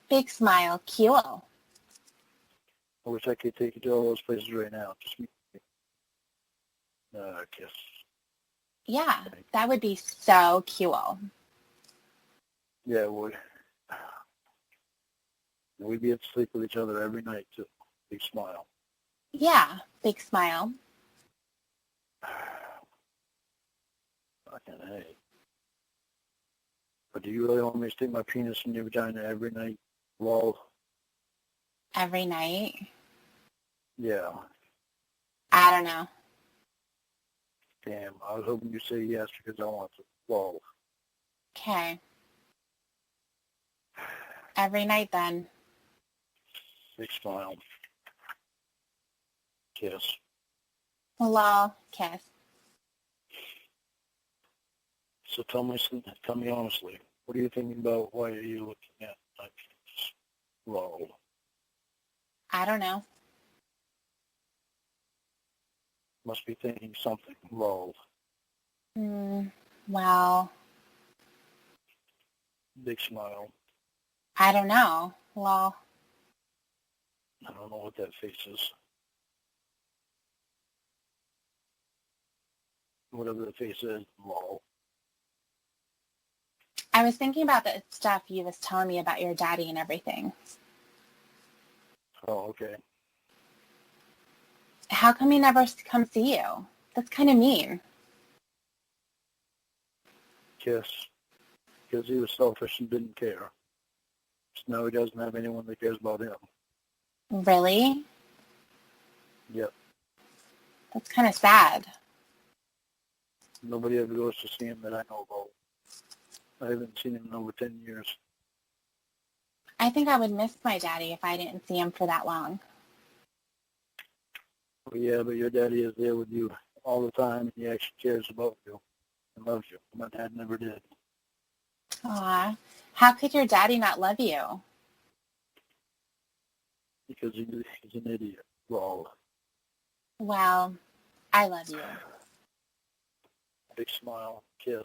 Big smile. Cool. I wish I could take you to all those places right now. Just me. Kiss. Yeah, that would be so cool. Yeah, it would. And we'd be able to sleep with each other every night, too. Big smile. Yeah, big smile. Fucking hey. But do you really want me to stick my penis in your vagina every night? Lol. Every night? Yeah. I don't know. Damn, I was hoping you'd say yes because I want to. Lol. Okay. Every night then. Big smile. Kiss. Lol. Kiss. So tell me honestly, what are you thinking about? Why are you looking at my penis? Lol. I don't know. Must be thinking something. Lol. Well, Big smile. I don't know. Well, I don't know what that face is. Whatever the face is, lol. I was thinking about the stuff you was telling me about your daddy and everything. Oh, okay. How come he never come see you? That's kind of mean. Kiss. Because he was selfish and didn't care. So now he doesn't have anyone that cares about him. Really? Yep. That's kind of sad. Nobody ever goes to see him that I know about. I haven't seen him in over 10 years. I think I would miss my daddy if I didn't see him for that long. Well, yeah, but your daddy is there with you all the time, and he actually cares about you and loves you. My dad never did. Aw, how could your daddy not love you? Because he's an idiot. Lol. Well, I love you. Big smile. Kiss.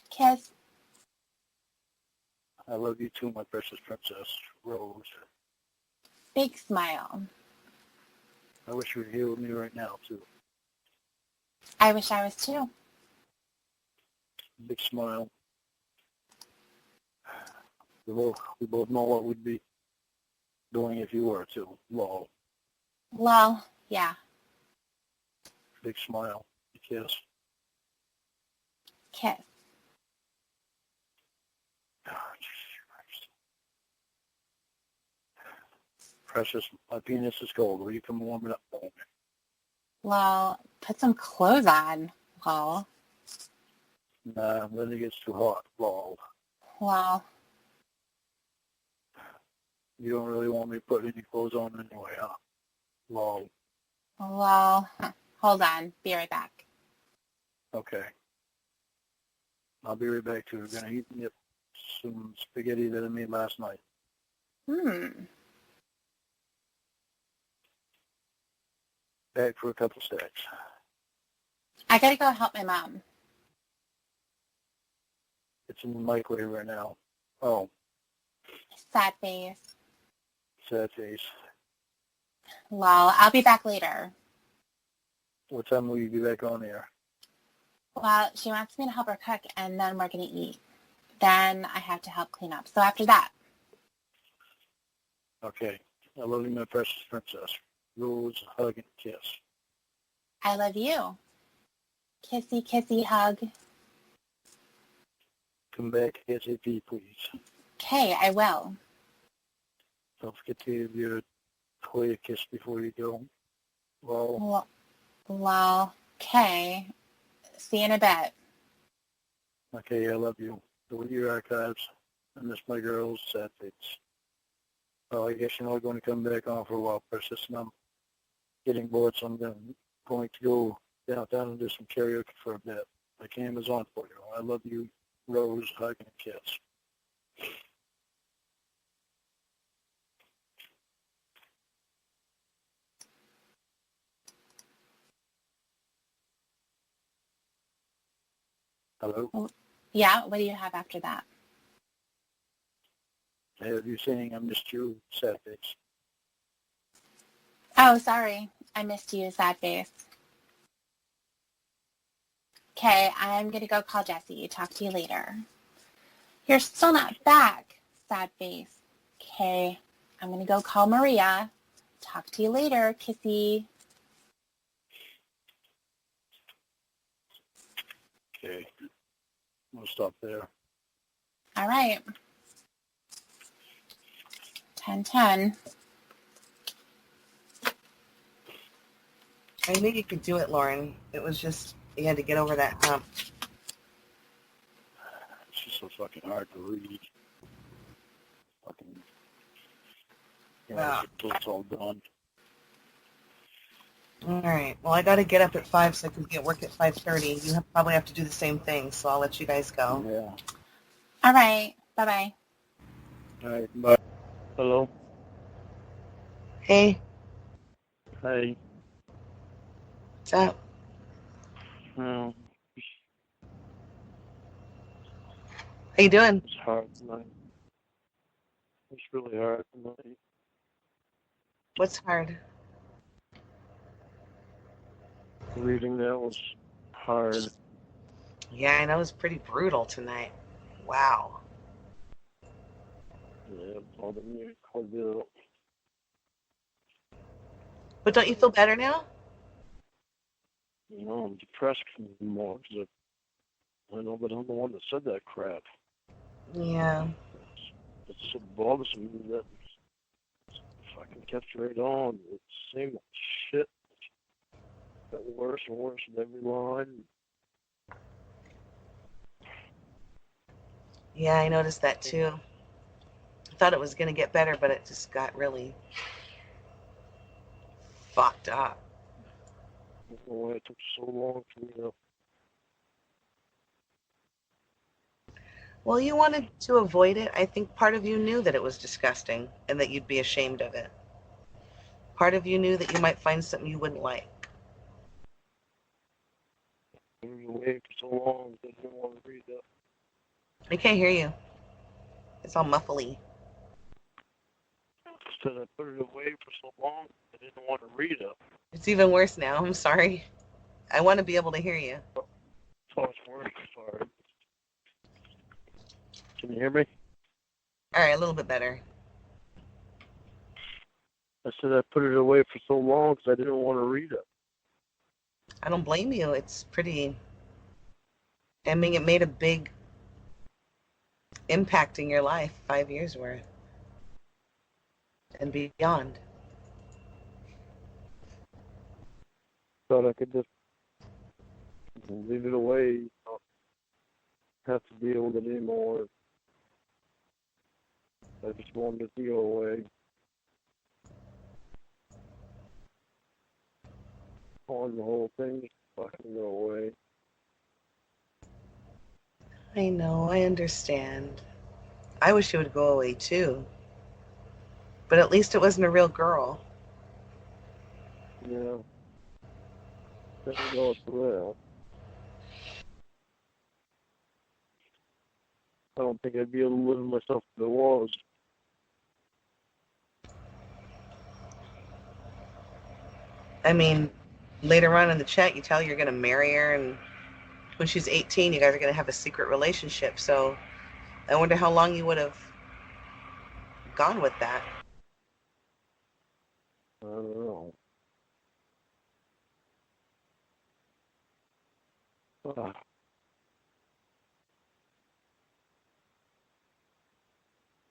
Kiss. I love you too, my precious princess. Rose. Big smile. I wish you were here with me right now, too. I wish I was too. Big smile. We both know what we'd be doing if you were too. Lol. Well, yeah. Big smile. Kiss. Kiss. Oh, Jesus Christ. Precious, my penis is cold. Will you come warm it up for me? Well, put some clothes on. Well. Nah, then it gets too hot. Lol. Well. You don't really want me to put any clothes on anyway, huh? Lol. Well, hold on. Be right back. Okay. I'll be right back too. We're going to eat me up some spaghetti that I made last night. Back for a couple stacks. I gotta go help my mom. It's in the microwave right now. Oh, Sad face. sad face. Lol, I'll be back later. What time will you be back on air? Well, she wants me to help her cook, and then we're going to eat. Then I have to help clean up. So after that. Okay. I love you, my precious princess. Rose, hug, and kiss. I love you. Kissy, kissy, hug. Come back ASAP, please. Okay, I will. Don't forget to give your toy a kiss before you go. Well, Well, okay. See you in a bit. okay, I love you. Go to your archives. I miss my girls, sad face. Well, I guess you're not going to come back on for a while, precious, and I'm getting bored, so I'm going to go downtown and do some karaoke for a bit. My camera's on for you. I love you, Rose, hug, and kiss. Hello? Yeah, what do you have after that? I have you saying I missed you, sad face. Oh, sorry. I missed you, sad face. Okay, I'm going to go call Jessie. Talk to you later. You're still not back, sad face. Okay, I'm going to go call Maria. Talk to you later, kissy. Okay. We'll stop there. All right. 10:10. I knew you could do it, Lauren. It was just, you had to get over that hump. It's just so fucking hard to read. Fucking, Yeah. It's all done. All right. Well, I got to get up at 5 so I can get work at 5:30. You probably have to do the same thing, so I'll let you guys go. Yeah. All right. Bye-bye. All right, bye. Hello? Hey. Hey. What's up? Well, How you doing? it's hard tonight. It's really hard tonight. What's hard? Reading that was hard. Yeah, I know it's pretty brutal tonight. Wow. Yeah, it bothered me quite a bit. But don't you feel better now? You know, I'm depressed more because I know that I'm the one that said that crap. Yeah. It's so bothersome that fucking kept right on. It's the same shit. Got worse and worse with every line. Yeah, I noticed that too. I thought it was going to get better, but it just got really fucked up. I don't know why it took so long for me to. Well, you wanted to avoid it. I think part of you knew that it was disgusting and that you'd be ashamed of it. Part of you knew that you might find something you wouldn't like. I was away for so long that I didn't want to read that. I can't hear you. It's all muffly. Said I put it away for so long I didn't want to read it. It's even worse now. I'm sorry. I want to be able to hear you. So it's worse. Sorry. Can you hear me? All right, a little bit better. I said I put it away for so long because I didn't want to read it. I don't blame you. It's pretty. I mean, it made a big impact in your life, 5 years worth and beyond. Thought I could just leave it away. Not have to deal with it anymore. I just wanted it to go away. On the whole thing just fucking go away. I know, I understand. I wish it would go away too. But at least it wasn't a real girl. Yeah. Thank God for that. I don't think I'd be able to live with myself if it was. I mean, later on in the chat, you tell her you're going to marry her, and when she's 18, you guys are going to have a secret relationship. So I wonder how long you would have gone with that. I don't know. Ah.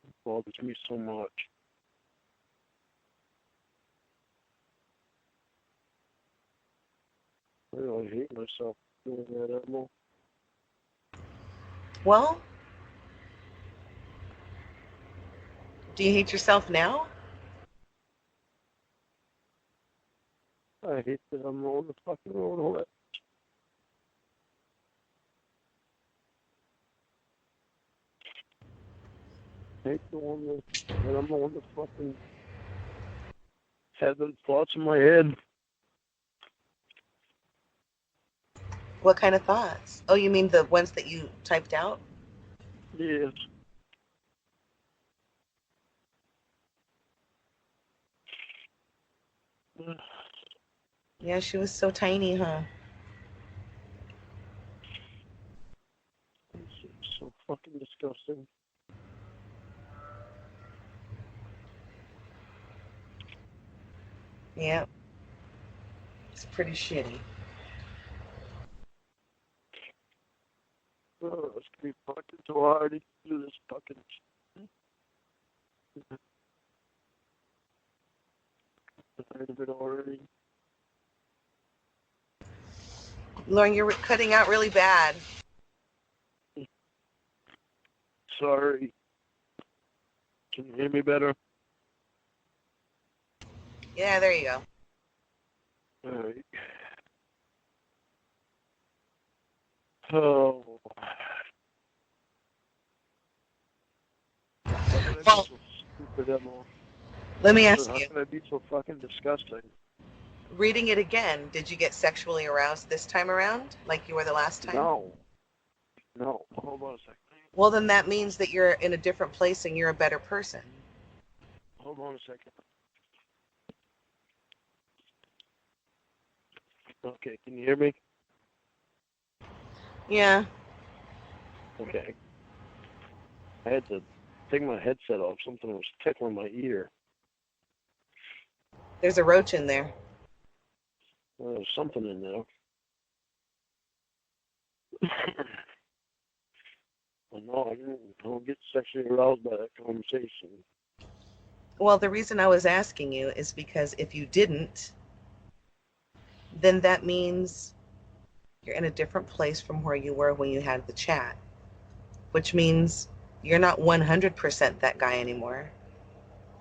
It bothers me so much. I really hate myself doing that, Emma. Well, do you hate yourself now? I hate that I'm on the fucking road all that. I hate the one that I'm on the fucking having thoughts in my head. What kind of thoughts? Oh, you mean the ones that you typed out? Yes. Yeah, she was so tiny, huh? It's so fucking disgusting. Yeah. It's pretty shitty. Oh, it's gonna be fucking too hard to do this fucking shit. I'm tired of it already. Lauren, you're cutting out really bad. Sorry. Can you hear me better? Yeah, there you go. Alright. Oh. How can I be Well, so stupid, Emma? let me ask How you. can I be so fucking disgusting? Reading it again, did you get sexually aroused this time around, like you were the last time? No. Hold on a second. Well, then that means that you're in a different place and you're a better person. Hold on a second. Okay, can you hear me? Yeah. Okay. I had to take my headset off. Something was tickling my ear. There's a roach in there. There's something in there. No, I don't get sexually aroused by that conversation. Well, the reason I was asking you is because if you didn't, then that means you're in a different place from where you were when you had the chat, which means you're not 100% that guy anymore.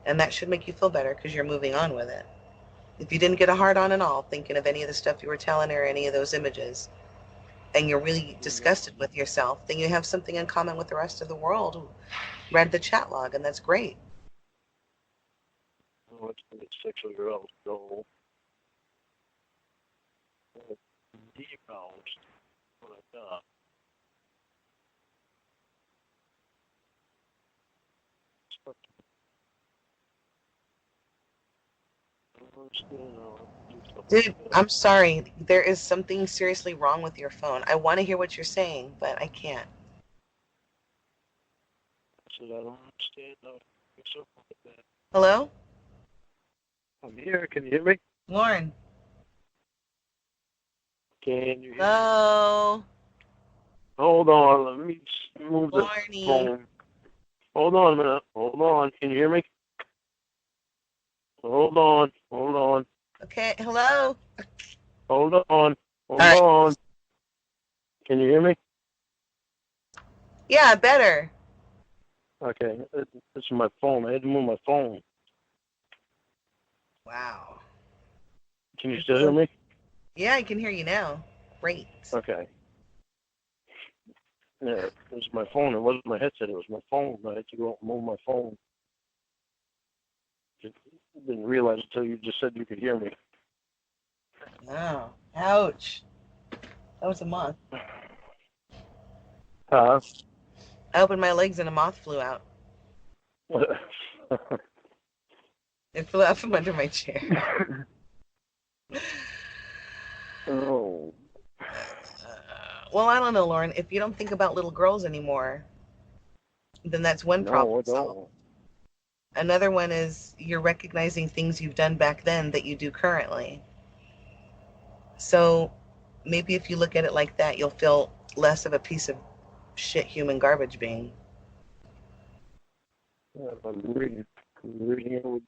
And that should make you feel better because you're moving on with it. If you didn't get a hard on at all thinking of any of the stuff you were telling her, any of those images, and you're really disgusted with yourself, then you have something in common with the rest of the world who read the chat log, and that's great. Oh, it's going to get sexually aroused. So, de-aroused. What I got. Dude, I'm sorry. There is something seriously wrong with your phone. I want to hear what you're saying, but I can't. I said, I don't understand. Hello? I'm here. Can you hear me? Lauren? Can you hear me? Hello? Hold on. Let me move the Lauren? phone. Hold on a minute. Hold on. Can you hear me? Hold on. Okay, hello? Hold on. right. On. Can you hear me? Yeah, better. Okay. This is my phone. I had to move my phone. Wow. Can you still hear me? Yeah, I can hear you now. Great. Okay. Yeah, it was my phone. It wasn't my headset. It was my phone. I had to go out and move my phone. Didn't realize until you just said you could hear me. Wow. Ouch. That was a moth. Huh? I opened my legs and a moth flew out. It flew out from under my chair. Oh. Well, I don't know, Lauren. If you don't think about little girls anymore, then that's one problem. No, I don't. Another one is you're recognizing things you've done back then that you do currently. So maybe if you look at it like that, you'll feel less of a piece of shit human garbage being. Yeah, I'm reading it with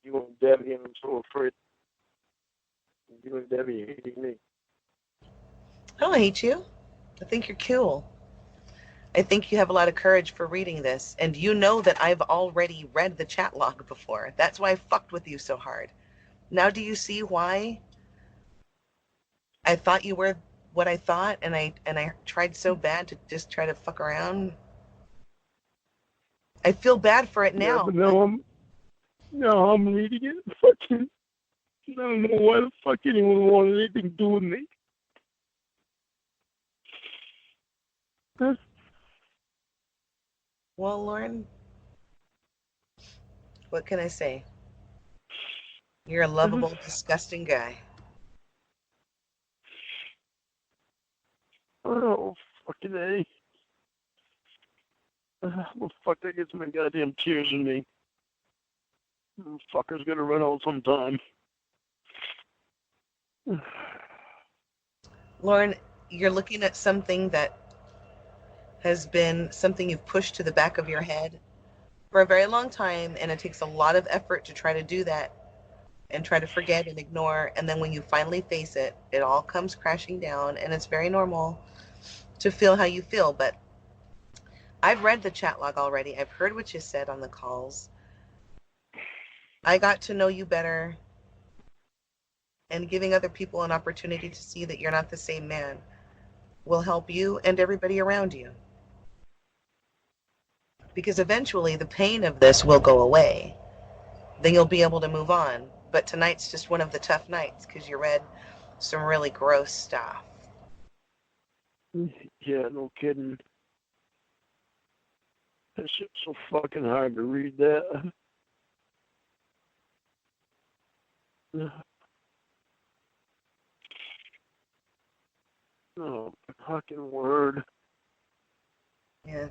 you and Debbie, and I'm so afraid you and Debbie hating me. I don't hate you. I think you're cool. I think you have a lot of courage for reading this. And you know that I've already read the chat log before. That's why I fucked with you so hard. Now do you see why I thought you were what I thought, and I tried so bad to just try to fuck around? I feel bad for it now. Yeah, but now I'm reading it. Fucking, I don't know why the fuck anyone wanted anything to do with me. Huh? Well, Lauren, what can I say? You're a lovable, disgusting guy. Oh, fucking A. Well, fuck, that gets my goddamn tears in me. Fucker's gonna run out sometime. Lauren, you're looking at something that has been something you've pushed to the back of your head for a very long time, and it takes a lot of effort to try to do that and try to forget and ignore. And then when you finally face it, it all comes crashing down, and it's very normal to feel how you feel. But I've read the chat log already. I've heard what you said on the calls. I got to know you better, and giving other people an opportunity to see that you're not the same man will help you and everybody around you. Because eventually the pain of this will go away. Then you'll be able to move on. But tonight's just one of the tough nights because you read some really gross stuff. Yeah, no kidding. That shit's so fucking hard to read that. Oh, fucking word. Yeah,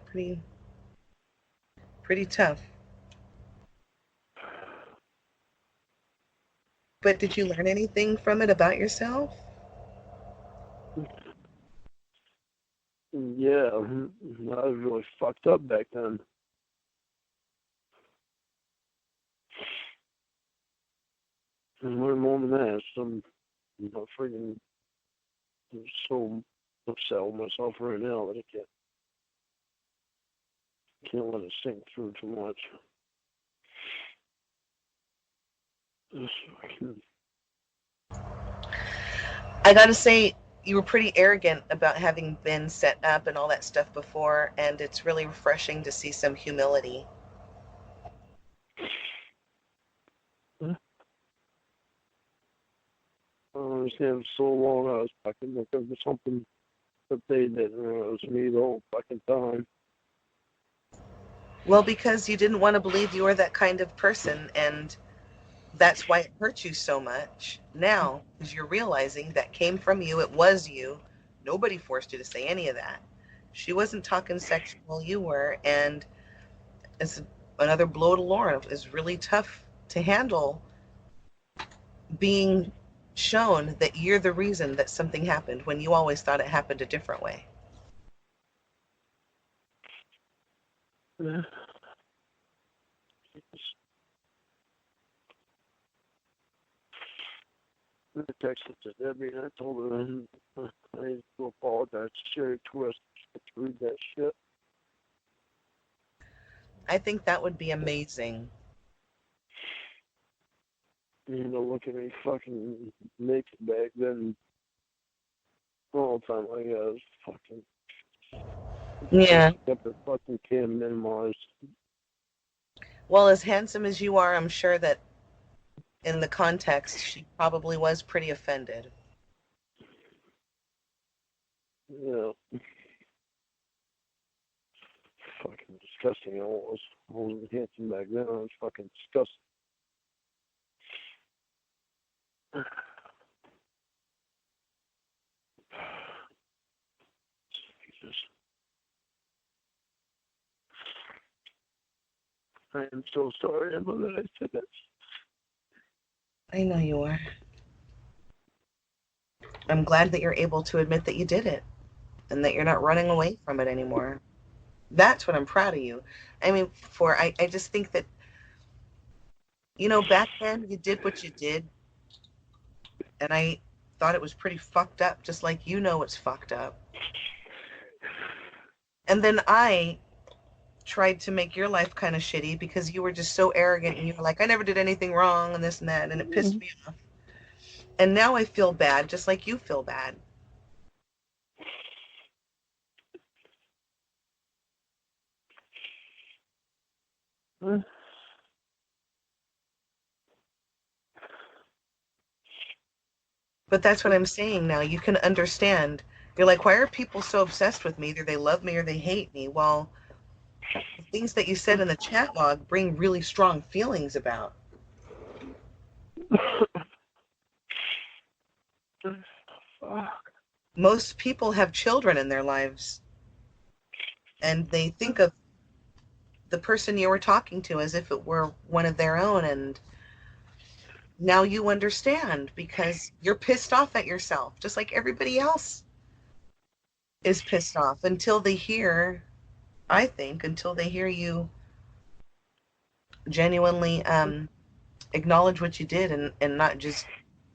pretty tough. But did you learn anything from it about yourself? Yeah, I was really fucked up back then. And what more than that, I'm freaking so upset with myself right now that I can't let it sink through too much. I gotta say, you were pretty arrogant about having been set up and all that stuff before, and it's really refreshing to see some humility. I understand for so long I was fucking looking for something that they didn't. It was me the whole fucking time. Well, because you didn't want to believe you were that kind of person, and that's why it hurt you so much. Now, because you're realizing that came from you, it was you. Nobody forced you to say any of that. She wasn't talking sexual, you were, and it's another blow to Lauren. It's really tough to handle being shown that you're the reason that something happened when you always thought it happened a different way. Yeah. I texted to Debbie and I told her I need to apologize to Sherry Twist to read that shit. I think that would be amazing. Look at me fucking naked back then. All the time like I was fucking. Yeah. Kept the fucking cam minimized. Well, as handsome as you are, I'm sure that in the context, she probably was pretty offended. Yeah. Fucking disgusting. I wasn't handsome back then. I was fucking disgusting. Jesus. I am so sorry, Emma, that I said that. I know you are. I'm glad that you're able to admit that you did it and that you're not running away from it anymore. That's what I'm proud of you. I mean, I just think that, back then you did what you did, and I thought it was pretty fucked up, just like it's fucked up. And then I tried to make your life kind of shitty because you were just so arrogant and you were like, I never did anything wrong and this and that, and it pissed me off. And now I feel bad, just like you feel bad. But that's what I'm saying now. You can understand. You're like, why are people so obsessed with me? Either they love me or they hate me. Well, the things that you said in the chat log bring really strong feelings about. Most people have children in their lives, and they think of the person you were talking to as if it were one of their own, and now you understand because you're pissed off at yourself, just like everybody else is pissed off until they hear you genuinely acknowledge what you did and not just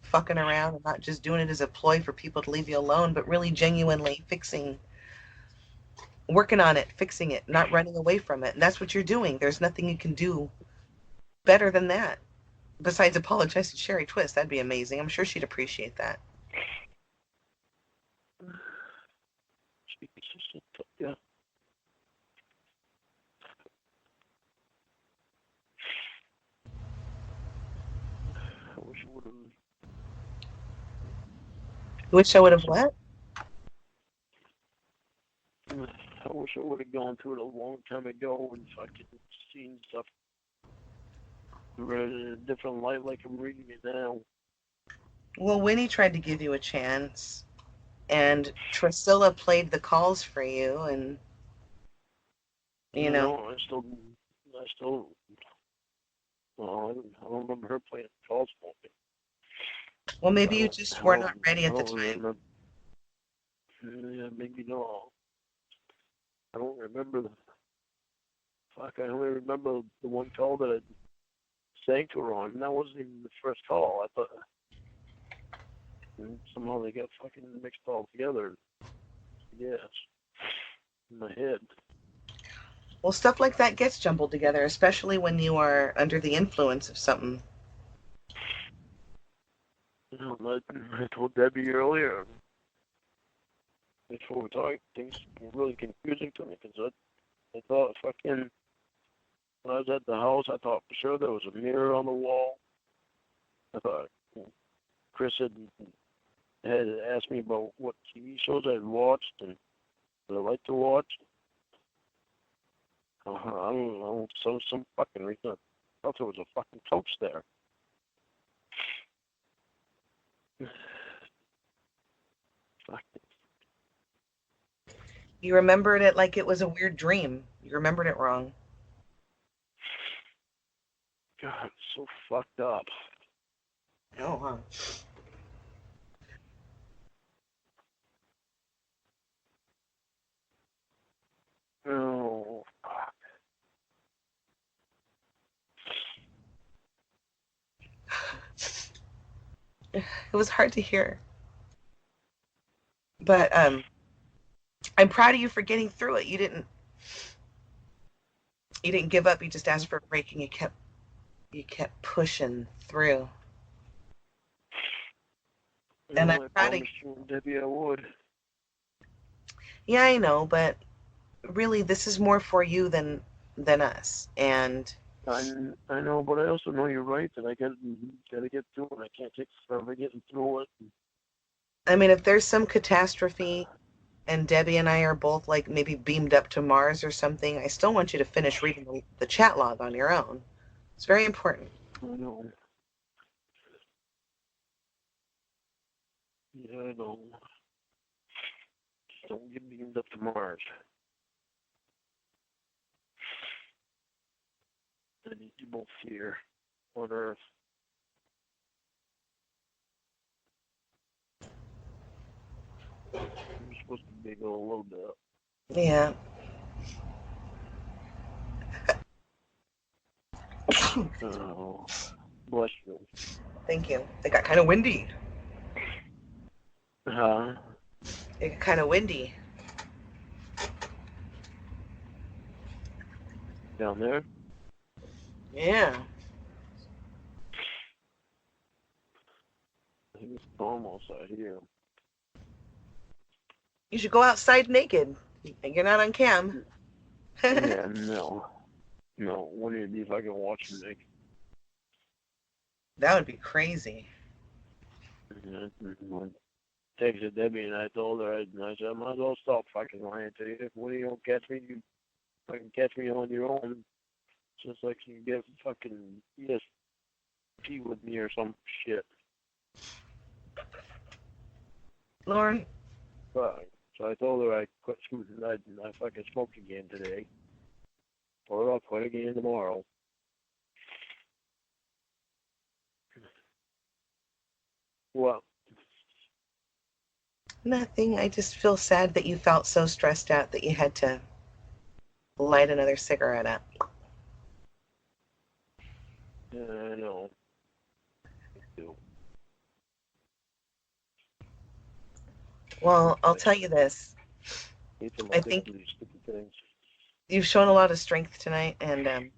fucking around and not just doing it as a ploy for people to leave you alone, but really genuinely working on it, fixing it, not running away from it. And that's what you're doing. There's nothing you can do better than that. Besides apologize to Sherry Twist, that'd be amazing. I'm sure she'd appreciate that. Yeah. Wish I would have what? I wish I would have gone through it a long time ago and fucking seen stuff read in a different light like I'm reading it now. Well, Winnie tried to give you a chance, and Priscilla played the calls for you, and you know. I still, well, I don't remember her playing calls for me. Well, maybe you just were not ready at the time. Remember. Yeah, maybe no. I don't remember the. Fuck, I only remember the one call that I sang to her on, and that wasn't even the first call. I thought somehow they got fucking mixed all together. Yes, in my head. Well, stuff like that gets jumbled together, especially when you are under the influence of something. I told Debbie earlier. Before we talked, things were really confusing to me because I thought fucking when I was at the house, I thought for sure there was a mirror on the wall. I thought Chris had asked me about what TV shows I'd watched and what I like to watch. I don't know, some fucking reason I thought there was a fucking couch there. You remembered it like it was a weird dream. You remembered it wrong. God, it's so fucked up. Oh, huh? Oh, fuck. It was hard to hear. But I'm proud of you for getting through it. You didn't give up. You just asked for a break, and you kept pushing through. And I'm proud of you, Debbie, I would. Yeah, I know, but really, this is more for you than us. And I know, but I also know you're right that I gotta get through it. I can't take forever getting through it. I mean, if there's some catastrophe and Debbie and I are both like maybe beamed up to Mars or something, I still want you to finish reading the chat log on your own. It's very important. I know. Yeah, I know. Just don't get beamed up to Mars. I need you both here on Earth. You're supposed to be a little bit. Yeah. Oh, bless you. Thank you. It got kind of windy. Huh? It got kind of windy. Down there? Yeah. I think it's almost out here. You should go outside naked. You're not on cam. Yeah, no. No, wouldn't it be if I could watch music? That would be crazy. I texted Debbie and I told her, I said, I might as well stop fucking lying to you. When you don't catch me, you fucking catch me on your own. Just like you get fucking ESP with me or some shit. Lauren? So I told her I quit smoking. I fucking smoked again today. Or I'll quit again tomorrow. What? Nothing. I just feel sad that you felt so stressed out that you had to light another cigarette up. Yeah, I know. I do. Well, I'll tell you this. I think these stupid things. You've shown a lot of strength tonight, and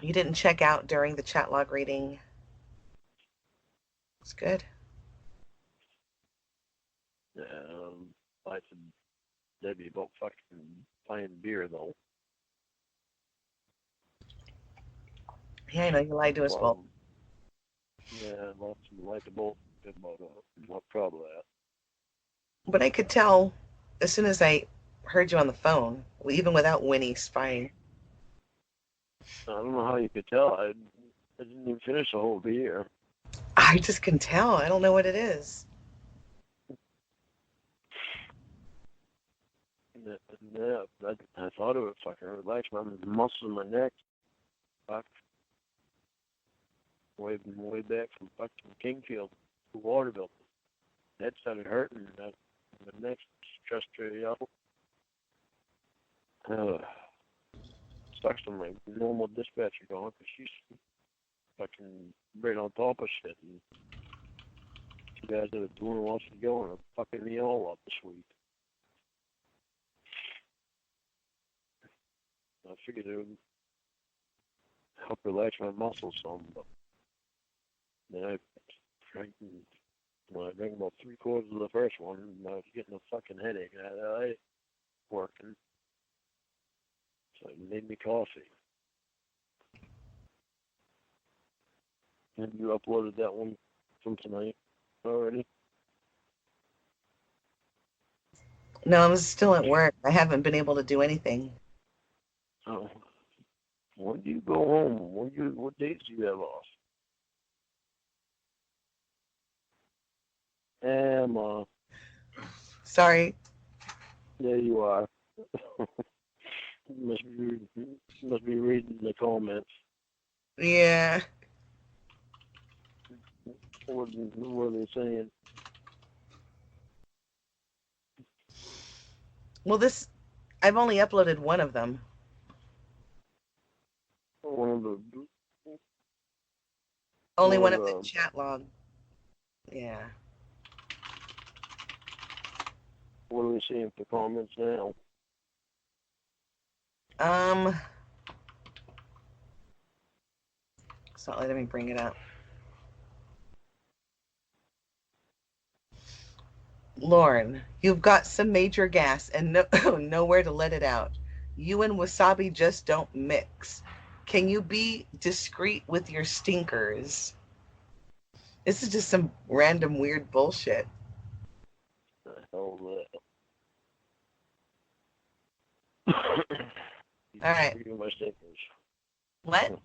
you didn't check out during the chat log reading. It's good. I said Debbie about fucking buying beer though. Yeah, I know you lied to us both. Yeah, I lied to both What problem that? But I could tell as soon as I heard you on the phone, even without Winnie spying. I don't know how you could tell. I didn't even finish the whole beer. I just can tell. I don't know what it is. Yeah, I thought it would fucking relax my muscles in my neck. Fuck. Way back from fucking Kingfield to Waterville. That started hurting. The neck stressed straight out. Sucks to my normal dispatcher going because she's fucking right on top of shit. And you guys that are doing while she's going are fucking me all up this week. I figured it would help relax my muscles some, but then when I drank about 3/4 of the first one, I was getting a fucking headache. I working, so it made me coffee. And you uploaded that one from tonight already? No, I'm still at work. I haven't been able to do anything. Oh. When do you go home? What dates do you have off? Emma. Sorry. There you are. must be reading the comments. Yeah. What are they saying? Well, I've only uploaded one of them. Only one of the chat log. Yeah. What are we seeing for comments now? So let me bring it up. Lauren, you've got some major gas and nowhere to let it out. You and wasabi just don't mix. Can you be discreet with your stinkers? This is just some random weird bullshit. The hell that. All right. Discreet with my stinkers. What?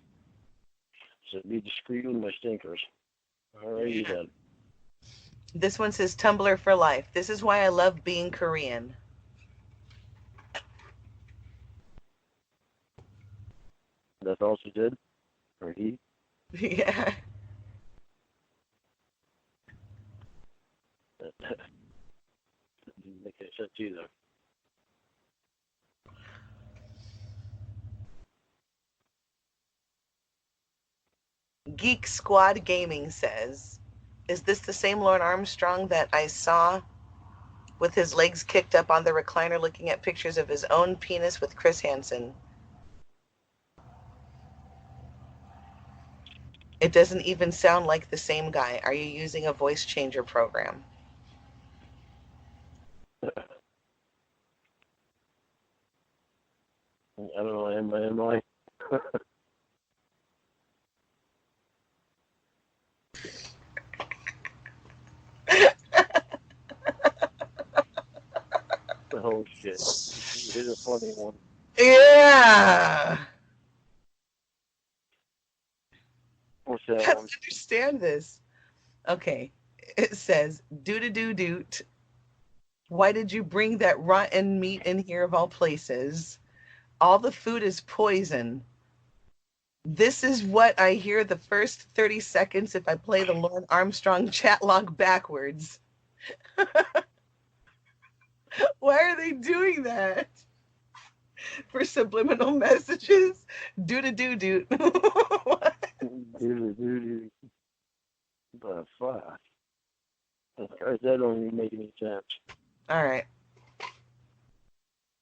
So be discreet with my stinkers. All right, then. This one says Tumblr for life. This is why I love being Korean. That's all she did? Or he? Yeah. That didn't make any sense either. Geek Squad Gaming says, is this the same Lord Armstrong that I saw with his legs kicked up on the recliner looking at pictures of his own penis with Chris Hansen? It doesn't even sound like the same guy. Are you using a voice changer program? I don't know, am I? Oh shit. Here's a funny one. Yeah. What's that I don't one? understand this. Okay. It says, doo-doo-doo-doot. Why did you bring that rotten meat in here of all places? All the food is poison. This is what I hear the first 30 seconds if I play the Lauren Armstrong chat log backwards. Why are they doing that? For subliminal messages? Doo-doo-doo-doot. Dude. The fuck? That don't even make any sense. All right.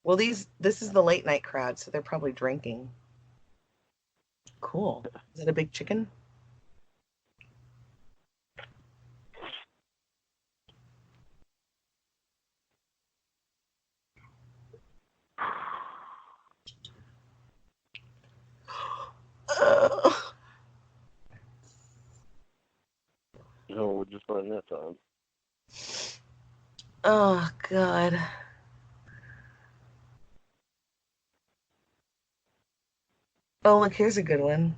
Well, this is the late night crowd, so they're probably drinking. Cool. Is that a big chicken? No, we're fun that time. Oh, God. Oh, look, here's a good one.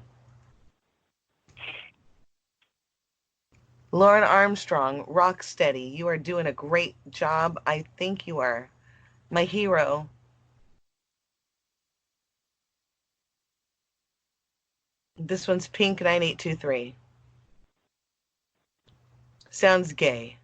Lauren Armstrong, rock steady. You are doing a great job. I think you are my hero. This one's Pink 9823. Sounds gay.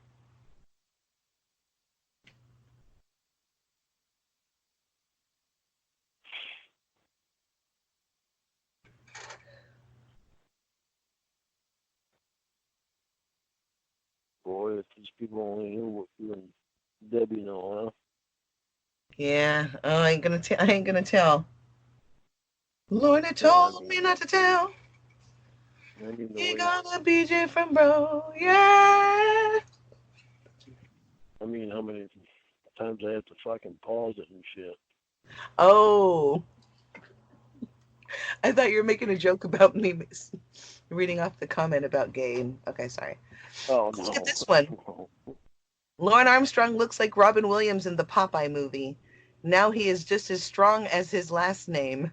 Boy, if these people only knew what you and Debbie know, huh? Yeah. Oh, I ain't gonna tell. Lorna told me not to tell. I mean, the You way, got a BJ from bro. Yeah. I mean, how many times I have to fucking pause it and shit. Oh. I thought you were making a joke about me reading off the comment about gay. Okay, sorry. Oh, no. Look at this one. Lauren Armstrong looks like Robin Williams in the Popeye movie. Now he is just as strong as his last name.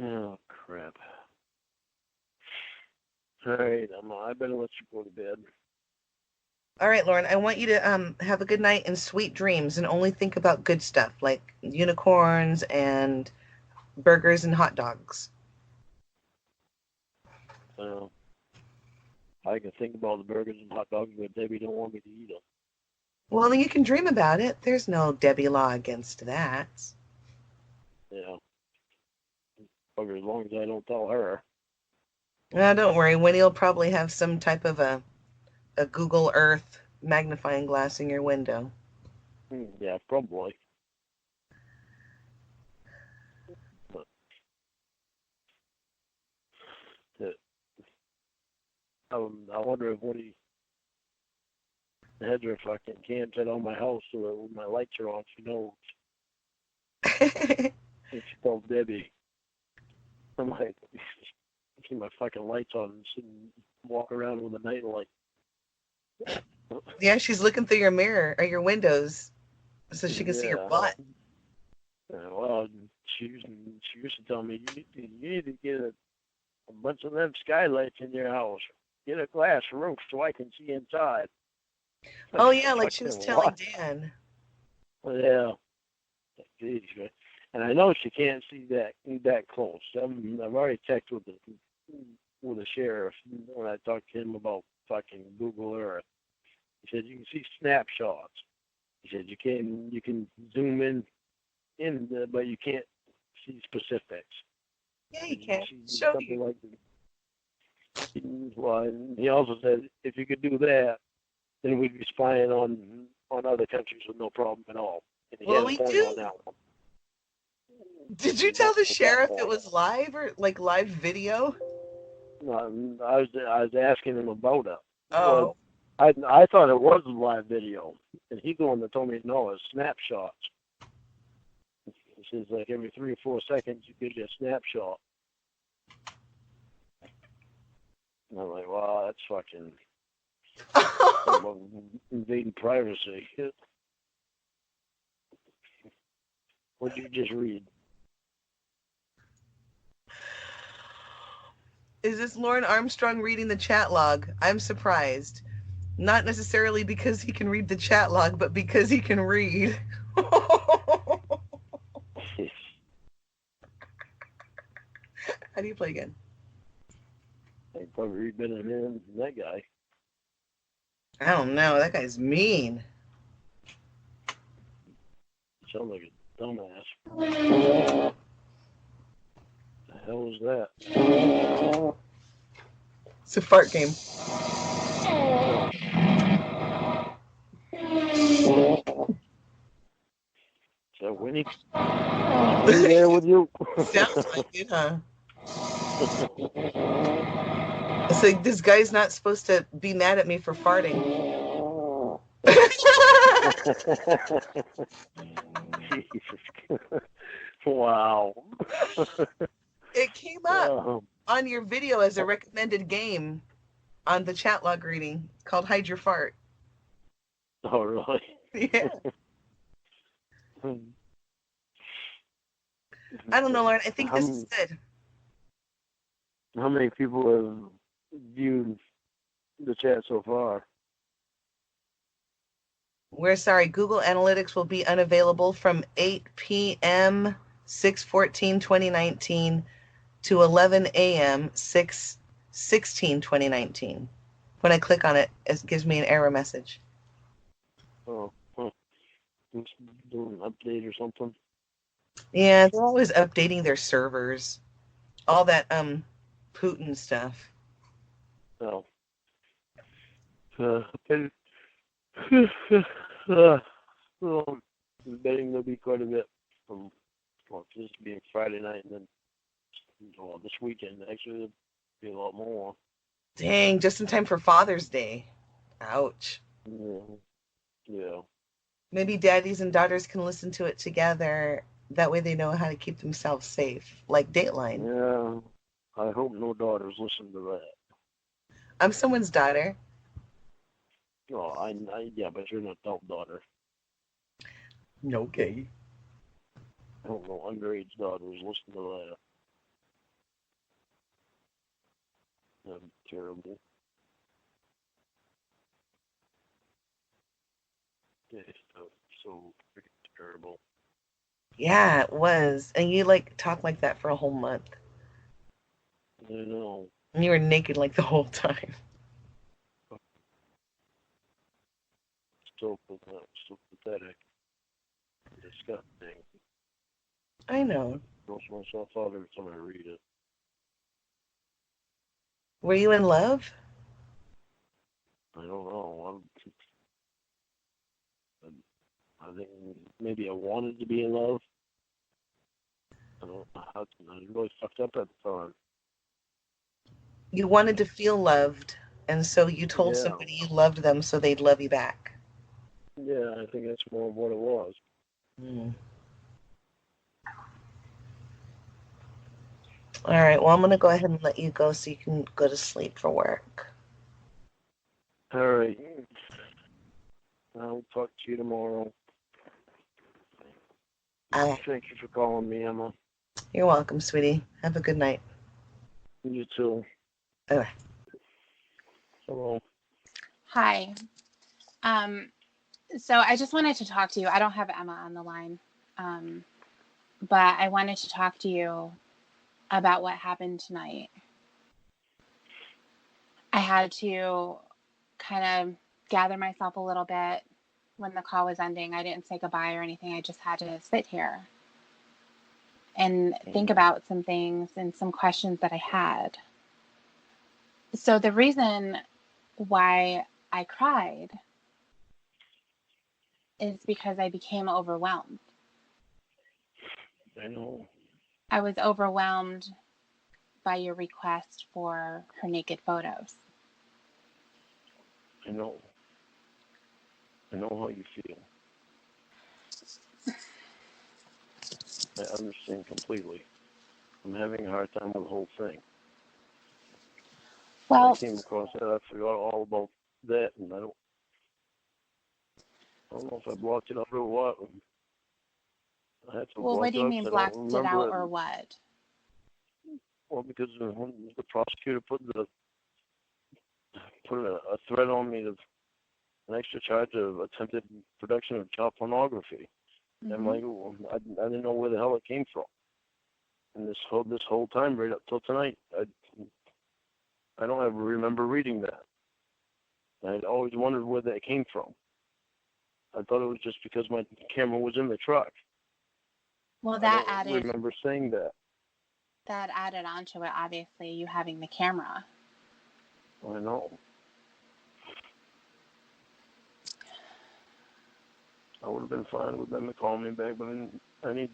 Oh, crap. All right, I better let you go to bed. All right, Lauren, I want you to have a good night and sweet dreams and only think about good stuff like unicorns and burgers and hot dogs. I can think about the burgers and hot dogs, but Debbie don't want me to eat them. Well, then you can dream about it. There's no Debbie law against that. Yeah. But as long as I don't tell her. Don't worry. Winnie will probably have some type of a Google Earth magnifying glass in your window. Yeah, probably. But, I wonder if Winnie had her fucking cam set on my house so that when my lights are on, she knows. And she told Debbie. I'm like, I see my fucking lights on and sit and walk around with a night light. Yeah, she's looking through your mirror or your windows so she can see your butt. Well, she used to tell me, you need to get a bunch of them skylights in your house. Get a glass roof so I can see inside. Oh, yeah, like she was telling Dan. Yeah. Jeez, and I know she can't see that close. I've already texted with the sheriff when I talked to him about fucking Google Earth. He said you can see snapshots. He said you can zoom in, but you can't see specifics. Yeah, you can. Show you. Like well, he also said if you could do that, then we'd be spying on other countries with no problem at all. And he well, had a point on that one. Did you tell the sheriff it was live or like live video? No, I was asking him about it. Oh. Well, I thought it was a live video, and he's the one that told me no, it's snapshots. He says like every 3 or 4 seconds you get a snapshot. And I'm like, wow, that's fucking invading privacy. What did you just read? Is this Lauren Armstrong reading the chat log? I'm surprised. Not necessarily because he can read the chat log, but because he can read. How do you play again? I probably read better than him than that guy. I don't know. That guy's mean. Sounds like a dumbass. The hell was that? It's a fart game. Is that Winnie? Winnie there with you? Sounds like it, huh? It's like this guy's not supposed to be mad at me for farting. Jesus. Wow. It came up on your video as a recommended game on the chatlog reading called Hide Your Fart. Oh, really? Yeah. I don't know, Lauren. I think this is good. How many people have viewed the chat so far? We're sorry. Google Analytics will be unavailable from 8 p.m. 6/14/2019 to 11 a.m. 6/16/2019. When I click on it, it gives me an error message. Oh, it's doing an update or something. Yeah, they're always updating their servers. All that Putin stuff. Oh. Well, I'm betting there'll be quite a bit from this being Friday night and then this weekend. Actually, there'll be a lot more. Dang, just in time for Father's Day. Ouch. Yeah. Maybe daddies and daughters can listen to it together. That way they know how to keep themselves safe, like Dateline. Yeah. I hope no daughters listen to that. I'm someone's daughter. Oh, yeah, but you're an adult daughter. Okay. I don't know underage daughters listen to that. That'd be terrible. Yeah, so freaking terrible. Yeah, it was. And you talked like that for a whole month. I know. And you were naked like the whole time. So pathetic. Disgusting. I know. Gross myself out every time I read it. Were you in love? I don't know. I think maybe I wanted to be in love. I don't know how. I really fucked up at the time. You wanted to feel loved, and so you told somebody you loved them so they'd love you back. Yeah, I think that's more of what it was. All right, well, I'm going to go ahead and let you go so you can go to sleep for work. All right. I'll talk to you tomorrow. Thank you for calling me, Emma. You're welcome, sweetie. Have a good night. You too. Bye. Hello. Hi. So I just wanted to talk to you. I don't have Emma on the line, but I wanted to talk to you about what happened tonight. I had to kind of gather myself a little bit when the call was ending. I didn't say goodbye or anything. I just had to sit here and think about some things and some questions that I had. So the reason why I cried is because I became overwhelmed. I know. I was overwhelmed by your request for her naked photos. I know. I know how you feel. I understand completely. I'm having a hard time with the whole thing. Well, I came across that. I forgot all about that, and I don't know if I blocked it out or what. I had to well, block what do you it mean out. blocked it out or what? Well, because the prosecutor put a threat on me of an extra charge of attempted production of child pornography. Mm-hmm. And I'm like, well, I didn't know where the hell it came from. And this whole time, right up till tonight, I don't ever remember reading that. I'd always wondered where that came from. I thought it was just because my camera was in the truck. Well, I don't remember saying that. That added onto it, obviously, you having the camera. I know. I would have been fine with them to call me back, but I need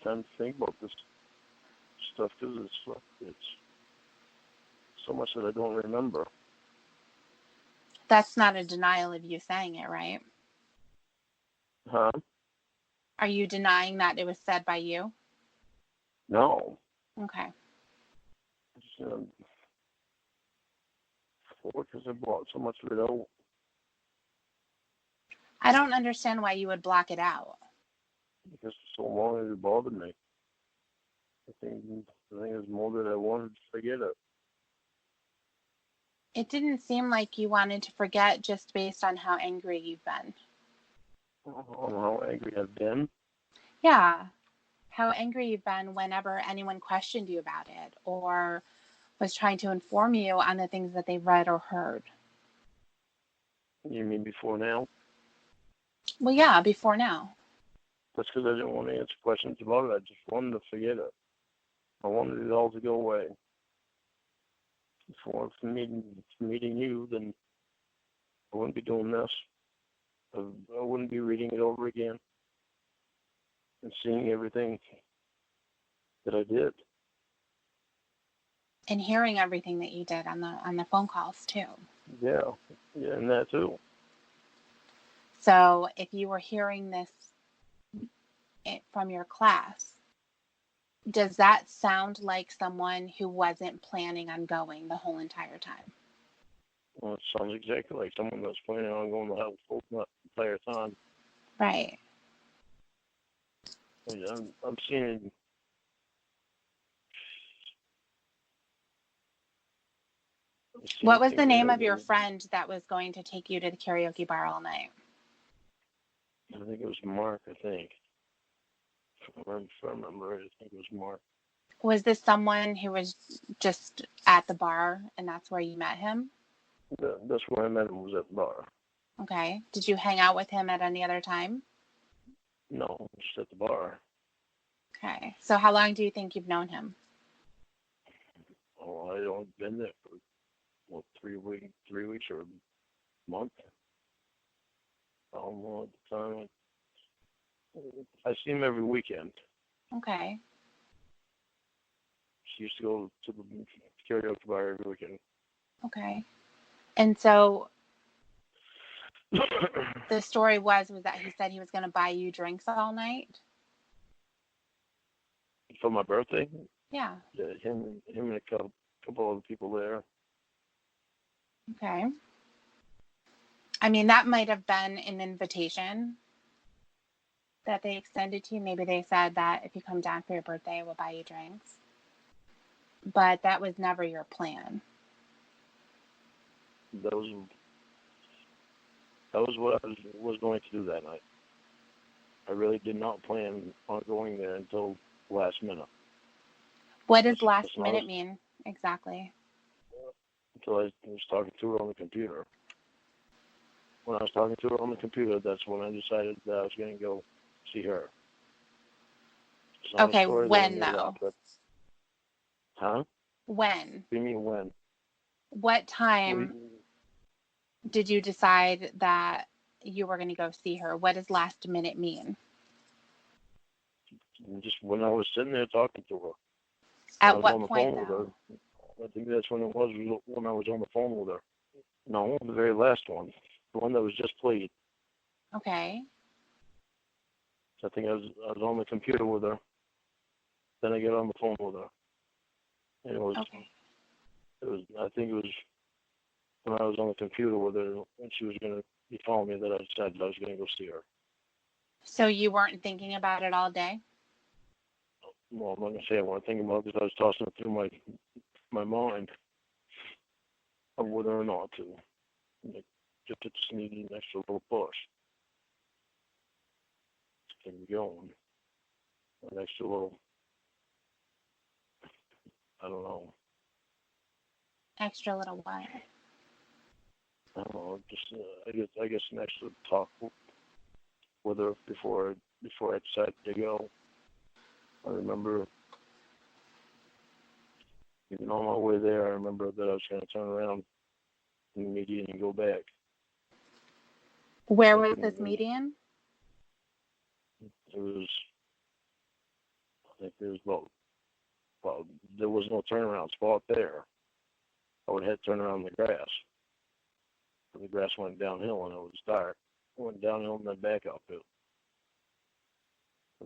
time to think about this stuff because it's so much that I don't remember. That's not a denial of you saying it, right? Huh? Are you denying that it was said by you? No. Okay. Because I bought so much of it out. I don't understand why you would block it out. Because for so long it bothered me. I think it was more that I wanted to forget it. It didn't seem like you wanted to forget just based on how angry you've been. On how angry I've been? Yeah. How angry you've been whenever anyone questioned you about it or was trying to inform you on the things that they read or heard. You mean before now? Well, yeah, before now. That's because I didn't want to answer questions about it. I just wanted to forget it. I wanted it all to go away. If it weren't for meeting you, then I wouldn't be doing this. I wouldn't be reading it over again and seeing everything that I did. And hearing everything that you did on the phone calls too. Yeah, and that too. So if you were hearing this from your class, does that sound like someone who wasn't planning on going the whole entire time? Well, it sounds exactly like someone that's planning on going the whole entire time. Right. I'm seeing. What was the name of your friend that was going to take you to the karaoke bar all night? I think it was Mark, I think. If I remember right, I think it was Mark. Was this someone who was just at the bar and that's where you met him? That's where I met him, was at the bar. Okay. Did you hang out with him at any other time? No, just at the bar. Okay. So how long do you think you've known him? Oh, I don't been there for, what, 3 weeks or a month? I don't know at the time. I see him every weekend. Okay. She used to go to the karaoke bar every weekend. Okay. And so the story was that he said he was going to buy you drinks all night? For my birthday? Yeah. Yeah, him and a couple other people there. Okay. I mean, that might have been an invitation that they extended to you. Maybe they said that if you come down for your birthday, we'll buy you drinks. But that was never your plan. That was what I was going to do that night. I really did not plan on going there until last minute. What does last minute mean exactly? Until I was talking to her on the computer. When I was talking to her on the computer, that's when I decided that I was going to go see her. Okay, when though? Huh? When? What do you mean when? What time did you decide that you were going to go see her? What does last minute mean? Just when I was sitting there talking to her. At what point, though? I think that's when it was when I was on the phone with her. No, the very last one. The one that was just played. Okay. I think I was on the computer with her. Then I got on the phone with her. And it was, okay. I think it was when I was on the computer with her and she was going to be calling me that I decided I was going to go see her. So you weren't thinking about it all day? Well, I'm not going to say I wasn't thinking about it because I was tossing it through my mind of whether or not to. Just needed an extra little push to get me going. An extra little, I don't know. Extra little what? I don't know. Just I guess an extra talk with her before I decided to go. I remember even on my way there, I remember that I was going to turn around in the median and go back. Where was this median? It was, I think there was about there was no turnaround spot there. I would have to turn around the grass. But the grass went downhill and it was dark. It went downhill and then back uphill.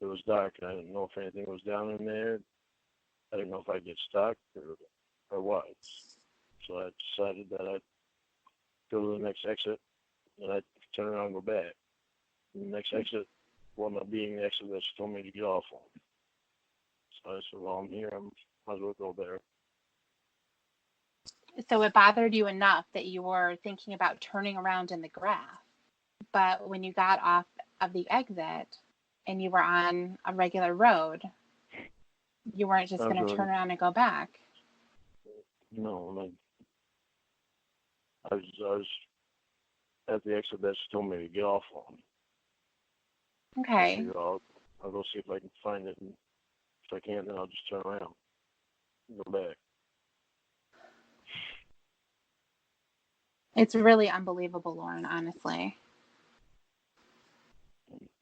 It was dark, and I didn't know if anything was down in there. I didn't know if I'd get stuck or what. So I decided that I'd go to the next exit, and I'd turn around and go back. And the next exit wound up being the exit that she told me to get off on. So I said, well, I'm here. I might as well go there. So it bothered you enough that you were thinking about turning around in the grass. But when you got off of the exit and you were on a regular road, you weren't just going to turn around and go back. No, I was at the exit that she told me to get off on. Okay. I'll go see if I can find it, and if I can't, then I'll just turn around and go back. It's really unbelievable, Lauren, honestly.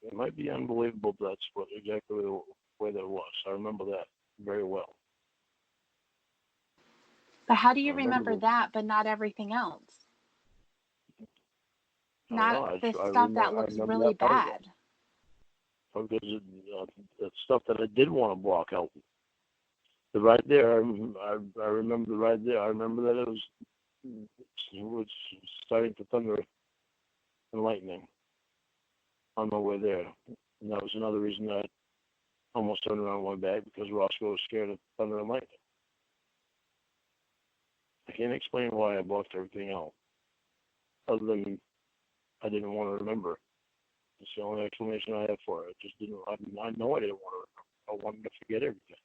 It might be unbelievable, but that's exactly the way that it was. I remember that very well. But how do you remember that, but not everything else? Not the stuff that looks really bad. Because the stuff that I did want to block out. The right there, I remember the right there. I remember that it was starting to thunder and lightning on my way there. And that was another reason that I almost turned around and went back, because Roscoe was scared of thunder and lightning. I can't explain why I blocked everything out, other than I didn't want to remember. It's the only explanation I have for it. I know I didn't want to remember. I wanted to forget everything.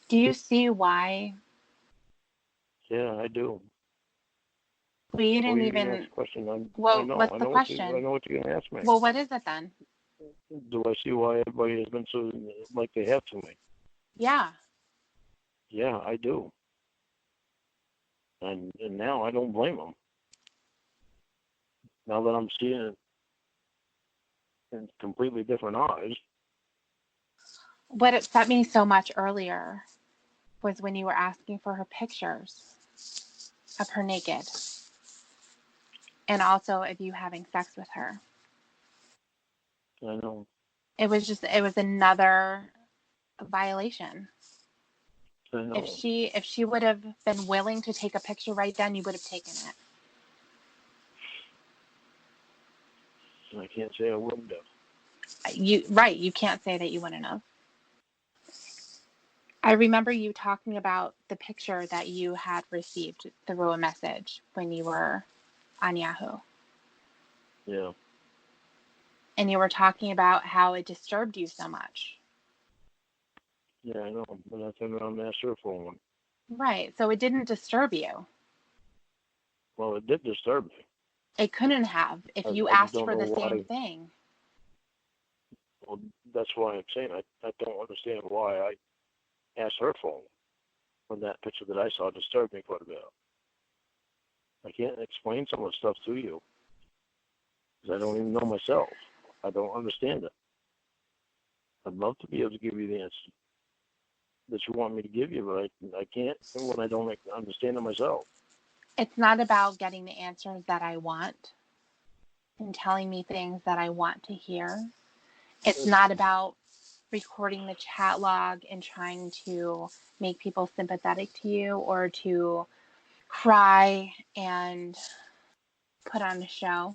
Do you see why? Yeah, I do. Well, you didn't even. Question. Well, what's the question? I know what you're going to ask me. Well, what is it then? Do I see why everybody has been so like they have to me? Yeah. Yeah, I do. And now I don't blame them. Now that I'm seeing it in completely different eyes. What upset me so much earlier was when you were asking for her pictures of her naked, and also of you having sex with her. I know. It was another violation. I know. If she would have been willing to take a picture right then, you would have taken it. I can't say I wouldn't have. You can't say that you wouldn't have. I remember you talking about the picture that you had received through a message when you were on Yahoo. Yeah. And you were talking about how it disturbed you so much. Yeah, I know. But I turned around and asked her for one. Right. So it didn't disturb you. Well, it did disturb me. It couldn't have if you asked for the same thing. Well, that's why I'm saying I don't understand why I asked her for one when that picture that I saw disturbed me quite a bit. I can't explain some of the stuff to you because I don't even know myself. I don't understand it. I'd love to be able to give you the answer that you want me to give you, but I can't when I don't understand it myself. It's not about getting the answers that I want and telling me things that I want to hear. It's not about recording the chat log and trying to make people sympathetic to you or to cry and put on a show.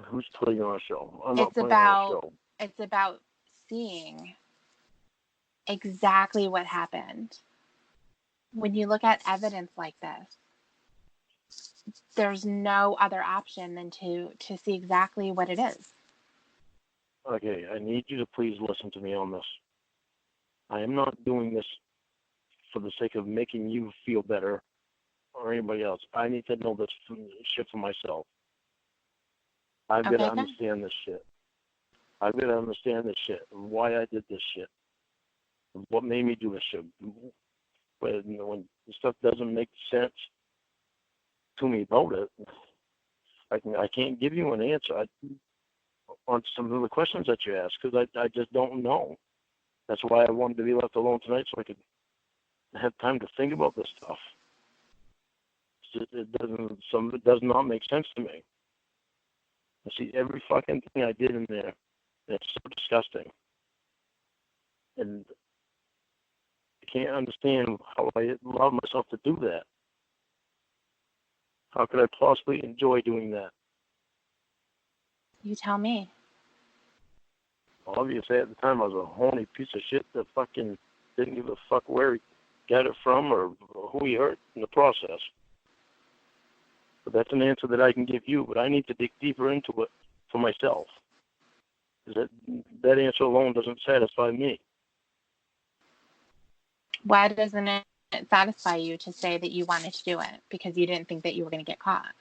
Who's putting on a show? I'm not putting on a show. It's about seeing exactly what happened. When you look at evidence like this, there's no other option than to see exactly what it is. Okay, I need you to please listen to me on this. I am not doing this for the sake of making you feel better or anybody else. I need to know this shit for myself. I've got to understand this shit. I've got to understand this shit, why I did this shit, what made me do this shit. When stuff doesn't make sense to me about it, I can't give you an answer on some of the questions that you ask because I just don't know. That's why I wanted to be left alone tonight so I could have time to think about this stuff. It does not make sense to me. I see every fucking thing I did in there. It's so disgusting. And I can't understand how I allowed myself to do that. How could I possibly enjoy doing that? You tell me. Obviously, at the time, I was a horny piece of shit that fucking didn't give a fuck where he got it from or who he hurt in the process. But that's an answer that I can give you, but I need to dig deeper into it for myself. Because that answer alone doesn't satisfy me. Why doesn't it satisfy you to say that you wanted to do it? Because you didn't think that you were going to get caught.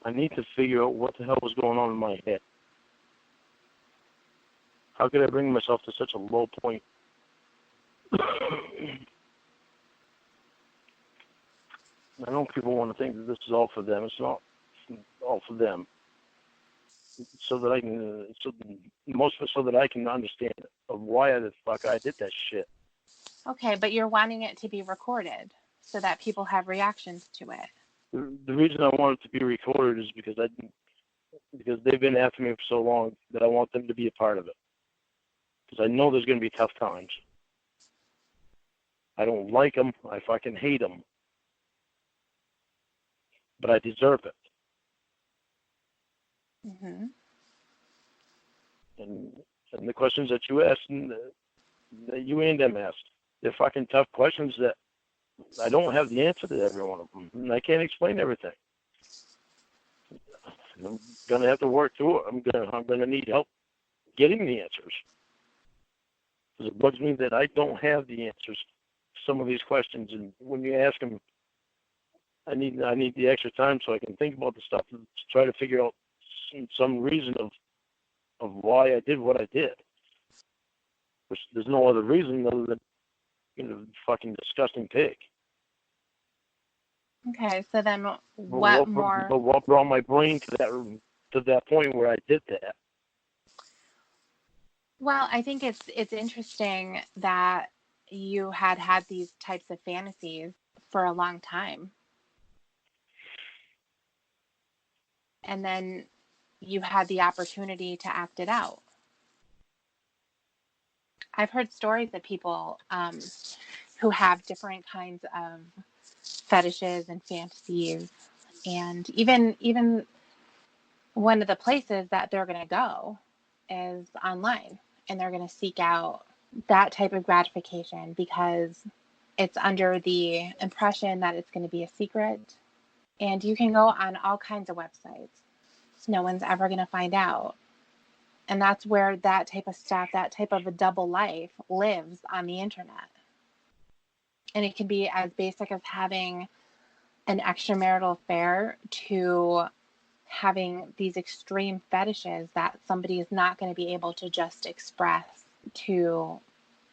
I need to figure out what the hell was going on in my head. How could I bring myself to such a low point? I know people want to think that this is all for them. It's not all for them. So that I can, so that I can understand of why the fuck I did that shit. Okay, but you're wanting it to be recorded so that people have reactions to it. The reason I want it to be recorded is because they've been after me for so long that I want them to be a part of it. Because I know there's going to be tough times. I don't like them. I fucking hate them. But I deserve it. Mm-hmm. And the questions that you asked, and that you and them asked, they're fucking tough questions that I don't have the answer to every one of them. And I can't explain everything. I'm going to have to work through it. I'm going to need help getting the answers. Because it bugs me that I don't have the answers to some of these questions. And when you ask them, I need the extra time so I can think about the stuff and try to figure out some reason of why I did what I did. Which there's no other reason other than fucking disgusting pig. Okay, so then what more? But what brought my brain to that point where I did that? Well, I think it's interesting that you had these types of fantasies for a long time. And then you had the opportunity to act it out. I've heard stories of people who have different kinds of fetishes and fantasies, and even one of the places that they're going to go is online, and they're going to seek out that type of gratification because it's under the impression that it's going to be a secret. And you can go on all kinds of websites. No one's ever going to find out. And that's where that type of stuff, that type of a double life lives on the internet. And it can be as basic as having an extramarital affair to having these extreme fetishes that somebody is not going to be able to just express to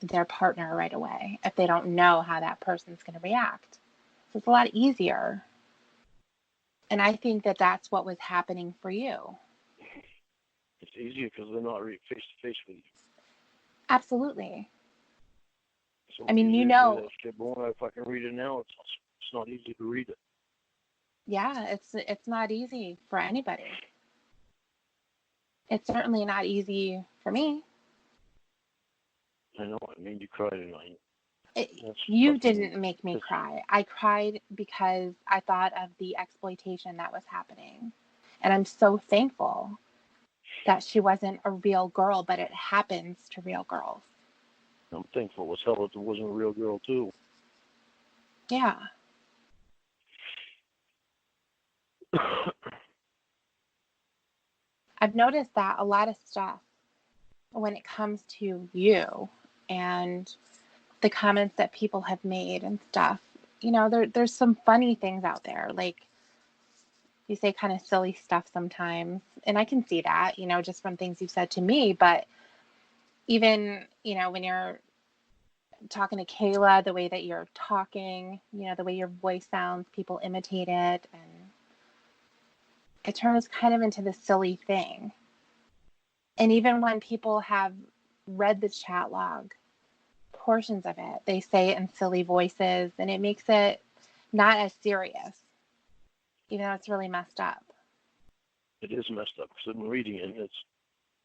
their partner right away if they don't know how that person's going to react. So it's a lot easier. And I think that that's what was happening for you. It's easier because they're not really face to face with you. Absolutely. So I mean, you know. that shit, but when I fucking read it now, it's not easy to read it. Yeah, it's not easy for anybody. It's certainly not easy for me. I know. I made you cry tonight. You didn't make me cry. I cried because I thought of the exploitation that was happening. And I'm so thankful that she wasn't a real girl, but it happens to real girls. I'm thankful as hell that it wasn't a real girl, too. Yeah. I've noticed that a lot of stuff when it comes to you and the comments that people have made and stuff, there's some funny things out there. Like, you say kind of silly stuff sometimes, and I can see that, just from things you've said to me. But even, when you're talking to Kayla, the way that you're talking, the way your voice sounds, people imitate it, and it turns kind of into this silly thing. And even when people have read the chat log, portions of it, they say it in silly voices, and it makes it not as serious, even though it's really messed up. It is messed up because I'm reading it, and it's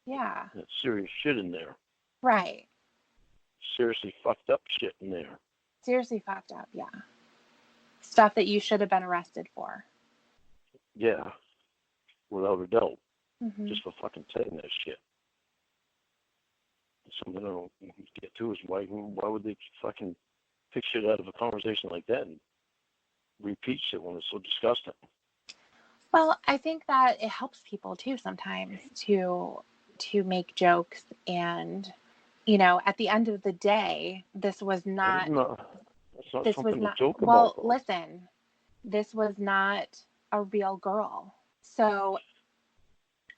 yeah, serious shit in there. Right. seriously fucked up shit in there. Seriously fucked up, yeah. Stuff that you should have been arrested for. Yeah, without a doubt. Mm-hmm. Just for fucking saying that shit. Something I don't get to is why would they fucking pick shit out of a conversation like that and repeat shit when it's so disgusting? Well, I think that it helps people too sometimes to make jokes, and at the end of the day, this was not That's not this was something to not joke well, about, though. listen, this was not a real girl. So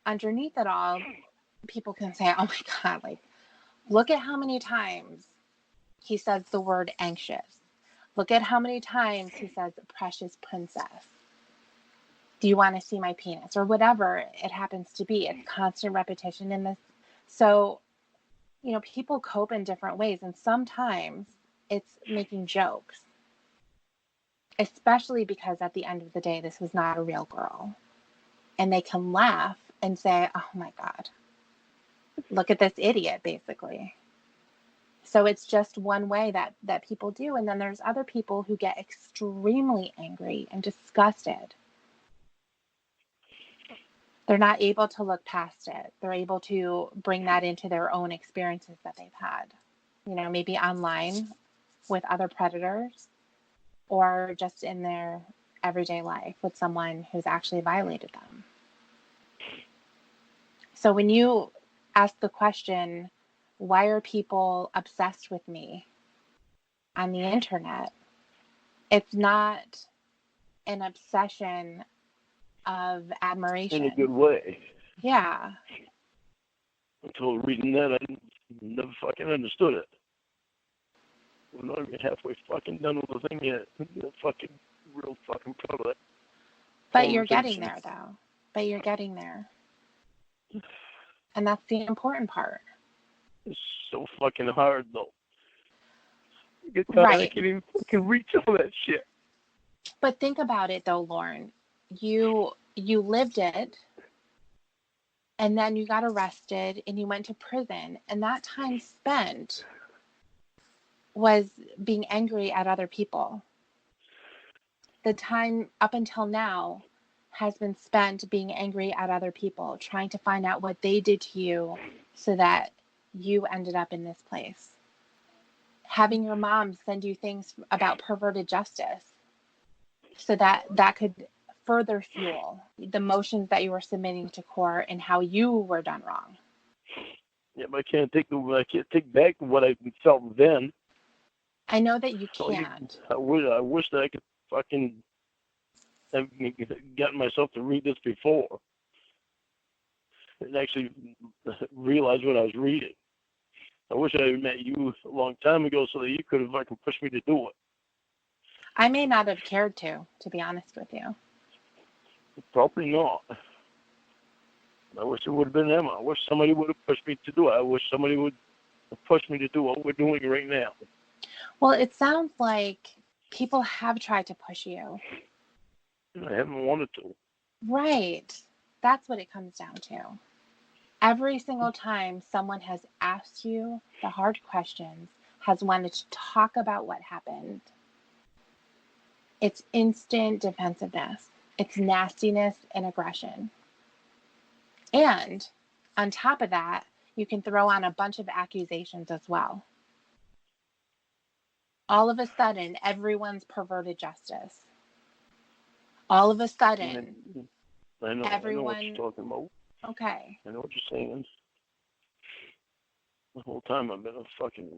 underneath it all, people can say, "Oh my God, like look at how many times he says the word anxious. Look at how many times he says precious princess. Do you want to see my penis?" Or whatever it happens to be. It's constant repetition in this. So, people cope in different ways. And sometimes it's making jokes, especially because at the end of the day, this was not a real girl. And they can laugh and say, "Oh my God, look at this idiot," basically. So it's just one way that people do. And then there's other people who get extremely angry and disgusted. They're not able to look past it. They're able to bring that into their own experiences that they've had, maybe online with other predators, or just in their everyday life with someone who's actually violated them. So when you ask the question, why are people obsessed with me on the internet? It's not an obsession of admiration. In a good way. Yeah. Until reading that, I never fucking understood it. We're not even halfway fucking done with the thing yet. I'm fucking real fucking proud of that. But you're getting there, though. And that's the important part. It's so fucking hard, though. Right. I can't even fucking reach all that shit. But think about it, though, Lauren. You lived it, and then you got arrested, and you went to prison, and that time spent was being angry at other people. The time up until now has been spent being angry at other people, trying to find out what they did to you so that you ended up in this place. Having your mom send you things about perverted justice so that could further fuel the motions that you were submitting to court and how you were done wrong. Yeah, but I can't take back what I felt then. I know that you can't. I wish that I could fucking have gotten myself to read this before and actually realize what I was reading. I wish I had met you a long time ago so that you could have fucking pushed me to do it. I may not have cared to be honest with you. Probably not. I wish it would have been Emma. I wish somebody would have pushed me to do it. I wish somebody would have pushed me to do what we're doing right now. Well, it sounds like people have tried to push you. I haven't wanted to. Right. That's what it comes down to. Every single time someone has asked you the hard questions, has wanted to talk about what happened, it's instant defensiveness. It's nastiness and aggression. And on top of that, you can throw on a bunch of accusations as well. All of a sudden, everyone's perverted justice. All of a sudden, I know everyone. I know what you're talking about. Okay. I know what you're saying. The whole time I've been a fucking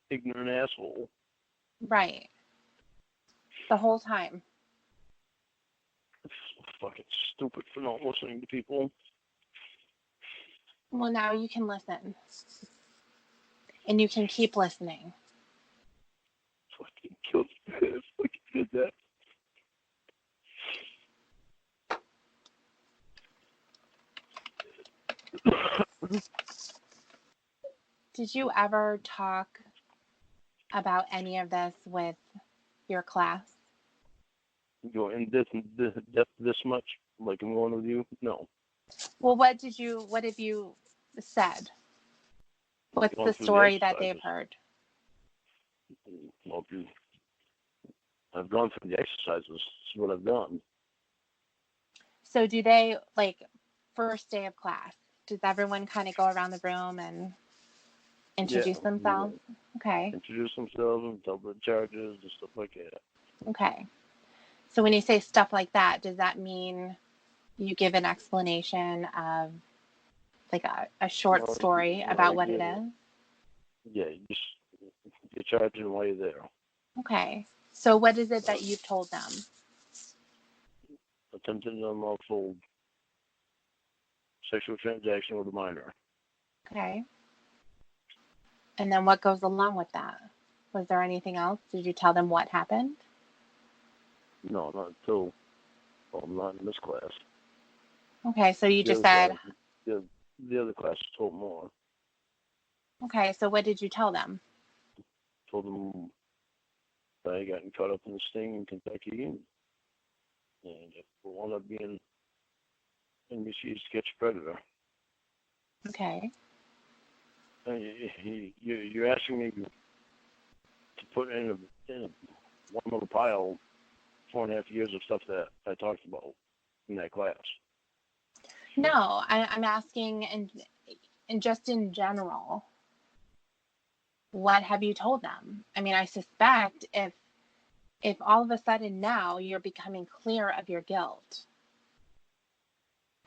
ignorant asshole. Right. The whole time. It's so fucking stupid for not listening to people. Well, now you can listen. And you can keep listening. Fucking killed me. Fucking did that. Did you ever talk about any of this with your class? Go in depth this much, like in one of you? No. Well, what have you said? What's Going the through story that exercises. they've heard? Well, I've gone through the exercises. That's what I've done. So do they, like, first day of class, does everyone kind of go around the room and introduce Yeah, themselves? Okay. introduce themselves and tell the charges and stuff like that. Okay. So when you say stuff like that, does that mean you give an explanation of, like, a short No, story no, about what it yeah, is? yeah, you just get charged while you're there. Okay. So what is it that you've told them? Attempted unlawful sexual transaction with a minor. Okay. And then what goes along with that? Was there anything else? Did you tell them what happened? No, not until, well, not in this class. Okay, so you The just other said, class, the other class told more. okay, so what did you tell them? Told them that I gotten caught up in this thing in Kentucky, and it will wound up being NBC's Sketch Predator. Okay. You're asking me to put in one little pile 4.5 years of stuff that I talked about in that class. No, I'm asking, and just in general, what have you told them? I mean, I suspect if all of a sudden now you're becoming clear of your guilt,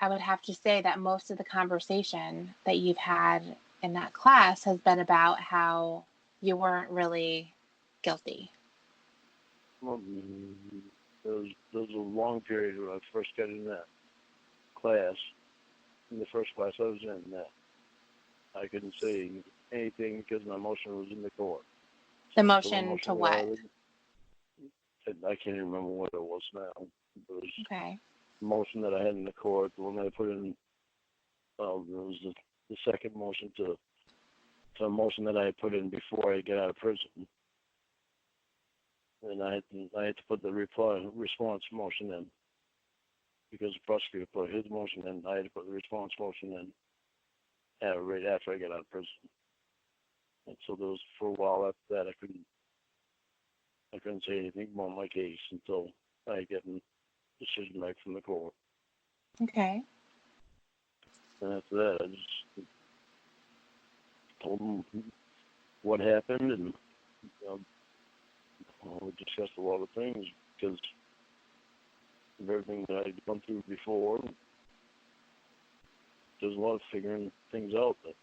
I would have to say that most of the conversation that you've had in that class has been about how you weren't really guilty. Well, there was a long period when I first got in that class, in the first class I was in, that I couldn't say anything because my motion was in the court. The motion to what? I can't even remember what it was now. It was Okay. the motion that I had in the court, the one that I put in, well, it was the second motion to a motion that I had put in before I got out of prison. And I had to put the response motion in because the prosecutor put his motion in. I had to put the response motion in right after I got out of prison. And so there was, for a while after that, I couldn't say anything more on my case until I get a decision back from the court. Okay. And after that, I just told them what happened, and we discussed a lot of things because of everything that I'd gone through before. There's a lot of figuring things out that,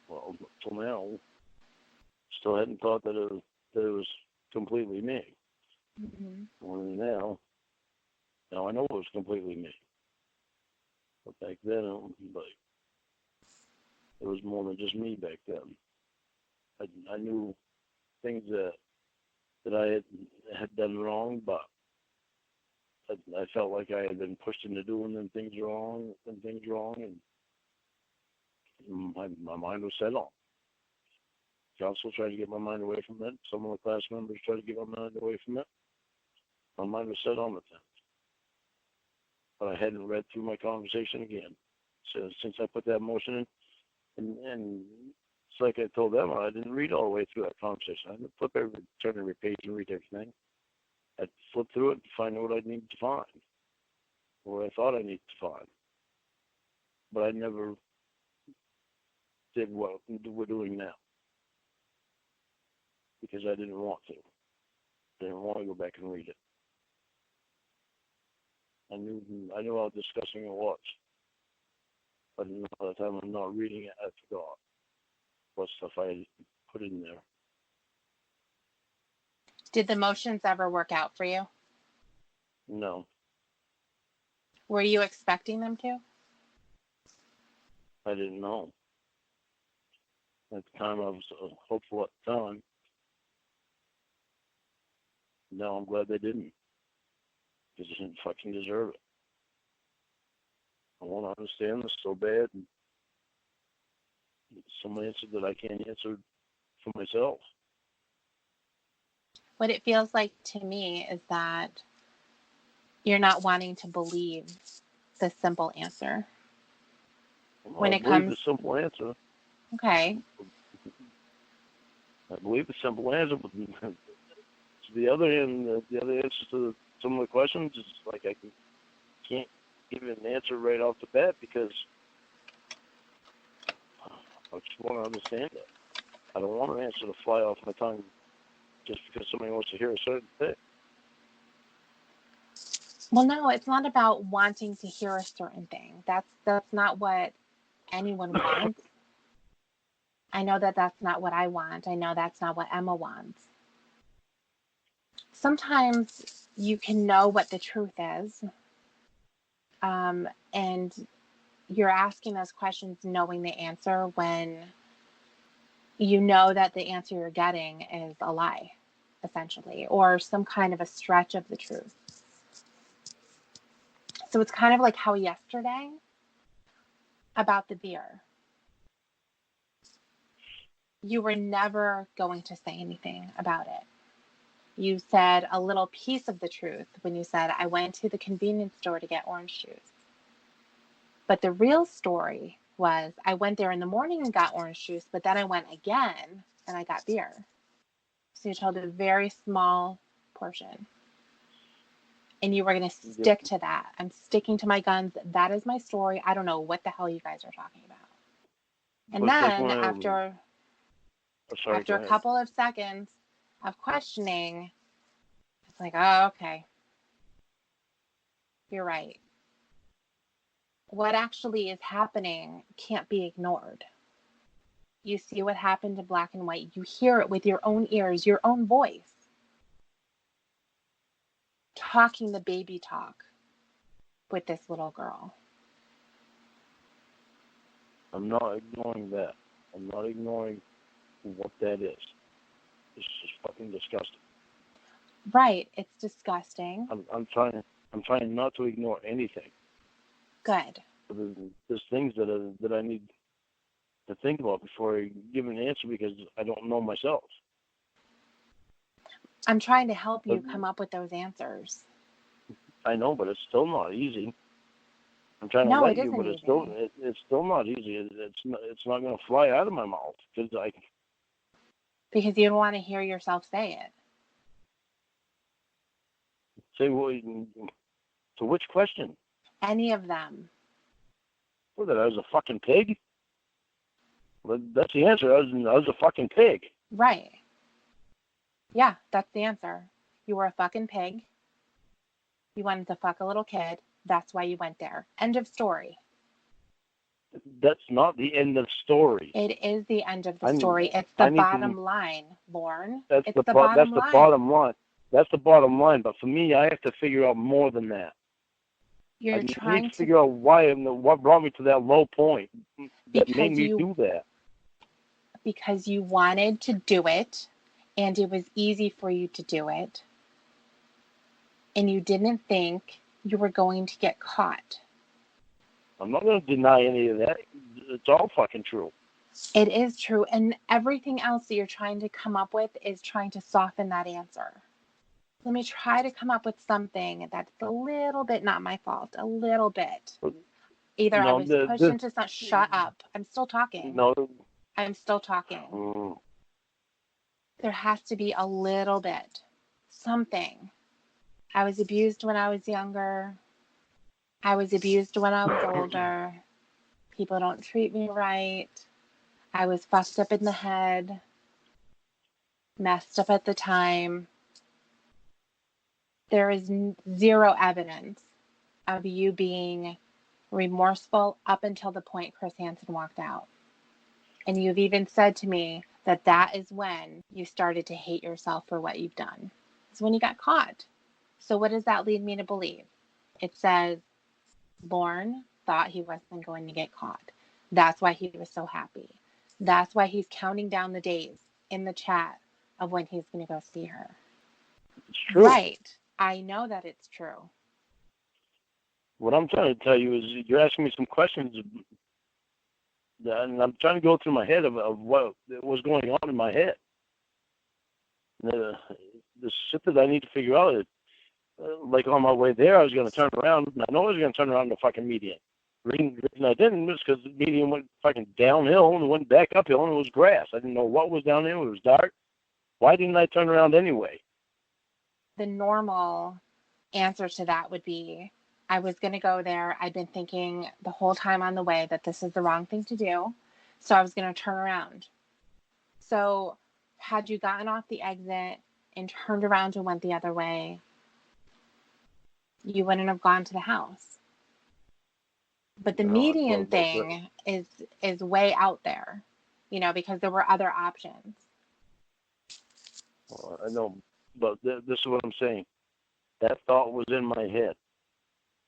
well, till now, still hadn't thought that it was completely me. Mm-hmm. Only now I know it was completely me. But back then, it was more than just me back then. I knew things that I had done wrong, but I felt like I had been pushed into doing them things wrong, and my mind was set on. Counsel tried to get my mind away from it. Some of the class members tried to get my mind away from it. My mind was set on the thing. But I hadn't read through my conversation again. So since I put that motion in, and it's like I told them, I didn't read all the way through that conversation. I didn't turn every page and read everything. I'd flip through it to find out what I needed to find, or I thought I needed to find. But I never did what we're doing now because I didn't want to. I didn't want to go back and read it. I knew how disgusting it was, but by the time I'm not reading it, I forgot what stuff I had put in there. Did the motions ever work out for you? No, Were you expecting them to? I didn't know. At the time, I was hopeful at the time. Now I'm glad they didn't, because they didn't fucking deserve it. I want to understand this so bad, and some answers that I can't answer for myself. What it feels like to me is that you're not wanting to believe the simple answer. Well, When I it believe comes, the simple answer. okay, I believe the simple answer, but the other end, the other answers to some of the questions is like I can't give an answer right off the bat because I just want to understand it. I don't want an answer to fly off my tongue just because somebody wants to hear a certain thing. Well, no, it's not about wanting to hear a certain thing. That's not what anyone wants. I know that that's not what I want. I know that's not what Emma wants. Sometimes you can know what the truth is, and you're asking those questions knowing the answer when you know that the answer you're getting is a lie, essentially, or some kind of a stretch of the truth. So it's kind of like how yesterday about the beer. You were never going to say anything about it. You said a little piece of the truth when you said, I went to the convenience store to get orange juice. But the real story was, I went there in the morning and got orange juice, but then I went again and I got beer. So you told a very small portion. And you were going to stick to that. I'm sticking to my guns. That is my story. I don't know what the hell you guys are talking about. And But then after a couple of seconds of questioning, it's like, oh, okay. You're right. What actually is happening can't be ignored. You see what happened in black and white. You hear it with your own ears, your own voice. Talking the baby talk with this little girl. I'm not ignoring that. I'm not ignoring what that is. It's just fucking disgusting. Right, it's disgusting. I'm trying not to ignore anything. Good. There's things that I need to think about before I give an answer because I don't know myself. I'm trying to help you come up with those answers. I know, but it's still not easy. I'm trying to let you, but it's still not easy. It's not going to fly out of my mouth because you don't want to hear yourself say it. Say well, to which question? Any of them. Well, that I was a fucking pig. Well, that's the answer. I was a fucking pig. Right. Yeah, that's the answer. You were a fucking pig. You wanted to fuck a little kid. That's why you went there. End of story. That's not the end of the story. It is the end of the story. It's the bottom line, Lauren. It's the bottom line. That's the bottom line. But for me, I have to figure out more than that. You're trying to figure out what brought me to that low point that made me do that. Because you wanted to do it, and it was easy for you to do it, and you didn't think you were going to get caught. I'm not going to deny any of that. It's all fucking true. It is true, and everything else that you're trying to come up with is trying to soften that answer. Let me try to come up with something that's a little bit not my fault. A little bit. Either I was pushed into something. Shut up. I'm still talking. No. I'm still talking. There has to be a little bit. Something. I was abused when I was younger. I was abused when I was older. People don't treat me right. I was fucked up in the head. Messed up at the time. There is zero evidence of you being remorseful up until the point Chris Hansen walked out. And you've even said to me that is when you started to hate yourself for what you've done. It's when you got caught. So what does that lead me to believe? It says Lorne thought he wasn't going to get caught. That's why he was so happy. That's why he's counting down the days in the chat of when he's going to go see her. It's true. Right. I know that it's true. What I'm trying to tell you is you're asking me some questions, and I'm trying to go through my head of what was going on in my head. The shit that I need to figure out is, like on my way there, I was going to turn around, and I know I was going to turn around to fucking media. The reason I didn't was because the median went fucking downhill and went back uphill and it was grass. I didn't know what was down there. It was dark. Why didn't I turn around anyway? The normal answer to that would be, I was going to go there. I'd been thinking the whole time on the way that this is the wrong thing to do. So I was going to turn around. So had you gotten off the exit and turned around and went the other way, you wouldn't have gone to the house. But the median thing is way out there, because there were other options. Well, I know, but this is what I'm saying. That thought was in my head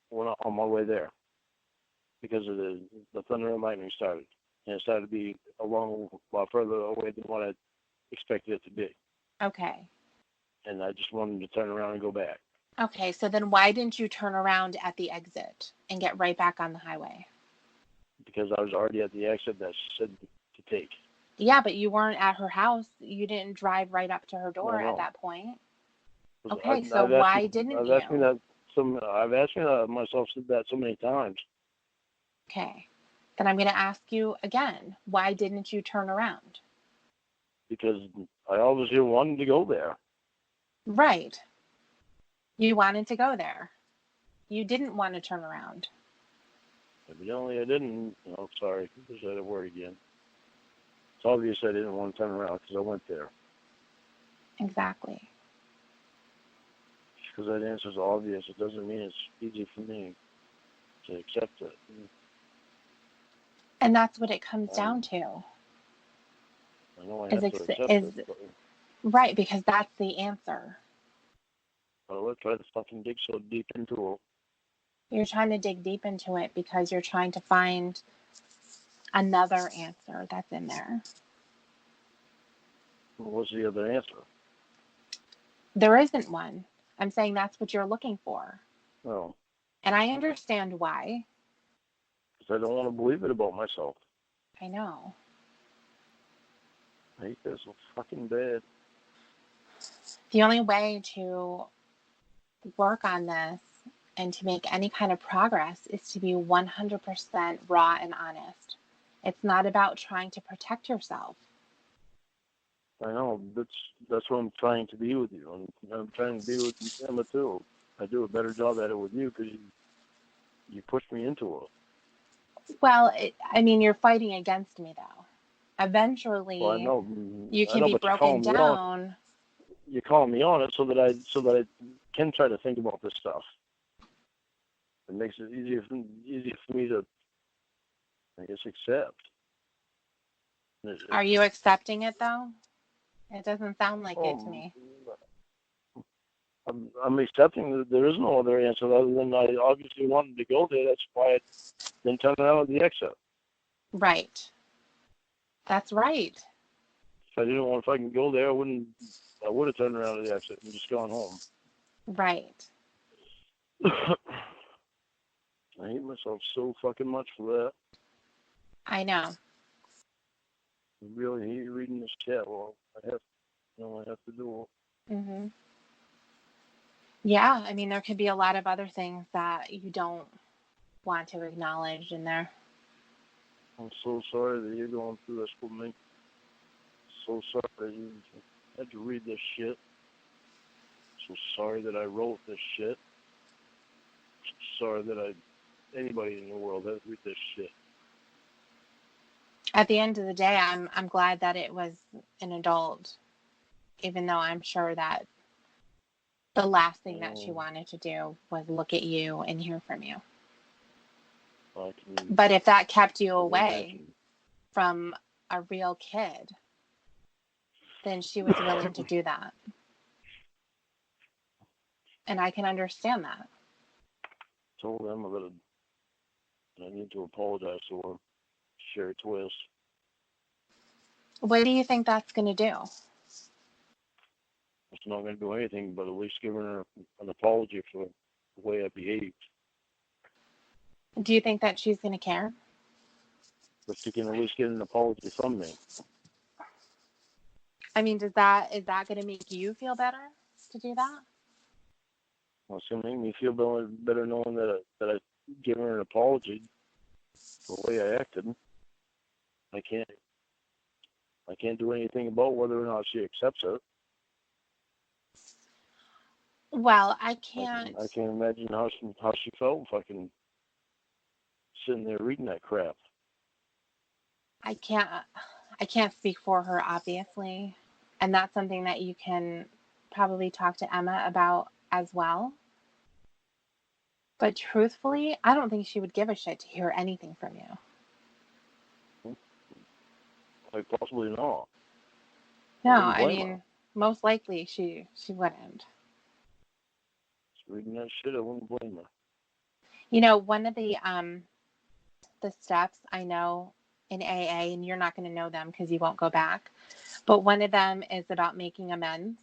on my way there because of the thunder and lightning started. And it started to be a lot further away than what I expected it to be. Okay. And I just wanted to turn around and go back. Okay, so then why didn't you turn around at the exit and get right back on the highway? Because I was already at the exit that she said to take. Yeah, but you weren't at her house. You didn't drive right up to her door No. at that point. Okay, I've why didn't you? I've asked myself that so many times. Okay, then I'm going to ask you again. Why didn't you turn around? Because I obviously wanted to go there. Right. You wanted to go there. You didn't want to turn around. Evidently I didn't. Oh, sorry. I said a word again. It's obvious I didn't want to turn around because I went there. Exactly. Because that answer is obvious. It doesn't mean it's easy for me to accept it. And that's what it comes down to. I know I have to accept it. But right, because that's the answer. I'll try to fucking dig so deep into it. You're trying to dig deep into it because you're trying to find another answer that's in there. What's the other answer? There isn't one. I'm saying that's what you're looking for. Oh. And I understand why. Because I don't want to believe it about myself. I know. I hate this so fucking bad. The only way to work on this and to make any kind of progress is to be 100% raw and honest. It's not about trying to protect yourself. I know. That's what I'm trying to be with you. I'm trying to be with you, Emma, too. I do a better job at it with you because you pushed me into it. Well, you're fighting against me, though. Eventually, well, I know, you can be broken down. You're calling me on it so that I can try to think about this stuff. It makes it easier for me to, I guess, accept. Are you accepting it, though? It doesn't sound like it to me. I'm accepting that there is no other answer other than I obviously wanted to go there. That's why I didn't turn around at the exit. Right. That's right. If I didn't want to fucking go there, I would have turned around at the exit and just gone home. Right. I hate myself so fucking much for that. I know. I really hate reading this chat. Well, I have to do it. Mm-hmm. Yeah, there could be a lot of other things that you don't want to acknowledge in there. I'm so sorry that you're going through this with me. So sorry that you had to read this shit. So sorry that I wrote this shit. So sorry that anybody in the world had to read this shit. At the end of the day, I'm glad that it was an adult, even though I'm sure that the last thing that she wanted to do was look at you and hear from you. But if that kept you away from a real kid, then she was willing to do that. And I can understand that. I told them that I need to apologize to her. Sherry Twist. What do you think that's going to do? It's not going to do anything but at least giving her an apology for the way I behaved. Do you think that she's going to care? But she can at least get an apology from me. Is that going to make you feel better to do that? Well, it's going to make me feel better knowing that I gave her an apology. the way I acted. I can't do anything about whether or not she accepts it. Well, I can't. I can't imagine how she felt fucking sitting there reading that crap. I can't speak for her, obviously, and that's something that you can probably talk to Emma about as well. But truthfully, I don't think she would give a shit to hear anything from you. Like, possibly not. No, I mean, most likely she wouldn't. Just reading that shit, I wouldn't blame her. You know, one of the steps I know in AA, and you're not going to know them because you won't go back, but one of them is about making amends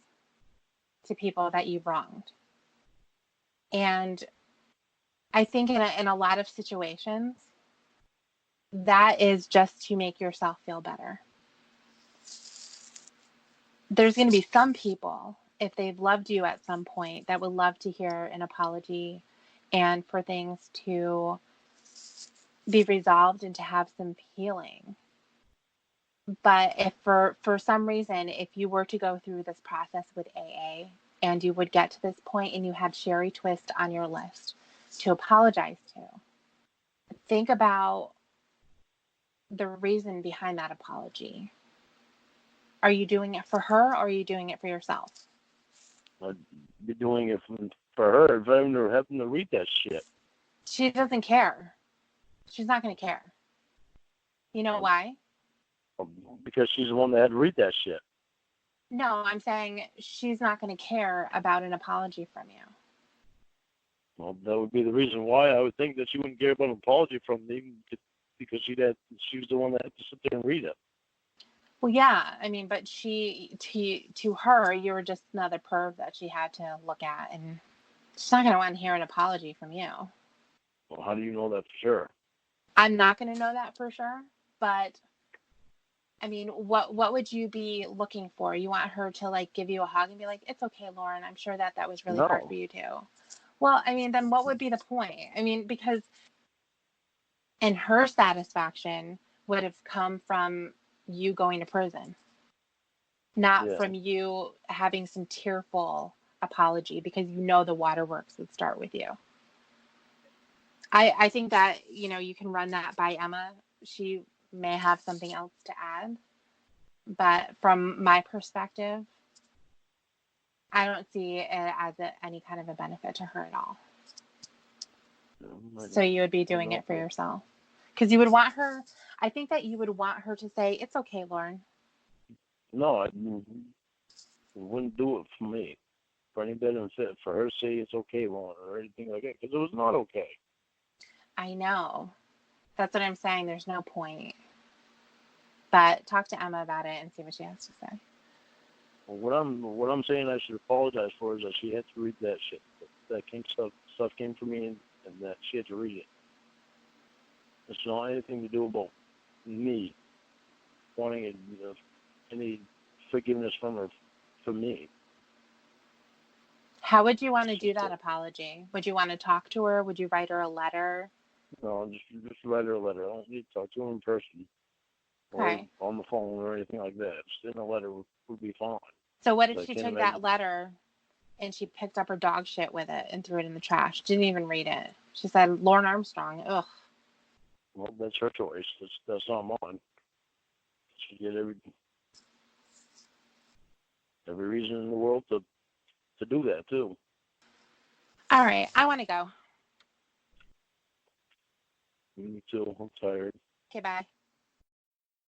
to people that you've wronged. And I think in a lot of situations, that is just to make yourself feel better. There's going to be some people, if they've loved you at some point, that would love to hear an apology and for things to be resolved and to have some healing. But if for some reason, if you were to go through this process with AA and you would get to this point and you had Sherry Twist on your list to apologize to, think about the reason behind that apology. Are you doing it for her or are you doing it for yourself? I'd be doing it for her if I never happened to read that shit. She doesn't care. She's not going to care. You know why? Because she's the one that had to read that shit. No, I'm saying she's not going to care about an apology from you. Well, that would be the reason why I would think that she wouldn't care about an apology from me, because she was the one that had to sit there and read it. Well, yeah, I mean, but to her, you were just another perv that she had to look at, and she's not going to want to hear an apology from you. Well, how do you know that for sure? I'm not going to know that for sure, but I mean, what would you be looking for? You want her to like give you a hug and be like, "It's okay, Lauren. I'm sure that was really hard for you too." Well, I mean, then what would be the point? I mean, because and her satisfaction would have come from you going to prison, not from you having some tearful apology because you know the waterworks would start with you. I think that, you know, you can run that by Emma. She may have something else to add, but from my perspective, I don't see it as any kind of a benefit to her at all. So you would be doing it for yourself. Because you would want her, I think that you would want her to say, "It's okay, Lauren." No, I wouldn't do it for me. For any benefit, for her to say it's okay, Lauren, or anything like that, because it was not okay. I know. That's what I'm saying. There's no point. But talk to Emma about it and see what she has to say. Well, what I'm saying I should apologize for is that she had to read that shit. That stuff came from me, and that she had to read it. It's not anything to do about me wanting any forgiveness from her for me. How would you want to do that apology? Would you want to talk to her? Would you write her a letter? No, just write her a letter. I don't need to talk to her in person or on the phone or anything like that. Just in a letter would be fine. So what if she took that letter and she picked up her dog shit with it and threw it in the trash? Didn't even read it. She said, "Lauren Armstrong, ugh." Well, that's her choice. That's not mine. She get every reason in the world to do that too. All right, I want to go. Me too. I'm tired. Okay, bye.